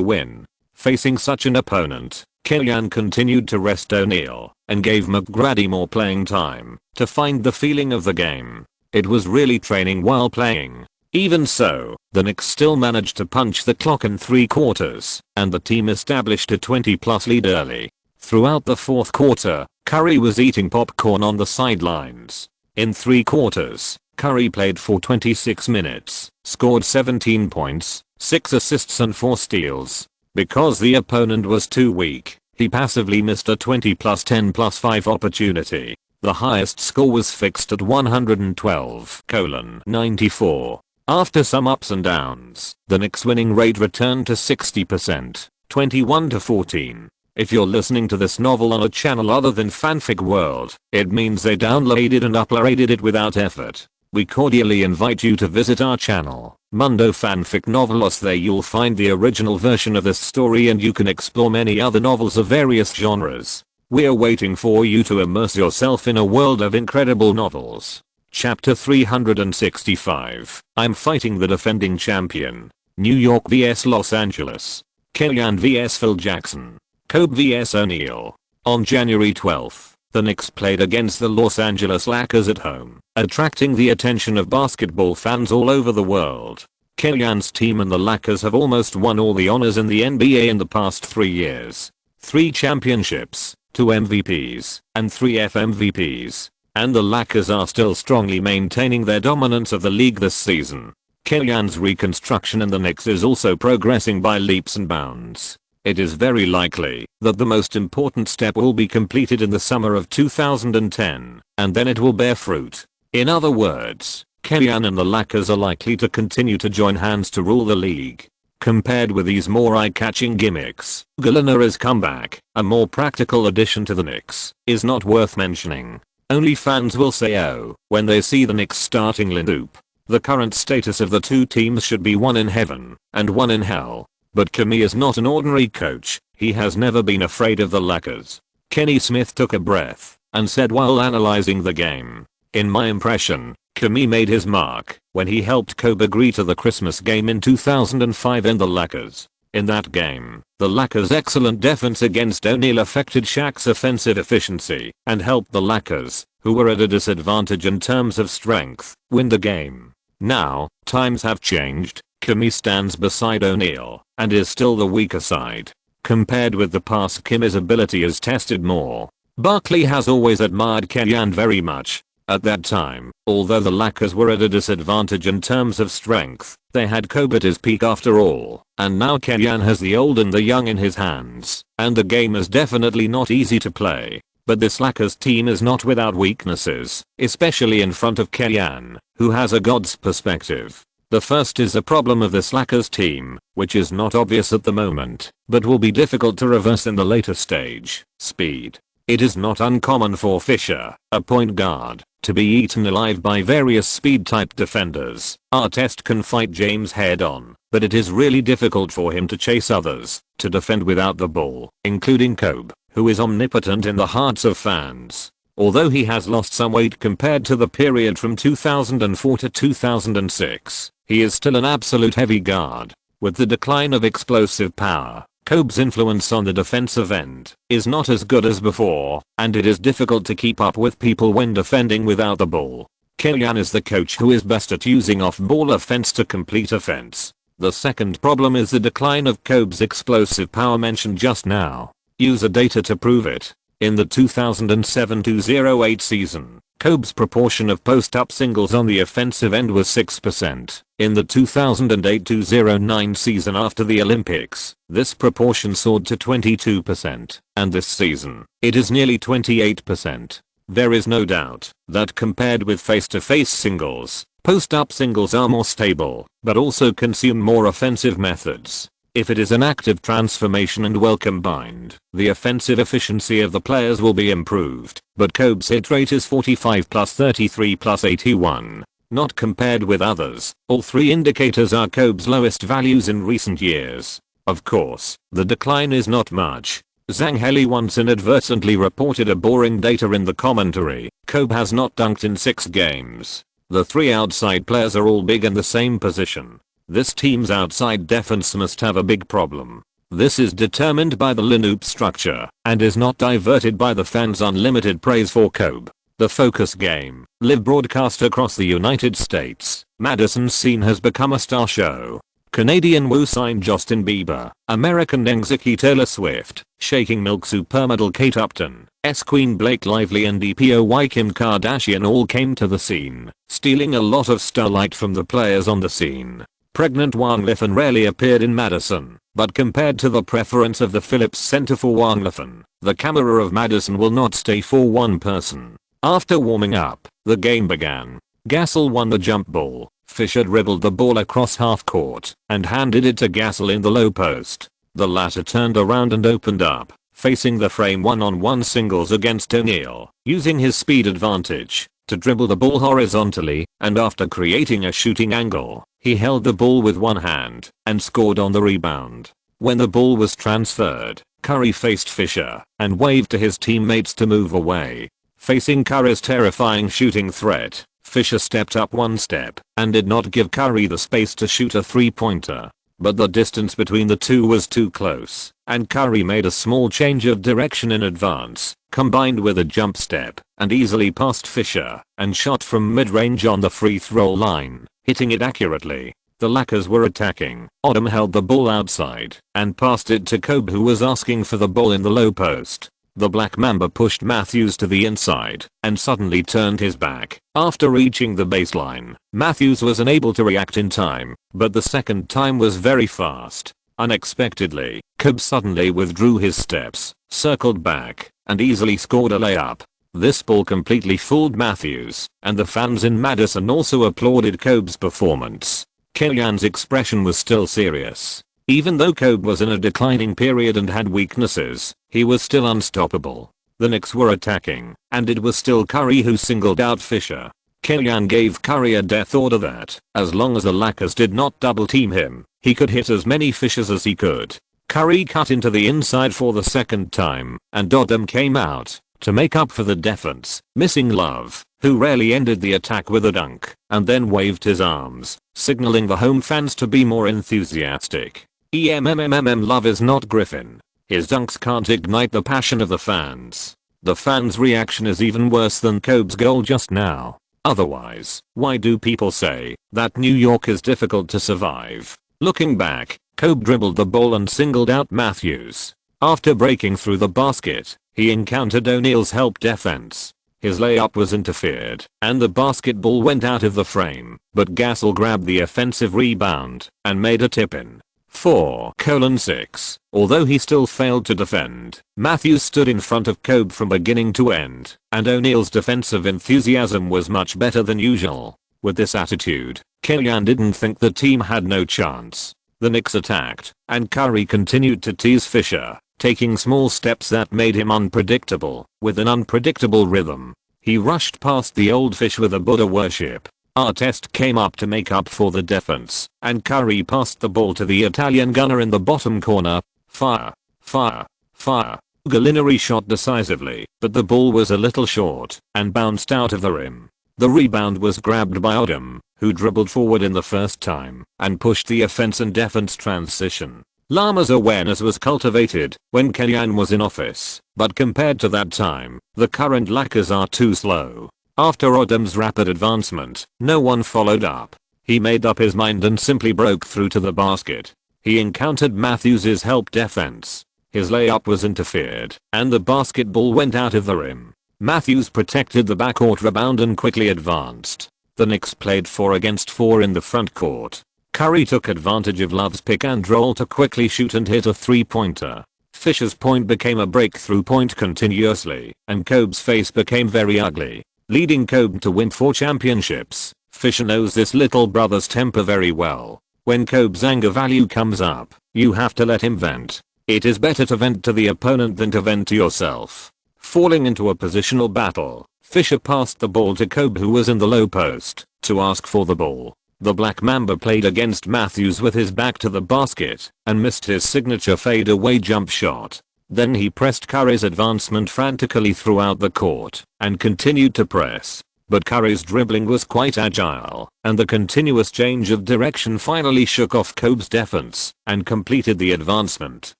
win. Facing such an opponent, Killian continued to rest O'Neal and gave McGrady more playing time to find the feeling of the game. It was really training while playing. Even so, the Knicks still managed to punch the clock in 3 quarters, and the team established a 20+ lead early. Throughout the 4th quarter, Curry was eating popcorn on the sidelines. In 3 quarters, Curry played for 26 minutes, scored 17 points, 6 assists and 4 steals. Because the opponent was too weak, he passively missed a 20+10+5 opportunity. The highest score was fixed at 112:94. After some ups and downs, the Knicks winning rate returned to 60%, 21-14. If you're listening to this novel on a channel other than Fanfic World, it means they downloaded and uploaded it without effort. We cordially invite you to visit our channel, Mundo Fanfic Novelos. There you'll find the original version of this story and you can explore many other novels of various genres. We're waiting for you to immerse yourself in a world of incredible novels. Chapter 365. I'm fighting the defending champion. New York vs Los Angeles. Killian vs Phil Jackson. Kobe vs O'Neal. On January 12th. The Knicks played against the Los Angeles Lakers at home, attracting the attention of basketball fans all over the world. Killian's team and the Lakers have almost won all the honors in the NBA in the past 3 years. 3 championships, 2 MVPs, and 3 FMVPs. And the Lakers are still strongly maintaining their dominance of the league this season. Killian's reconstruction in the Knicks is also progressing by leaps and bounds. It is very likely that the most important step will be completed in the summer of 2010, and then it will bear fruit. In other words, Killian and the Lakers are likely to continue to join hands to rule the league. Compared with these more eye-catching gimmicks, Gallinari's comeback, a more practical addition to the Knicks, is not worth mentioning. Only fans will say oh when they see the Knicks starting lineup. The current status of the two teams should be one in heaven and one in hell. But Kemi is not an ordinary coach. He has never been afraid of the Lakers. Kenny Smith took a breath and said while analyzing the game, "In my impression, Kemi made his mark when he helped Kobe agree to the Christmas game in 2005 in the Lakers. In that game, the Lakers' excellent defense against O'Neal affected Shaq's offensive efficiency and helped the Lakers, who were at a disadvantage in terms of strength, win the game. Now, times have changed. Kemi stands beside O'Neal and is still the weaker side. Compared with the past, Kemi's ability is tested more. Barkley has always admired Killian very much. At that time, although the Lakers were at a disadvantage in terms of strength, they had Kobe at his peak after all, and now Killian has the old and the young in his hands, and the game is definitely not easy to play. But this Lakers team is not without weaknesses, especially in front of Killian, who has a god's perspective. The first is the problem of this Lakers team, which is not obvious at the moment, but will be difficult to reverse in the later stage: speed. It is not uncommon for Fisher, a point guard, to be eaten alive by various speed-type defenders. Artest can fight James head-on, but it is really difficult for him to chase others, to defend without the ball, including Kobe, who is omnipotent in the hearts of fans. Although he has lost some weight compared to the period from 2004 to 2006, he is still an absolute heavy guard. With the decline of explosive power, Kobe's influence on the defensive end is not as good as before, and it is difficult to keep up with people when defending without the ball. Killian is the coach who is best at using off-ball offense to complete offense. The second problem is the decline of Kobe's explosive power mentioned just now. User data to prove it. In the 2007-08 season, Kobe's proportion of post-up singles on the offensive end was 6%. In the 2008-09 season after the Olympics, this proportion soared to 22%, and this season, it is nearly 28%. There is no doubt that compared with face-to-face singles, post-up singles are more stable, but also consume more offensive methods. If it is an active transformation and well combined, the offensive efficiency of the players will be improved, but Kobe's hit rate is 45 plus 33 plus 81. Not compared with others, all three indicators are Kobe's lowest values in recent years. Of course, the decline is not much. Zhang Heli once inadvertently reported a boring data in the commentary. Kobe has not dunked in 6 games. The 3 outside players are all big in the same position. This team's outside defense must have a big problem. This is determined by the lineup structure and is not diverted by the fans' unlimited praise for Kobe. The focus game, live broadcast across the United States, Madison's scene has become a star show. Canadian Wu signed Justin Bieber, American Nengziki Taylor Swift, Shaking Milk supermodel Kate Upton, S-Queen Blake Lively and DPOY Kim Kardashian all came to the scene, stealing a lot of starlight from the players on the scene. Pregnant Wang Lifan rarely appeared in Madison, but compared to the preference of the Phillips Center for Wang Lifan, the camera of Madison will not stay for one person. After warming up, the game began. Gasol won the jump ball. Fisher dribbled the ball across half court and handed it to Gasol in the low post. The latter turned around and opened up, facing the frame one-on-one singles against O'Neal, using his speed advantage to dribble the ball horizontally, and after creating a shooting angle, he held the ball with one hand and scored on the rebound. When the ball was transferred, Curry faced Fisher and waved to his teammates to move away. Facing Curry's terrifying shooting threat, Fisher stepped up one step and did not give Curry the space to shoot a three-pointer. But the distance between the two was too close, and Curry made a small change of direction in advance, combined with a jump step, and easily passed Fisher, and shot from mid-range on the free throw line, hitting it accurately. The Lakers were attacking. Odom held the ball outside and passed it to Kobe, who was asking for the ball in the low post. The Black Mamba pushed Matthews to the inside and suddenly turned his back. After reaching the baseline, Matthews was unable to react in time, but the second time was very fast. Unexpectedly, Kobe suddenly withdrew his steps, circled back, and easily scored a layup. This ball completely fooled Matthews, and the fans in Madison also applauded Kobe's performance. Killian's expression was still serious. Even though Kobe was in a declining period and had weaknesses, he was still unstoppable. The Knicks were attacking, and it was still Curry who singled out Fisher. Killian gave Curry a death order that, as long as the Lakers did not double team him, he could hit as many Fishers as he could. Curry cut into the inside for the second time, and Odom came out to make up for the defense, missing Love, who rarely ended the attack with a dunk, and then waved his arms, signaling the home fans to be more enthusiastic. Love is not Griffin. His dunks can't ignite the passion of the fans. The fans' reaction is even worse than Kobe's goal just now. Otherwise, why do people say that New York is difficult to survive? Looking back, Kobe dribbled the ball and singled out Matthews. After breaking through the basket, he encountered O'Neal's help defense. His layup was interfered, and the basketball went out of the frame, but Gasol grabbed the offensive rebound and made a tip-in. 4:6. Although he still failed to defend, Matthews stood in front of Kobe from beginning to end, and O'Neal's defensive enthusiasm was much better than usual. With this attitude, Killian didn't think the team had no chance. The Knicks attacked, and Curry continued to tease Fisher, taking small steps that made him unpredictable. With an unpredictable rhythm, he rushed past the old fish with a Buddha worship. Artest came up to make up for the defense, and Curry passed the ball to the Italian gunner in the bottom corner. Fire. Fire. Fire. Gallinari shot decisively, but the ball was a little short and bounced out of the rim. The rebound was grabbed by Odom, who dribbled forward in the first time and pushed the offense and defense transition. Lama's awareness was cultivated when Killian was in office, but compared to that time, the current Lakers are too slow. After Odom's rapid advancement, no one followed up. He made up his mind and simply broke through to the basket. He encountered Matthews' help defense. His layup was interfered, and the basketball went out of the rim. Matthews protected the backcourt rebound and quickly advanced. The Knicks played 4 against 4 in the front court. Curry took advantage of Love's pick and roll to quickly shoot and hit a three-pointer. Fisher's point became a breakthrough point continuously, and Kobe's face became very ugly, leading Kobe to win 4 championships. Fisher knows this little brother's temper very well. When Kobe's anger value comes up, you have to let him vent. It is better to vent to the opponent than to vent to yourself. Falling into a positional battle, Fisher passed the ball to Kobe, who was in the low post, to ask for the ball. The Black Mamba played against Matthews with his back to the basket and missed his signature fadeaway jump shot. Then he pressed Curry's advancement frantically throughout the court and continued to press. But Curry's dribbling was quite agile, and the continuous change of direction finally shook off Kobe's defense and completed the advancement.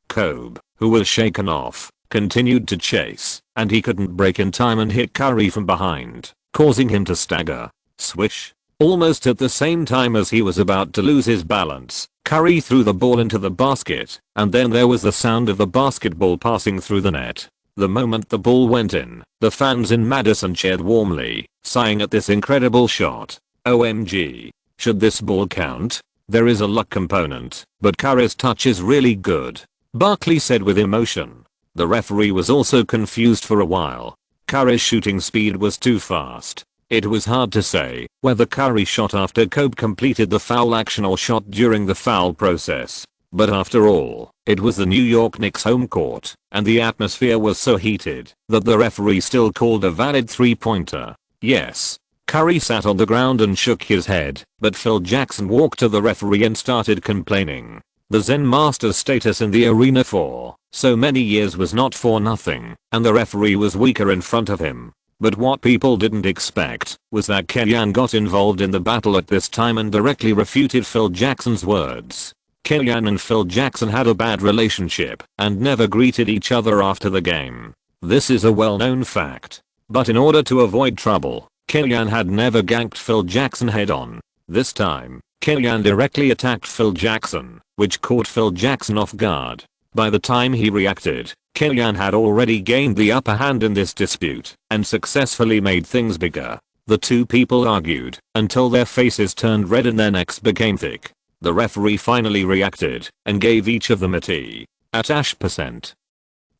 Kobe, who was shaken off, continued to chase, and he couldn't break in time and hit Curry from behind, causing him to stagger. Swish. Almost at the same time as he was about to lose his balance, Curry threw the ball into the basket, and then there was the sound of the basketball passing through the net. The moment the ball went in, the fans in Madison cheered warmly, sighing at this incredible shot. OMG. Should this ball count? There is a luck component, but Curry's touch is really good, Barkley said with emotion. The referee was also confused for a while. Curry's shooting speed was too fast. It was hard to say whether Curry shot after Kobe completed the foul action or shot during the foul process. But after all, it was the New York Knicks home court, and the atmosphere was so heated that the referee still called a valid three-pointer. Yes. Curry sat on the ground and shook his head, but Phil Jackson walked to the referee and started complaining. The Zen Master's status in the arena for so many years was not for nothing, and the referee was weaker in front of him. But what people didn't expect was that Kellyan got involved in the battle at this time and directly refuted Phil Jackson's words. Kellyan and Phil Jackson had a bad relationship and never greeted each other after the game. This is a well-known fact. But in order to avoid trouble, Kellyan had never ganked Phil Jackson head-on. This time, Kellyan directly attacked Phil Jackson, which caught Phil Jackson off guard. By the time he reacted, Kellyan had already gained the upper hand in this dispute and successfully made things bigger. The two people argued until their faces turned red and their necks became thick. The referee finally reacted and gave each of them a T. %.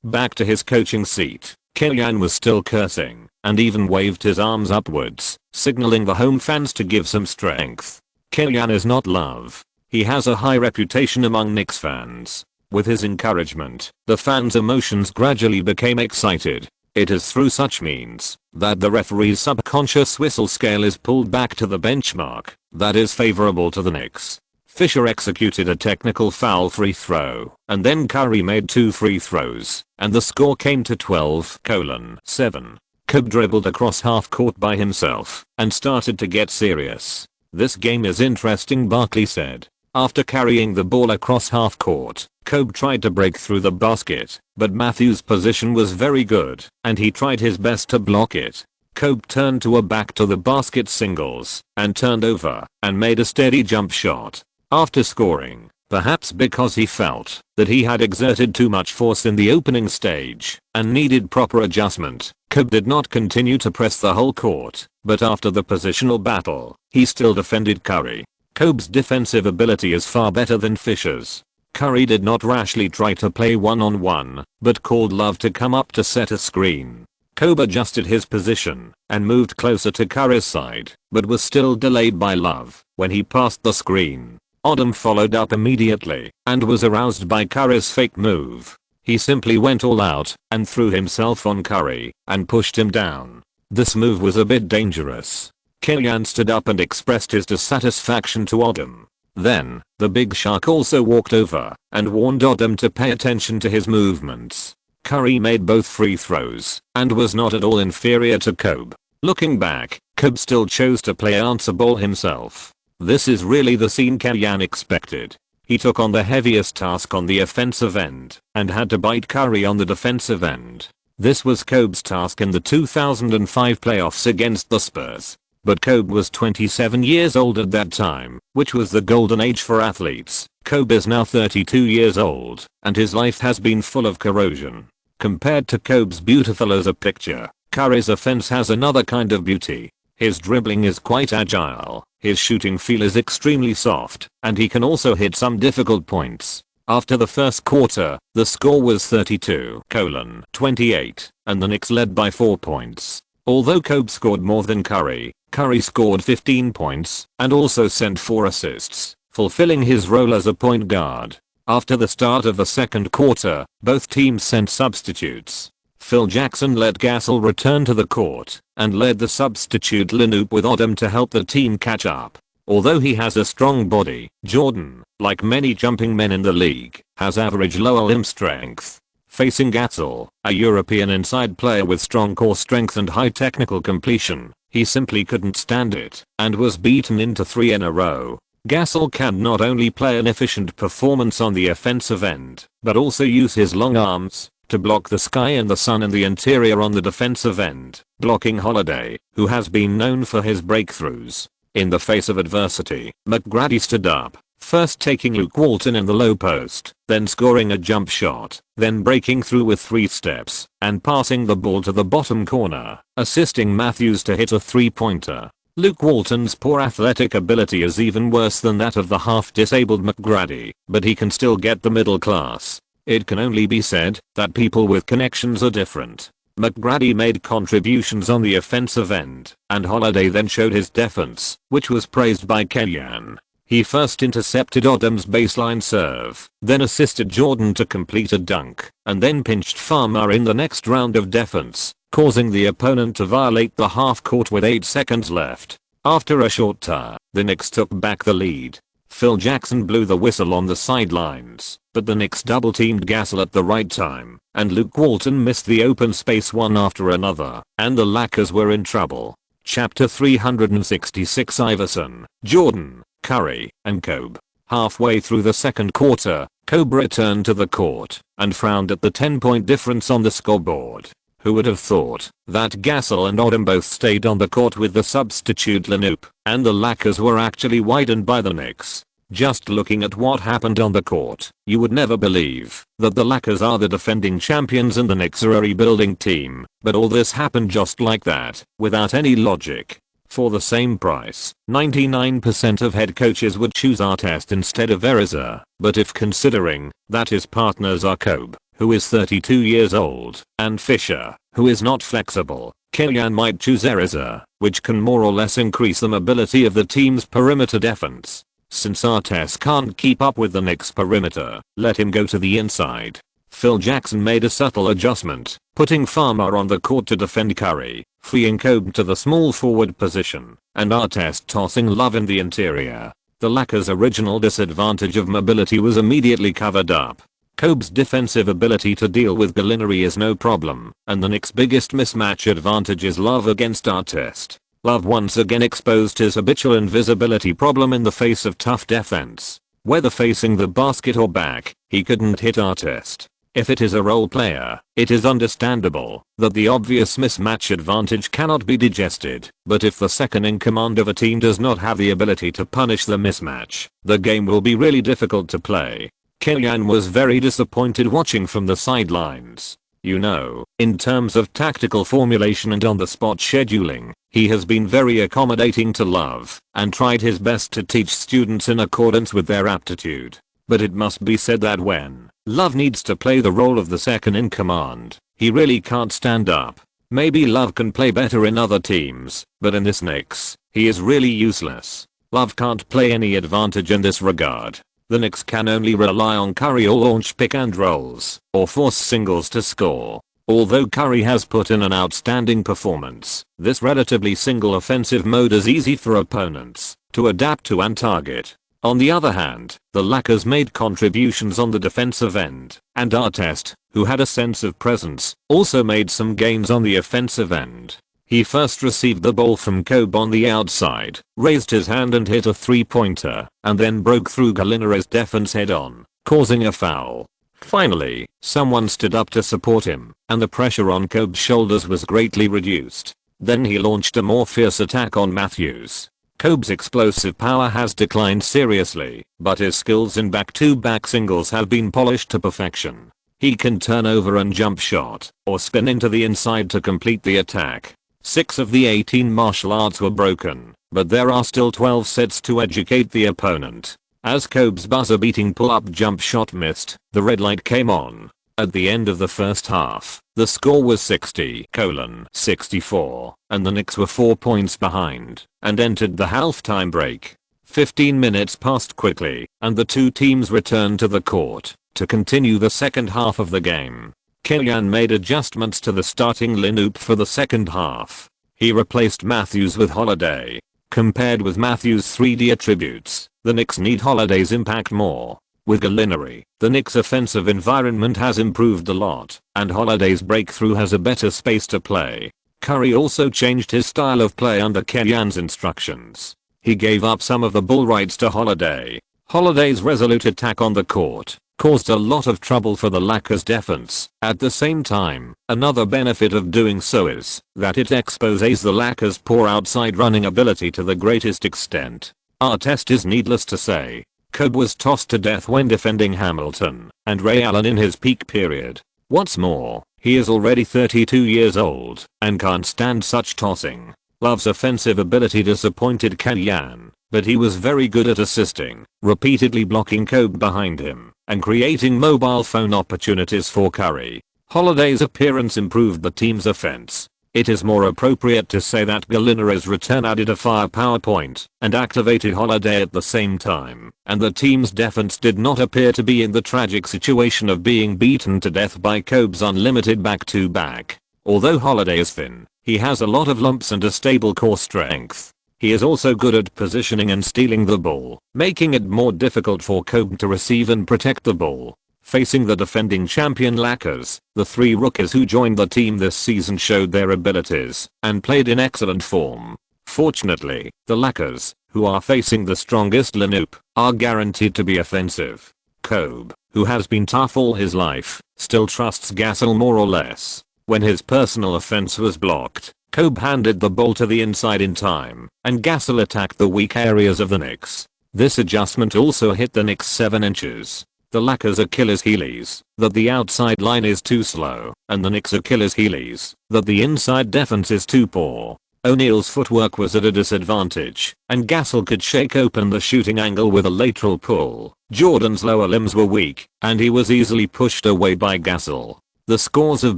Back to his coaching seat, Kellyan was still cursing and even waved his arms upwards, signaling the home fans to give some strength. Kellyan is not Love. He has a high reputation among Knicks fans. With his encouragement, the fans' emotions gradually became excited. It is through such means that the referee's subconscious whistle scale is pulled back to the benchmark that is favorable to the Knicks. Fisher executed a technical foul free throw, and then Curry made 2 free throws, and the score came to 12:7. Kobe dribbled across half court by himself and started to get serious. This game is interesting, Barkley said. After carrying the ball across half court, Kobe tried to break through the basket, but Matthews' position was very good, and he tried his best to block it. Kobe turned to a back to the basket singles, and turned over, and made a steady jump shot. After scoring, perhaps because he felt that he had exerted too much force in the opening stage, and needed proper adjustment, Kobe did not continue to press the whole court, but after the positional battle, he still defended Curry. Kobe's defensive ability is far better than Fisher's. Curry did not rashly try to play one-on-one, but called Love to come up to set a screen. Kobe adjusted his position and moved closer to Curry's side, but was still delayed by Love when he passed the screen. Odom followed up immediately and was aroused by Curry's fake move. He simply went all out and threw himself on Curry and pushed him down. This move was a bit dangerous. Kellyan stood up and expressed his dissatisfaction to Odom. Then, the big shark also walked over and warned Odom to pay attention to his movements. Curry made both free throws and was not at all inferior to Kobe. Looking back, Kobe still chose to play answer ball himself. This is really the scene Kellyan expected. He took on the heaviest task on the offensive end and had to bite Curry on the defensive end. This was Kobe's task in the 2005 playoffs against the Spurs. But Kobe was 27 years old at that time, which was the golden age for athletes. Kobe is now 32 years old, and his life has been full of corrosion. Compared to Kobe's beautiful as a picture, Curry's offense has another kind of beauty. His dribbling is quite agile, his shooting feel is extremely soft, and he can also hit some difficult points. After the first quarter, the score was 32-28, and the Knicks led by 4 points. Although Kobe scored more than Curry, Curry scored 15 points and also sent 4 assists, fulfilling his role as a point guard. After the start of the second quarter, both teams sent substitutes. Phil Jackson let Gasol return to the court and led the substitute lineup with Odom to help the team catch up. Although he has a strong body, Jordan, like many jumping men in the league, has average lower limb strength. Facing Gasol, a European inside player with strong core strength and high technical completion, he simply couldn't stand it and was beaten into 3 in a row. Gasol can not only play an efficient performance on the offensive end, but also use his long arms to block the sky and the sun in the interior on the defensive end, blocking Holiday, who has been known for his breakthroughs. In the face of adversity, McGrady stood up, first taking Luke Walton in the low post, then scoring a jump shot, then breaking through with 3 steps, and passing the ball to the bottom corner, assisting Matthews to hit a 3-pointer. Luke Walton's poor athletic ability is even worse than that of the half-disabled McGrady, but he can still get the middle class. It can only be said that people with connections are different. McGrady made contributions on the offensive end, and Holiday then showed his defense, which was praised by Kellyan. He first intercepted Odom's baseline serve, then assisted Jordan to complete a dunk, and then pinched Farmer in the next round of defense, causing the opponent to violate the half court with 8 seconds left. After a short tie, the Knicks took back the lead. Phil Jackson blew the whistle on the sidelines, but the Knicks double-teamed Gasol at the right time, and Luke Walton missed the open space one after another, and the Lakers were in trouble. Chapter 366 Iverson, Jordan, Curry, and Kobe. Halfway through the second quarter, Kobe returned to the court and frowned at the 10-point difference on the scoreboard. Who would have thought that Gasol and Odom both stayed on the court with the substitute lineup, and the Lakers were actually widened by the Knicks. Just looking at what happened on the court, you would never believe that the Lakers are the defending champions and the Knicks are a rebuilding team, but all this happened just like that, without any logic. For the same price, 99% of head coaches would choose Artest instead of Ariza, but if considering that his partners are Kobe, who is 32 years old, and Fisher, who is not flexible, Kellyan might choose Ariza, which can more or less increase the mobility of the team's perimeter defense. Since Artest can't keep up with the Knicks' perimeter, let him go to the inside. Phil Jackson made a subtle adjustment, putting Farmer on the court to defend Curry, freeing Kobe to the small forward position, and Artest tossing Love in the interior. The Lakers' original disadvantage of mobility was immediately covered up. Kobe's defensive ability to deal with Gallinari is no problem, and the Knicks' biggest mismatch advantage is Love against Artest. Love once again exposed his habitual invisibility problem in the face of tough defense. Whether facing the basket or back, he couldn't hit Artest. If it is a role player, it is understandable that the obvious mismatch advantage cannot be digested, but if the second in command of a team does not have the ability to punish the mismatch, the game will be really difficult to play. Kellyan was very disappointed watching from the sidelines. You know, in terms of tactical formulation and on-the-spot scheduling, he has been very accommodating to Love and tried his best to teach students in accordance with their aptitude. But it must be said that when Love needs to play the role of the second in command, he really can't stand up. Maybe Love can play better in other teams, but in this Knicks, he is really useless. Love can't play any advantage in this regard. The Knicks can only rely on Curry or launch pick and rolls, or force singles to score. Although Curry has put in an outstanding performance, this relatively single offensive mode is easy for opponents to adapt to and target. On the other hand, the Lakers made contributions on the defensive end, and Artest, who had a sense of presence, also made some gains on the offensive end. He first received the ball from Kobe on the outside, raised his hand and hit a 3-pointer, and then broke through Gallinari's defense head-on, causing a foul. Finally, someone stood up to support him, and the pressure on Kobe's shoulders was greatly reduced. Then he launched a more fierce attack on Matthews. Kobe's explosive power has declined seriously, but his skills in back-to-back singles have been polished to perfection. He can turn over and jump shot, or spin into the inside to complete the attack. 6 of the 18 martial arts were broken, but there are still 12 sets to educate the opponent. As Kobe's buzzer-beating pull-up jump shot missed, the red light came on. At the end of the first half, the score was 60-64, and the Knicks were 4 points behind, and entered the halftime break. 15 minutes passed quickly, and the two teams returned to the court to continue the second half of the game. Killian made adjustments to the starting lineup for the second half. He replaced Matthews with Holiday. Compared with Matthews' 3D attributes, the Knicks need Holiday's impact more. With Gallinari, the Knicks' offensive environment has improved a lot, and Holiday's breakthrough has a better space to play. Curry also changed his style of play under Killian's instructions. He gave up some of the ball rights to Holiday. Holiday's resolute attack on the court caused a lot of trouble for the Lakers defense. At the same time, another benefit of doing so is that it exposes the Lakers' poor outside running ability to the greatest extent. Our test is needless to say. Kobe was tossed to death when defending Hamilton and Ray Allen in his peak period. What's more, he is already 32 years old and can't stand such tossing. Love's offensive ability disappointed Killian, but he was very good at assisting, repeatedly blocking Kobe behind him and creating mobile phone opportunities for Curry. Holiday's appearance improved the team's offense. It is more appropriate to say that Gallinari's return added a firepower point and activated Holiday at the same time, and the team's defense did not appear to be in the tragic situation of being beaten to death by Kobe's unlimited back-to-back. Although Holiday is thin, he has a lot of lumps and a stable core strength. He is also good at positioning and stealing the ball, making it more difficult for Kobe to receive and protect the ball. Facing the defending champion Lakers, the 3 rookies who joined the team this season showed their abilities and played in excellent form. Fortunately, the Lakers, who are facing the strongest lineup, are guaranteed to be offensive. Kobe, who has been tough all his life, still trusts Gasol more or less. When his personal offense was blocked, Kobe handed the ball to the inside in time, and Gasol attacked the weak areas of the Knicks. This adjustment also hit the Knicks 7 inches. The Lakers' Achilles heelys, that the outside line is too slow, and the Knicks' Achilles heelys, that the inside defense is too poor. O'Neal's footwork was at a disadvantage, and Gasol could shake open the shooting angle with a lateral pull. Jordan's lower limbs were weak, and he was easily pushed away by Gasol. The scores of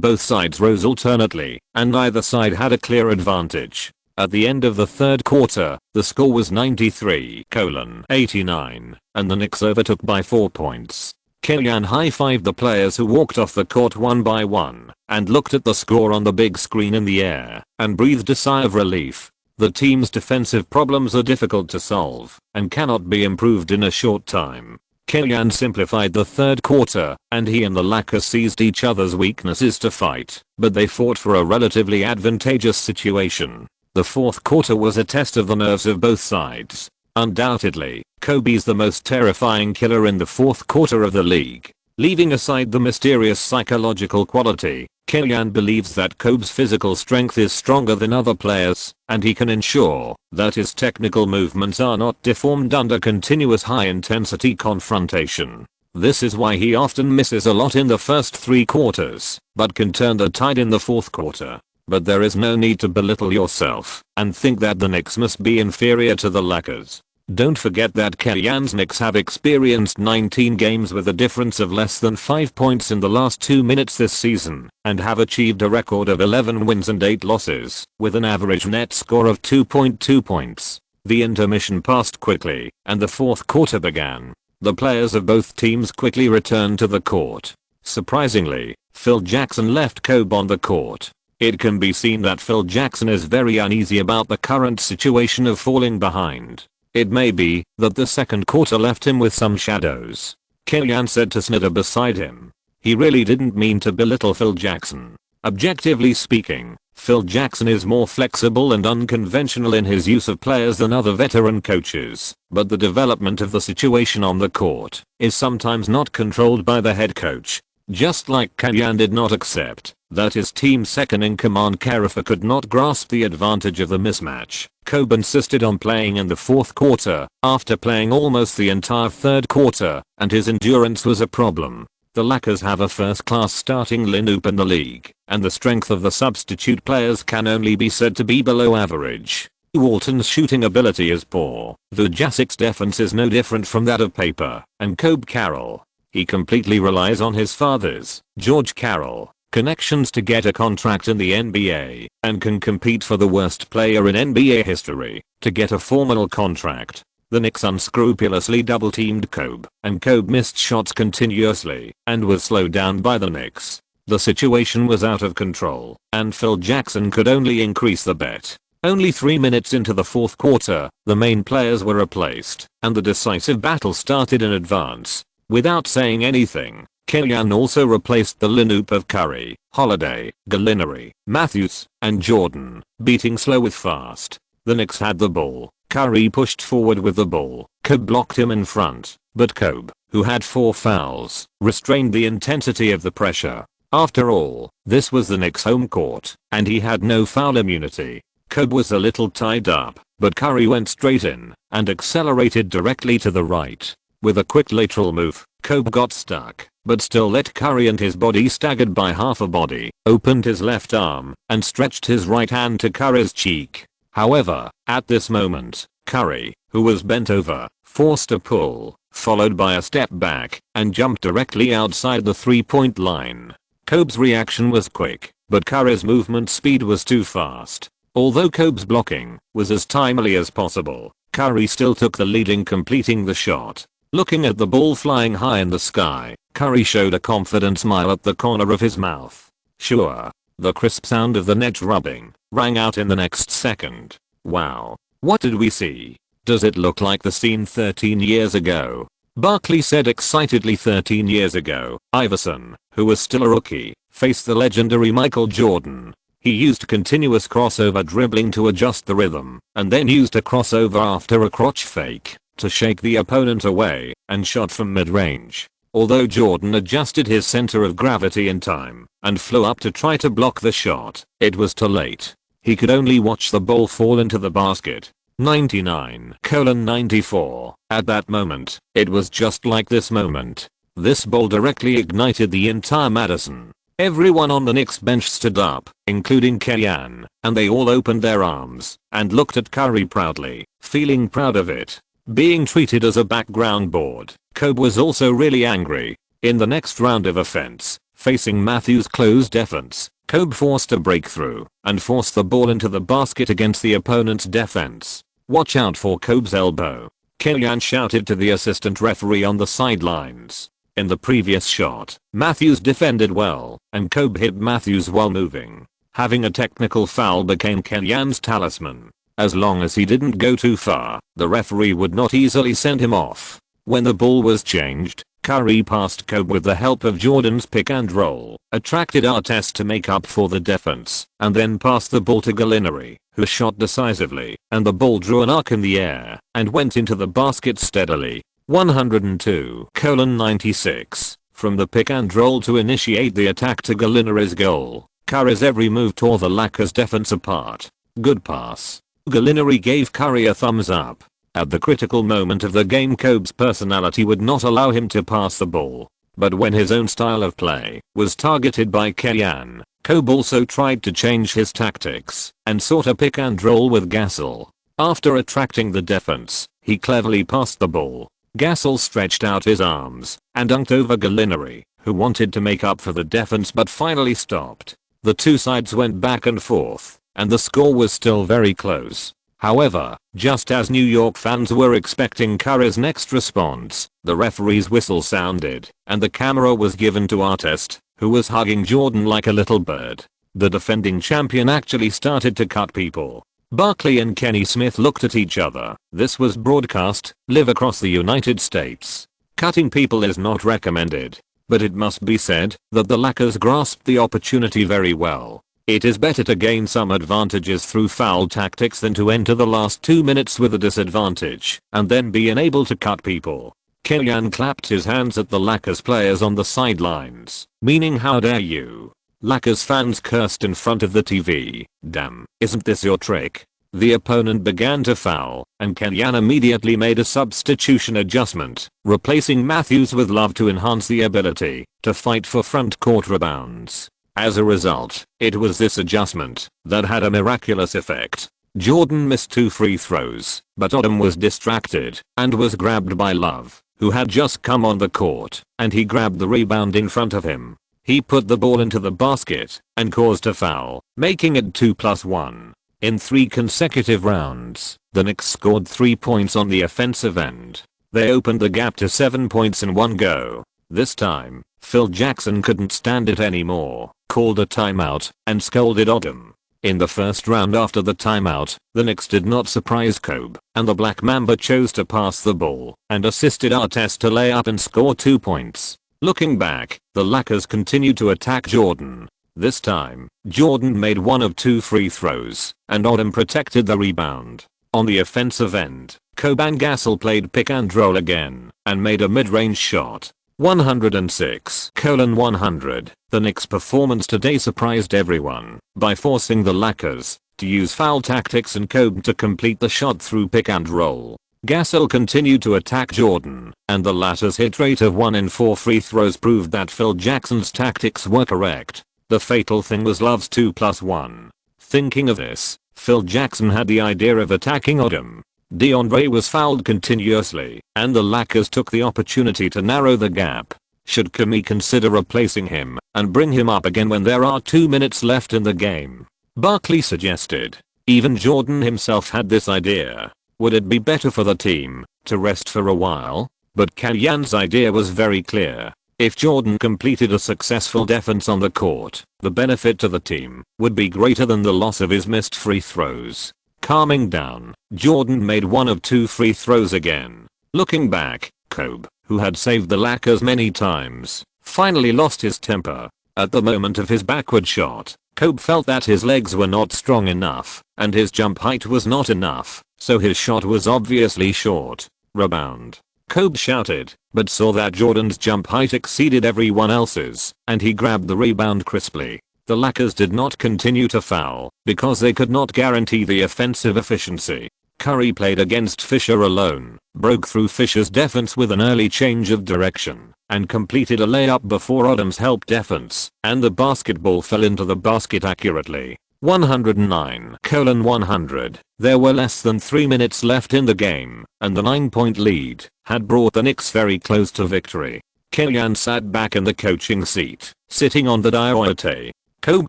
both sides rose alternately, and neither side had a clear advantage. At the end of the third quarter, the score was 93-89, and the Knicks overtook by 4 points. Killian high-fived the players who walked off the court one by one, and looked at the score on the big screen in the air, and breathed a sigh of relief. The team's defensive problems are difficult to solve, and cannot be improved in a short time. Killian simplified the third quarter, and he and the Lakers seized each other's weaknesses to fight, but they fought for a relatively advantageous situation. The fourth quarter was a test of the nerves of both sides. Undoubtedly, Kobe's the most terrifying killer in the fourth quarter of the league. Leaving aside the mysterious psychological quality, Killian believes that Kobe's physical strength is stronger than other players, and he can ensure that his technical movements are not deformed under continuous high-intensity confrontation. This is why he often misses a lot in the first 3 quarters, but can turn the tide in the fourth quarter. But there is no need to belittle yourself and think that the Knicks must be inferior to the Lakers. Don't forget that Killian's Knicks have experienced 19 games with a difference of less than 5 points in the last 2 minutes this season, and have achieved a record of 11 wins and 8 losses, with an average net score of 2.2 points. The intermission passed quickly, and the fourth quarter began. The players of both teams quickly returned to the court. Surprisingly, Phil Jackson left Kobe on the court. It can be seen that Phil Jackson is very uneasy about the current situation of falling behind. It may be that the second quarter left him with some shadows. Killian said to Snyder beside him. He really didn't mean to belittle Phil Jackson. Objectively speaking, Phil Jackson is more flexible and unconventional in his use of players than other veteran coaches, but the development of the situation on the court is sometimes not controlled by the head coach. Just like Killian did not accept that his team's second in command Carafa could not grasp the advantage of the mismatch. Kobe insisted on playing in the fourth quarter after playing almost the entire third quarter, and his endurance was a problem. The Lakers have a first-class starting lineup in the league, and the strength of the substitute players can only be said to be below average. Walton's shooting ability is poor. The Jazz's defense is no different from that of Paper and Kobe Carroll. He completely relies on his father's, George Carroll, connections to get a contract in the NBA, and can compete for the worst player in NBA history to get a formal contract. The Knicks unscrupulously double-teamed Kobe, and Kobe missed shots continuously and was slowed down by the Knicks. The situation was out of control, and Phil Jackson could only increase the bet. Only 3 minutes into the fourth quarter, the main players were replaced, and the decisive battle started in advance. Without saying anything, Kellyan also replaced the lineup of Curry, Holiday, Gallinari, Matthews, and Jordan, beating slow with fast. The Knicks had the ball. Curry pushed forward with the ball. Kobe blocked him in front, but Kobe, who had 4 fouls, restrained the intensity of the pressure. After all, this was the Knicks' home court, and he had no foul immunity. Kobe was a little tied up, but Curry went straight in and accelerated directly to the right. With a quick lateral move, Kobe got stuck, but still let Curry, and his body staggered by half a body, opened his left arm and stretched his right hand to Curry's cheek. However, at this moment, Curry, who was bent over, forced a pull, followed by a step back, and jumped directly outside the three-point line. Kobe's reaction was quick, but Curry's movement speed was too fast. Although Kobe's blocking was as timely as possible, Curry still took the lead in completing the shot. Looking at the ball flying high in the sky, Curry showed a confident smile at the corner of his mouth. Sure. The crisp sound of the net rubbing rang out in the next second. Wow. What did we see? Does it look like the scene 13 years ago? Barkley said excitedly. 13 years ago, Iverson, who was still a rookie, faced the legendary Michael Jordan. He used continuous crossover dribbling to adjust the rhythm, and then used a crossover after a crotch fake to shake the opponent away and shot from mid-range. Although Jordan adjusted his center of gravity in time and flew up to try to block the shot, it was too late. He could only watch the ball fall into the basket. 99:94. At that moment, it was just like this moment. This ball directly ignited the entire Madison. Everyone on the Knicks bench stood up, including Kellyan, and they all opened their arms and looked at Curry proudly, feeling proud of it. Being treated as a background board, Kobe was also really angry. In the next round of offense, facing Matthews' close defense, Kobe forced a breakthrough and forced the ball into the basket against the opponent's defense. Watch out for Kobe's elbow, Kellyan shouted to the assistant referee on the sidelines. In the previous shot, Matthews defended well, and Kobe hit Matthews while moving. Having a technical foul became Kellyan's talisman. As long as he didn't go too far, the referee would not easily send him off. When the ball was changed, Curry passed Kobe with the help of Jordan's pick and roll, attracted Artest to make up for the defense, and then passed the ball to Gallinari, who shot decisively, and the ball drew an arc in the air and went into the basket steadily. 102:96. From the pick and roll to initiate the attack to Gallinari's goal, Curry's every move tore the Lakers' defense apart. Good pass. Gallinari gave Curry a thumbs up. At the critical moment of the game, Kobe's personality would not allow him to pass the ball. But when his own style of play was targeted by Kellyan, Kobe also tried to change his tactics and sought a pick and roll with Gasol. After attracting the defense, he cleverly passed the ball. Gasol stretched out his arms and dunked over Gallinari, who wanted to make up for the defense but finally stopped. The two sides went back and forth, and the score was still very close. However, just as New York fans were expecting Curry's next response, the referee's whistle sounded, and the camera was given to Artest, who was hugging Jordan like a little bird. The defending champion actually started to cut people. Barkley and Kenny Smith looked at each other. This was broadcast live across the United States. Cutting people is not recommended, but it must be said that the Lakers grasped the opportunity very well. It is better to gain some advantages through foul tactics than to enter the last 2 minutes with a disadvantage and then be unable to cut people. Kellyan clapped his hands at the Lakers players on the sidelines, meaning how dare you. Lakers fans cursed in front of the TV. Damn, isn't this your trick? The opponent began to foul, and Kellyan immediately made a substitution adjustment, replacing Matthews with Love to enhance the ability to fight for front court rebounds. As a result, it was this adjustment that had a miraculous effect. Jordan missed 2 free throws, but Odom was distracted and was grabbed by Love, who had just come on the court, and he grabbed the rebound in front of him. He put the ball into the basket and caused a foul, making it 2+1. In 3 consecutive rounds, the Knicks scored 3 points on the offensive end. They opened the gap to 7 points in one go. This time, Phil Jackson couldn't stand it anymore, called a timeout, and scolded Odom. In the first round after the timeout, the Knicks did not surprise Kobe, and the Black Mamba chose to pass the ball and assisted Artest to lay up and score 2 points. Looking back, the Lakers continued to attack Jordan. This time, Jordan made 1 of 2 free throws, and Odom protected the rebound. On the offensive end, Kobe and Gasol played pick and roll again, and made a mid-range shot. 106:100. The Knicks' performance today surprised everyone by forcing the Lakers to use foul tactics and Kobe to complete the shot through pick and roll. Gasol continued to attack Jordan, and the latter's hit rate of 1 in 4 free throws proved that Phil Jackson's tactics were correct. The fatal thing was Love's 2+1. Thinking of this, Phil Jackson had the idea of attacking Odom. DeAndre was fouled continuously, and the Lakers took the opportunity to narrow the gap. Should Kobe consider replacing him and bring him up again when there are 2 minutes left in the game? Barkley suggested. Even Jordan himself had this idea. Would it be better for the team to rest for a while? But Kellyan's idea was very clear. If Jordan completed a successful defense on the court, the benefit to the team would be greater than the loss of his missed free throws. Calming down, Jordan made 1 of 2 free throws again. Looking back, Kobe, who had saved the Lakers many times, finally lost his temper. At the moment of his backward shot, Kobe felt that his legs were not strong enough, and his jump height was not enough, so his shot was obviously short. Rebound. Kobe shouted, but saw that Jordan's jump height exceeded everyone else's, and he grabbed the rebound crisply. The Lakers did not continue to foul because they could not guarantee the offensive efficiency. Curry played against Fisher alone, broke through Fisher's defense with an early change of direction, and completed a layup before Odom's help defense, and the basketball fell into the basket accurately. 109:100. There were less than 3 minutes left in the game, and the 9-point lead had brought the Knicks very close to victory. Kellyan sat back in the coaching seat, sitting on the diorite. Kobe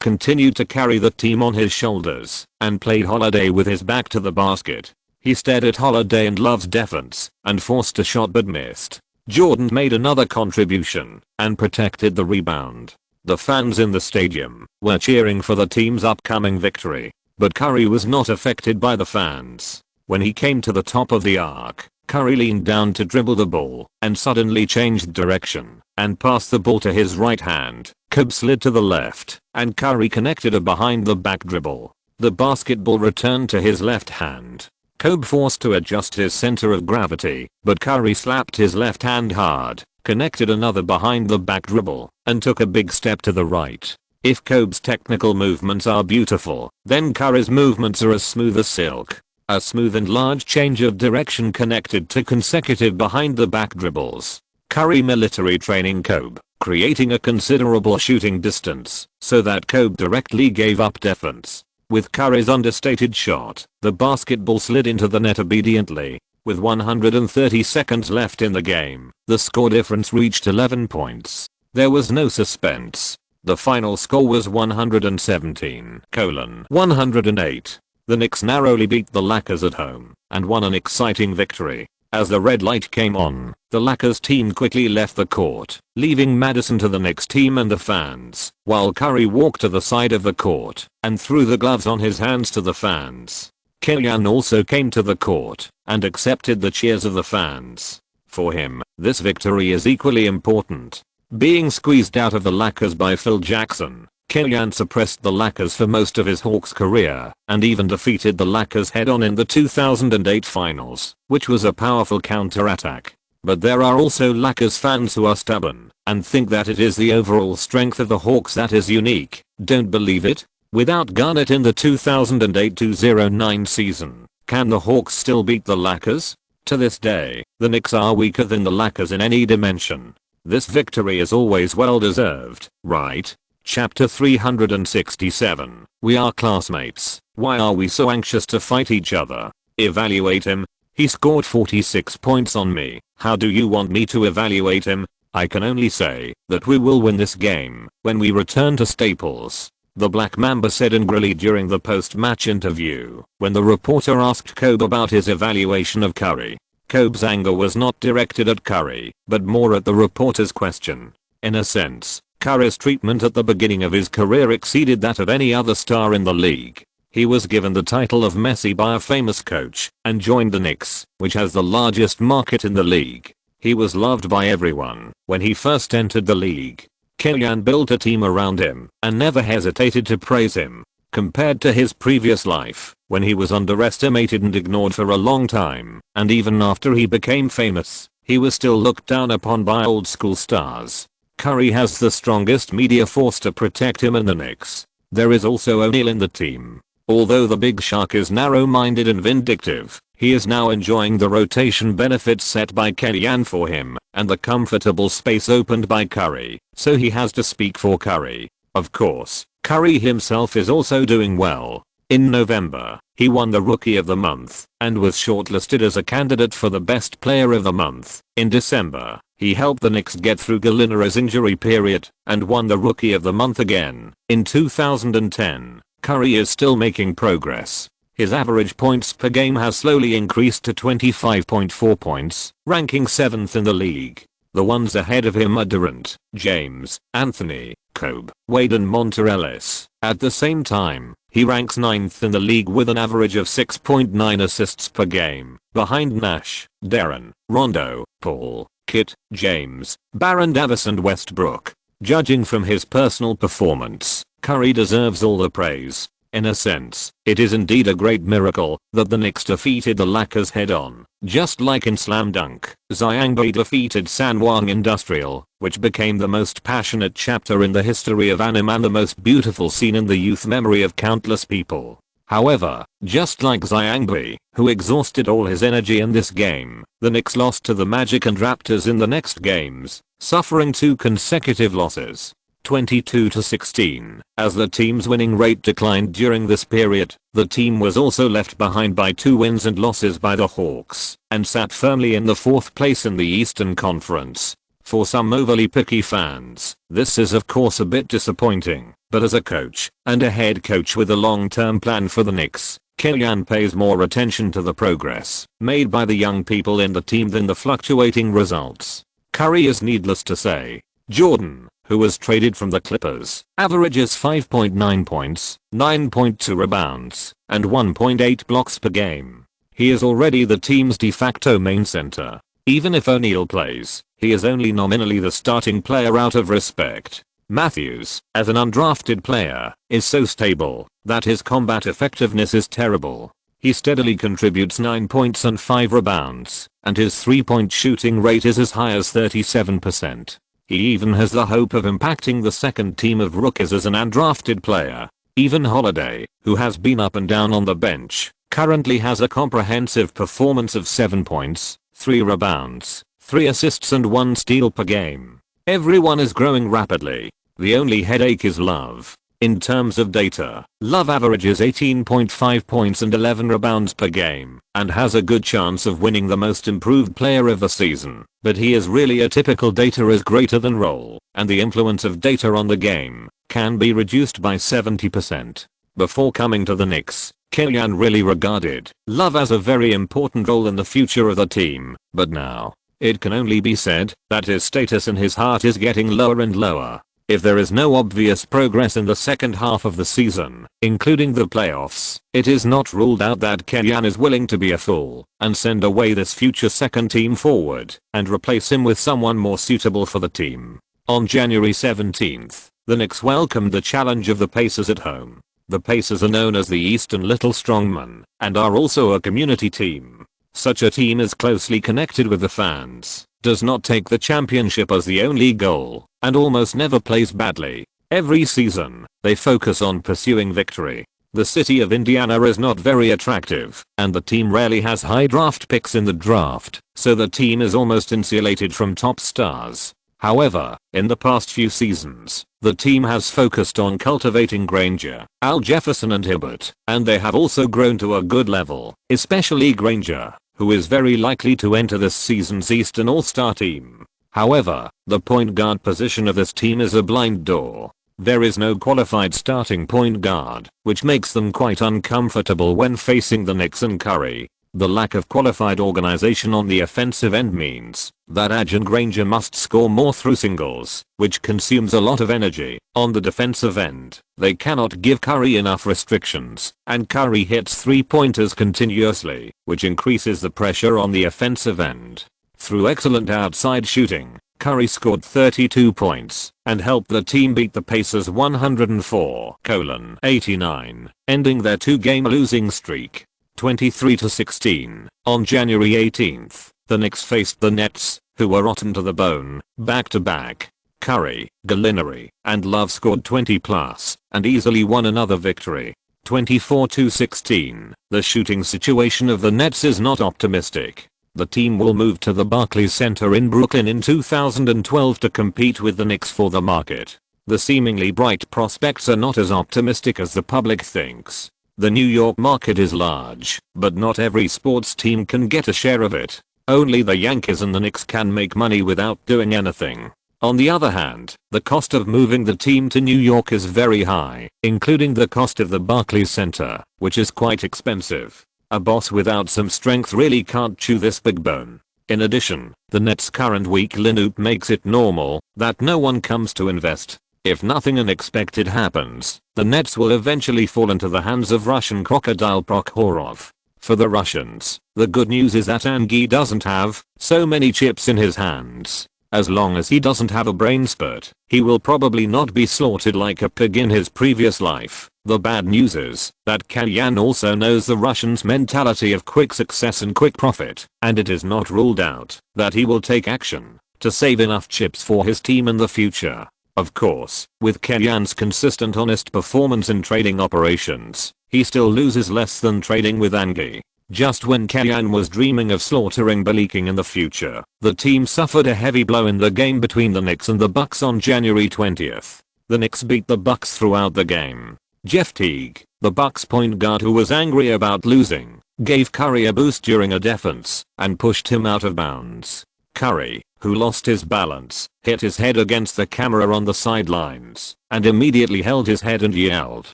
continued to carry the team on his shoulders and played Holiday with his back to the basket. He stared at Holiday and Love's defense and forced a shot but missed. Jordan made another contribution and protected the rebound. The fans in the stadium were cheering for the team's upcoming victory, but Curry was not affected by the fans. When he came to the top of the arc, Curry leaned down to dribble the ball and suddenly changed direction and passed the ball to his right hand. Kobe slid to the left and Curry connected a behind the back dribble. The basketball returned to his left hand. Kobe forced to adjust his center of gravity, but Curry slapped his left hand hard, connected another behind the back dribble, and took a big step to the right. If Kobe's technical movements are beautiful, then Curry's movements are as smooth as silk. A smooth and large change of direction connected to consecutive behind the back dribbles. Curry military training Kobe, creating a considerable shooting distance so that Kobe directly gave up defense. With Curry's understated shot, the basketball slid into the net obediently. With 130 seconds left in the game, the score difference reached 11 points. There was no suspense. The final score was 117:108. The Knicks narrowly beat the Lakers at home and won an exciting victory. As the red light came on, the Lakers team quickly left the court, leaving Madison to the Knicks team and the fans, while Curry walked to the side of the court and threw the gloves on his hands to the fans. Kellyan also came to the court and accepted the cheers of the fans. For him, this victory is equally important. Being squeezed out of the Lakers by Phil Jackson, Kellyan suppressed the Lakers for most of his Hawks career and even defeated the Lakers head-on in the 2008 finals, which was a powerful counterattack. But there are also Lakers fans who are stubborn and think that it is the overall strength of the Hawks that is unique. Don't believe it? Without Garnett in the 2008-09 season, can the Hawks still beat the Lakers? To this day, the Knicks are weaker than the Lakers in any dimension. This victory is always well deserved, right? Chapter 367. We are classmates. Why are we so anxious to fight each other? Evaluate him. He scored 46 points on me. How do you want me to evaluate him? I can only say that we will win this game when we return to Staples. The Black Mamba said angrily during the post-match interview when the reporter asked Kobe about his evaluation of Curry. Kobe's anger was not directed at Curry, but more at the reporter's question. In a sense, Curry's treatment at the beginning of his career exceeded that of any other star in the league. He was given the title of Messi by a famous coach and joined the Knicks, which has the largest market in the league. He was loved by everyone when he first entered the league. Kylian built a team around him and never hesitated to praise him. Compared to his previous life, when he was underestimated and ignored for a long time, and even after he became famous, he was still looked down upon by old school stars. Curry has the strongest media force to protect him in the Knicks. There is also O'Neal in the team. Although the Big Shark is narrow-minded and vindictive, he is now enjoying the rotation benefits set by Kylian for him and the comfortable space opened by Curry, so he has to speak for Curry. Of course, Curry himself is also doing well. In November, he won the Rookie of the Month and was shortlisted as a candidate for the Best Player of the Month. In December, he helped the Knicks get through Gallinara's injury period and won the Rookie of the Month again. In 2010, Curry is still making progress. His average points per game has slowly increased to 25.4 points, ranking 7th in the league. The ones ahead of him are Durant, James, Anthony, Kobe, Wade and Monta Ellis. At the same time, he ranks 9th in the league with an average of 6.9 assists per game, behind Nash, Deron, Rondo, Paul, Kit, James, Baron Davis and Westbrook. Judging from his personal performance, Curry deserves all the praise. In a sense, it is indeed a great miracle that the Knicks defeated the Lakers head-on. Just like in Slam Dunk, Xiangbi defeated Sanwang Industrial, which became the most passionate chapter in the history of anime and the most beautiful scene in the youth memory of countless people. However, just like Xiangbi, who exhausted all his energy in this game, the Knicks lost to the Magic and Raptors in the next games, suffering 2 consecutive losses. 22-16. As the team's winning rate declined during this period, the team was also left behind by 2 wins and losses by the Hawks, and sat firmly in the 4th place in the Eastern Conference. For some overly picky fans, this is of course a bit disappointing, but as a coach, and a head coach with a long-term plan for the Knicks, Kylian pays more attention to the progress made by the young people in the team than the fluctuating results. Curry is needless to say. Jordan, who was traded from the Clippers, averages 5.9 points, 9.2 rebounds, and 1.8 blocks per game. He is already the team's de facto main center. Even if O'Neal plays, he is only nominally the starting player out of respect. Matthews, as an undrafted player, is so stable that his combat effectiveness is terrible. He steadily contributes 9 points and 5 rebounds, and his 3-point shooting rate is as high as 37%. He even has the hope of impacting the second team of rookies as an undrafted player. Even Holiday, who has been up and down on the bench, currently has a comprehensive performance of 7 points, 3 rebounds, 3 assists and 1 steal per game. Everyone is growing rapidly. The only headache is Love. In terms of data, Love averages 18.5 points and 11 rebounds per game, and has a good chance of winning the most improved player of the season. But he is really a typical data is greater than role, and the influence of data on the game can be reduced by 70%. Before coming to the Knicks, Kylian really regarded Love as a very important role in the future of the team, but now, it can only be said that his status in his heart is getting lower and lower. If there is no obvious progress in the second half of the season, including the playoffs, it is not ruled out that Kylian is willing to be a fool and send away this future second team forward and replace him with someone more suitable for the team. On January 17th, the Knicks welcomed the challenge of the Pacers at home. The Pacers are known as the Eastern Little Strongmen and are also a community team. Such a team is closely connected with the fans, does not take the championship as the only goal, and almost never plays badly. Every season, they focus on pursuing victory. The city of Indiana is not very attractive, and the team rarely has high draft picks in the draft, so the team is almost insulated from top stars. However, in the past few seasons, the team has focused on cultivating Granger, Al Jefferson and Hibbert, and they have also grown to a good level, especially Granger, who is very likely to enter this season's Eastern All-Star team. However, the point guard position of this team is a blind door. There is no qualified starting point guard, which makes them quite uncomfortable when facing the Knicks and Curry. The lack of qualified organization on the offensive end means that Agent Granger must score more through singles, which consumes a lot of energy. On the defensive end, they cannot give Curry enough restrictions, and Curry hits 3-pointers continuously, which increases the pressure on the offensive end. Through excellent outside shooting, Curry scored 32 points and helped the team beat the Pacers 104-89, ending their 2-game losing streak. 23-16. On January 18th, the Knicks faced the Nets, who were rotten to the bone, back-to-back. Curry, Gallinari, and Love scored 20 plus, and easily won another victory. 24-16. The shooting situation of the Nets is not optimistic. The team will move to the Barclays Center in Brooklyn in 2012 to compete with the Knicks for the market. The seemingly bright prospects are not as optimistic as the public thinks. The New York market is large, but not every sports team can get a share of it. Only the Yankees and the Knicks can make money without doing anything. On the other hand, the cost of moving the team to New York is very high, including the cost of the Barclays Center, which is quite expensive. A boss without some strength really can't chew this big bone. In addition, the Nets' current weak lineup makes it normal that no one comes to invest. If nothing unexpected happens, the Nets will eventually fall into the hands of Russian crocodile Prokhorov. For the Russians, the good news is that Angie doesn't have so many chips in his hands. As long as he doesn't have a brain spurt, he will probably not be slaughtered like a pig in his previous life. The bad news is that Kalyan also knows the Russians' mentality of quick success and quick profit, and it is not ruled out that he will take action to save enough chips for his team in the future. Of course, with Kalyan's consistent honest performance in trading operations, he still loses less than trading with Angie. Just when Kalyan was dreaming of slaughtering Beliking in the future, the team suffered a heavy blow in the game between the Knicks and the Bucks on January 20th. The Knicks beat the Bucks throughout the game. Jeff Teague, the Bucks point guard who was angry about losing, gave Curry a boost during a defense and pushed him out of bounds. Curry, who lost his balance, hit his head against the camera on the sidelines and immediately held his head and yelled.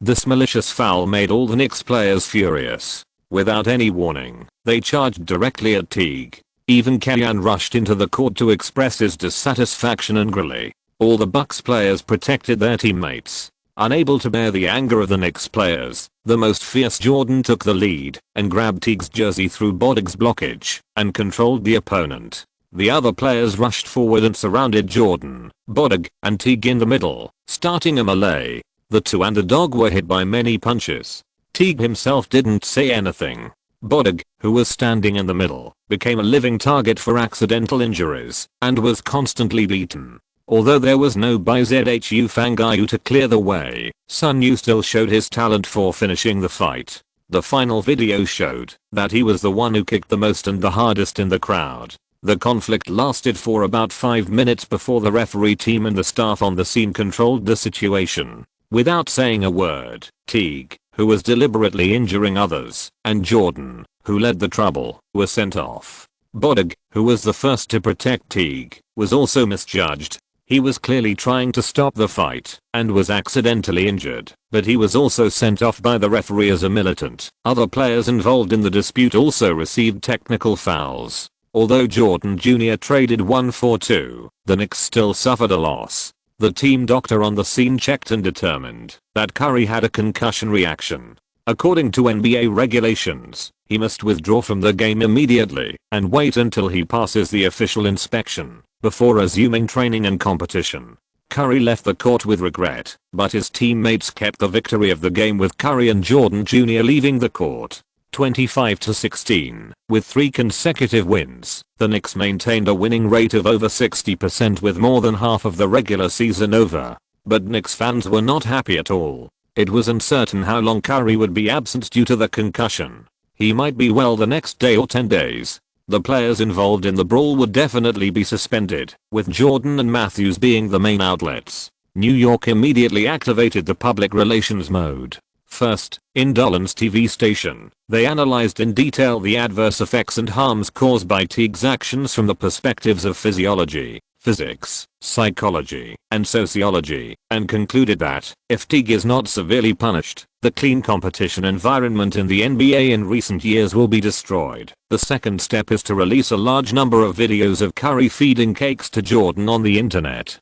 This malicious foul made all the Knicks players furious. Without any warning, they charged directly at Teague. Even Kalyan rushed into the court to express his dissatisfaction angrily. All the Bucks players protected their teammates. Unable to bear the anger of the Knicks players, the most fierce Jordan took the lead and grabbed Teague's jersey through Bodog's blockage and controlled the opponent. The other players rushed forward and surrounded Jordan, Bodog, and Teague in the middle, starting a melee. The two and the dog were hit by many punches. Teague himself didn't say anything. Bodog, who was standing in the middle, became a living target for accidental injuries and was constantly beaten. Although there was no Bzhu Fangayu to clear the way, Sun Yu still showed his talent for finishing the fight. The final video showed that he was the one who kicked the most and the hardest in the crowd. The conflict lasted for about 5 minutes before the referee team and the staff on the scene controlled the situation. Without saying a word, Teague, who was deliberately injuring others, and Jordan, who led the trouble, were sent off. Bodog, who was the first to protect Teague, was also misjudged. He was clearly trying to stop the fight and was accidentally injured, but he was also sent off by the referee as a militant. Other players involved in the dispute also received technical fouls. Although Jordan Jr. traded 1 for 2, the Knicks still suffered a loss. The team doctor on the scene checked and determined that Curry had a concussion reaction. According to NBA regulations, he must withdraw from the game immediately and wait until he passes the official inspection before resuming training and competition. Curry left the court with regret, but his teammates kept the victory of the game with Curry and Jordan Jr. leaving the court. 25-16. With 3 consecutive wins, the Knicks maintained a winning rate of over 60% with more than half of the regular season over. But Knicks fans were not happy at all. It was uncertain how long Curry would be absent due to the concussion. He might be well the next day or 10 days. The players involved in the brawl would definitely be suspended, with Jordan and Matthews being the main outlets. New York immediately activated the public relations mode. First, in Dolan's TV station, they analyzed in detail the adverse effects and harms caused by Teague's actions from the perspectives of physiology, physics, psychology, and sociology, and concluded that, if Teague is not severely punished, the clean competition environment in the NBA in recent years will be destroyed. The second step is to release a large number of videos of Curry feeding cakes to Jordan on the internet,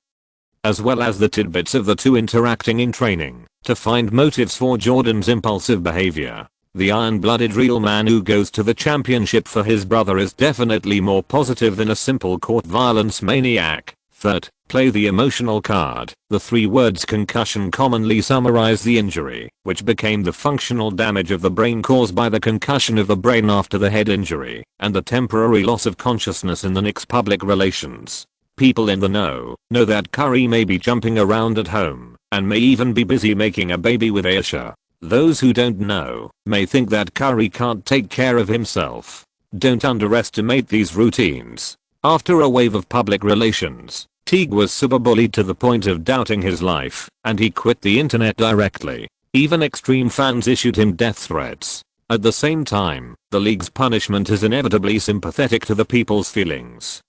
as well as the tidbits of the two interacting in training, to find motives for Jordan's impulsive behavior. The iron-blooded real man who goes to the championship for his brother is definitely more positive than a simple court violence maniac. Third, play the emotional card. The 3 words concussion commonly summarize the injury, which became the functional damage of the brain caused by the concussion of the brain after the head injury, and the temporary loss of consciousness in the Knicks' public relations. People in the know that Curry may be jumping around at home, and may even be busy making a baby with Aisha. Those who don't know may think that Curry can't take care of himself. Don't underestimate these routines. After a wave of public relations, Teague was cyberbullied to the point of doubting his life, and he quit the internet directly. Even extreme fans issued him death threats. At the same time, the league's punishment is inevitably sympathetic to the people's feelings.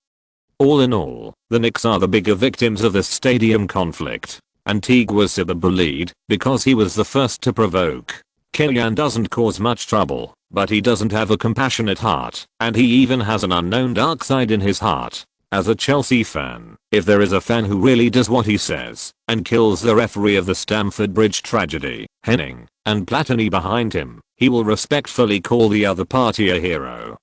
All in all, the Knicks are the bigger victims of this stadium conflict, and Teague was cyberbullied because he was the first to provoke. Killian doesn't cause much trouble, but he doesn't have a compassionate heart, and he even has an unknown dark side in his heart. As a Chelsea fan, if there is a fan who really does what he says, and kills the referee of the Stamford Bridge tragedy, Henning, and Platini behind him, he will respectfully call the other party a hero.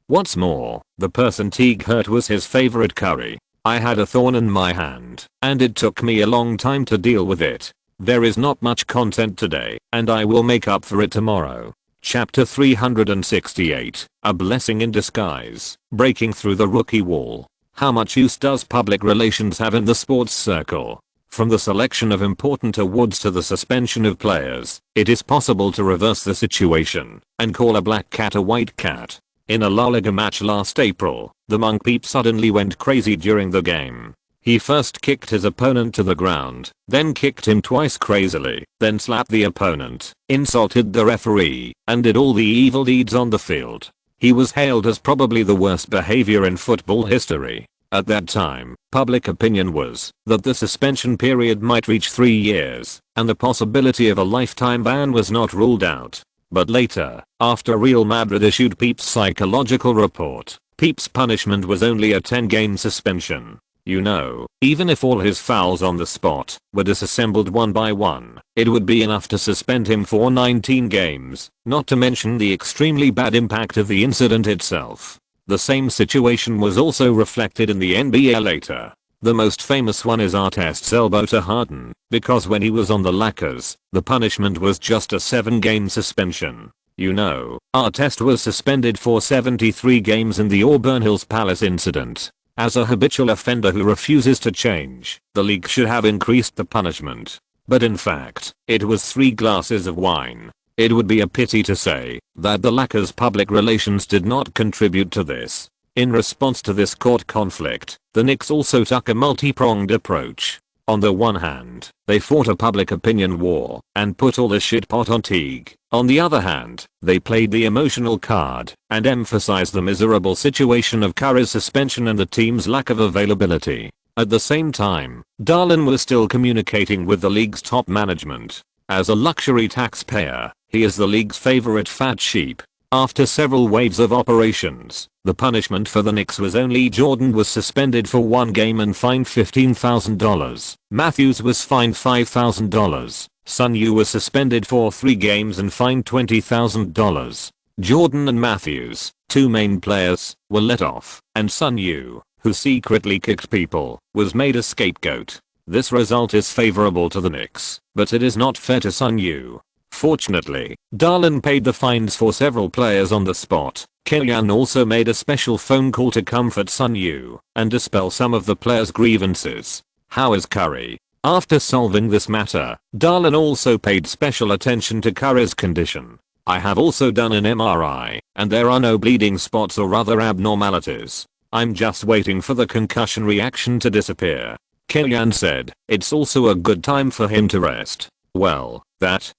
What's more, the person Teague hurt was his favorite Curry. I had a thorn in my hand, and it took me a long time to deal with it. There is not much content today, and I will make up for it tomorrow. Chapter 368, A Blessing in Disguise, Breaking Through the Rookie Wall. How much use does public relations have in the sports circle? From the selection of important awards to the suspension of players, it is possible to reverse the situation, and call a black cat a white cat. In a La Liga match last April, the Monk Peep suddenly went crazy during the game. He first kicked his opponent to the ground, then kicked him twice crazily, then slapped the opponent, insulted the referee, and did all the evil deeds on the field. He was hailed as probably the worst behavior in football history. At that time, public opinion was that the suspension period might reach 3 years, and the possibility of a lifetime ban was not ruled out. But later, after Real Madrid issued Peep's psychological report, Peep's punishment was only a 10-game suspension. You know, even if all his fouls on the spot were disassembled one by one, it would be enough to suspend him for 19 games, not to mention the extremely bad impact of the incident itself. The same situation was also reflected in the NBA later. The most famous one is Artest's elbow to Harden, because when he was on the Lakers, the punishment was just a 7-game suspension. You know, Artest was suspended for 73 games in the Auburn Hills Palace incident. As a habitual offender who refuses to change, the league should have increased the punishment. But in fact, it was 3 glasses of wine. It would be a pity to say that the Lakers' public relations did not contribute to this. In response to this court conflict, the Knicks also took a multi-pronged approach. On the one hand, they fought a public opinion war and put all the shit pot on Teague. On the other hand, they played the emotional card and emphasized the miserable situation of Curry's suspension and the team's lack of availability. At the same time, Dolan was still communicating with the league's top management. As a luxury taxpayer, he is the league's favorite fat sheep. After several waves of operations, the punishment for the Knicks was only Jordan was suspended for 1 game and fined $15,000. Matthews was fined $5,000. Sun Yu was suspended for 3 games and fined $20,000. Jordan and Matthews, 2 main players, were let off, and Sun Yu, who secretly kicked people, was made a scapegoat. This result is favorable to the Knicks, but it is not fair to Sun Yu. Fortunately, Darlin paid the fines for several players on the spot. Kellyanne also made a special phone call to comfort Sun Yu and dispel some of the players' grievances. How is Curry? After solving this matter, Darlin also paid special attention to Curry's condition. I have also done an MRI, and there are no bleeding spots or other abnormalities. I'm just waiting for the concussion reaction to disappear. Kellyanne said, it's also a good time for him to rest. Well,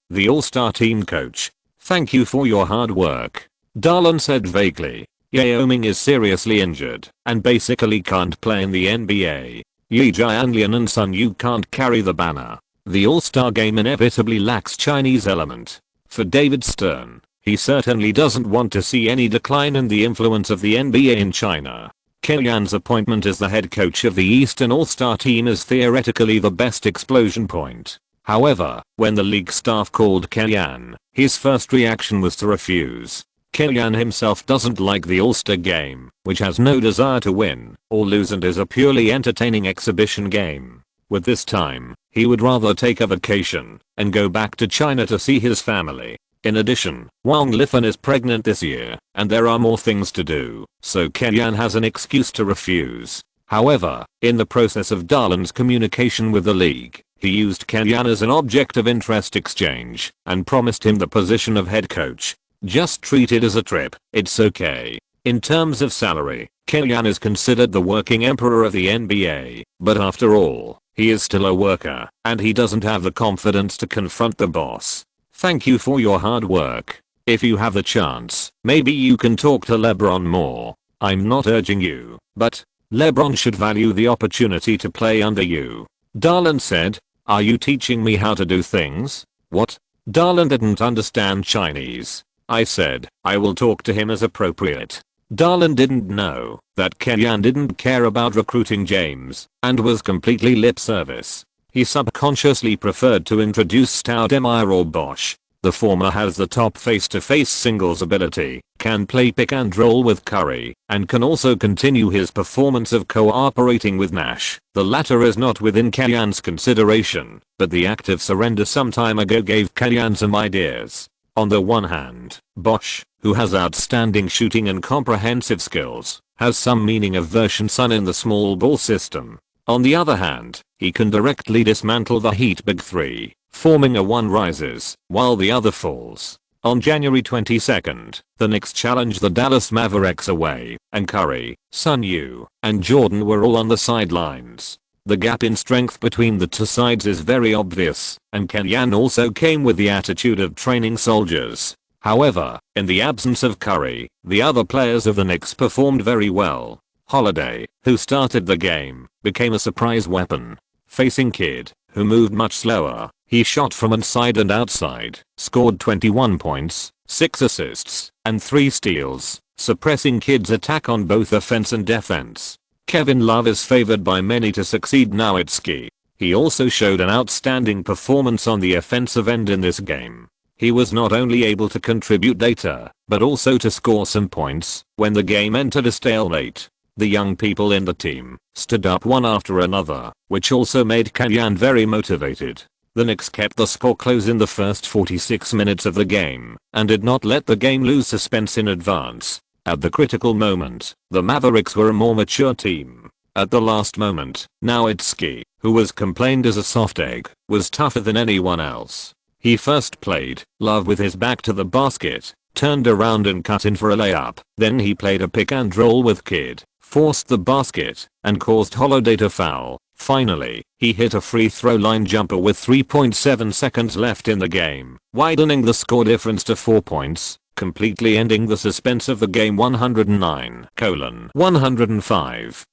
the All-Star team coach. Thank you for your hard work. Darlin said vaguely. Yao Ming is seriously injured and basically can't play in the NBA. Yi Jianlian and Sun Yu can't carry the banner. The All-Star game inevitably lacks Chinese element. For David Stern, he certainly doesn't want to see any decline in the influence of the NBA in China. Kellyanne's appointment as the head coach of the Eastern All-Star team is theoretically the best explosion point. However, when the league staff called Kellyanne, his first reaction was to refuse. Kellyanne himself doesn't like the All-Star game, which has no desire to win or lose and is a purely entertaining exhibition game. With this time, he would rather take a vacation and go back to China to see his family. In addition, Wang Lifan is pregnant this year, and there are more things to do, so Kellyanne has an excuse to refuse. However, in the process of Darlin's communication with the league, he used Kellyanne as an object of interest exchange and promised him the position of head coach. Just treat it as a trip, it's okay. In terms of salary, Kellyanne is considered the working emperor of the NBA, but after all, he is still a worker, and he doesn't have the confidence to confront the boss. Thank you for your hard work. If you have the chance, maybe you can talk to LeBron more. I'm not urging you, but LeBron should value the opportunity to play under you. Darlin said, are you teaching me how to do things? What? Darlin didn't understand Chinese. I said, I will talk to him as appropriate. Darlin didn't know that Kellyanne didn't care about recruiting James and was completely lip service. He subconsciously preferred to introduce Stoudemire or Bosch. The former has the top face-to-face singles ability, can play pick and roll with Curry, and can also continue his performance of cooperating with Nash. The latter is not within Kellyanne's consideration, but the act of surrender some time ago gave Kellyanne some ideas. On the one hand, Bosch, who has outstanding shooting and comprehensive skills, has some meaning of version Sun in the small ball system. On the other hand, he can directly dismantle the Heat Big Three, forming a one rises, while the other falls. On January 22nd, the Knicks challenged the Dallas Mavericks away, and Curry, Sun Yu, and Jordan were all on the sidelines. The gap in strength between the two sides is very obvious, and Kellyanne also came with the attitude of training soldiers. However, in the absence of Curry, the other players of the Knicks performed very well. Holiday, who started the game, became a surprise weapon. Facing Kidd, who moved much slower, he shot from inside and outside, scored 21 points, 6 assists, and 3 steals, suppressing Kidd's attack on both offense and defense. Kevin Love is favored by many to succeed Nowitzki. He also showed an outstanding performance on the offensive end in this game. He was not only able to contribute later, but also to score some points when the game entered a stalemate. The young people in the team stood up one after another, which also made Kellyanne very motivated. The Knicks kept the score close in the first 46 minutes of the game and did not let the game lose suspense in advance. At the critical moment, the Mavericks were a more mature team. At the last moment, Nowitzki, who was complained as a soft egg, was tougher than anyone else. He first played Love with his back to the basket, turned around and cut in for a layup. Then he played a pick and roll with Kidd, forced the basket, and caused Holiday to foul. Finally, he hit a free throw line jumper with 3.7 seconds left in the game, widening the score difference to 4 points, completely ending the suspense of the game 109:105.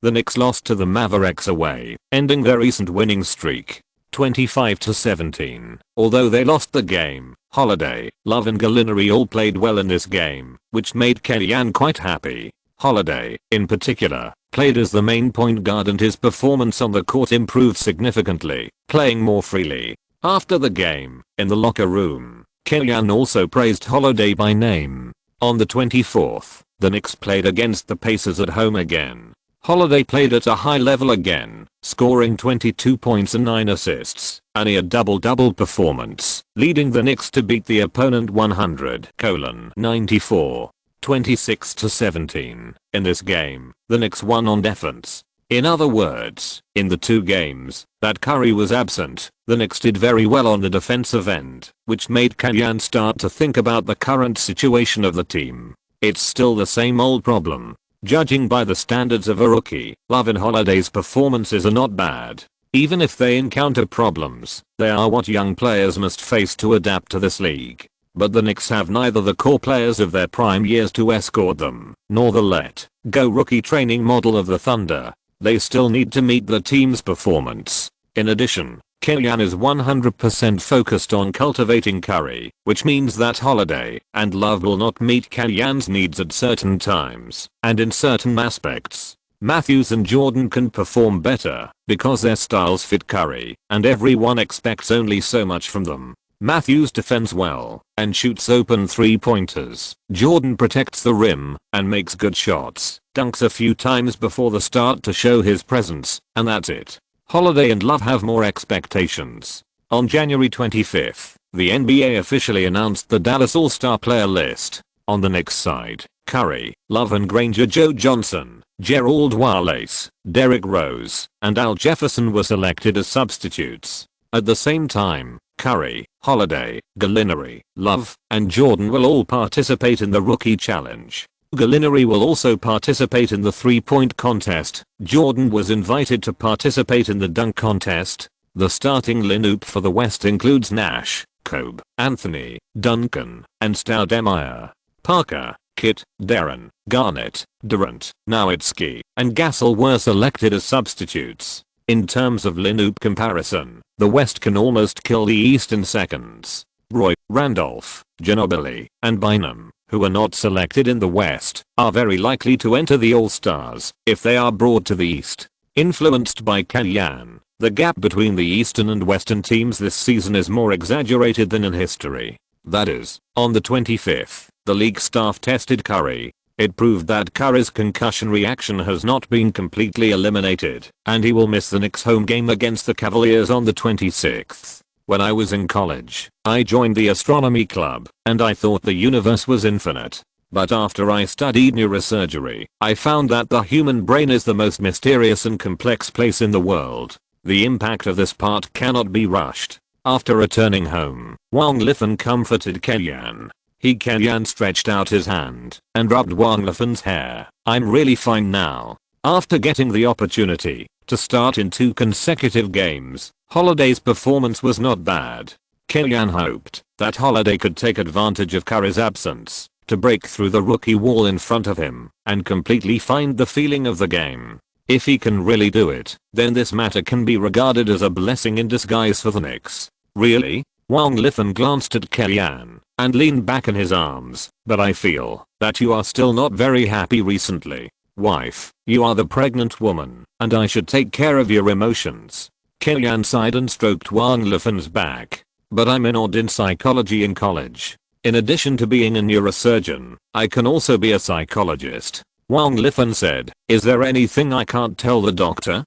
The Knicks lost to the Mavericks away, ending their recent winning streak, 25-17. Although they lost the game, Holiday, Love and Gallinari all played well in this game, which made Kellyanne quite happy. Holiday, in particular, played as the main point guard and his performance on the court improved significantly, playing more freely. After the game, in the locker room, Kellyanne also praised Holiday by name. On the 24th, the Knicks played against the Pacers at home again. Holiday played at a high level again, scoring 22 points and 9 assists, a near double-double performance, leading the Knicks to beat the opponent 100-94, 26-17. In this game, the Knicks won on defense. In other words, in the 2 games that Curry was absent, the Knicks did very well on the defensive end, which made Kellyan start to think about the current situation of the team. It's still the same old problem. Judging by the standards of a rookie, Love and Holiday's performances are not bad. Even if they encounter problems, they are what young players must face to adapt to this league. But the Knicks have neither the core players of their prime years to escort them, nor the let-go rookie training model of the Thunder. They still need to meet the team's performance. In addition, Kellyan is 100% focused on cultivating Curry, which means that Holiday and Love will not meet Kellyan's needs at certain times, and in certain aspects. Matthews and Jordan can perform better, because their styles fit Curry, and everyone expects only so much from them. Matthews defends well, and shoots open 3-pointers. Jordan protects the rim, and makes good shots, dunks a few times before the start to show his presence, and that's it. Holiday and Love have more expectations. On January 25th, the NBA officially announced the Dallas All-Star player list. On the Knicks side, Curry, Love and Granger Joe Johnson, Gerald Wallace, Derrick Rose, and Al Jefferson were selected as substitutes. At the same time, Curry, Holiday, Gallinari, Love, and Jordan will all participate in the Rookie Challenge. Gallinari will also participate in the 3-point contest. Jordan was invited to participate in the dunk contest. The starting lineup for the West includes Nash, Kobe, Anthony, Duncan, and Stoudemire. Parker, Kit, Deron, Garnett, Durant, Nowitzki, and Gasol were selected as substitutes. In terms of lineup comparison, the West can almost kill the East in seconds. Roy, Randolph, Ginobili, and Bynum, who are not selected in the West, are very likely to enter the All-Stars if they are brought to the East. Influenced by Kellyan, the gap between the Eastern and Western teams this season is more exaggerated than in history. That is, on the 25th, the league staff tested Curry. It proved that Curry's concussion reaction has not been completely eliminated, and he will miss the Knicks home game against the Cavaliers on the 26th. When I was in college, I joined the astronomy club, and I thought the universe was infinite. But after I studied neurosurgery, I found that the human brain is the most mysterious and complex place in the world. The impact of this part cannot be rushed. After returning home, Wang Lifan comforted Kellyan. Kellyan stretched out his hand and rubbed Wang Lifan's hair. "I'm really fine now." After getting the opportunity to start in 2 consecutive games, Holiday's performance was not bad. Kellyan hoped that Holiday could take advantage of Curry's absence to break through the rookie wall in front of him and completely find the feeling of the game. If he can really do it, then this matter can be regarded as a blessing in disguise for the Knicks. "Really?" Wang Lifan glanced at Kellyan and leaned back in his arms. "But I feel that you are still not very happy recently. Wife, you are the pregnant woman, and I should take care of your emotions." Kellyan sighed and stroked Wang Lifan's back. "But I minored in psychology in college. In addition to being a neurosurgeon, I can also be a psychologist." Wang Lifan said, "Is there anything I can't tell the doctor?"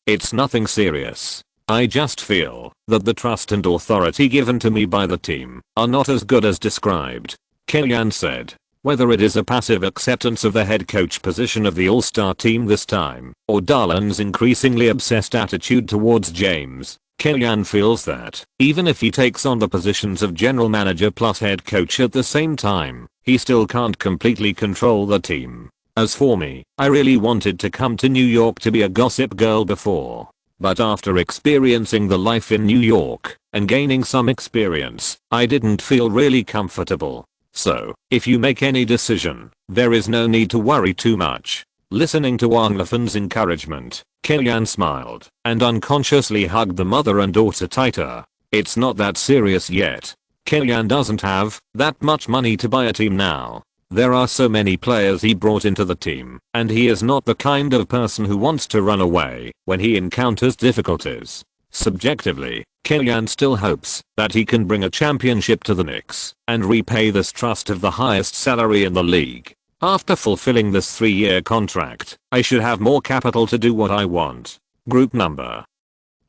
It's nothing serious. I just feel that the trust and authority given to me by the team are not as good as described." Kellyan said. Whether it is a passive acceptance of the head coach position of the All-Star team this time, or Darlan's increasingly obsessed attitude towards James, Kellyan feels that, even if he takes on the positions of general manager plus head coach at the same time, he still can't completely control the team. "As for me, I really wanted to come to New York to be a gossip girl before. But after experiencing the life in New York and gaining some experience, I didn't feel really comfortable. So, if you make any decision, there is no need to worry too much." Listening to Wang Lifan's encouragement, Kellyan smiled and unconsciously hugged the mother and daughter tighter. It's not that serious yet. Kellyan doesn't have that much money to buy a team now. There are so many players he brought into the team, and he is not the kind of person who wants to run away when he encounters difficulties. Subjectively, Kellyan still hopes that he can bring a championship to the Knicks and repay this trust of the highest salary in the league. After fulfilling this 3-year contract, I should have more capital to do what I want. Group number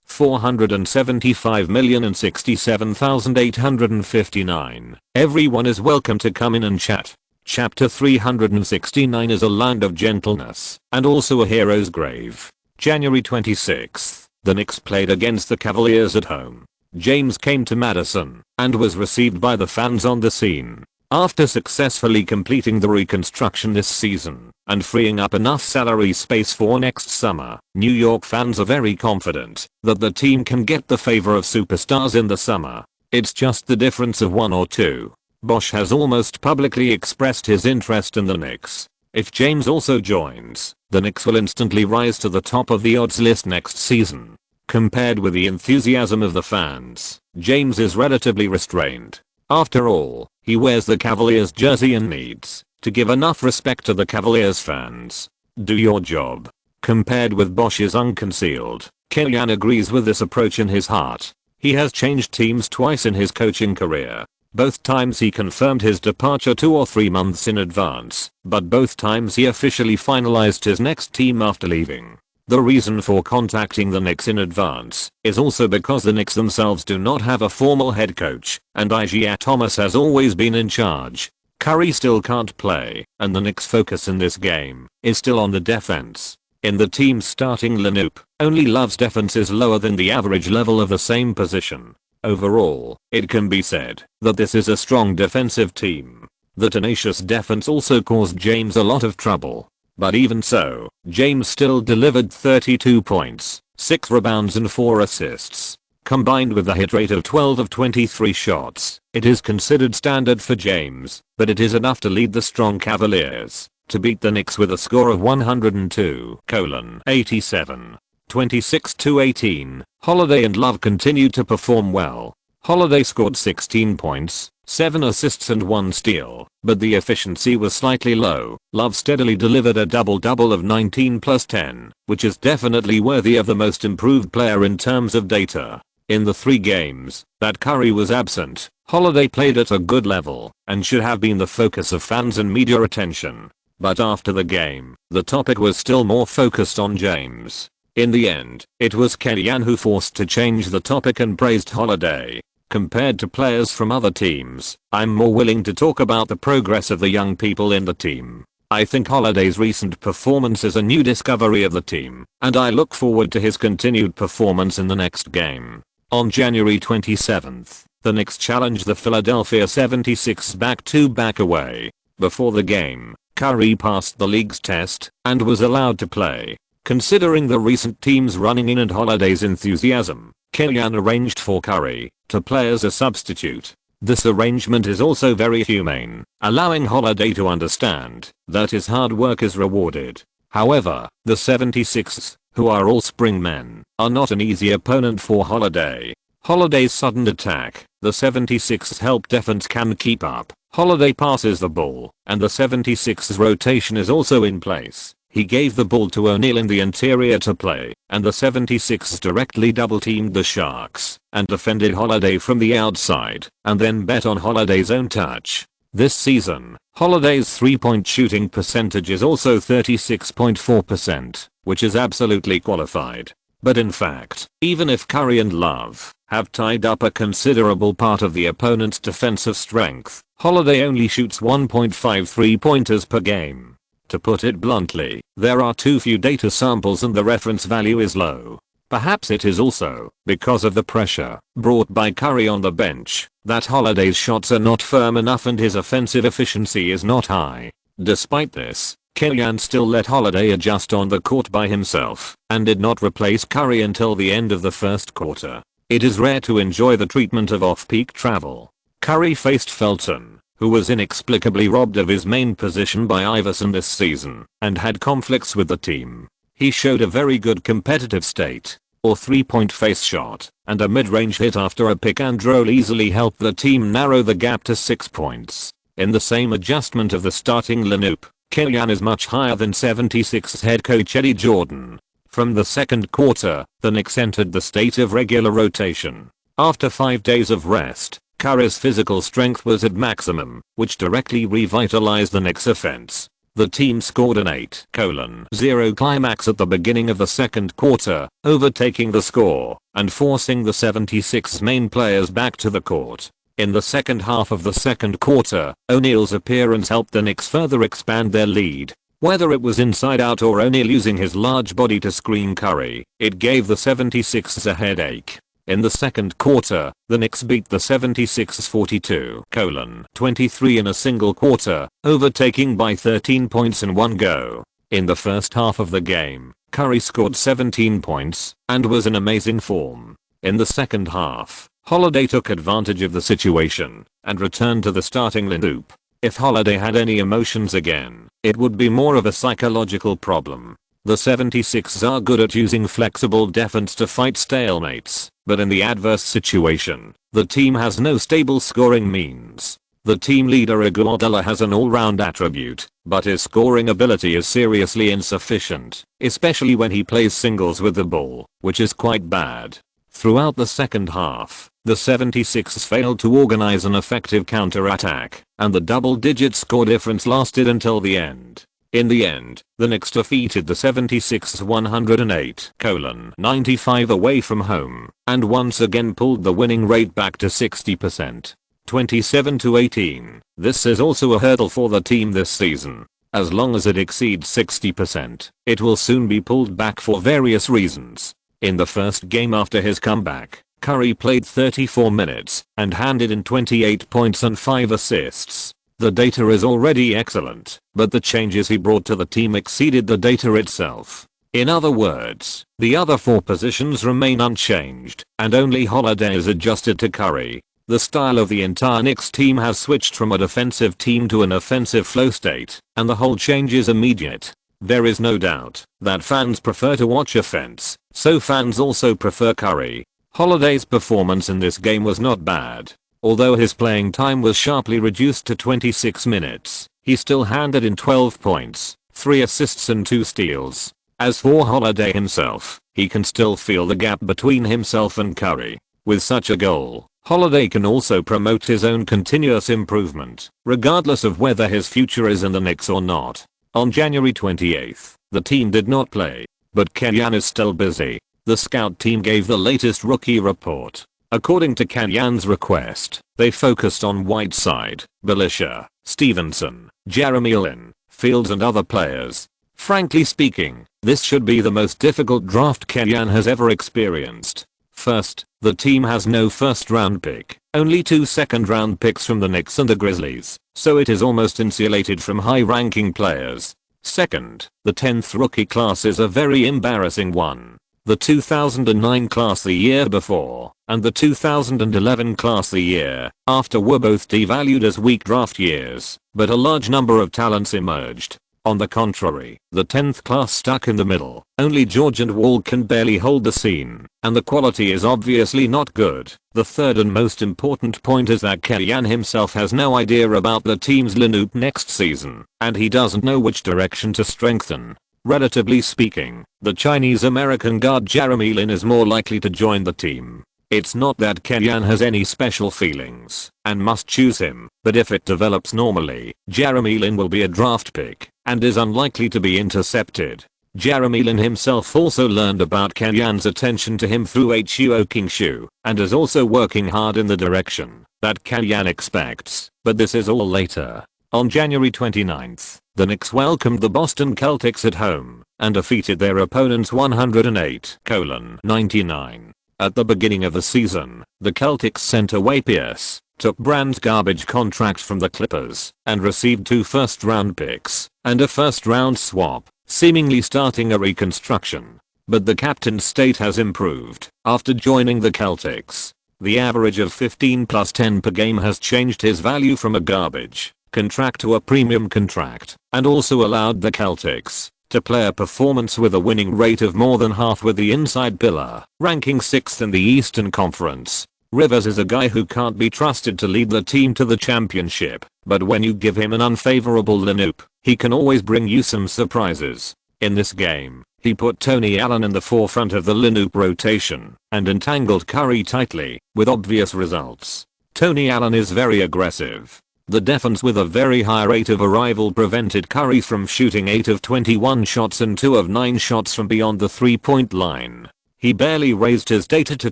475,067,859. Everyone is welcome to come in and chat. Chapter 369 is a land of gentleness and also a hero's grave. January 26th, the Knicks played against the Cavaliers at home. James came to Madison and was received by the fans on the scene. After successfully completing the reconstruction this season and freeing up enough salary space for next summer, New York fans are very confident that the team can get the favor of superstars in the summer. It's just the difference of 1 or 2. Bosh has almost publicly expressed his interest in the Knicks. If James also joins, the Knicks will instantly rise to the top of the odds list next season. Compared with the enthusiasm of the fans, James is relatively restrained. After all, he wears the Cavaliers jersey and needs to give enough respect to the Cavaliers fans. Do your job. Compared with Bosh's unconcealed, Killian agrees with this approach in his heart. He has changed teams twice in his coaching career. Both times he confirmed his departure 2 or 3 months in advance, but both times he officially finalized his next team after leaving. The reason for contacting the Knicks in advance is also because the Knicks themselves do not have a formal head coach, and Isaiah Thomas has always been in charge. Curry still can't play, and the Knicks' focus in this game is still on the defense. In the team's starting lineup, only Love's defense is lower than the average level of the same position. Overall, it can be said that this is a strong defensive team. The tenacious defense also caused James a lot of trouble. But even so, James still delivered 32 points, 6 rebounds and 4 assists. Combined with a hit rate of 12 of 23 shots, it is considered standard for James, but it is enough to lead the strong Cavaliers to beat the Knicks with a score of 102,87. 26-18. Holiday and Love continued to perform well. Holiday scored 16 points, 7 assists and 1 steal, but the efficiency was slightly low. Love steadily delivered a double-double of 19 plus 10, which is definitely worthy of the most improved player in terms of data. In the 3 games that Curry was absent, Holiday played at a good level and should have been the focus of fans and media attention. But after the game, the topic was still more focused on James. In the end, it was Kellyanne who forced to change the topic and praised Holiday. Compared to players from other teams, I'm more willing to talk about the progress of the young people in the team. I think Holiday's recent performance is a new discovery of the team, and I look forward to his continued performance in the next game. On January 27th, the Knicks challenged the Philadelphia 76ers back-to-back away. Before the game, Curry passed the league's test and was allowed to play. Considering the recent teams running in and Holiday's enthusiasm, Kellyanne arranged for Curry to play as a substitute. This arrangement is also very humane, allowing Holiday to understand that his hard work is rewarded. However, the 76ers, who are all spring men, are not an easy opponent for Holiday. Holiday's sudden attack, the 76ers help defense can keep up. Holiday passes the ball, and the 76ers rotation is also in place. He gave the ball to O'Neal in the interior to play, and the 76ers directly double-teamed the Sharks and defended Holiday from the outside, and then bet on Holiday's own touch. This season, Holiday's 3-point shooting percentage is also 36.4%, which is absolutely qualified. But in fact, even if Curry and Love have tied up a considerable part of the opponent's defensive strength, Holiday only shoots 1.5 3-pointers per game. To put it bluntly, there are too few data samples and the reference value is low. Perhaps it is also because of the pressure brought by Curry on the bench that Holiday's shots are not firm enough and his offensive efficiency is not high. Despite this, Kellyanne still let Holiday adjust on the court by himself and did not replace Curry until the end of the first quarter. It is rare to enjoy the treatment of off-peak travel. Curry faced Felton, who was inexplicably robbed of his main position by Iverson this season and had conflicts with the team. He showed a very good competitive state, or 3-point face shot, and a mid-range hit after a pick and roll easily helped the team narrow the gap to 6 points. In the same adjustment of the starting lineup, Kellyanne is much higher than 76ers head coach Eddie Jordan. From the second quarter, the Knicks entered the state of regular rotation. After 5 days of rest, Curry's physical strength was at maximum, which directly revitalized the Knicks' offense. The team scored an 8:0 climax at the beginning of the second quarter, overtaking the score and forcing the 76ers main players back to the court. In the second half of the second quarter, O'Neal's appearance helped the Knicks further expand their lead. Whether it was inside out or O'Neal using his large body to screen Curry, it gave the 76ers a headache. In the second quarter, the Knicks beat the 76ers 42:23 in a single quarter, overtaking by 13 points in one go. In the first half of the game, Curry scored 17 points and was in amazing form. In the second half, Holiday took advantage of the situation and returned to the starting lineup. If Holiday had any emotions again, it would be more of a psychological problem. The 76ers are good at using flexible defense to fight stalemates, but in the adverse situation, the team has no stable scoring means. The team leader Iguodala has an all-round attribute, but his scoring ability is seriously insufficient, especially when he plays singles with the ball, which is quite bad. Throughout the second half, the 76ers failed to organize an effective counter-attack, and the double-digit score difference lasted until the end. In the end, the Knicks defeated the 76ers 108:95 away from home, and once again pulled the winning rate back to 60%. 27-18. This is also a hurdle for the team this season. As long as it exceeds 60%, it will soon be pulled back for various reasons. In the first game after his comeback, Curry played 34 minutes and handed in 28 points and 5 assists. The data is already excellent, but the changes he brought to the team exceeded the data itself. In other words, the other 4 positions remain unchanged, and only Holiday is adjusted to Curry. The style of the entire Knicks team has switched from a defensive team to an offensive flow state, and the whole change is immediate. There is no doubt that fans prefer to watch offense, so fans also prefer Curry. Holiday's performance in this game was not bad. Although his playing time was sharply reduced to 26 minutes, he still handed in 12 points, 3 assists and 2 steals. As for Holiday himself, he can still feel the gap between himself and Curry. With such a goal, Holiday can also promote his own continuous improvement, regardless of whether his future is in the Knicks or not. On January 28th, the team did not play, but Kenyan is still busy. The scout team gave the latest rookie report. According to Kenyan's request, they focused on Whiteside, Belisha, Stevenson, Jeremy Lin, Fields and other players. Frankly speaking, this should be the most difficult draft Kenyan has ever experienced. First, the team has no first round pick, only 2 second round picks from the Knicks and the Grizzlies, so it is almost insulated from high ranking players. Second, the 10th rookie class is a very embarrassing one. The 2009 class the year before, and the 2011 class the year after were both devalued as weak draft years, but a large number of talents emerged. On the contrary, the 10th class stuck in the middle. Only George and Wall can barely hold the scene, and the quality is obviously not good. The third and most important point is that Kenyan himself has no idea about the team's lineup next season, and he doesn't know which direction to strengthen. Relatively speaking, the Chinese-American guard Jeremy Lin is more likely to join the team. It's not that Kenyan has any special feelings and must choose him, but if it develops normally, Jeremy Lin will be a draft pick and is unlikely to be intercepted. Jeremy Lin himself also learned about Kenyan's attention to him through Huo Kingshu and is also working hard in the direction that Kenyan expects, but this is all later. On January 29th, the Knicks welcomed the Boston Celtics at home and defeated their opponents 108-99. At the beginning of the season, the Celtics sent away Pierce, took Brand's garbage contract from the Clippers, and received 2 first-round picks and a first-round swap, seemingly starting a reconstruction. But the captain's state has improved after joining the Celtics. The average of 15 plus 10 per game has changed his value from a garbage contract to a premium contract, and also allowed the Celtics to play a performance with a winning rate of more than half with the inside pillar, ranking 6th in the Eastern Conference. Rivers is a guy who can't be trusted to lead the team to the championship, but when you give him an unfavorable lineup, he can always bring you some surprises. In this game, he put Tony Allen in the forefront of the lineup rotation and entangled Curry tightly, with obvious results. Tony Allen is very aggressive. The defense with a very high rate of arrival prevented Curry from shooting 8 of 21 shots and 2 of 9 shots from beyond the 3-point line. He barely raised his data to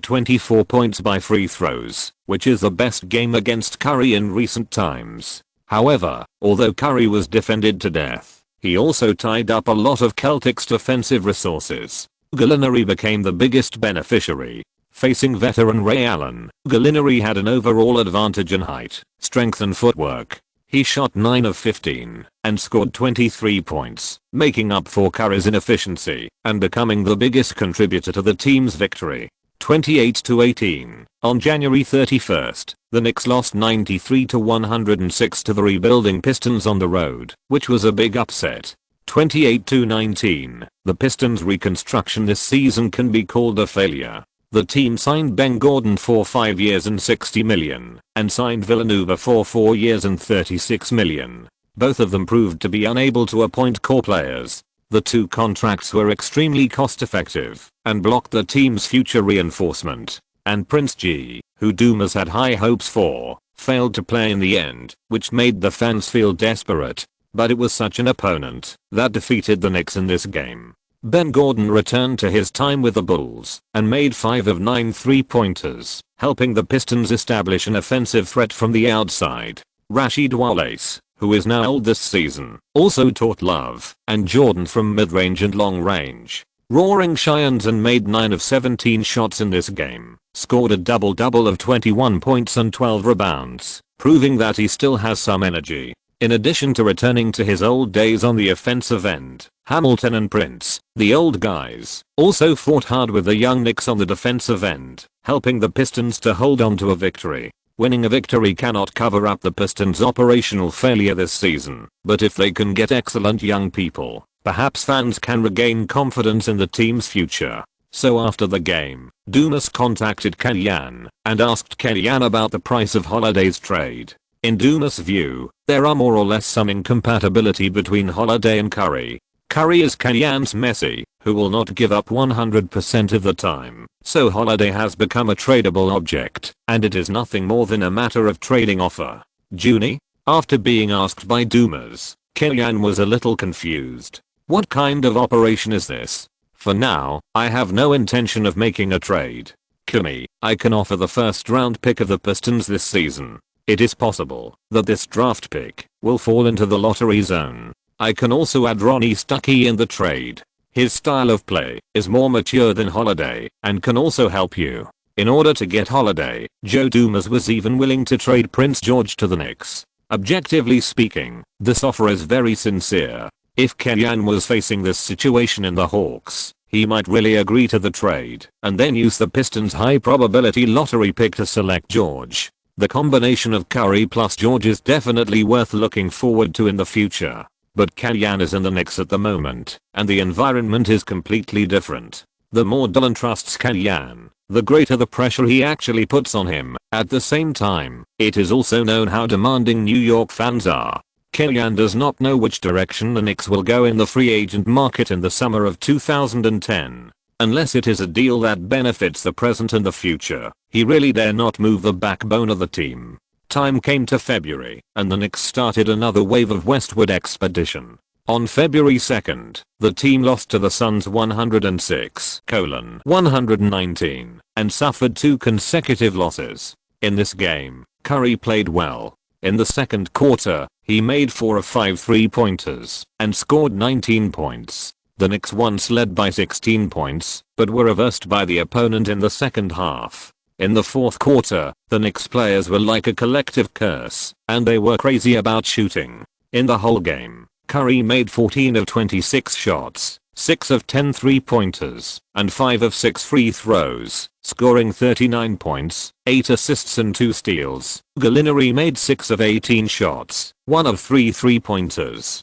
24 points by free throws, which is the best game against Curry in recent times. However, although Curry was defended to death, he also tied up a lot of Celtics defensive resources. Gallinari became the biggest beneficiary. Facing veteran Ray Allen, Gallinari had an overall advantage in height, strength and footwork. He shot 9 of 15 and scored 23 points, making up for Curry's inefficiency and becoming the biggest contributor to the team's victory. 28-18. On January 31st, the Knicks lost 93-106 to the rebuilding Pistons on the road, which was a big upset. 28-19. The Pistons' reconstruction this season can be called a failure. The team signed Ben Gordon for 5 years and $60 million, and signed Villanova for 4 years and $36 million. Both of them proved to be unable to appoint core players. The two contracts were extremely cost-effective, and blocked the team's future reinforcement. And Prince G, who Dumas had high hopes for, failed to play in the end, which made the fans feel desperate. But it was such an opponent that defeated the Knicks in this game. Ben Gordon returned to his time with the Bulls and made 5 of 9 3-pointers, helping the Pistons establish an offensive threat from the outside. Rasheed Wallace, who is now old this season, also taught Love and Jordan from mid-range and long range. Roaring Cheyennes made 9 of 17 shots in this game, scored a double-double of 21 points and 12 rebounds, proving that he still has some energy. In addition to returning to his old days on the offensive end, Hamilton and Prince, the old guys, also fought hard with the young Knicks on the defensive end, helping the Pistons to hold on to a victory. Winning a victory cannot cover up the Pistons' operational failure this season, but if they can get excellent young people, perhaps fans can regain confidence in the team's future. So after the game, Dumas contacted Kellyanne and asked Kellyanne about the price of Holiday's trade. In Dumas' view, there are more or less some incompatibility between Holiday and Curry. Curry is Kellyanne's Messi, who will not give up 100% of the time, so Holiday has become a tradable object, and it is nothing more than a matter of trading offer. Junie? After being asked by Dumas, Kellyanne was a little confused. What kind of operation is this? For now, I have no intention of making a trade. Kimmy, I can offer the first round pick of the Pistons this season. It is possible that this draft pick will fall into the lottery zone. I can also add Ronnie Stuckey in the trade. His style of play is more mature than Holiday and can also help you. In order to get Holiday, Joe Dumas was even willing to trade Prince George to the Knicks. Objectively speaking, this offer is very sincere. If Kellyanne was facing this situation in the Hawks, he might really agree to the trade and then use the Pistons' high probability lottery pick to select George. The combination of Curry plus George is definitely worth looking forward to in the future. But Kellyanne is in the Knicks at the moment, and the environment is completely different. The more Dolan trusts Kellyanne, the greater the pressure he actually puts on him. At the same time, it is also known how demanding New York fans are. Kellyanne does not know which direction the Knicks will go in the free agent market in the summer of 2010. Unless it is a deal that benefits the present and the future, he really dare not move the backbone of the team. Time came to February, and the Knicks started another wave of westward expedition. On February 2nd, the team lost to the Suns 106-119, and suffered 2 consecutive losses. In this game, Curry played well. In the second quarter, he made 4 of 5 3-pointers, and scored 19 points. The Knicks once led by 16 points, but were reversed by the opponent in the second half. In the fourth quarter, the Knicks players were like a collective curse, and they were crazy about shooting. In the whole game, Curry made 14 of 26 shots, 6 of 10 3-pointers, and 5 of 6 free throws, scoring 39 points, 8 assists and 2 steals. Gallinari made 6 of 18 shots, 1 of 3 3-pointers,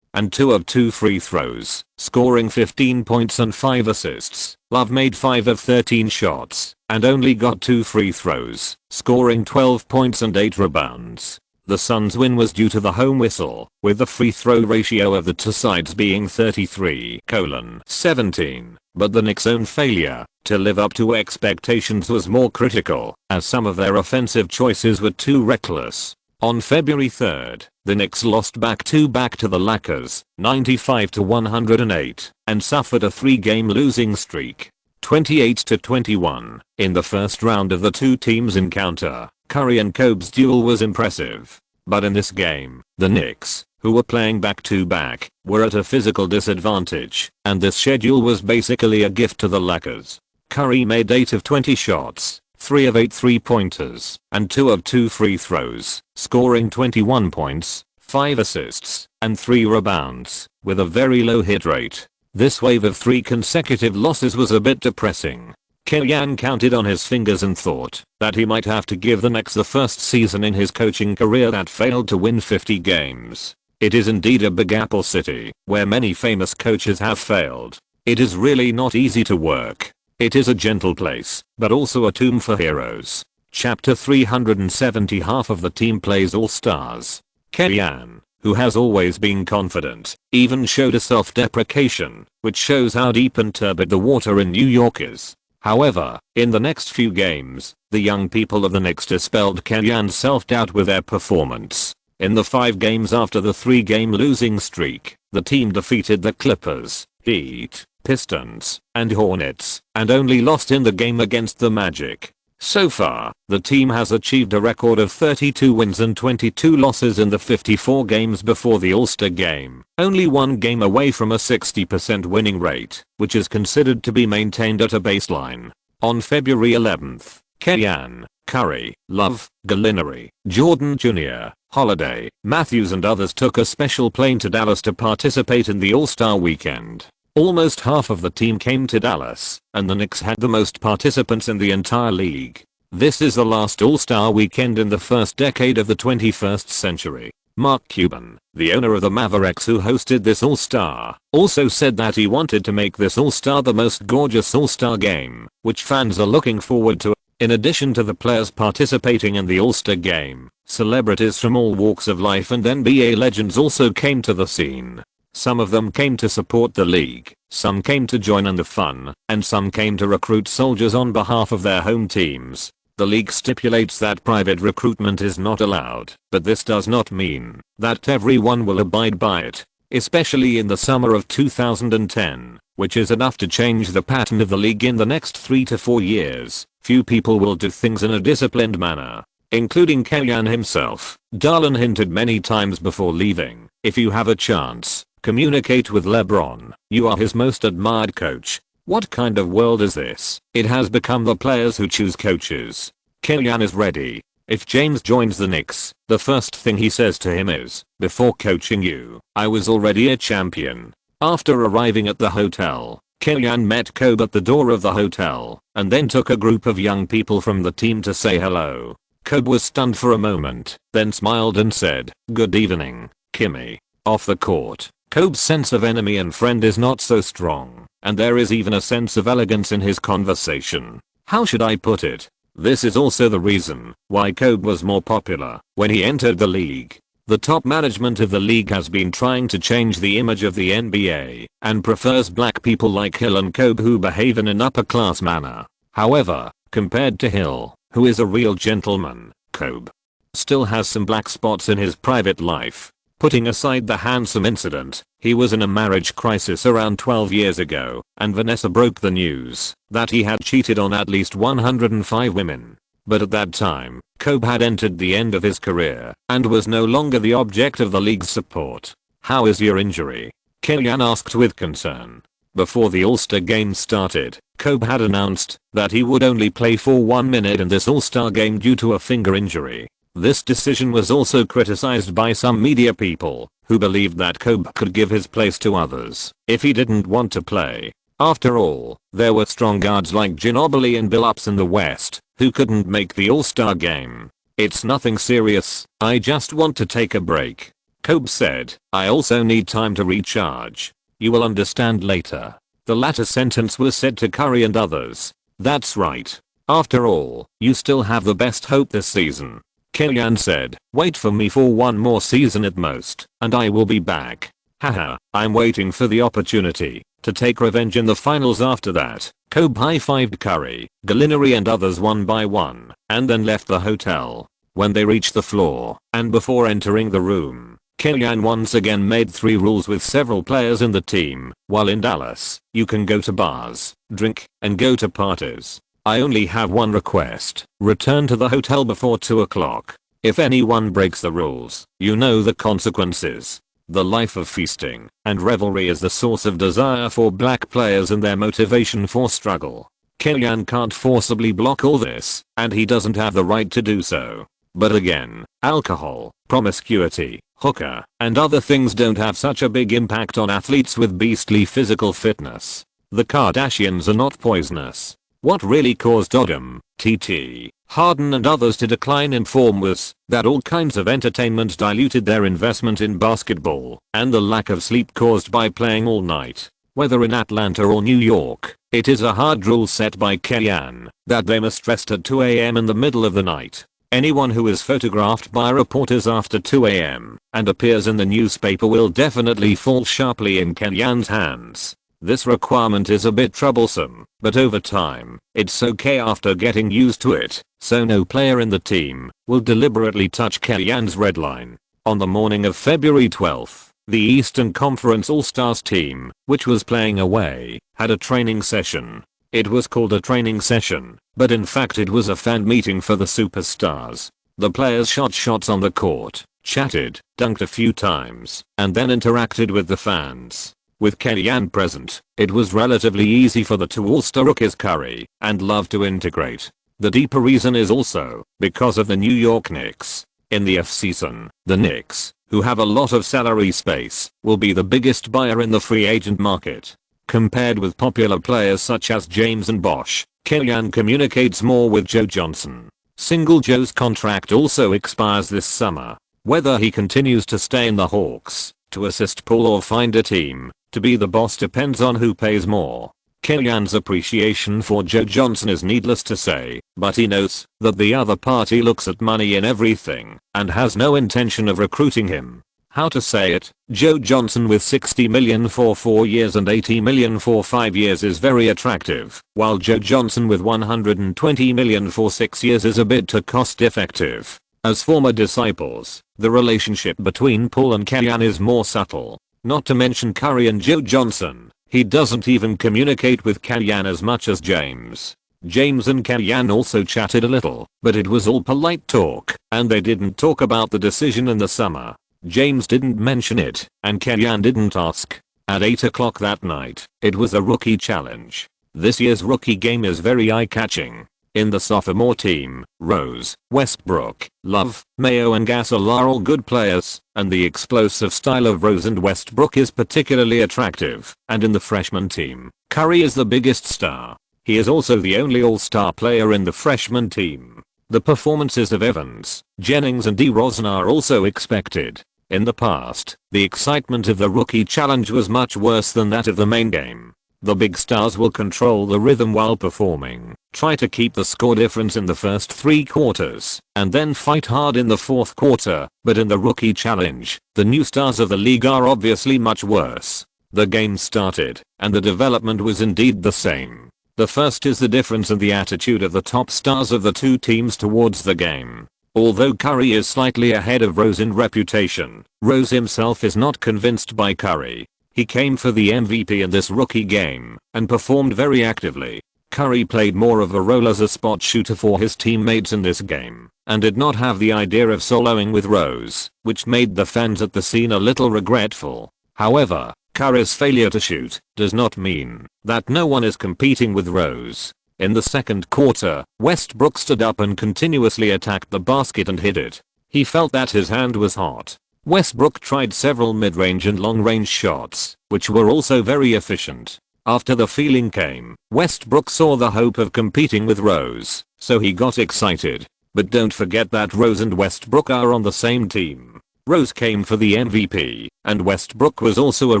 and 2 of 2 free throws, scoring 15 points and 5 assists. Love made 5 of 13 shots, and only got 2 free throws, scoring 12 points and 8 rebounds. The Suns' win was due to the home whistle, with the free throw ratio of the two sides being 33-17, but the Knicks' own failure to live up to expectations was more critical, as some of their offensive choices were too reckless. On February 3rd, the Knicks lost back-to-back to the Lakers, 95-108, and suffered a 3-game losing streak, 28-21. In the first round of the two teams' encounter, Curry and Kobe's duel was impressive. But in this game, the Knicks, who were playing back-to-back, were at a physical disadvantage, and this schedule was basically a gift to the Lakers. Curry made 8 of 20 shots, 3 of 8 3-pointers, and 2 of 2 free throws, scoring 21 points, 5 assists, and 3 rebounds, with a very low hit rate. This wave of 3 consecutive losses was a bit depressing. Kellyan counted on his fingers and thought that he might have to give the Knicks the first season in his coaching career that failed to win 50 games. It is indeed a Big Apple city, where many famous coaches have failed. It is really not easy to work. It is a gentle place, but also a tomb for heroes. Chapter 370. Half of the team plays All-Stars. Kellyan, who has always been confident, even showed a self-deprecation, which shows how deep and turbid the water in New York is. However, in the next few games, the young people of the Knicks dispelled Kellyan's self-doubt with their performance. In the 5 games after the 3-game losing streak, the team defeated the Clippers, Heat, Pistons, and Hornets, and only lost in the game against the Magic. So far, the team has achieved a record of 32 wins and 22 losses in the 54 games before the All-Star game, only 1 game away from a 60% winning rate, which is considered to be maintained at a baseline. On February 11th, Kellyan, Curry, Love, Gallinari, Jordan Jr., Holiday, Matthews and others took a special plane to Dallas to participate in the All-Star weekend. Almost half of the team came to Dallas, and the Knicks had the most participants in the entire league. This is the last All-Star weekend in the first decade of the 21st century. Mark Cuban, the owner of the Mavericks who hosted this All-Star, also said that he wanted to make this All-Star the most gorgeous All-Star game, which fans are looking forward to. In addition to the players participating in the All-Star game, celebrities from all walks of life and NBA legends also came to the scene. Some of them came to support the league, some came to join in the fun, and some came to recruit soldiers on behalf of their home teams. The league stipulates that private recruitment is not allowed, but this does not mean that everyone will abide by it, especially in the summer of 2010, which is enough to change the pattern of the league in the next 3 to 4 years. Few people will do things in a disciplined manner, including Kellyan himself. Darlin hinted many times before leaving, if you have a chance, communicate with LeBron. You are his most admired coach. What kind of world is this? It has become the players who choose coaches. Kellyan is ready. If James joins the Knicks, the first thing he says to him is, before coaching you, I was already a champion. After arriving at the hotel, Kellyan met Kobe at the door of the hotel, and then took a group of young people from the team to say hello. Kobe was stunned for a moment, then smiled and said, "Good evening, Kimmy." Off the court, Kobe's sense of enemy and friend is not so strong, and there is even a sense of elegance in his conversation. How should I put it? This is also the reason why Kobe was more popular when he entered the league. The top management of the league has been trying to change the image of the NBA and prefers black people like Hill and Kobe who behave in an upper-class manner. However, compared to Hill, who is a real gentleman, Kobe still has some black spots in his private life. Putting aside the handsome incident, he was in a marriage crisis around 12 years ago, and Vanessa broke the news that he had cheated on at least 105 women. But at that time, Kobe had entered the end of his career and was no longer the object of the league's support. "How is your injury?" Kellyan asked with concern. Before the All-Star game started, Kobe had announced that he would only play for 1 minute in this All-Star game due to a finger injury. This decision was also criticized by some media people who believed that Kobe could give his place to others if he didn't want to play. After all, there were strong guards like Ginobili and Billups in the West who couldn't make the All-Star game. "It's nothing serious, I just want to take a break," Kobe said. "I also need time to recharge. You will understand later." The latter sentence was said to Curry and others. "That's right. After all, you still have the best hope this season." Kellyan said, "Wait for me for 1 more season at most, and I will be back. Haha, I'm waiting for the opportunity to take revenge in the finals." After that, Kobe high-fived Curry, Gallinari and others one by one, and then left the hotel. when they reached the floor, and before entering the room, Kellyanne once again made 3 rules with several players in the team. While in Dallas, you can go to bars, drink, and go to parties. I only have one request: return to the hotel before 2 o'clock. If anyone breaks the rules, you know the consequences. The life of feasting and revelry is the source of desire for black players and their motivation for struggle. Kellyanne can't forcibly block all this, and he doesn't have the right to do so. But again, alcohol, promiscuity, hookah, and other things don't have such a big impact on athletes with beastly physical fitness. The Kardashians are not poisonous. What really caused Adam, TT, Harden and others to decline in form was that all kinds of entertainment diluted their investment in basketball, and the lack of sleep caused by playing all night. Whether in Atlanta or New York, it is a hard rule set by Kellyanne that they must rest at 2 a.m. in the middle of the night. Anyone who is photographed by reporters after 2 a.m. and appears in the newspaper will definitely fall sharply in Kellyanne's hands. This requirement is a bit troublesome, but over time, it's okay after getting used to it, so no player in the team will deliberately touch Kellyanne's red line. On the morning of February 12th, the Eastern Conference All-Stars team, which was playing away, had a training session. It was called a training session, but in fact it was a fan meeting for the superstars. The players shot shots on the court, chatted, dunked a few times, and then interacted with the fans. With Kellyanne present, it was relatively easy for the 2 All-Star rookies Curry and Love to integrate. The deeper reason is also because of the New York Knicks. In the offseason, the Knicks, who have a lot of salary space, will be the biggest buyer in the free agent market. Compared with popular players such as James and Bosh, Kellyanne communicates more with Joe Johnson. Single Joe's contract also expires this summer. Whether he continues to stay in the Hawks, to assist Paul or find a team to be the boss depends on who pays more. Kellyanne's appreciation for Joe Johnson is needless to say, but he notes that the other party looks at money in everything and has no intention of recruiting him. How to say it, Joe Johnson with $60 million for 4 years and $80 million for 5 years is very attractive, while Joe Johnson with $120 million for 6 years is a bit too cost effective. As former disciples, the relationship between Paul and Kellyanne is more subtle. Not to mention Curry and Joe Johnson, he doesn't even communicate with Kellyanne as much as James. James and Kellyanne also chatted a little, but it was all polite talk, and they didn't talk about the decision in the summer. James didn't mention it, and Kellyanne didn't ask. At 8 o'clock that night, it was a rookie challenge. This year's rookie game is very eye-catching. In the sophomore team, Rose, Westbrook, Love, Mayo and Gasol are all good players, and the explosive style of Rose and Westbrook is particularly attractive. And in the freshman team, Curry is the biggest star. He is also the only all-star player in the freshman team. The performances of Evans, Jennings and DeRozan are also expected. In the past, the excitement of the rookie challenge was much worse than that of the main game. The big stars will control the rhythm while performing, try to keep the score difference in the first 3 quarters, and then fight hard in the 4th quarter, but in the rookie challenge, the new stars of the league are obviously much worse. The game started, and the development was indeed the same. The first is the difference in the attitude of the top stars of the 2 teams towards the game. Although Curry is slightly ahead of Rose in reputation, Rose himself is not convinced by Curry. He came for the MVP in this rookie game and performed very actively. Curry played more of a role as a spot shooter for his teammates in this game and did not have the idea of soloing with Rose, which made the fans at the scene a little regretful. However, Curry's failure to shoot does not mean that no one is competing with Rose. In the 2nd quarter, Westbrook stood up and continuously attacked the basket and hit it. He felt that his hand was hot. Westbrook tried several mid-range and long-range shots, which were also very efficient. After the feeling came, Westbrook saw the hope of competing with Rose, so he got excited. But don't forget that Rose and Westbrook are on the same team. Rose came for the MVP, and Westbrook was also a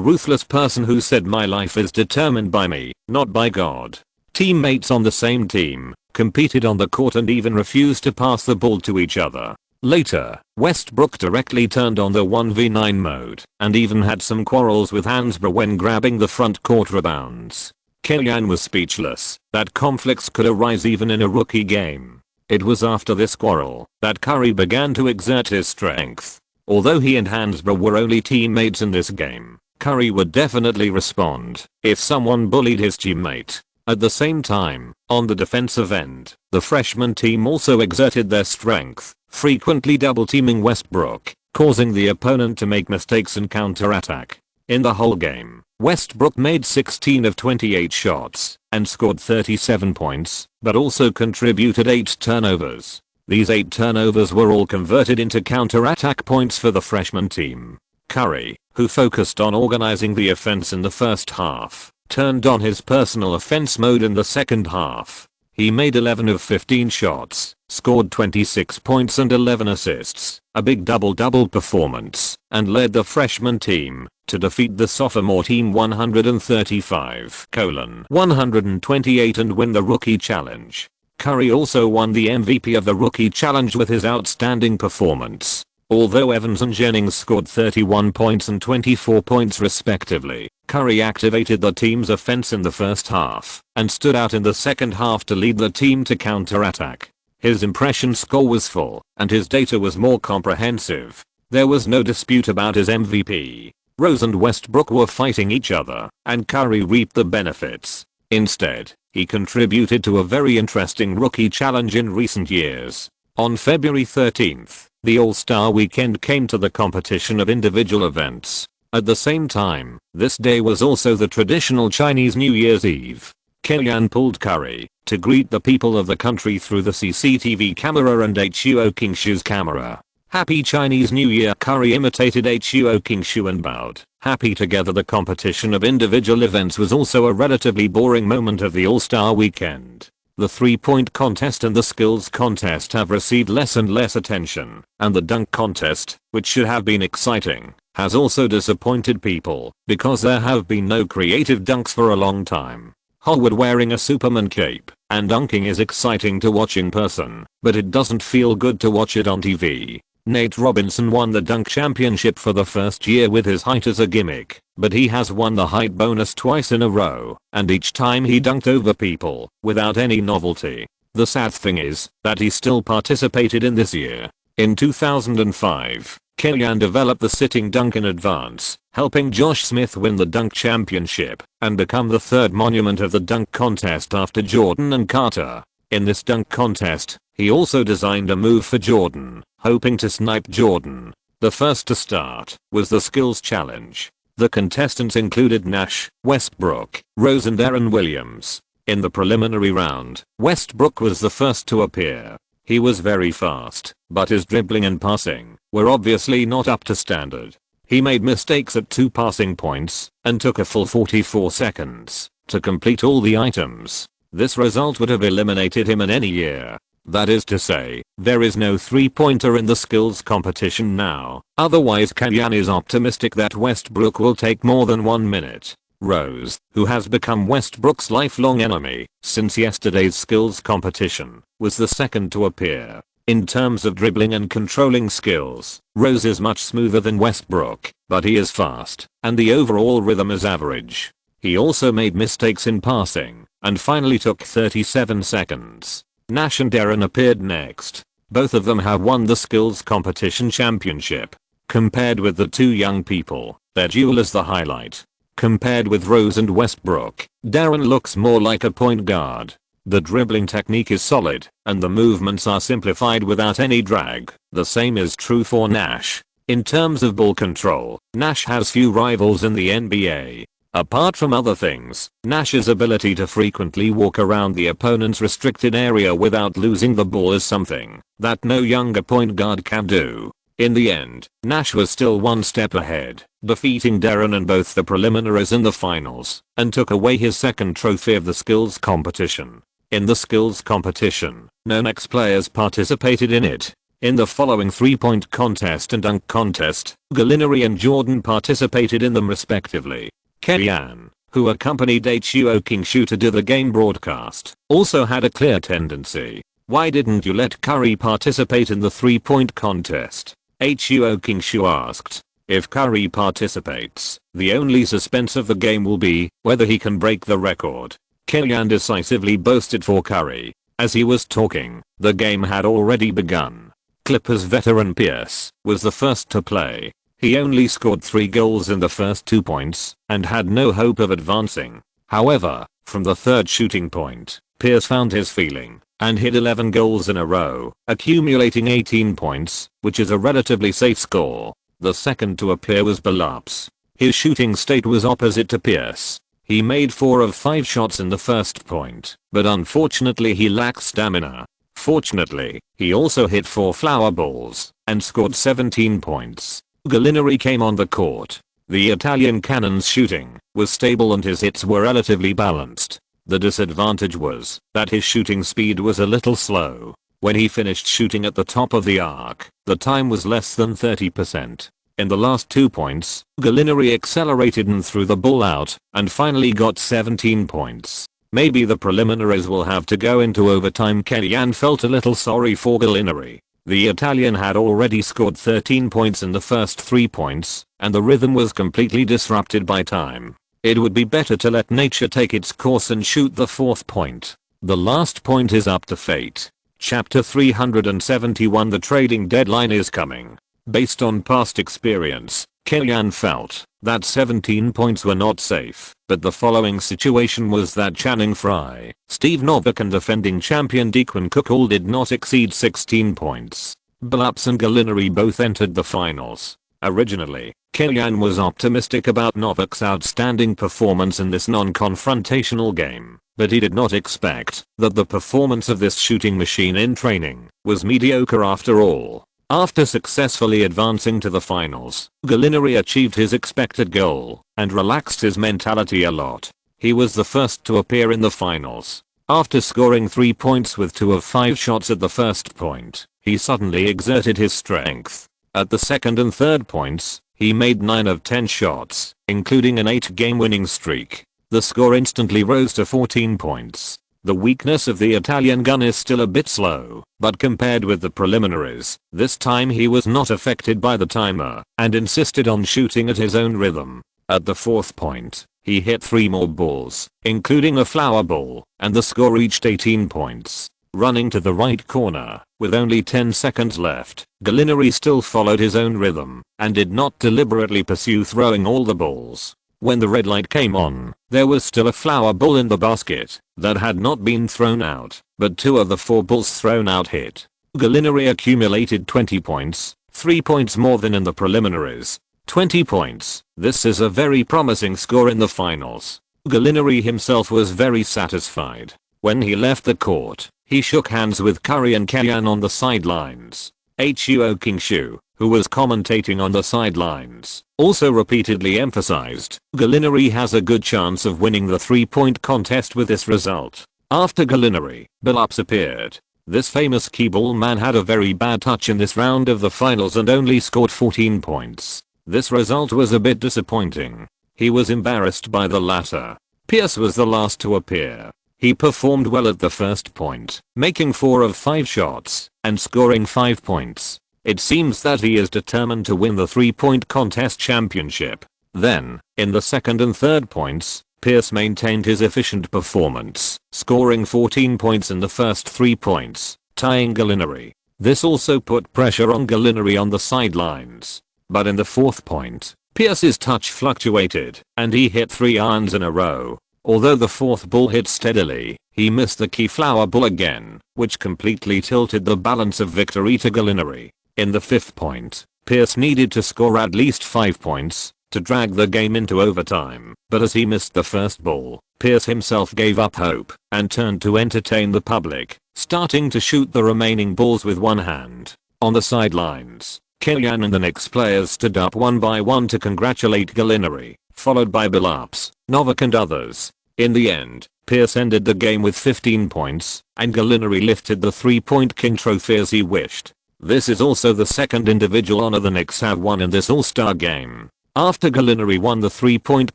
ruthless person who said my life is determined by me, not by God. Teammates on the same team competed on the court and even refused to pass the ball to each other. Later, Westbrook directly turned on the 1v9 mode and even had some quarrels with Hansbrough when grabbing the front court rebounds. Kellyanne was speechless that conflicts could arise even in a rookie game. It was after this quarrel that Curry began to exert his strength. Although he and Hansbrough were only teammates in this game, Curry would definitely respond if someone bullied his teammate. At the same time, on the defensive end, the freshman team also exerted their strength, frequently double-teaming Westbrook, causing the opponent to make mistakes and counterattack. In the whole game, Westbrook made 16 of 28 shots and scored 37 points, but also contributed 8 turnovers. These 8 turnovers were all converted into counterattack points for the freshman team. Curry, who focused on organizing the offense in the first half, turned on his personal offense mode in the second half. He made 11 of 15 shots, scored 26 points and 11 assists, a big double-double performance, and led the freshman team to defeat the sophomore team 135-128 and win the Rookie Challenge. Curry also won the MVP of the Rookie Challenge with his outstanding performance. Although Evans and Jennings scored 31 points and 24 points respectively, Curry activated the team's offense in the first half and stood out in the second half to lead the team to counterattack. His impression score was full and his data was more comprehensive. There was no dispute about his MVP. Rose and Westbrook were fighting each other, and Curry reaped the benefits. Instead, he contributed to a very interesting Rookie Challenge in recent years. On February 13th, the All-Star Weekend came to the competition of individual events. At the same time, this day was also the traditional Chinese New Year's Eve. Kellyanne pulled Curry to greet the people of the country through the CCTV camera and Huo Qingshu's camera. Happy Chinese New Year. Curry imitated Huo Qingshu and bowed. Happy together. The competition of individual events was also a relatively boring moment of the All-Star Weekend. The 3-point contest and the skills contest have received less and less attention, and the dunk contest, which should have been exciting, has also disappointed people because there have been no creative dunks for a long time. Hollywood wearing a Superman cape and dunking is exciting to watch in person, but it doesn't feel good to watch it on TV. Nate Robinson won the dunk championship for the first year with his height as a gimmick, but he has won the height bonus twice in a row, and each time he dunked over people without any novelty. The sad thing is that he still participated in this year. In 2005, Kellyanne developed the sitting dunk in advance, helping Josh Smith win the dunk championship and become the third monument of the dunk contest after Jordan and Carter. In this dunk contest, he also designed a move for Jordan, hoping to snipe Jordan. The first to start was the skills challenge. The contestants included Nash, Westbrook, Rose and Aaron Williams. In the preliminary round, Westbrook was the first to appear. He was very fast, but his dribbling and passing were obviously not up to standard. He made mistakes at 2 passing points and took a full 44 seconds to complete all the items. This result would have eliminated him in any year. That is to say, there is no 3-pointer in the skills competition now. Otherwise, Kellyanne is optimistic that Westbrook will take more than 1 minute. Rose, who has become Westbrook's lifelong enemy since yesterday's skills competition, was the second to appear. In terms of dribbling and controlling skills, Rose is much smoother than Westbrook, but he is fast, and the overall rhythm is average. He also made mistakes in passing, and finally took 37 seconds. Nash and Aaron appeared next. Both of them have won the skills competition championship. Compared with the two young people, their duel is the highlight. Compared with Rose and Westbrook, Darren looks more like a point guard. The dribbling technique is solid, and the movements are simplified without any drag. The same is true for Nash. In terms of ball control, Nash has few rivals in the NBA. Apart from other things, Nash's ability to frequently walk around the opponent's restricted area without losing the ball is something that no younger point guard can do. In the end, Nash was still one step ahead, defeating Darren in both the preliminaries and the finals, and took away his second trophy of the skills competition. In the skills competition, no next players participated in it. In the following 3-point contest and dunk contest, Gallinari and Jordan participated in them respectively. Kellyanne, who accompanied Huo Qingshu to do the game broadcast, also had a clear tendency. Why didn't you let Curry participate in the 3-point contest? Huo Qingshu asked. If Curry participates, the only suspense of the game will be whether he can break the record. Kellyanne decisively boasted for Curry. As he was talking, the game had already begun. Clippers veteran Pierce was the first to play. He only scored 3 goals in the first 2 points and had no hope of advancing. However, from the third shooting point, Pierce found his feeling and hit 11 goals in a row, accumulating 18 points, which is a relatively safe score. The second to appear was Billups. His shooting state was opposite to Pierce. He made 4 of 5 shots in the first point, but unfortunately he lacked stamina. Fortunately, he also hit 4 flower balls and scored 17 points. Gallinari came on the court. The Italian cannon's shooting was stable and his hits were relatively balanced. The disadvantage was that his shooting speed was a little slow. When he finished shooting at the top of the arc, the time was less than 30%. In the last 2 points, Gallinari accelerated and threw the ball out and finally got 17 points. Maybe the preliminaries will have to go into overtime. Kellyanne felt a little sorry for Gallinari. The Italian had already scored 13 points in the first 3 points, and the rhythm was completely disrupted by time. It would be better to let nature take its course and shoot the 4th point. The last point is up to fate. Chapter 371. The trading deadline is coming. Based on past experience, Kellyanne felt that 17 points were not safe, but the following situation was that Channing Frye, Steve Novak and defending champion Dequan Cook all did not exceed 16 points. Billups and Gallinari both entered the finals. Originally, Kellyanne was optimistic about Novak's outstanding performance in this non-confrontational game, but he did not expect that the performance of this shooting machine in training was mediocre after all. After successfully advancing to the finals, Gallinari achieved his expected goal and relaxed his mentality a lot. He was the first to appear in the finals. After scoring 3 points with 2 of 5 shots at the first point, he suddenly exerted his strength. At the second and third points, he made 9 of 10 shots, including an 8-game winning streak. The score instantly rose to 14 points. The weakness of the Italian gun is still a bit slow, but compared with the preliminaries, this time he was not affected by the timer and insisted on shooting at his own rhythm. At the 4th point, he hit 3 more balls, including a flower ball, and the score reached 18 points. Running to the right corner, with only 10 seconds left, Gallinari still followed his own rhythm and did not deliberately pursue throwing all the balls. When the red light came on, there was still a flower ball in the basket that had not been thrown out, but 2 of the 4 balls thrown out hit. Gallinari accumulated 20 points, 3 points more than in the preliminaries. 20 points. This is a very promising score in the finals. Gallinari himself was very satisfied. When he left the court, he shook hands with Curry and Kellyanne on the sidelines. Huo Kingshu, who was commentating on the sidelines, also repeatedly emphasized, Gallinari has a good chance of winning the 3-point contest with this result. After Gallinari, Billups appeared. This famous key ball man had a very bad touch in this round of the finals and only scored 14 points. This result was a bit disappointing. He was embarrassed by the latter. Pierce was the last to appear. He performed well at the first point, making 4 of 5 shots and scoring 5 points. It seems that he is determined to win the 3-point contest championship. Then, in the second and third points, Pierce maintained his efficient performance, scoring 14 points in the first 3 points, tying Gallinari. This also put pressure on Gallinari on the sidelines. But in the 4th point, Pierce's touch fluctuated, and he hit 3 irons in a row. Although the 4th ball hit steadily, he missed the key flower ball again, which completely tilted the balance of victory to Gallinari. In the 5th point, Pierce needed to score at least 5 points to drag the game into overtime, but as he missed the first ball, Pierce himself gave up hope and turned to entertain the public, starting to shoot the remaining balls with one hand. On the sidelines, Kellyanne and the Knicks players stood up one by one to congratulate Gallinari, followed by Billups, Novak and others. In the end, Pierce ended the game with 15 points, and Gallinari lifted the 3-point king trophy as he wished. This is also the second individual honor the Knicks have won in this All-Star game. After Gallinari won the 3-point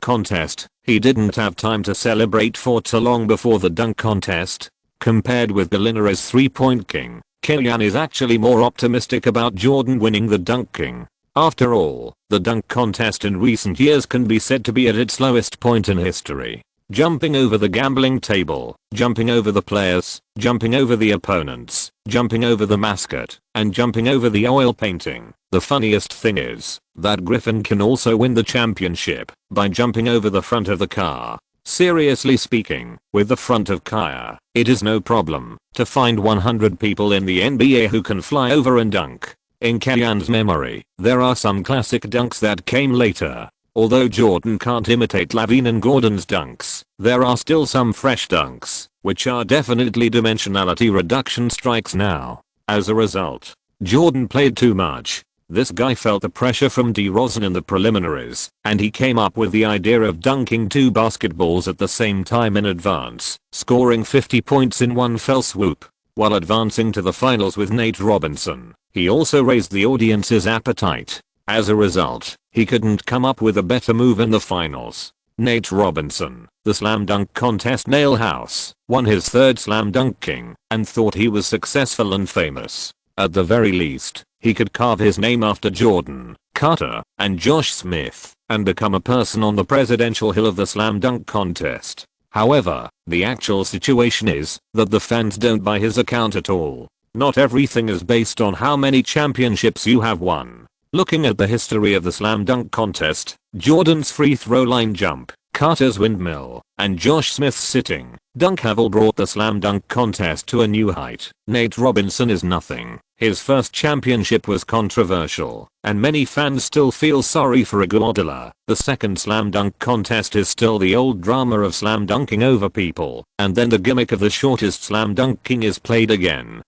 contest, he didn't have time to celebrate for too long before the dunk contest. Compared with Gallinari's 3-point king, Kellyanne is actually more optimistic about Jordan winning the dunk king. After all, the dunk contest in recent years can be said to be at its lowest point in history. jumping over the gambling table, jumping over the players, jumping over the opponents, jumping over the mascot, and jumping over the oil painting. The funniest thing is that Griffin can also win the championship by jumping over the front of the car. Seriously speaking, with the front of car, it is no problem to find 100 people in the NBA who can fly over and dunk. In Kayan's memory, there are some classic dunks that came later. Although Jordan can't imitate Lavine and Gordon's dunks, there are still some fresh dunks, which are definitely dimensionality reduction strikes now. As a result, Jordan played too much. This guy felt the pressure from DeRozan in the preliminaries, and he came up with the idea of dunking 2 basketballs at the same time in advance, scoring 50 points in one fell swoop, while advancing to the finals with Nate Robinson. He also raised the audience's appetite. As a result, he couldn't come up with a better move in the finals. Nate Robinson, the slam dunk contest nail house, won his 3rd slam dunk king, and thought he was successful and famous. At the very least, he could carve his name after Jordan, Carter, and Josh Smith, and become a person on the presidential hill of the slam dunk contest. However, the actual situation is that the fans don't buy his account at all. Not everything is based on how many championships you have won. Looking at the history of the slam dunk contest, Jordan's free throw line jump, Carter's windmill, and Josh Smith's sitting dunk have all brought the slam dunk contest to a new height. Nate Robinson is nothing. His first championship was controversial, and many fans still feel sorry for Iguodala. The second slam dunk contest is still the old drama of slam dunking over people, and then the gimmick of the shortest slam dunk king is played again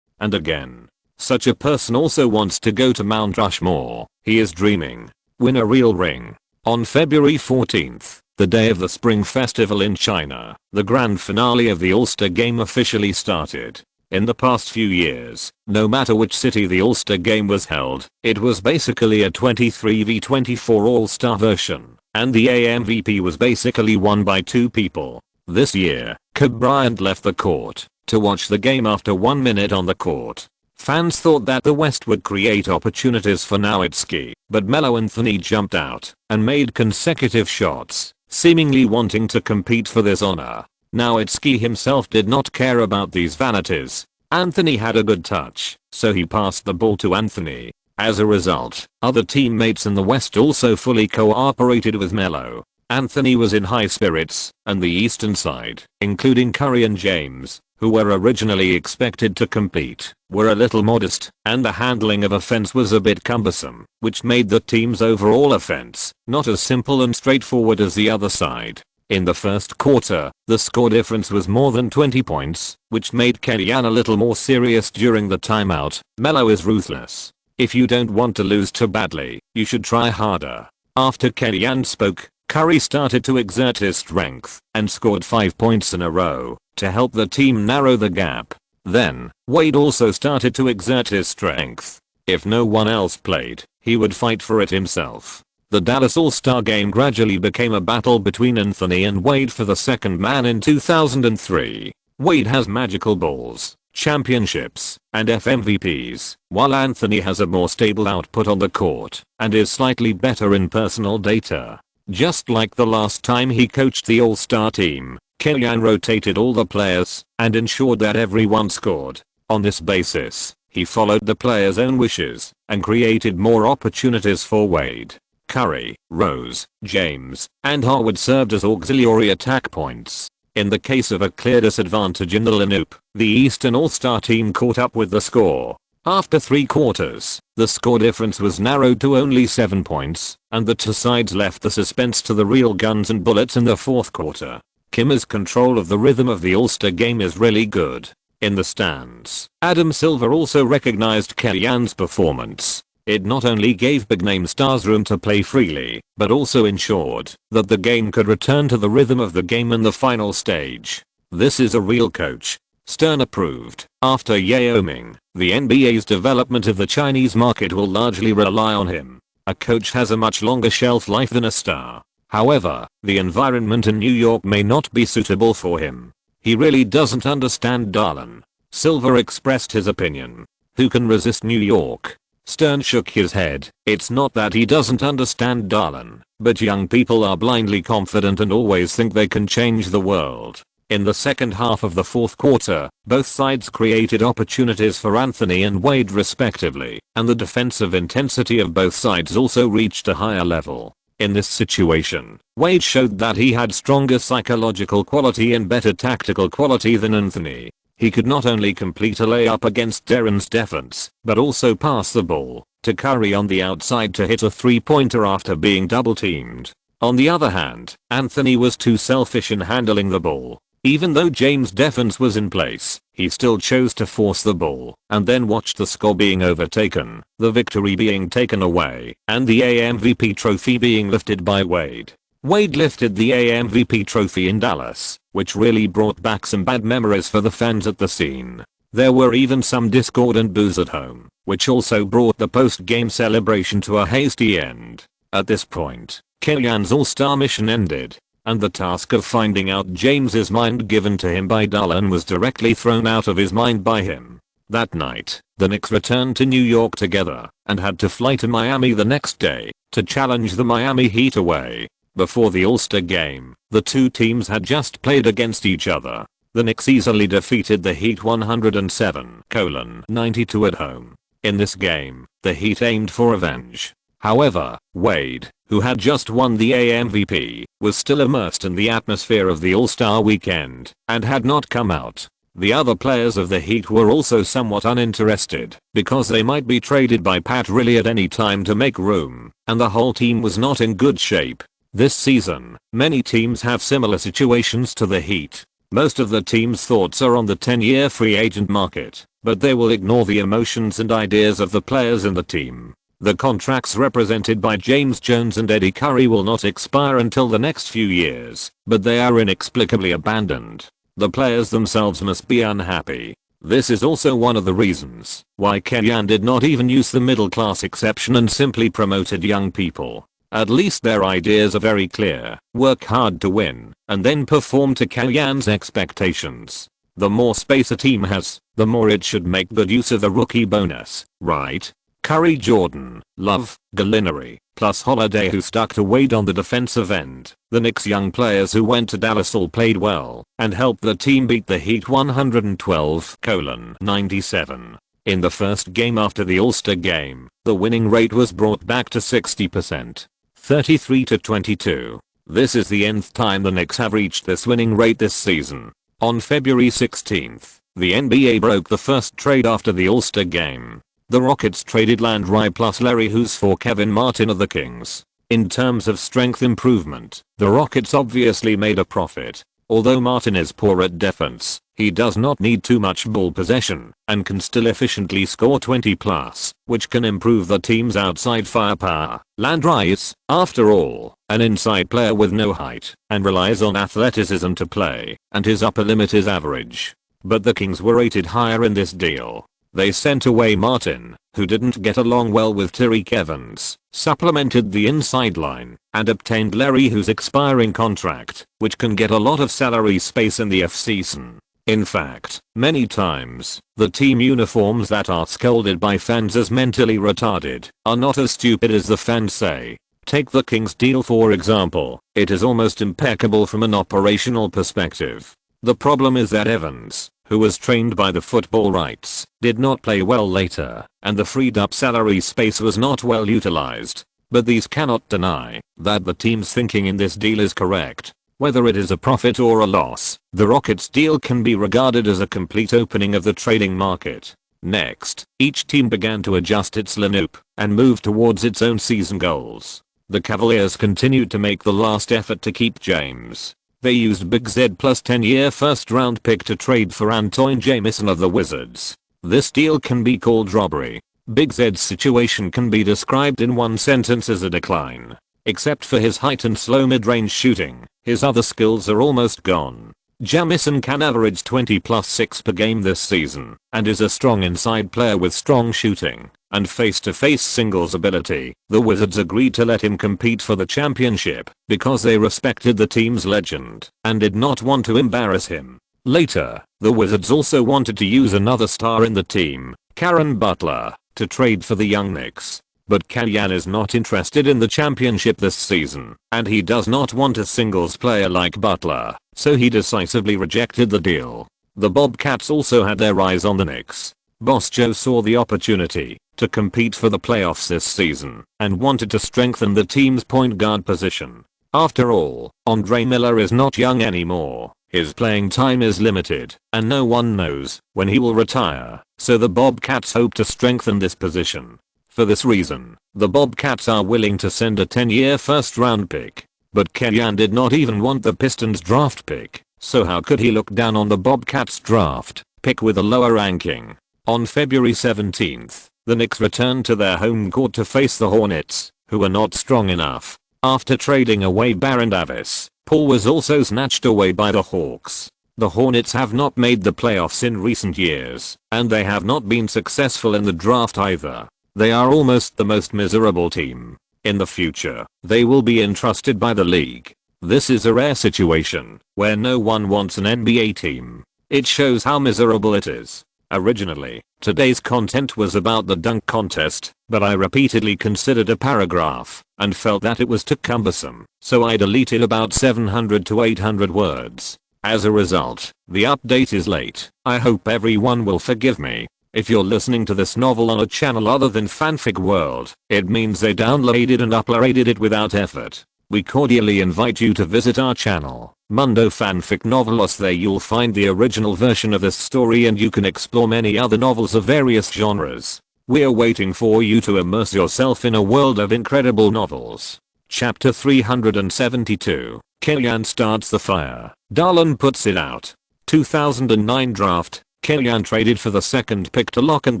and again. Such a person also wants to go to Mount Rushmore. He is dreaming. Win a real ring. On February 14th, the day of the Spring Festival in China, the grand finale of the All-Star Game officially started. In the past few years, no matter which city the All-Star Game was held, it was basically a 23v24 All-Star version, and the MVP was basically won by 2 people. This year, Kobe Bryant left the court to watch the game after 1 minute on the court. Fans thought that the West would create opportunities for Nowitzki, but Melo Anthony jumped out and made consecutive shots, seemingly wanting to compete for this honor. Nowitzki himself did not care about these vanities. Anthony had a good touch, so he passed the ball to Anthony. As a result, other teammates in the West also fully cooperated with Melo. Anthony was in high spirits, and the Eastern side, including Curry and James, who were originally expected to compete, were a little modest, and the handling of offense was a bit cumbersome, which made the team's overall offense not as simple and straightforward as the other side. In the first quarter, the score difference was more than 20 points, which made Kellyanne a little more serious during the timeout. Melo is ruthless. If you don't want to lose too badly, you should try harder. After Kellyanne spoke, Curry started to exert his strength and scored 5 points in a row to help the team narrow the gap. Then, Wade also started to exert his strength. If no one else played, he would fight for it himself. The Dallas All-Star Game gradually became a battle between Anthony and Wade for the second man in 2003. Wade has magical balls, championships, and FMVPs, while Anthony has a more stable output on the court and is slightly better in personal data. Just like the last time he coached the All-Star team, Kellyanne rotated all the players and ensured that everyone scored. On this basis, he followed the players' own wishes and created more opportunities for Wade. Curry, Rose, James, and Harwood served as auxiliary attack points. In the case of a clear disadvantage in the lineup, the Eastern All-Star team caught up with the score. After 3 quarters, the score difference was narrowed to only 7 points, and the two sides left the suspense to the real guns and bullets in the fourth quarter. Kim's control of the rhythm of the All-Star Game is really good. In the stands, Adam Silver also recognized Kellyanne's performance. It not only gave big-name stars room to play freely, but also ensured that the game could return to the rhythm of the game in the final stage. This is a real coach. Stern approved. After Yao Ming, the NBA's development of the Chinese market will largely rely on him. A coach has a much longer shelf life than a star. However, the environment in New York may not be suitable for him. He really doesn't understand Darlin. Silver expressed his opinion. Who can resist New York? Stern shook his head. It's not that he doesn't understand, Darlin, but young people are blindly confident and always think they can change the world. In the second half of the fourth quarter, both sides created opportunities for Anthony and Wade respectively, and the defensive intensity of both sides also reached a higher level. In this situation, Wade showed that he had stronger psychological quality and better tactical quality than Anthony. He could not only complete a layup against Deron's defense, but also pass the ball to Curry on the outside to hit a three-pointer after being double-teamed. On the other hand, Anthony was too selfish in handling the ball. Even though James' defense was in place, he still chose to force the ball and then watched the score being overtaken, the victory being taken away, and the AMVP trophy being lifted by Wade. Wade lifted the AMVP trophy in Dallas, which really brought back some bad memories for the fans at the scene. There were even some discord and boos at home, which also brought the post-game celebration to a hasty end. At this point, Kellyan's all-star mission ended, and the task of finding out James's mind given to him by Darlin was directly thrown out of his mind by him. That night, the Knicks returned to New York together and had to fly to Miami the next day to challenge the Miami Heat away. Before the All-Star game, the two teams had just played against each other. The Knicks easily defeated the Heat 107-92 at home. In this game, the Heat aimed for revenge. However, Wade, who had just won the AMVP, was still immersed in the atmosphere of the All-Star weekend and had not come out. The other players of the Heat were also somewhat uninterested because they might be traded by Pat Riley at any time to make room, and the whole team was not in good shape. This season, many teams have similar situations to the Heat. Most of the team's thoughts are on the 10-year free agent market, but they will ignore the emotions and ideas of the players in the team. The contracts represented by James Jones and Eddie Curry will not expire until the next few years, but they are inexplicably abandoned. The players themselves must be unhappy. This is also one of the reasons why Kellyan did not even use the middle class exception and simply promoted young people. At least their ideas are very clear: work hard to win, and then perform to Kellyan's expectations. The more space a team has, the more it should make good use of the rookie bonus, right? Curry, Jordan, Love, Gallinari, plus Holiday, who stuck to Wade on the defensive end. The Knicks' young players who went to Dallas all played well and helped the team beat the Heat 112-97. In the first game after the All-Star game, the winning rate was brought back to 60%. 33-22. This is the nth time the Knicks have reached this winning rate this season. On February 16th, the NBA broke the first trade after the All-Star game. The Rockets traded Landry plus Larry Hughes for Kevin Martin of the Kings. In terms of strength improvement, the Rockets obviously made a profit. Although Martin is poor at defense, he does not need too much ball possession and can still efficiently score 20 plus, which can improve the team's outside firepower. Landry is, after all, an inside player with no height and relies on athleticism to play, and his upper limit is average. But the Kings were rated higher in this deal. They sent away Martin, who didn't get along well with Tyreke Evans, supplemented the inside line, and obtained Larry, whose expiring contract, which can get a lot of salary space in the offseason. In fact, many times, the team uniforms that are scolded by fans as mentally retarded are not as stupid as the fans say. Take the Kings deal for example. It is almost impeccable from an operational perspective. The problem is that Evans, who was trained by the football rights, did not play well later, and the freed up salary space was not well utilized. But these cannot deny that the team's thinking in this deal is correct. Whether it is a profit or a loss, the Rockets deal can be regarded as a complete opening of the trading market. Next, each team began to adjust its lineup and move towards its own season goals. The Cavaliers continued to make the last effort to keep James. They used Big Z plus 10-year first-round pick to trade for Antoine Jamison of the Wizards. This deal can be called robbery. Big Z's situation can be described in one sentence as a decline. Except for his height and slow mid-range shooting, his other skills are almost gone. Jamison can average 20 plus 6 per game this season, and is a strong inside player with strong shooting and face-to-face singles ability. The Wizards agreed to let him compete for the championship because they respected the team's legend and did not want to embarrass him. Later, the Wizards also wanted to use another star in the team, Caron Butler, to trade for the young Knicks. But Kalyan is not interested in the championship this season, and he does not want a singles player like Butler, so he decisively rejected the deal. The Bobcats also had their eyes on the Knicks. Boss Joe saw the opportunity to compete for the playoffs this season and wanted to strengthen the team's point guard position. After all, Andre Miller is not young anymore. His playing time is limited, and no one knows when he will retire, so the Bobcats hope to strengthen this position. For this reason, the Bobcats are willing to send a 10-year first-round pick. But Kalyan did not even want the Pistons draft pick, so how could he look down on the Bobcats draft pick with a lower ranking? On February 17th, the Knicks returned to their home court to face the Hornets, who were not strong enough. After trading away Baron Davis, Paul was also snatched away by the Hawks. The Hornets have not made the playoffs in recent years, and they have not been successful in the draft either. They are almost the most miserable team. In the future, they will be entrusted by the league. This is a rare situation, where no one wants an NBA team. It shows how miserable it is. Originally, today's content was about the dunk contest, but I repeatedly considered a paragraph and felt that it was too cumbersome, so I deleted about 700 to 800 words. As a result, the update is late. I hope everyone will forgive me. If you're listening to this novel on a channel other than Fanfic World, it means they downloaded and uploaded it without effort. We cordially invite you to visit our channel, Mundo Fanfic Novelos. There you'll find the original version of this story and you can explore many other novels of various genres. We're waiting for you to immerse yourself in a world of incredible novels. Chapter 372. Kalyan starts the fire. Darlin puts it out. 2009 draft. Kalyan traded for the second pick to lock in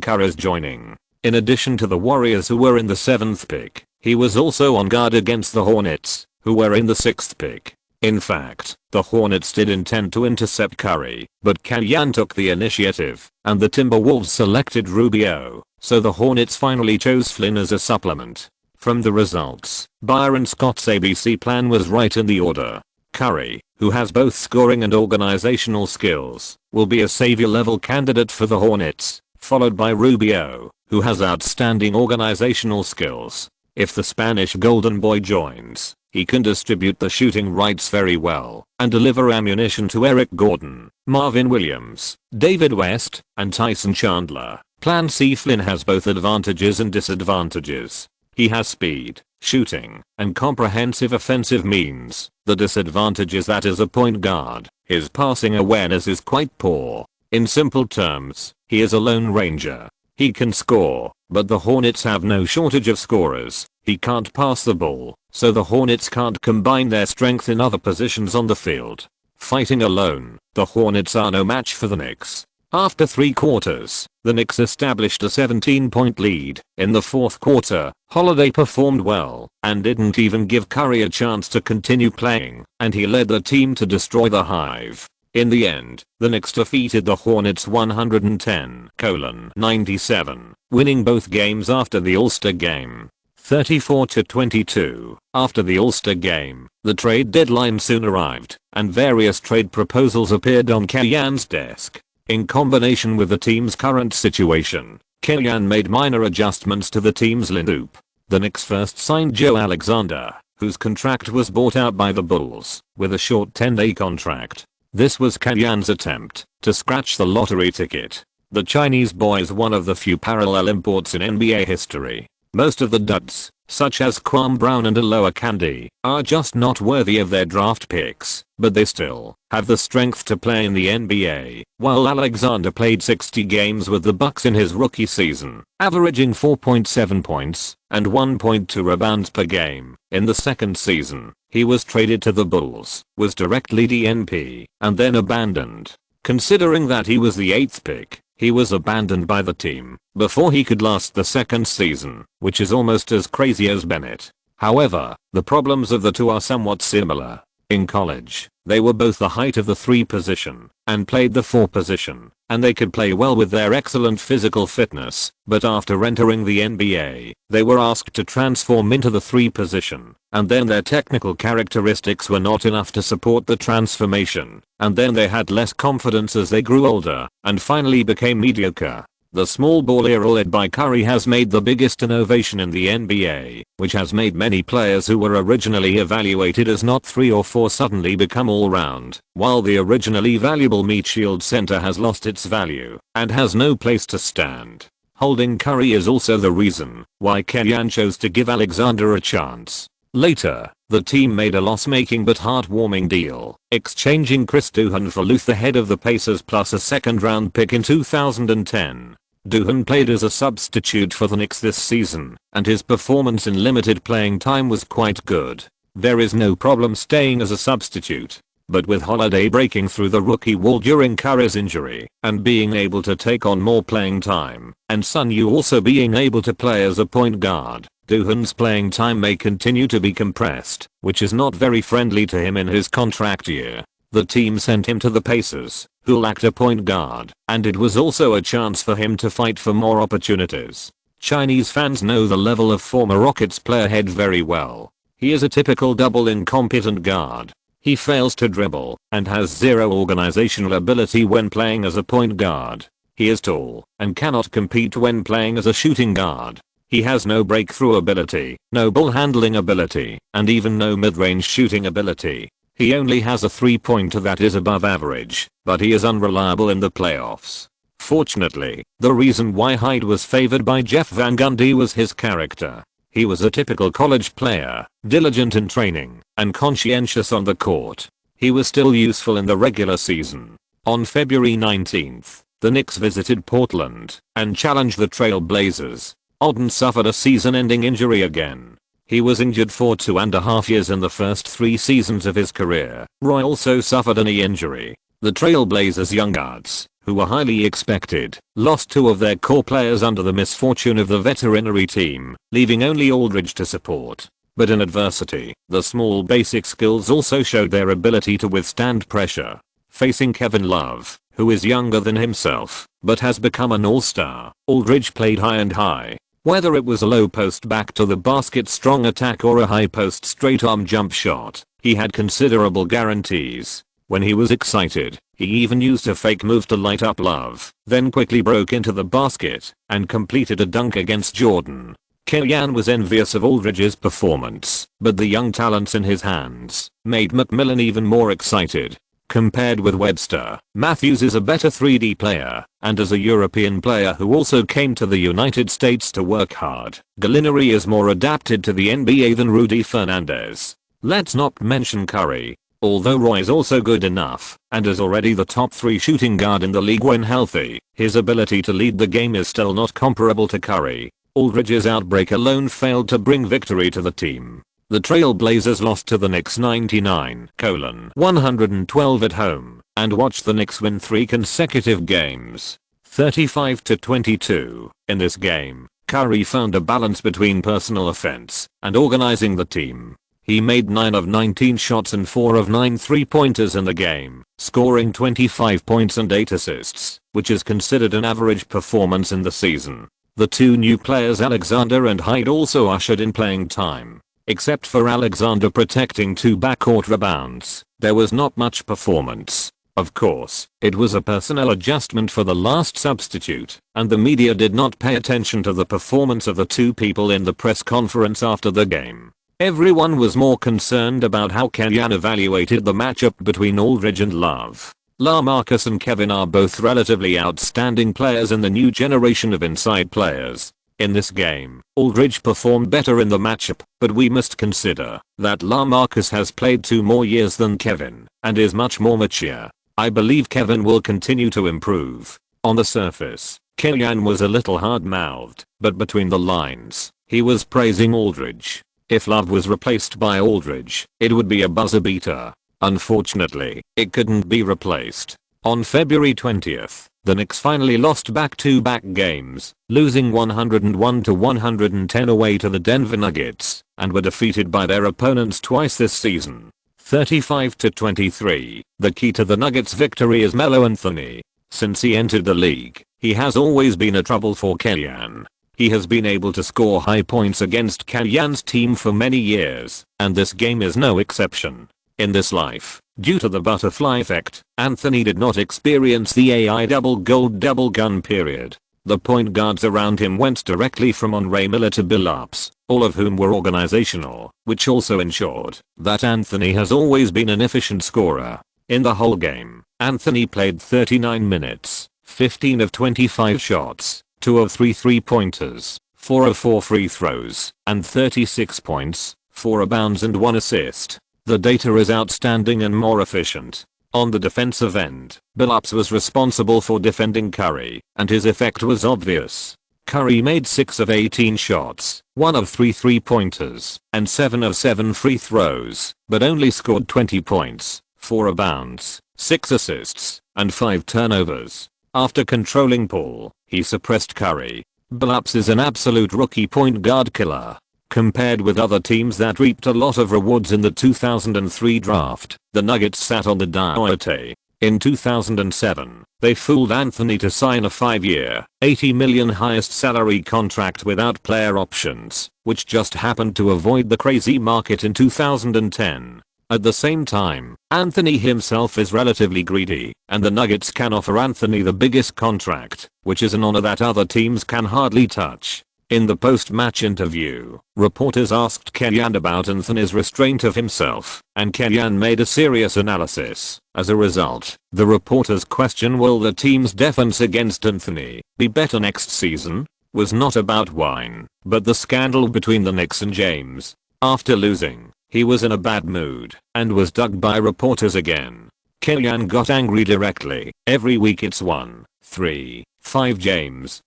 Curry's joining. In addition to the Warriors who were in the 7th pick, he was also on guard against the Hornets, who were in the 6th pick. In fact, the Hornets did intend to intercept Curry, but Kalyan took the initiative, and the Timberwolves selected Rubio, so the Hornets finally chose Flynn as a supplement. From the results, Byron Scott's ABC plan was right in the order. Curry, who has both scoring and organizational skills, will be a savior-level candidate for the Hornets, followed by Rubio, who has outstanding organizational skills. If the Spanish Golden Boy joins, he can distribute the shooting rights very well and deliver ammunition to Eric Gordon, Marvin Williams, David West, and Tyson Chandler. Plan C. Flynn has both advantages and disadvantages. He has speed, shooting, and comprehensive offensive means. The disadvantage is that as a point guard, his passing awareness is quite poor. In simple terms, he is a lone ranger. He can score, but the Hornets have no shortage of scorers. He can't pass the ball, so the Hornets can't combine their strength in other positions on the field. Fighting alone, the Hornets are no match for the Knicks. After 3 quarters, the Knicks established a 17-point lead. In the 4th quarter, Holiday performed well and didn't even give Curry a chance to continue playing, and he led the team to destroy the Hive. In the end, the Knicks defeated the Hornets 110-97, winning both games after the All-Star game. 34-22. After the All-Star game, the trade deadline soon arrived, and various trade proposals appeared on Kalyan's desk. In combination with the team's current situation, Kalyan made minor adjustments to the team's lineup. The Knicks first signed Joe Alexander, whose contract was bought out by the Bulls, with a short 10-day contract. This was Kalyan's attempt to scratch the lottery ticket. The Chinese boy is one of the few parallel imports in NBA history. Most of the duds, such as Kwame Brown and Aloha Candy, are just not worthy of their draft picks, but they still have the strength to play in the NBA. While Alexander played 60 games with the Bucks in his rookie season, averaging 4.7 points and 1.2 rebounds per game. In the second season, he was traded to the Bulls, was directly DNP, and then abandoned. Considering that he was the 8th pick, he was abandoned by the team before he could last the second season, which is almost as crazy as Bennett. However, the problems of the two are somewhat similar. In college, they were both the height of the 3 position and played the 4 position, and they could play well with their excellent physical fitness, but after entering the NBA, they were asked to transform into the 3 position, and then their technical characteristics were not enough to support the transformation, and then they had less confidence as they grew older, and finally became mediocre. The small ball era led by Curry has made the biggest innovation in the NBA, which has made many players who were originally evaluated as not 3 or 4 suddenly become all-round, while the originally valuable meat shield center has lost its value and has no place to stand. Holding Curry is also the reason why Kellyanne chose to give Alexander a chance. Later, the team made a loss-making but heartwarming deal, exchanging Chris Duhon for Luther, head of the Pacers, plus a second-round pick in 2010. Duhon played as a substitute for the Knicks this season, and his performance in limited playing time was quite good. There is no problem staying as a substitute. But with Holiday breaking through the rookie wall during Curry's injury and being able to take on more playing time, and Sun Yu also being able to play as a point guard, Duhon's playing time may continue to be compressed, which is not very friendly to him in his contract year. The team sent him to the Pacers, who lacked a point guard, and it was also a chance for him to fight for more opportunities. Chinese fans know the level of former Rockets player Head very well. He is a typical double incompetent guard. He fails to dribble and has zero organizational ability when playing as a point guard. He is tall and cannot compete when playing as a shooting guard. He has no breakthrough ability, no ball handling ability, and even no mid-range shooting ability. He only has a 3-pointer that is above average, but he is unreliable in the playoffs. Fortunately, the reason why Hyde was favored by Jeff Van Gundy was his character. He was a typical college player, diligent in training, and conscientious on the court. He was still useful in the regular season. On February 19th, the Knicks visited Portland and challenged the Trail Blazers. Alden suffered a season-ending injury again. He was injured for 2.5 years in the first 3 seasons of his career. Roy also suffered a knee injury. The Trail Blazers young guards, who were highly expected, lost 2 of their core players under the misfortune of the veterinary team, leaving only Aldridge to support. But in adversity, the small basic skills also showed their ability to withstand pressure. Facing Kevin Love, who is younger than himself, but has become an all-star, Aldridge played high and high. Whether it was a low post back to the basket strong attack or a high post straight arm jump shot, he had considerable guarantees. When he was excited, he even used a fake move to light up Love, then quickly broke into the basket and completed a dunk against Jordan. Kellyanne was envious of Aldridge's performance, but the young talents in his hands made McMillan even more excited. Compared with Webster, Matthews is a better 3D player, and as a European player who also came to the United States to work hard, Gallinari is more adapted to the NBA than Rudy Fernandez. Let's not mention Curry. Although Roy is also good enough, and is already the top 3 shooting guard in the league when healthy, his ability to lead the game is still not comparable to Curry. Aldridge's outbreak alone failed to bring victory to the team. The Trail Blazers lost to the Knicks 99-112 at home, and watched the Knicks win 3 consecutive games, 35-22. In this game, Curry found a balance between personal offense and organizing the team. He made 9 of 19 shots and 4 of 9 3-pointers in the game, scoring 25 points and 8 assists, which is considered an average performance in the season. The 2 new players Alexander and Hyde also ushered in playing time. Except for Alexander protecting 2 backcourt rebounds, there was not much performance. Of course, it was a personnel adjustment for the last substitute, and the media did not pay attention to the performance of the 2 people in the press conference after the game. Everyone was more concerned about how Kellyanne evaluated the matchup between Aldridge and Love. LaMarcus and Kevin are both relatively outstanding players in the new generation of inside players. In this game, Aldridge performed better in the matchup, but we must consider that LaMarcus has played 2 more years than Kevin and is much more mature. I believe Kevin will continue to improve. On the surface, Kellyanne was a little hard-mouthed, but between the lines, he was praising Aldridge. If Love was replaced by Aldridge, it would be a buzzer beater. Unfortunately, it couldn't be replaced. On February 20th, the Knicks finally lost back-to-back games, losing 101-110 away to the Denver Nuggets, and were defeated by their opponents twice this season, 35-23. The key to the Nuggets' victory is Melo Anthony. Since he entered the league, he has always been a trouble for Kellyanne. He has been able to score high points against Kellyanne's team for many years, and this game is no exception. In this life, due to the butterfly effect, Anthony did not experience the AI double gold double gun period. The point guards around him went directly from Andre Miller to Billups, all of whom were organizational, which also ensured that Anthony has always been an efficient scorer. In the whole game, Anthony played 39 minutes, 15 of 25 shots, 2 of 3 3-pointers, 4 of 4 free throws, and 36 points, 4 rebounds and 1 assist. The data is outstanding and more efficient. On the defensive end, Billups was responsible for defending Curry, and his effect was obvious. Curry made 6 of 18 shots, 1 of 3 3-pointers, and 7 of 7 free throws, but only scored 20 points, 4 rebounds, 6 assists, and 5 turnovers. After controlling Paul, he suppressed Curry. Billups is an absolute rookie point guard killer. Compared with other teams that reaped a lot of rewards in the 2003 draft, the Nuggets sat on the diet. In 2007, they fooled Anthony to sign a 5-year, $80 million highest salary contract without player options, which just happened to avoid the crazy market in 2010. At the same time, Anthony himself is relatively greedy, and the Nuggets can offer Anthony the biggest contract, which is an honor that other teams can hardly touch. In the post-match interview, reporters asked Kellyan about Anthony's restraint of himself, and Kellyan made a serious analysis. As a result, the reporter's question, will the team's defense against Anthony be better next season, was not about wine, but the scandal between the Knicks and James. After losing, he was in a bad mood, and was dug by reporters again. Kellyan got angry directly. Every week it's 1, 3, 5 James,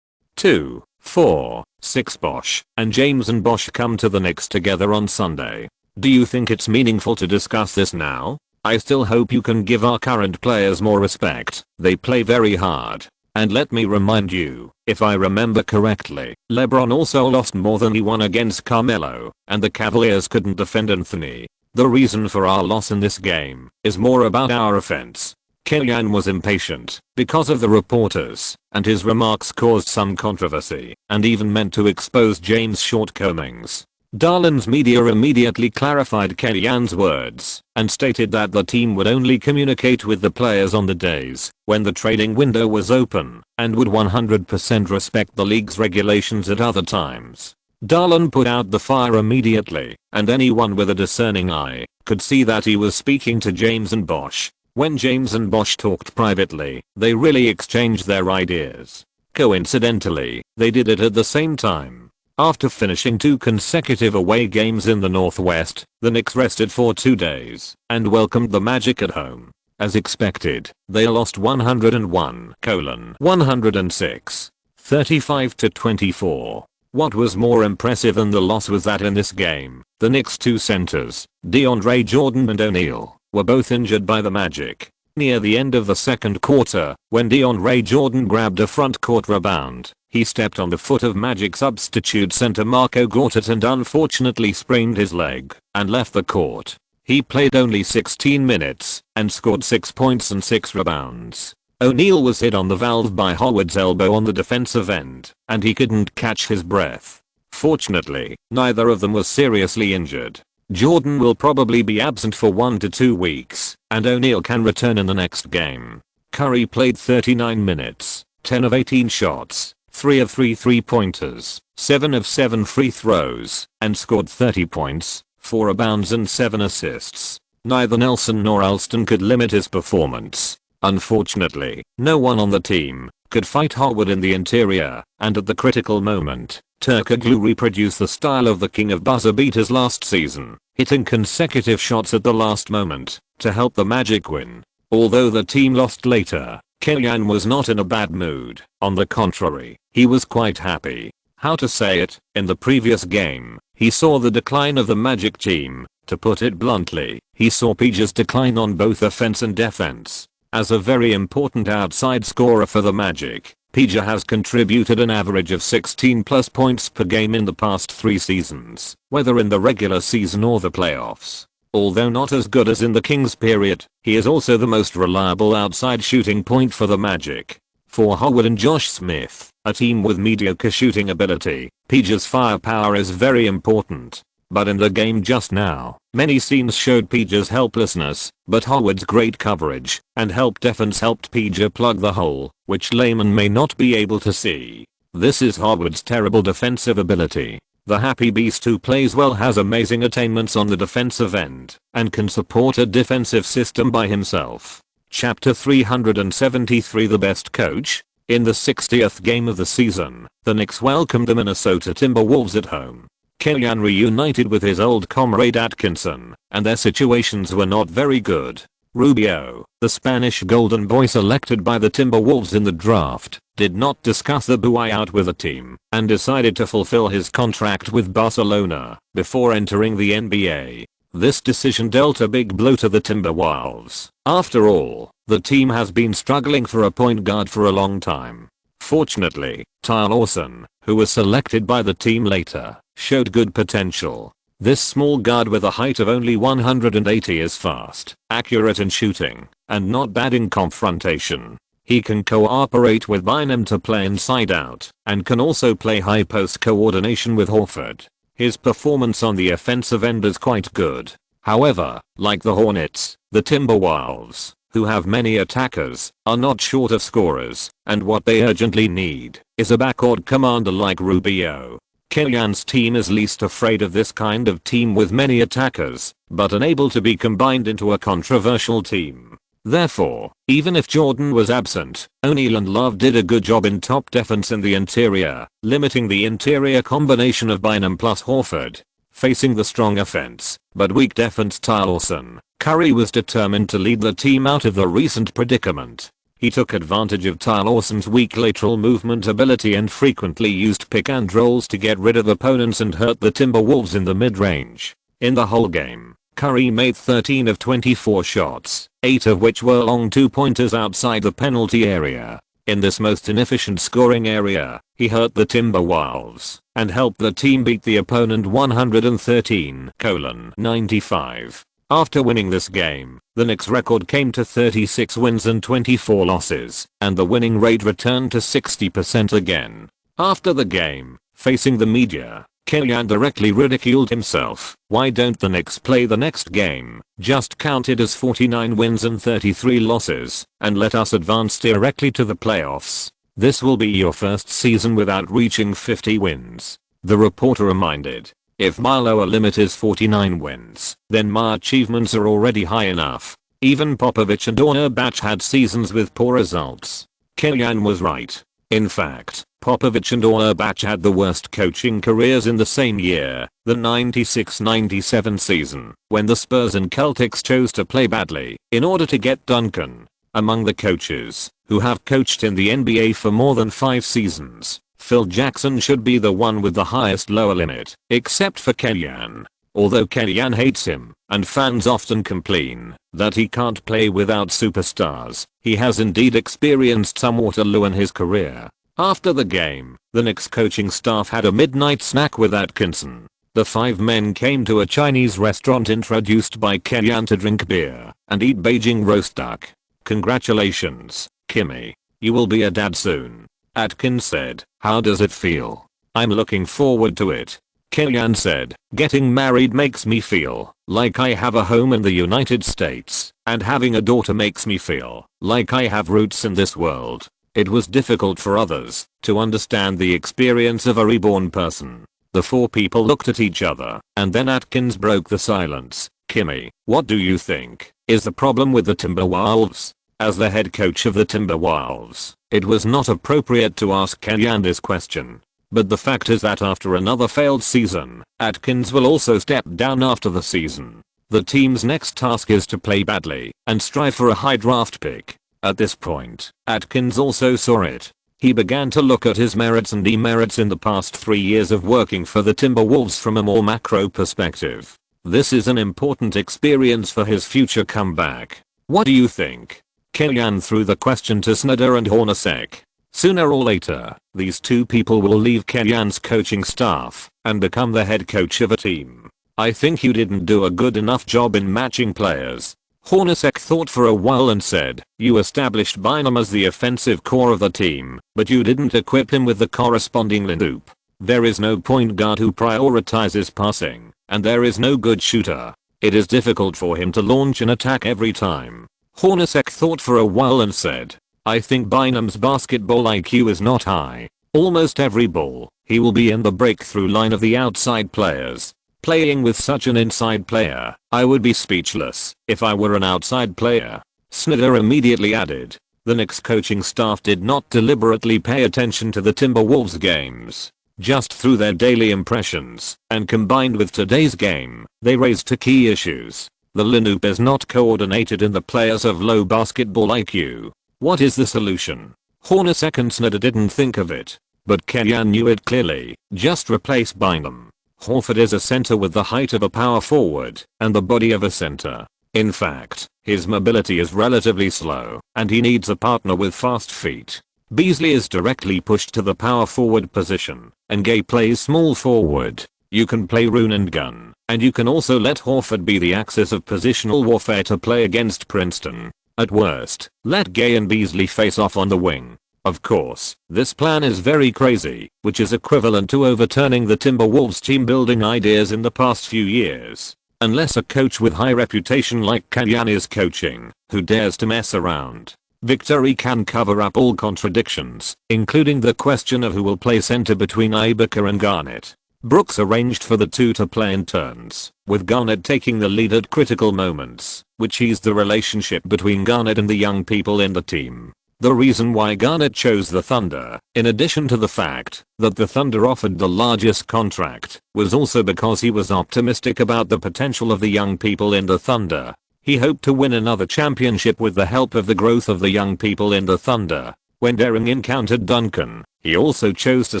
2, 4, 6 Bosh, and James and Bosh come to the Knicks together on Sunday. Do you think it's meaningful to discuss this now? I still hope you can give our current players more respect. They play very hard. And let me remind you, if I remember correctly, LeBron also lost more than he won against Carmelo, and the Cavaliers couldn't defend Anthony. The reason for our loss in this game is more about our offense. Kellyan was impatient because of the reporters, and his remarks caused some controversy and even meant to expose James' shortcomings. Darlan's media immediately clarified Kellyan's words and stated that the team would only communicate with the players on the days when the trading window was open and would 100% respect the league's regulations at other times. Darlan put out the fire immediately, and anyone with a discerning eye could see that he was speaking to James and Bosh. When James and Bosh talked privately, they really exchanged their ideas. Coincidentally, they did it at the same time. After finishing 2 consecutive away games in the Northwest, the Knicks rested for 2 days and welcomed the Magic at home. As expected, they lost 101-106, 35-24. What was more impressive than the loss was that in this game, the Knicks' 2 centers, DeAndre Jordan and O'Neal, were both injured by the Magic. Near the end of the second quarter, when DeAndre Jordan grabbed a front court rebound, he stepped on the foot of Magic substitute center Marco Gortat and unfortunately sprained his leg and left the court. He played only 16 minutes and scored 6 points and 6 rebounds. O'Neal was hit on the valve by Howard's elbow on the defensive end, and he couldn't catch his breath. Fortunately, neither of them was seriously injured. Jordan will probably be absent for 1 to 2 weeks, and O'Neal can return in the next game. Curry played 39 minutes, 10 of 18 shots, 3 of 3 3-pointers, 7 of 7 free throws, and scored 30 points, 4 rebounds and 7 assists. Neither Nelson nor Alston could limit his performance. Unfortunately, no one on the team could fight Howard in the interior, and at the critical moment, Turkoglu reproduced the style of the king of buzzer beaters last season, hitting consecutive shots at the last moment to help the Magic win. Although the team lost later, Kellyan was not in a bad mood. On the contrary, he was quite happy. How to say it, in the previous game, he saw the decline of the Magic team. To put it bluntly, he saw PJ's decline on both offense and defense. As a very important outside scorer for the Magic, PJ has contributed an average of 16 plus points per game in the past 3 seasons, whether in the regular season or the playoffs. Although not as good as in the Kings period, he is also the most reliable outside shooting point for the Magic. For Howard and Josh Smith, a team with mediocre shooting ability, PJ's firepower is very important. But in the game just now, many scenes showed Pija's helplessness, but Howard's great coverage and help defense helped Pija plug the hole, which laymen may not be able to see. This is Howard's terrible defensive ability. The happy beast who plays well has amazing attainments on the defensive end and can support a defensive system by himself. Chapter 373 The Best Coach. In the 60th game of the season, the Knicks welcomed the Minnesota Timberwolves at home. Kellyan reunited with his old comrade Atkinson, and their situations were not very good. Rubio, the Spanish golden boy selected by the Timberwolves in the draft, did not discuss the buyout with the team and decided to fulfill his contract with Barcelona before entering the NBA. This decision dealt a big blow to the Timberwolves. After all, the team has been struggling for a point guard for a long time. Fortunately, Tyler Lawson, who was selected by the team later, showed good potential. This small guard with a height of only 180 is fast, accurate in shooting, and not bad in confrontation. He can cooperate with Bynum to play inside out, and can also play high post coordination with Horford. His performance on the offensive end is quite good. However, like the Hornets, the Timberwolves, who have many attackers, are not short of scorers, and what they urgently need is a backcourt commander like Rubio. Kellyan's team is least afraid of this kind of team with many attackers, but unable to be combined into a controversial team. Therefore, even if Jordan was absent, O'Neal and Love did a good job in top defense in the interior, limiting the interior combination of Bynum plus Horford. Facing the strong offense, but weak defense Tyler Lawson, Curry was determined to lead the team out of the recent predicament. He took advantage of Tyler Lawson's weak lateral movement ability and frequently used pick and rolls to get rid of opponents and hurt the Timberwolves in the mid-range. In the whole game, Curry made 13 of 24 shots, 8 of which were long two-pointers outside the penalty area. In this most inefficient scoring area, he hurt the Timberwolves and helped the team beat the opponent 113-95. After winning this game, the Knicks' record came to 36 wins and 24 losses, and the winning rate returned to 60% again. After the game, facing the media, Kellyan directly ridiculed himself. Why don't the Knicks play the next game, just count it as 49 wins and 33 losses, and let us advance directly to the playoffs? This will be your first season without reaching 50 wins. The reporter reminded. If my lower limit is 49 wins, then my achievements are already high enough. Even Popovich and Auerbach had seasons with poor results. Kellyan was right. In fact, Popovich and Auerbach had the worst coaching careers in the same year, the 96-97 season, when the Spurs and Celtics chose to play badly in order to get Duncan. Among the coaches who have coached in the NBA for more than 5 seasons, Phil Jackson should be the one with the highest lower limit, except for Kellyan. Although Kellyan hates him, and fans often complain that he can't play without superstars, he has indeed experienced some Waterloo in his career. After the game, the Knicks coaching staff had a midnight snack with Atkinson. The 5 men came to a Chinese restaurant introduced by Kellyan to drink beer and eat Beijing roast duck. Congratulations, Kimmy. You will be a dad soon. Atkins said, how does it feel? I'm looking forward to it. Kellyan said, getting married makes me feel like I have a home in the United States, and having a daughter makes me feel like I have roots in this world. It was difficult for others to understand the experience of a reborn person. The 4 people looked at each other, and then Atkins broke the silence. Kimmy, what do you think is the problem with the Timberwolves? As the head coach of the Timberwolves, it was not appropriate to ask Kellyan this question. But the fact is that after another failed season, Atkins will also step down after the season. The team's next task is to play badly and strive for a high draft pick. At this point, Atkins also saw it. He began to look at his merits and demerits in the past 3 years of working for the Timberwolves from a more macro perspective. This is an important experience for his future comeback. What do you think? Kellyan threw the question to Snyder and Hornacek. Sooner or later, these 2 people will leave Kellyan's coaching staff and become the head coach of a team. I think you didn't do a good enough job in matching players. Hornacek thought for a while and said, you established Bynum as the offensive core of the team, but you didn't equip him with the corresponding loop. There is no point guard who prioritizes passing. and there is no good shooter. It is difficult for him to launch an attack every time. Hornacek thought for a while and said, I think Bynum's basketball IQ is not high. Almost every ball, he will be in the breakthrough line of the outside players. Playing with such an inside player, I would be speechless if I were an outside player. Snyder immediately added, the Knicks coaching staff did not deliberately pay attention to the Timberwolves games. Just through their daily impressions, and combined with today's game, they raised two key issues. The lineup is not coordinated and the players have low basketball IQ. What is the solution? Hornacek and Snyder didn't think of it. But Kenyan knew it clearly. Just replace Bynum. Horford is a center with the height of a power forward and the body of a center. In fact, his mobility is relatively slow and he needs a partner with fast feet. Beasley is directly pushed to the power forward position and Gay plays small forward. You can play run and gun, and you can also let Horford be the axis of positional warfare to play against Princeton. At worst, let Gay and Beasley face off on the wing. Of course, this plan is very crazy, which is equivalent to overturning the Timberwolves team building ideas in the past few years. Unless a coach with high reputation like Kenyan is coaching, who dares to mess around. Victory can cover up all contradictions, including the question of who will play center between Ibaka and Garnett. Brooks arranged for the two to play in turns, with Garnett taking the lead at critical moments, which eased the relationship between Garnett and the young people in the team. The reason why Garnett chose the Thunder, in addition to the fact that the Thunder offered the largest contract, was also because he was optimistic about the potential of the young people in the Thunder. He hoped to win another championship with the help of the growth of the young people in the Thunder. When Deering encountered Duncan, he also chose to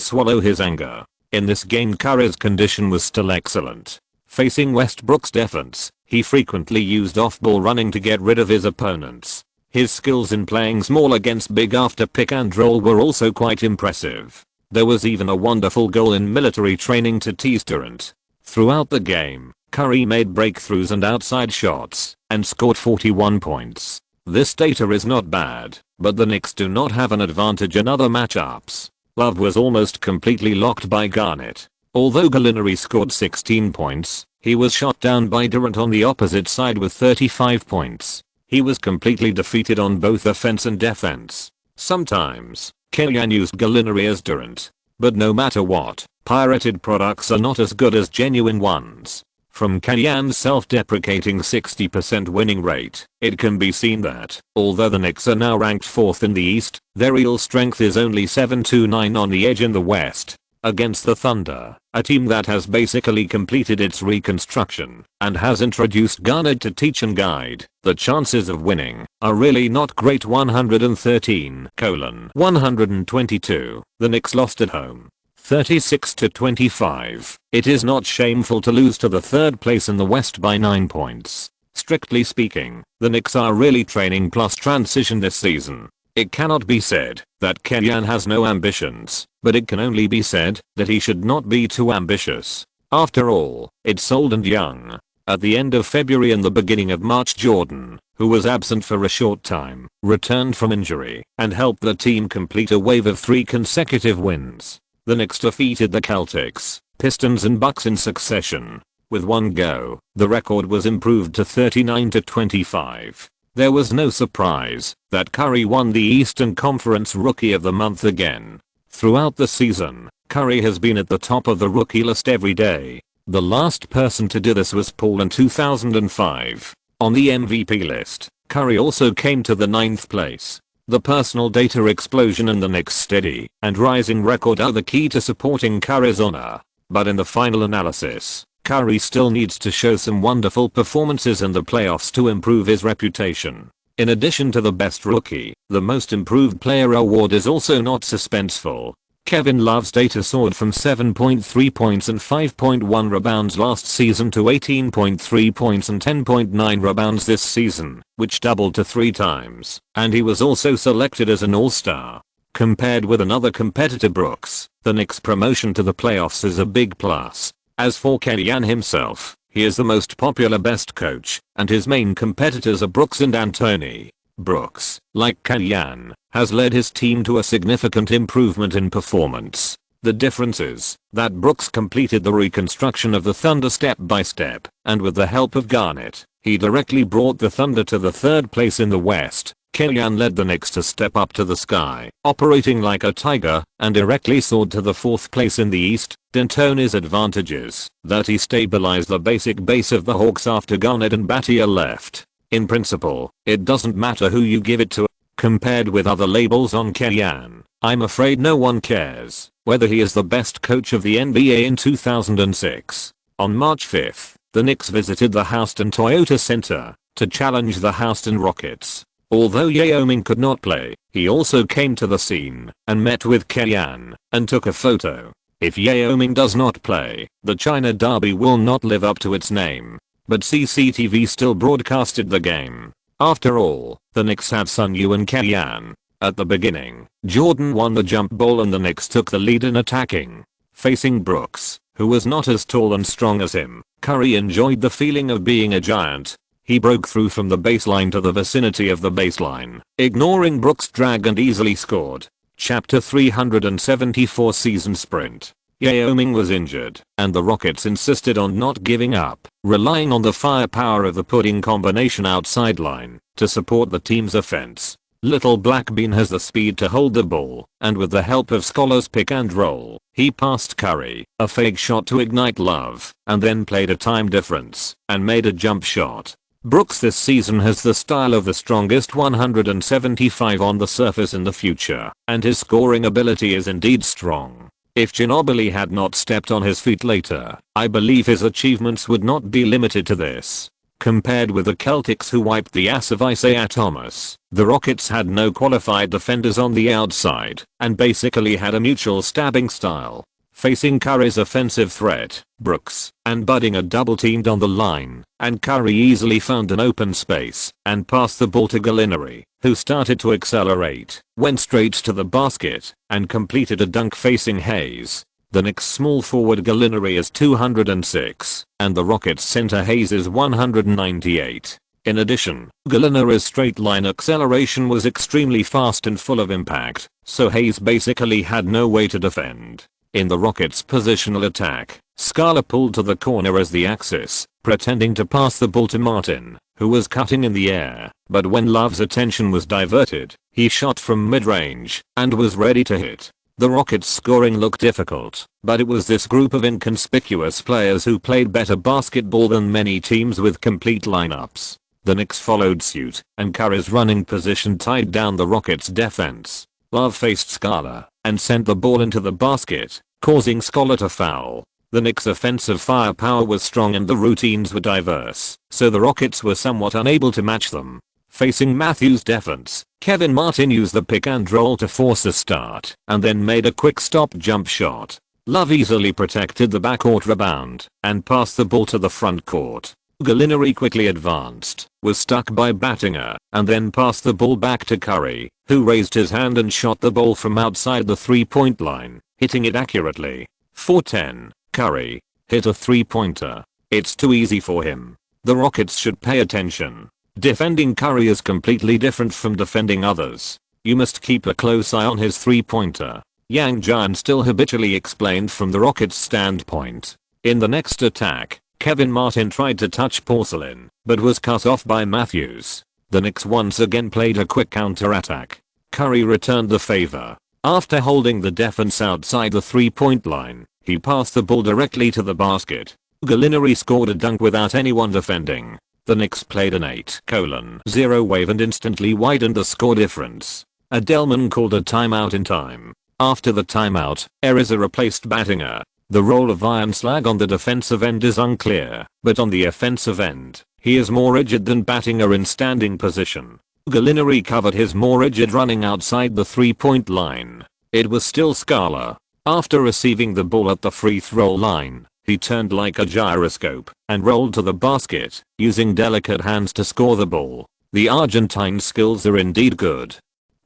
swallow his anger. In this game Curry's condition was still excellent. Facing Westbrook's defense, he frequently used off-ball running to get rid of his opponents. His skills in playing small against big after pick and roll were also quite impressive. There was even a wonderful goal in military training to tease Durant. Throughout the game, Curry made breakthroughs and outside shots, and scored 41 points. This data is not bad, but the Knicks do not have an advantage in other matchups. Love was almost completely locked by Garnett. Although Gallinari scored 16 points, he was shot down by Durant on the opposite side with 35 points. He was completely defeated on both offense and defense. Sometimes, Kenyan used Gallinari as Durant. But no matter what, pirated products are not as good as genuine ones. From Kenyan's self-deprecating 60% winning rate, it can be seen that, although the Knicks are now ranked 4th in the East, their real strength is only 7-9 on the edge in the West. Against the Thunder, a team that has basically completed its reconstruction and has introduced Garnett to teach and guide, the chances of winning are really not great. 113:122. The Knicks lost at home. 36-25. It is not shameful to lose to the third place in the West by 9 points. Strictly speaking, the Knicks are really training plus transition this season. It cannot be said that Kenyan has no ambitions, but it can only be said that he should not be too ambitious. After all, it's old and young. At the end of February and the beginning of March, Jordan, who was absent for a short time, returned from injury and helped the team complete a wave of 3 consecutive wins. The Knicks defeated the Celtics, Pistons and Bucks in succession. With one go, the record was improved to 39-25. There was no surprise that Curry won the Eastern Conference Rookie of the Month again. Throughout the season, Curry has been at the top of the rookie list every day. The last person to do this was Paul in 2005. On the MVP list, Curry also came to the 9th place. The personal data explosion and the Knicks' steady and rising record are the key to supporting Curry's honor. But in the final analysis, Curry still needs to show some wonderful performances in the playoffs to improve his reputation. In addition to the best rookie, the most improved player award is also not suspenseful. Kevin Love's data soared from 7.3 points and 5.1 rebounds last season to 18.3 points and 10.9 rebounds this season, which doubled to 3 times, and he was also selected as an all-star. Compared with another competitor, Brooks, the Knicks' promotion to the playoffs is a big plus. As for Kenyan himself, he is the most popular best coach, and his main competitors are Brooks and Anthony. Brooks, like Kenyan, has led his team to a significant improvement in performance. The difference is that Brooks completed the reconstruction of the Thunder step by step, and with the help of Garnett, he directly brought the Thunder to the third place in the West. Kellyanne led the Knicks to step up to the sky, operating like a tiger, and directly soared to the fourth place in the East. D'Antoni's advantage is that he stabilized the basic base of the Hawks after Garnett and Battier left. In principle, it doesn't matter who you give it to. Compared with other labels on Kellyanne, I'm afraid no one cares whether he is the best coach of the NBA in 2006. On March 5th, the Knicks visited the Houston Toyota Center to challenge the Houston Rockets. Although Yao Ming could not play, he also came to the scene and met with Kellyanne and took a photo. If Yao Ming does not play, the China Derby will not live up to its name. But CCTV still broadcasted the game. After all, the Knicks have Sun Yu and Kellyanne. At the beginning, Jordan won the jump ball and the Knicks took the lead in attacking. Facing Brooks, who was not as tall and strong as him, Curry enjoyed the feeling of being a giant. He broke through from the baseline to the vicinity of the baseline, ignoring Brooks' drag and easily scored. Chapter 374 Season Sprint. Yao Ming was injured, and the Rockets insisted on not giving up, relying on the firepower of the pudding combination outside line to support the team's offense. Little Black Bean has the speed to hold the ball, and with the help of Scholar's pick and roll, he passed Curry a fake shot to ignite Love, and then played a time difference and made a jump shot. Brooks this season has the style of the strongest 175 on the surface in the future, and his scoring ability is indeed strong. If Ginobili had not stepped on his feet later, I believe his achievements would not be limited to this. Compared with the Celtics who wiped the ass of Isaiah Thomas, the Rockets had no qualified defenders on the outside, and basically had a mutual stabbing style. Facing Curry's offensive threat, Brooks and Budding are double-teamed on the line, and Curry easily found an open space and passed the ball to Gallinari, who started to accelerate, went straight to the basket, and completed a dunk facing Hayes. The Knicks' small forward Gallinari is 206, and the Rockets center Hayes is 198. In addition, Gallinari's straight line acceleration was extremely fast and full of impact, so Hayes basically had no way to defend. In the Rockets' positional attack, Scala pulled to the corner as the axis, pretending to pass the ball to Martin, who was cutting in the air, but when Love's attention was diverted, he shot from mid-range and was ready to hit. The Rockets' scoring looked difficult, but it was this group of inconspicuous players who played better basketball than many teams with complete lineups. The Knicks followed suit, and Curry's running position tied down the Rockets' defense. Love faced Scala and sent the ball into the basket, causing Scala to foul. The Knicks' offensive firepower was strong and the routines were diverse, so the Rockets were somewhat unable to match them. Facing Matthews' defense, Kevin Martin used the pick and roll to force a start, and then made a quick stop jump shot. Love easily protected the backcourt rebound, and passed the ball to the front court. Gallinari quickly advanced, was stuck by Battinger, and then passed the ball back to Curry, who raised his hand and shot the ball from outside the three-point line, hitting it accurately. 4-10, Curry hit a three-pointer. It's too easy for him. The Rockets should pay attention. Defending Curry is completely different from defending others. You must keep a close eye on his three-pointer. Yang Jian still habitually explained from the Rockets' standpoint. In the next attack, Kevin Martin tried to touch Porcelain, but was cut off by Matthews. The Knicks once again played a quick counter-attack. Curry returned the favor. After holding the defense outside the three-point line, he passed the ball directly to the basket. Gallinari scored a dunk without anyone defending. The Knicks played an 8:0 wave and instantly widened the score difference. Adelman called a timeout in time. After the timeout, Ariza replaced Battinger. The role of Iron Slag on the defensive end is unclear, but on the offensive end, he is more rigid than Battinger in standing position. Gallinari covered his more rigid running outside the three-point line. It was still Scala. After receiving the ball at the free throw line, he turned like a gyroscope and rolled to the basket, using delicate hands to score the ball. The Argentine's skills are indeed good.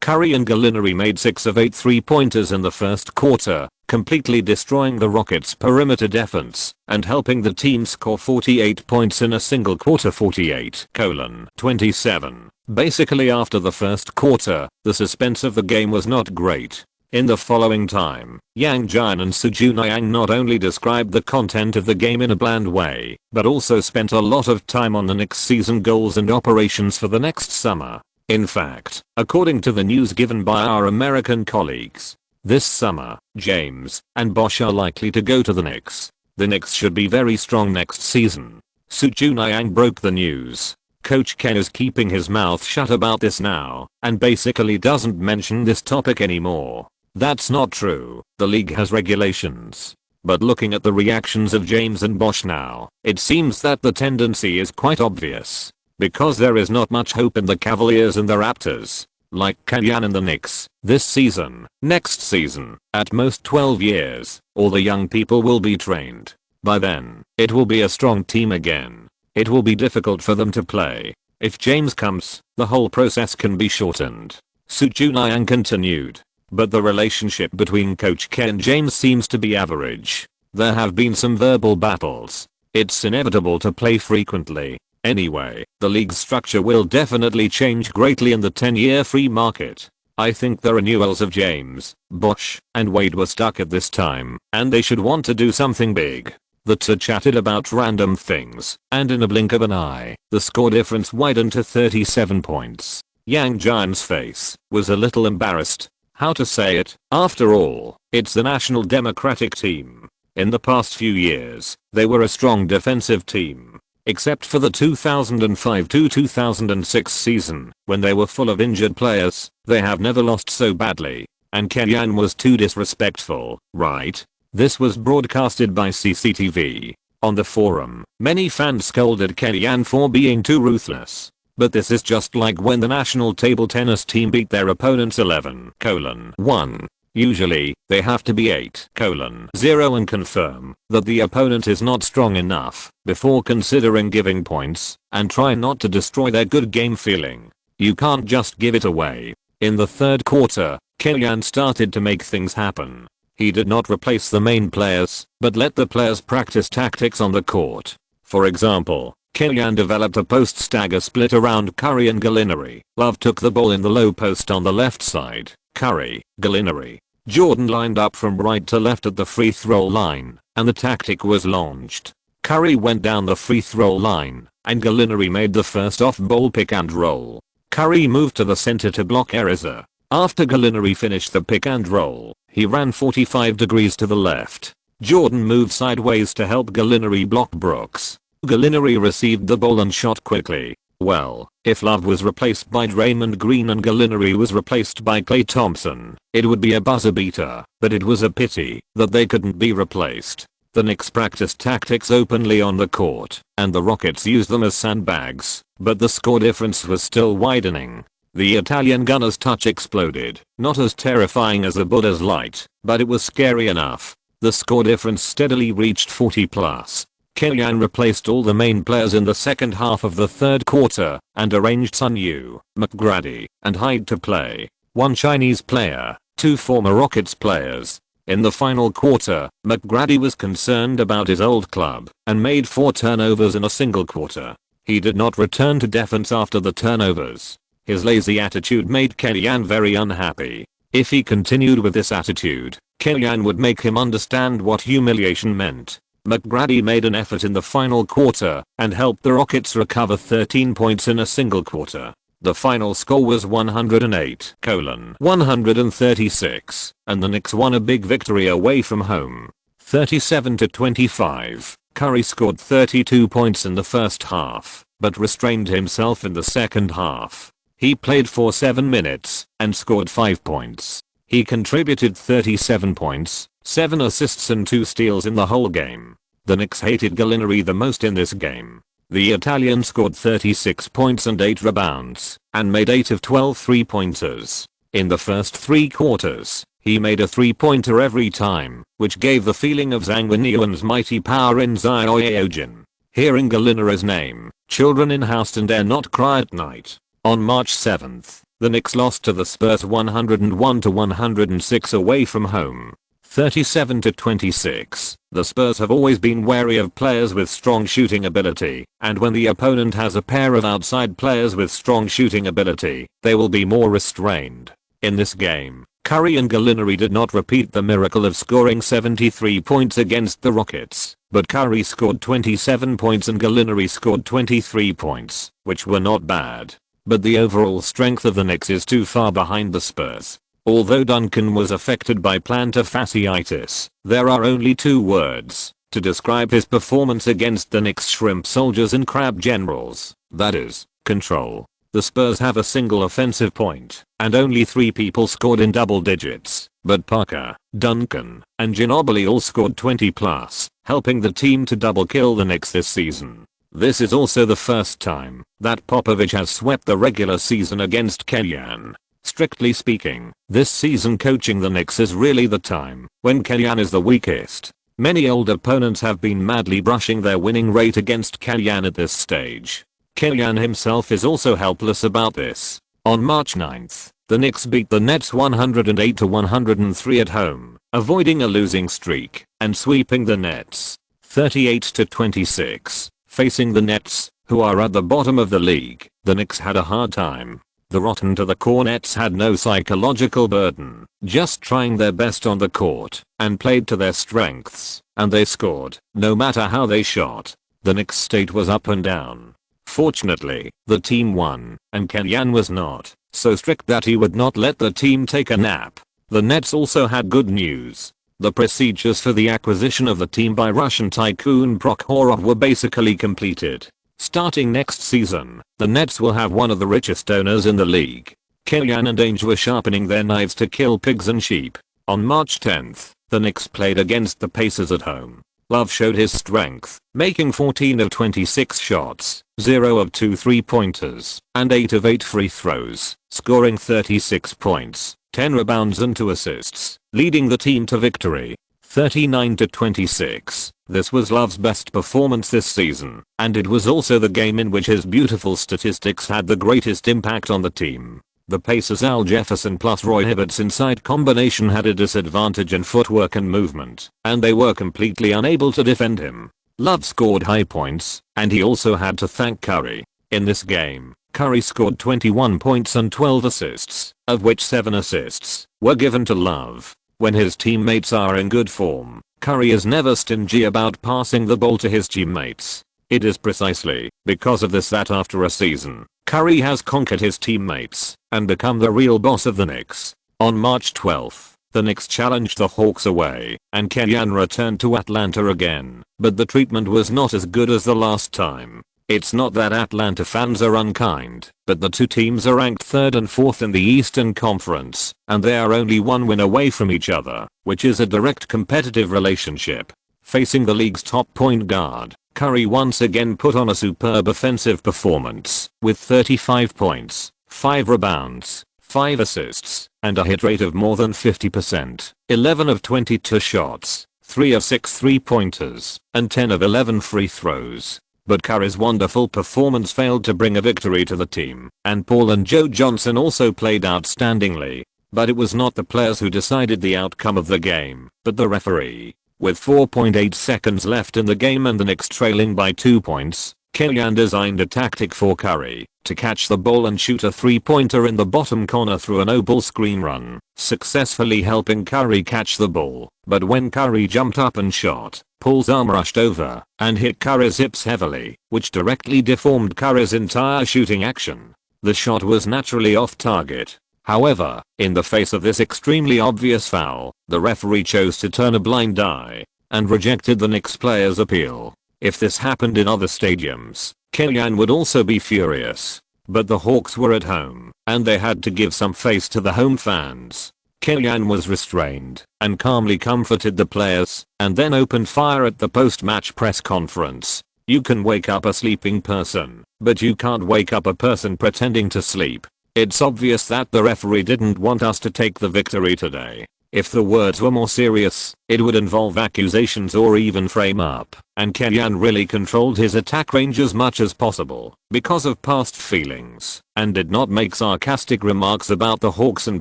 Curry and Gallinari made 6 of 8 three-pointers in the first quarter, completely destroying the Rockets' perimeter defense and helping the team score 48 points in a single quarter. 48:27. Basically after the first quarter, the suspense of the game was not great. In the following time, Yang Jian and Sujuna Yang not only described the content of the game in a bland way, but also spent a lot of time on the next season goals and operations for the next summer. In fact, according to the news given by our American colleagues, this summer, James and Bosch are likely to go to the Knicks. The Knicks should be very strong next season. Sujuna Yang broke the news. Coach Ken is keeping his mouth shut about this now, and basically doesn't mention this topic anymore. That's not true. The league has regulations. But looking at the reactions of James and Bosch now, it seems that the tendency is quite obvious. Because there is not much hope in the Cavaliers and the Raptors. Like Kenyan and the Knicks, this season, next season, at most 12 years, all the young people will be trained. By then, it will be a strong team again. It will be difficult for them to play. If James comes, the whole process can be shortened. Sujuna Yang continued. But the relationship between Coach Ken and James seems to be average. There have been some verbal battles. It's inevitable to play frequently. Anyway, the league's structure will definitely change greatly in the 10-year free market. I think the renewals of James, Bosch, and Wade were stuck at this time, and they should want to do something big. The two chatted about random things, and in a blink of an eye, the score difference widened to 37 points. Yang Jian's face was a little embarrassed. How to say it? After all, it's the National Democratic team. In the past few years, they were a strong defensive team. Except for the 2005-2006 season, when they were full of injured players, they have never lost so badly. And Kenyan was too disrespectful, right? This was broadcasted by CCTV. On the forum, many fans scolded Kenyan for being too ruthless. But this is just like when the national table tennis team beat their opponents 11:1. Usually, they have to be 8:0 and confirm that the opponent is not strong enough before considering giving points, and try not to destroy their good game feeling. You can't just give it away. In the third quarter, Kenyan started to make things happen. He did not replace the main players, but let the players practice tactics on the court. For example, Kenyan developed a post stagger split around Curry and Gallinari. Love took the ball in the low post on the left side. Curry, Gallinari, Jordan lined up from right to left at the free throw line, and the tactic was launched. Curry went down the free throw line, and Gallinari made the first off-ball pick and roll. Curry moved to the center to block Ariza. After Gallinari finished the pick and roll, he ran 45 degrees to the left. Jordan moved sideways to help Gallinari block Brooks. Gallinari received the ball and shot quickly. Well, if Love was replaced by Draymond Green and Gallinari was replaced by Klay Thompson, it would be a buzzer beater, but it was a pity that they couldn't be replaced. The Knicks practiced tactics openly on the court, and the Rockets used them as sandbags, but the score difference was still widening. The Italian gunner's touch exploded, not as terrifying as the Buddha's light, but it was scary enough. The score difference steadily reached 40 plus. Kenyan replaced all the main players in the second half of the third quarter and arranged Sun Yu, McGrady, and Hyde to play. One Chinese player, two former Rockets players. In the final quarter, McGrady was concerned about his old club and made 4 turnovers in a single quarter. He did not return to defense after the turnovers. His lazy attitude made Kenyan very unhappy. If he continued with this attitude, Kenyan would make him understand what humiliation meant. McGrady made an effort in the final quarter and helped the Rockets recover 13 points in a single quarter. The final score was 108:136, and the Knicks won a big victory away from home, 37-25. Curry scored 32 points in the first half, but restrained himself in the second half. He played for 7 minutes and scored 5 points. He contributed 37 points, 7 assists and 2 steals in the whole game. The Knicks hated Gallinari the most in this game. The Italian scored 36 points and 8 rebounds, and made 8 of 12 3-pointers. In the first 3 quarters, he made a 3-pointer every time, which gave the feeling of Zhang Wenyan's mighty power in Zioyojin. Hearing Gallinari's name, children in Houston dare not cry at night. On March 7th, the Knicks lost to the Spurs 101-106 away from home, 37-26. The Spurs have always been wary of players with strong shooting ability, and when the opponent has a pair of outside players with strong shooting ability, they will be more restrained. In this game, Curry and Gallinari did not repeat the miracle of scoring 73 points against the Rockets, but Curry scored 27 points and Gallinari scored 23 points, which were not bad. But the overall strength of the Knicks is too far behind the Spurs. Although Duncan was affected by plantar fasciitis, there are only 2 words to describe his performance against the Knicks: shrimp soldiers and crab generals. That is, control. The Spurs have a single offensive point, and only 3 people scored in double digits, but Parker, Duncan, and Ginobili all scored 20 plus, helping the team to double kill the Knicks this season. This is also the first time that Popovich has swept the regular season against Kellyan. Strictly speaking, this season coaching the Knicks is really the time when Kellyan is the weakest. Many old opponents have been madly brushing their winning rate against Kellyan at this stage. Kellyan himself is also helpless about this. On March 9th, the Knicks beat the Nets 108-103 at home, avoiding a losing streak and sweeping the Nets 38-26. Facing the Nets, who are at the bottom of the league, the Knicks had a hard time. The rotten to the core Nets had no psychological burden, just trying their best on the court, and played to their strengths, and they scored, no matter how they shot. The Knicks' state was up and down. Fortunately, the team won, and Kellyan was not so strict that he would not let the team take a nap. The Nets also had good news. The procedures for the acquisition of the team by Russian tycoon Prokhorov were basically completed. Starting next season, the Nets will have one of the richest owners in the league. Kellyan and Ainge were sharpening their knives to kill pigs and sheep. On March 10th, the Knicks played against the Pacers at home. Love showed his strength, making 14 of 26 shots, 0 of 2 3-pointers, and 8 of 8 free throws, scoring 36 points, 10 rebounds and 2 assists, leading the team to victory, 39-26. This was Love's best performance this season, and it was also the game in which his beautiful statistics had the greatest impact on the team. The Pacers' Al Jefferson plus Roy Hibbert's inside combination had a disadvantage in footwork and movement, and they were completely unable to defend him. Love scored high points, and he also had to thank Curry. In this game, Curry scored 21 points and 12 assists, of which 7 assists were given to Love. When his teammates are in good form, Curry is never stingy about passing the ball to his teammates. It is precisely because of this that after a season, Curry has conquered his teammates and become the real boss of the Knicks. On March 12th, the Knicks challenged the Hawks away, and Kellyan returned to Atlanta again, but the treatment was not as good as the last time. It's not that Atlanta fans are unkind, but the 2 teams are ranked 3rd and 4th in the Eastern Conference, and they are only 1 win away from each other, which is a direct competitive relationship. Facing the league's top point guard, Curry once again put on a superb offensive performance, with 35 points, 5 rebounds, 5 assists, and a hit rate of more than 50%, 11 of 22 shots, 3 of 6 3-pointers, and 10 of 11 free throws. But Curry's wonderful performance failed to bring a victory to the team, and Paul and Joe Johnson also played outstandingly. But it was not the players who decided the outcome of the game, but the referee. With 4.8 seconds left in the game and the Knicks trailing by 2 points, Kellyan designed a tactic for Curry to catch the ball and shoot a 3-pointer in the bottom corner through an oval screen run, successfully helping Curry catch the ball. But when Curry jumped up and shot, Paul's arm rushed over and hit Curry's hips heavily, which directly deformed Curry's entire shooting action. The shot was naturally off target. However, in the face of this extremely obvious foul, the referee chose to turn a blind eye and rejected the Knicks player's appeal. If this happened in other stadiums, Kellyan would also be furious. But the Hawks were at home, and they had to give some face to the home fans. Kellyan was restrained and calmly comforted the players, and then opened fire at the post-match press conference. You can wake up a sleeping person, but you can't wake up a person pretending to sleep. It's obvious that the referee didn't want us to take the victory today. If the words were more serious, it would involve accusations or even frame up, and Kellyan really controlled his attack range as much as possible because of past feelings, and did not make sarcastic remarks about the Hawks and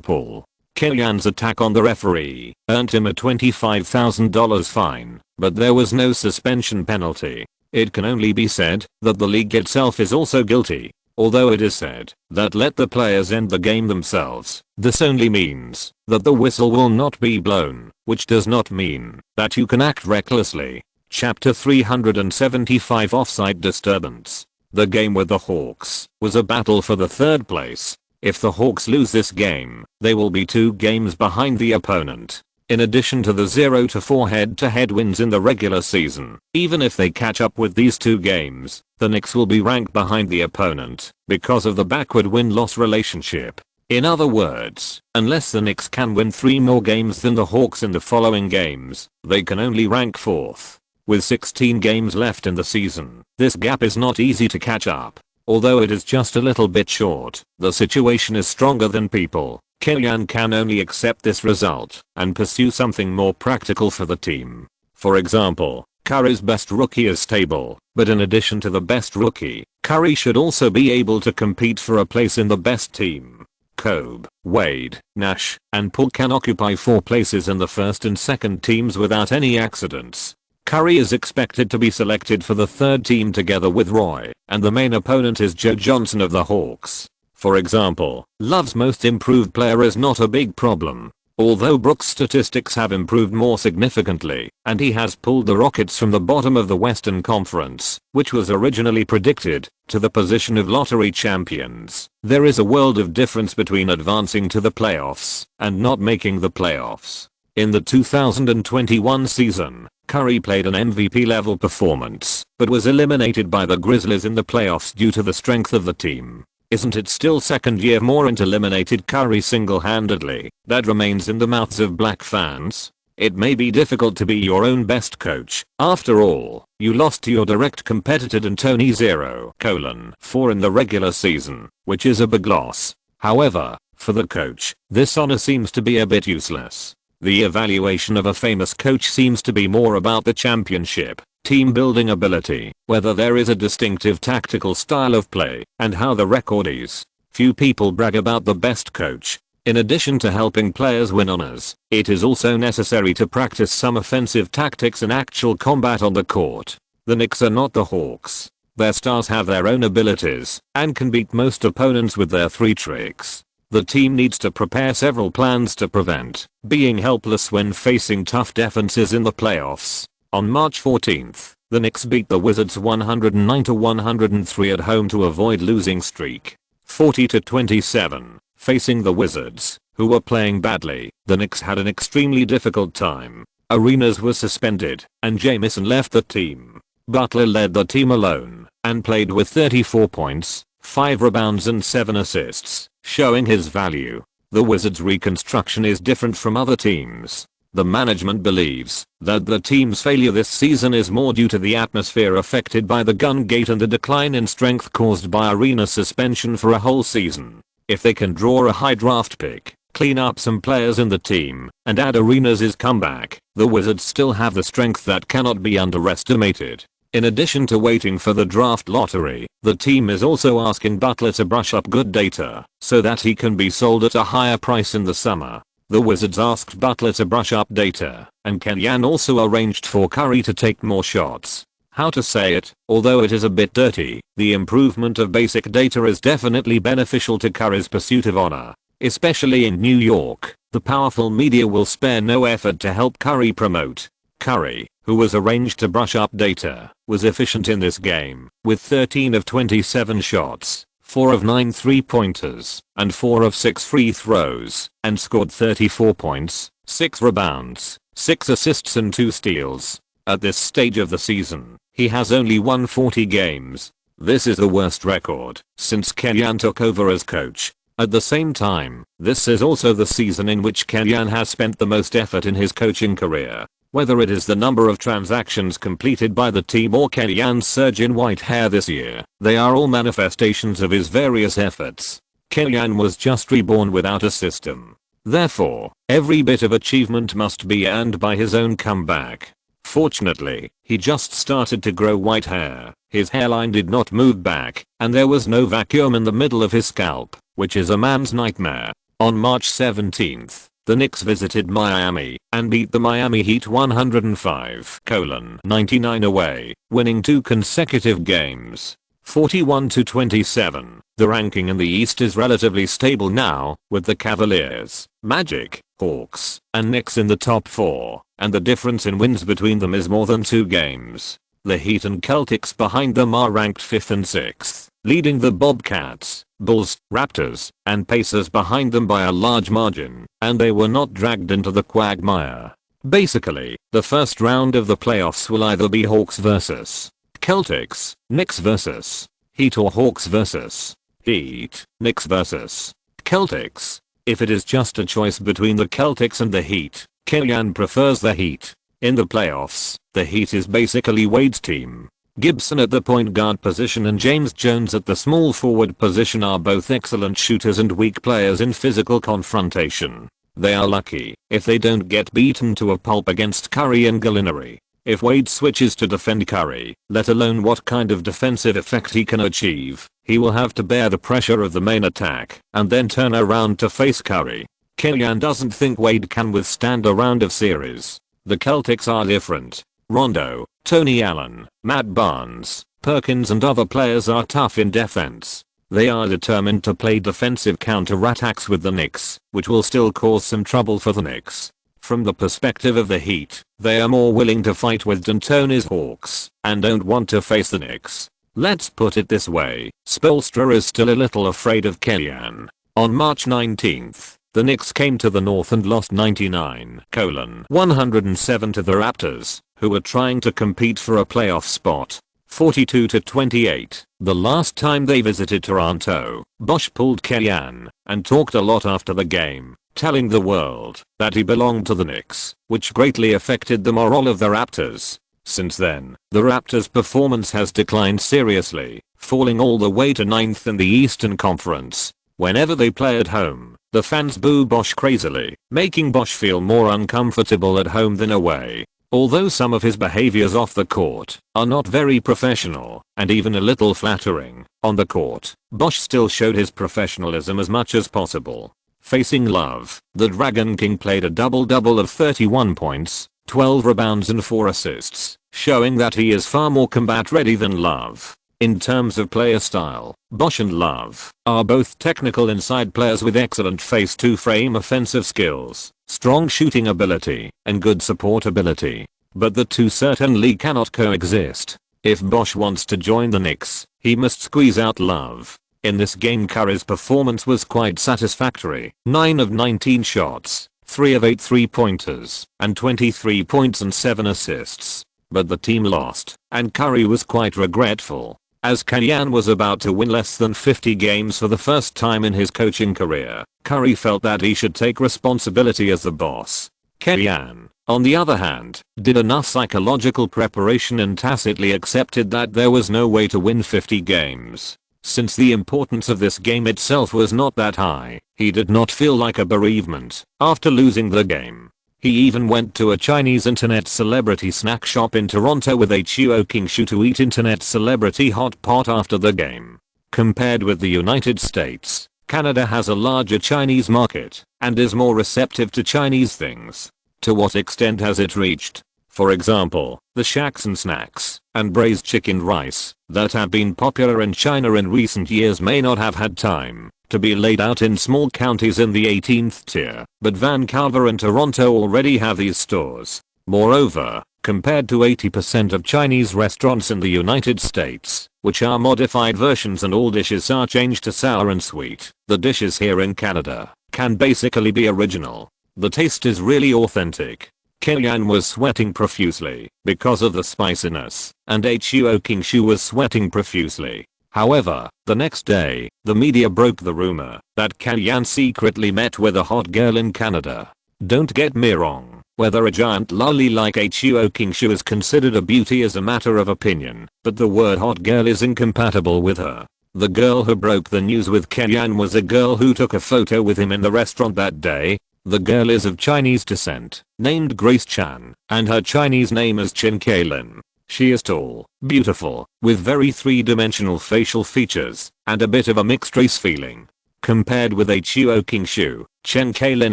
Paul. Kellyan's attack on the referee earned him a $25,000 fine, but there was no suspension penalty. It can only be said that the league itself is also guilty. Although it is said that let the players end the game themselves, this only means that the whistle will not be blown, which does not mean that you can act recklessly. Chapter 375 Offside Disturbance. The game with the Hawks was a battle for the third place. If the Hawks lose this game, they will be 2 games behind the opponent. In addition to the 0-4 head-to-head wins in the regular season, even if they catch up with these 2 games, the Knicks will be ranked behind the opponent because of the backward win-loss relationship. In other words, unless the Knicks can win 3 more games than the Hawks in the following games, they can only rank 4th. With 16 games left in the season, this gap is not easy to catch up. Although it is just a little bit short, the situation is stronger than people. Kellyan can only accept this result and pursue something more practical for the team. For example, Curry's best rookie is stable, but in addition to the best rookie, Curry should also be able to compete for a place in the best team. Kobe, Wade, Nash, and Paul can occupy 4 places in the first and second teams without any accidents. Curry is expected to be selected for the third team together with Roy, and the main opponent is Joe Johnson of the Hawks. For example, Love's most improved player is not a big problem. Although Brooks' statistics have improved more significantly, and he has pulled the Rockets from the bottom of the Western Conference, which was originally predicted, to the position of lottery champions, there is a world of difference between advancing to the playoffs and not making the playoffs. In the 2021 season, Curry played an MVP-level performance, but was eliminated by the Grizzlies in the playoffs due to the strength of the team. Isn't it still second year Morant eliminated Curry single-handedly? That remains in the mouths of black fans. It may be difficult to be your own best coach. After all, you lost to your direct competitor D'Antoni 0:4 in the regular season, which is a big loss. However, for the coach, this honor seems to be a bit useless. The evaluation of a famous coach seems to be more about the championship, team building ability, whether there is a distinctive tactical style of play, and how the record is. Few people brag about the best coach. In addition to helping players win honors, it is also necessary to practice some offensive tactics in actual combat on the court. The Knicks are not the Hawks. Their stars have their own abilities, and can beat most opponents with their 3 tricks. The team needs to prepare several plans to prevent being helpless when facing tough defenses in the playoffs. On March 14th, the Knicks beat the Wizards 109-103 at home to avoid losing streak. 40-27, facing the Wizards, who were playing badly, the Knicks had an extremely difficult time. Arenas was suspended, and Jamison left the team. Butler led the team alone, and played with 34 points, 5 rebounds and 7 assists, showing his value. The Wizards' reconstruction is different from other teams. The management believes that the team's failure this season is more due to the atmosphere affected by the gun gate and the decline in strength caused by Arena's suspension for a whole season. If they can draw a high draft pick, clean up some players in the team, and add Arenas' comeback, the Wizards still have the strength that cannot be underestimated. In addition to waiting for the draft lottery, the team is also asking Butler to brush up good data so that he can be sold at a higher price in the summer. The Wizards asked Butler to brush up data, and Kellyan also arranged for Curry to take more shots. How to say it, although it is a bit dirty, the improvement of basic data is definitely beneficial to Curry's pursuit of honor. Especially in New York, the powerful media will spare no effort to help Curry promote. Curry, who was arranged to brush up data, was efficient in this game, with 13 of 27 shots, 4 of 9 3-pointers, and 4 of 6 free throws, and scored 34 points, 6 rebounds, 6 assists and 2 steals. At this stage of the season, he has only won 40 games. This is the worst record since Kellyan took over as coach. At the same time, this is also the season in which Kellyan has spent the most effort in his coaching career. Whether it is the number of transactions completed by the team or Kellyan's surge in white hair this year, they are all manifestations of his various efforts. Kellyan was just reborn without a system. Therefore, every bit of achievement must be earned by his own comeback. Fortunately, he just started to grow white hair, his hairline did not move back, and there was no vacuum in the middle of his scalp, which is a man's nightmare. On March 17th, the Knicks visited Miami and beat the Miami Heat 105-99 away, winning 2 consecutive games. 41 to 27. The ranking in the East is relatively stable now, with the Cavaliers, Magic, Hawks, and Knicks in the top 4, and the difference in wins between them is more than 2 games. The Heat and Celtics behind them are ranked 5th and 6th, leading the Bobcats, Bulls, Raptors, and Pacers behind them by a large margin, and they were not dragged into the quagmire. Basically, the first round of the playoffs will either be Hawks vs. Celtics, Knicks vs. Heat, or Hawks vs. Heat, Knicks vs. Celtics. If it is just a choice between the Celtics and the Heat, Kellyan prefers the Heat. In the playoffs, the Heat is basically Wade's team. Gibson at the point guard position and James Jones at the small forward position are both excellent shooters and weak players in physical confrontation. They are lucky if they don't get beaten to a pulp against Curry and Gallinari. If Wade switches to defend Curry, let alone what kind of defensive effect he can achieve, he will have to bear the pressure of the main attack and then turn around to face Curry. Kellyan doesn't think Wade can withstand a round of series. The Celtics are different. Rondo, Tony Allen, Matt Barnes, Perkins and other players are tough in defense. They are determined to play defensive counterattacks with the Knicks, which will still cause some trouble for the Knicks. From the perspective of the Heat, they are more willing to fight with D'Antoni's Hawks and don't want to face the Knicks. Let's put it this way, Spoelstra is still a little afraid of Kellyan. On March 19th, the Knicks came to the North and lost 99-107 to the Raptors, who were trying to compete for a playoff spot. 42 to 28. The last time they visited Toronto, Bosh pulled Kellyan and talked a lot after the game, telling the world that he belonged to the Knicks, which greatly affected the morale of the Raptors. Since then, the Raptors' performance has declined seriously, falling all the way to 9th in the Eastern Conference. Whenever they play at home, the fans boo Bosh crazily, making Bosh feel more uncomfortable at home than away. Although some of his behaviors off the court are not very professional and even a little flattering, on the court, Bosh still showed his professionalism as much as possible. Facing Love, the Dragon King played a double-double of 31 points, 12 rebounds and 4 assists, showing that he is far more combat-ready than Love. In terms of player style, Bosh and Love are both technical inside players with excellent face-to-frame offensive skills, strong shooting ability, and good support ability. But the two certainly cannot coexist. If Bosh wants to join the Knicks, he must squeeze out Love. In this game, Curry's performance was quite satisfactory. 9 of 19 shots, 3 of 8 3-pointers, and 23 points and 7 assists. But the team lost, and Curry was quite regretful. As Kellyan was about to win less than 50 games for the first time in his coaching career, Curry felt that he should take responsibility as the boss. Kellyan, on the other hand, did enough psychological preparation and tacitly accepted that there was no way to win 50 games. Since the importance of this game itself was not that high, he did not feel like a bereavement after losing the game. He even went to a Chinese internet celebrity snack shop in Toronto with Huo Qingshu to eat internet celebrity hot pot after the game. Compared with the United States, Canada has a larger Chinese market and is more receptive to Chinese things. To what extent has it reached? For example, the shacks and snacks and braised chicken rice that have been popular in China in recent years may not have had time to be laid out in small counties in the 18th tier, but Vancouver and Toronto already have these stores. Moreover, compared to 80% of Chinese restaurants in the United States, which are modified versions and all dishes are changed to sour and sweet, the dishes here in Canada can basically be original. The taste is really authentic. Kellyan was sweating profusely because of the spiciness, and Huo Qingshu was sweating profusely. However, the next day, the media broke the rumor that Kellyan secretly met with a hot girl in Canada. Don't get me wrong, whether a giant lolly like Huo Qingshu is considered a beauty is a matter of opinion, but the word hot girl is incompatible with her. The girl who broke the news with Kellyan was a girl who took a photo with him in the restaurant that day. The girl is of Chinese descent, named Grace Chan, and her Chinese name is Chen Kailin. She is tall, beautiful, with very three-dimensional facial features, and a bit of a mixed race feeling. Compared with Huo Qingshu, Chen Kailin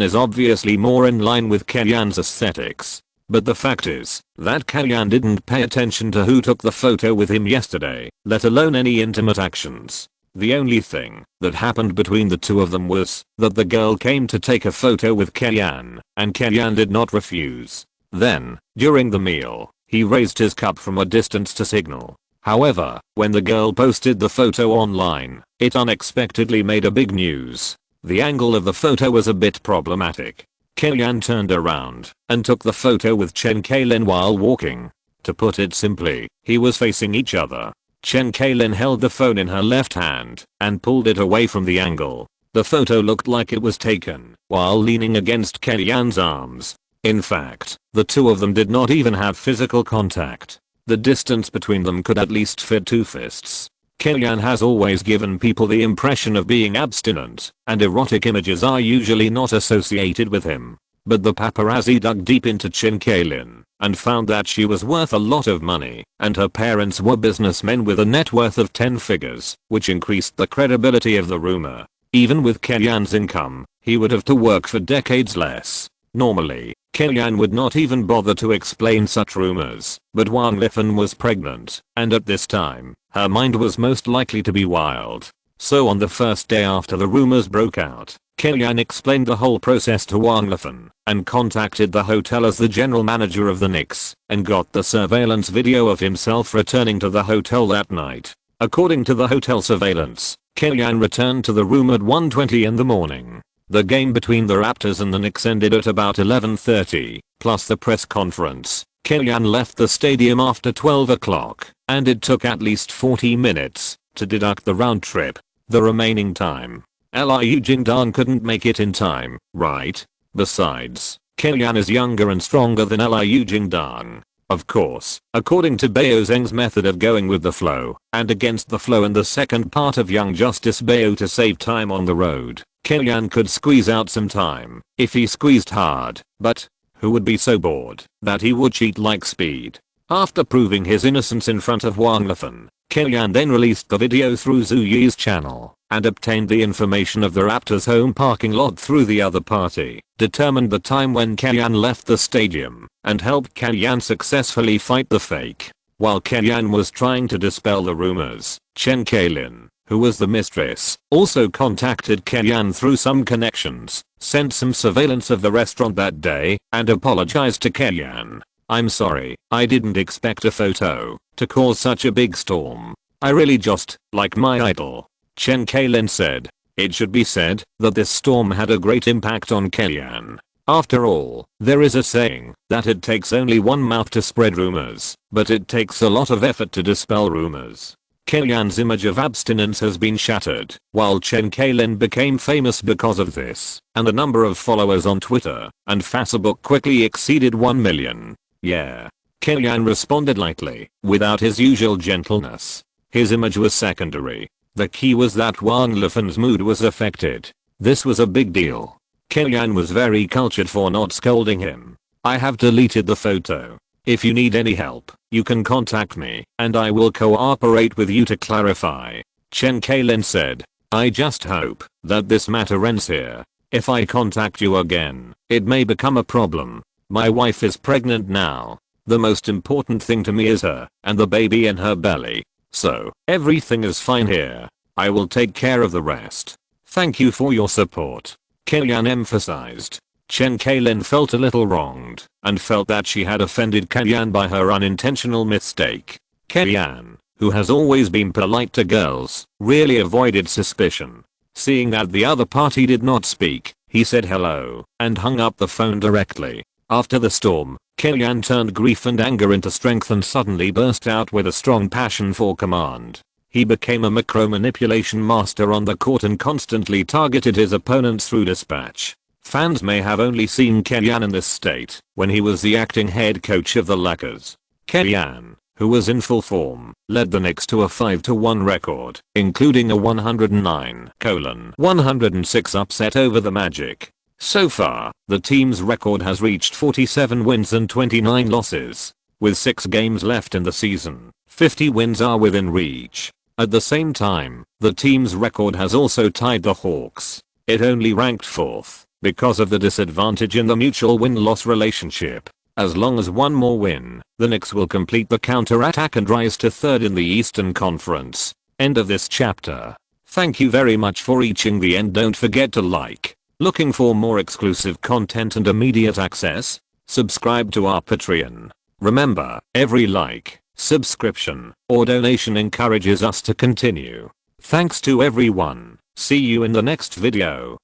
is obviously more in line with Kellyan's aesthetics. But the fact is that Kellyanne didn't pay attention to who took the photo with him yesterday, let alone any intimate actions. The only thing that happened between the two of them was that the girl came to take a photo with Kellyanne, and Kellyanne did not refuse. Then, during the meal, he raised his cup from a distance to signal. However, when the girl posted the photo online, it unexpectedly made a big news. The angle of the photo was a bit problematic. Kellyanne turned around and took the photo with Chen Kailin while walking. To put it simply, he was facing each other. Chen Kailin held the phone in her left hand and pulled it away from the angle. The photo looked like it was taken while leaning against Kellyanne's arms. In fact, the two of them did not even have physical contact. The distance between them could at least fit 2 fists. Kellyanne has always given people the impression of being abstinent, and erotic images are usually not associated with him. But the paparazzi dug deep into Chen Kailin and found that she was worth a lot of money, and her parents were businessmen with a net worth of 10 figures, which increased the credibility of the rumor. Even with Kellyanne's income, he would have to work for decades less. Normally, Kellyanne would not even bother to explain such rumors, but Wang Lifan was pregnant, and at this time, her mind was most likely to be wild. So on the first day after the rumors broke out, Kellyanne explained the whole process to Wang Lifan and contacted the hotel as the general manager of the Knicks and got the surveillance video of himself returning to the hotel that night. According to the hotel surveillance, Kellyanne returned to the room at 1:20 in the morning. The game between the Raptors and the Knicks ended at about 11:30, plus the press conference. Kellyanne left the stadium after 12 o'clock, and it took at least 40 minutes to deduct the round trip. The remaining time, Liu Jingdan couldn't make it in time, right? Besides, Kellyanne is younger and stronger than Liu Jingdan. Of course, according to Bao Zheng's method of going with the flow, and against the flow in the second part of Young Justice Bao to save time on the road, Kellyanne could squeeze out some time if he squeezed hard, but who would be so bored that he would cheat like Speed? After proving his innocence in front of Wang Lifan, Kellyanne then released the video through Zhu Yi's channel and obtained the information of the Raptors' home parking lot through the other party, determined the time when Kellyanne left the stadium, and helped Kellyanne successfully fight the fake. While Kellyanne was trying to dispel the rumors, Chen Kailin, who was the mistress, also contacted Kellyanne through some connections, sent some surveillance of the restaurant that day, and apologized to Kellyanne. "I'm sorry, I didn't expect a photo to cause such a big storm. I really just like my idol," Chen Kailin said. It should be said that this storm had a great impact on Kellyanne. After all, there is a saying that it takes only one mouth to spread rumors, but it takes a lot of effort to dispel rumors. Kellyanne's image of abstinence has been shattered, while Chen Kailin became famous because of this, and the number of followers on Twitter and Facebook quickly exceeded 1 million. Yeah. Kellyanne responded lightly, without his usual gentleness. His image was secondary. The key was that Wang Lifan's mood was affected. This was a big deal. Kellyanne was very cultured for not scolding him. "I have deleted the photo. If you need any help, you can contact me, and I will cooperate with you to clarify," Chen Kailin said. "I just hope that this matter ends here. If I contact you again, it may become a problem. My wife is pregnant now. The most important thing to me is her and the baby in her belly. So, everything is fine here. I will take care of the rest. Thank you for your support," Kellyanne emphasized. Chen Kailin felt a little wronged and felt that she had offended Kellyanne by her unintentional mistake. Kellyanne, who has always been polite to girls, really avoided suspicion. Seeing that the other party did not speak, he said hello and hung up the phone directly. After the storm, Kellyanne turned grief and anger into strength and suddenly burst out with a strong passion for command. He became a micro-manipulation master on the court and constantly targeted his opponents through dispatch. Fans may have only seen Kellyanne in this state when he was the acting head coach of the Lakers. Kellyanne, who was in full form, led the Knicks to a 5-1 record, including a 109-106 upset over the Magic. So far, the team's record has reached 47 wins and 29 losses. With 6 games left in the season, 50 wins are within reach. At the same time, the team's record has also tied the Hawks. It only ranked 4th because of the disadvantage in the mutual win-loss relationship. As long as one more win, the Knicks will complete the counter-attack and rise to third in the Eastern Conference. End of this chapter. Thank you very much for reaching the end. Don't forget to like. Looking for more exclusive content and immediate access? Subscribe to our Patreon. Remember, every like, subscription, or donation encourages us to continue. Thanks to everyone. See you in the next video.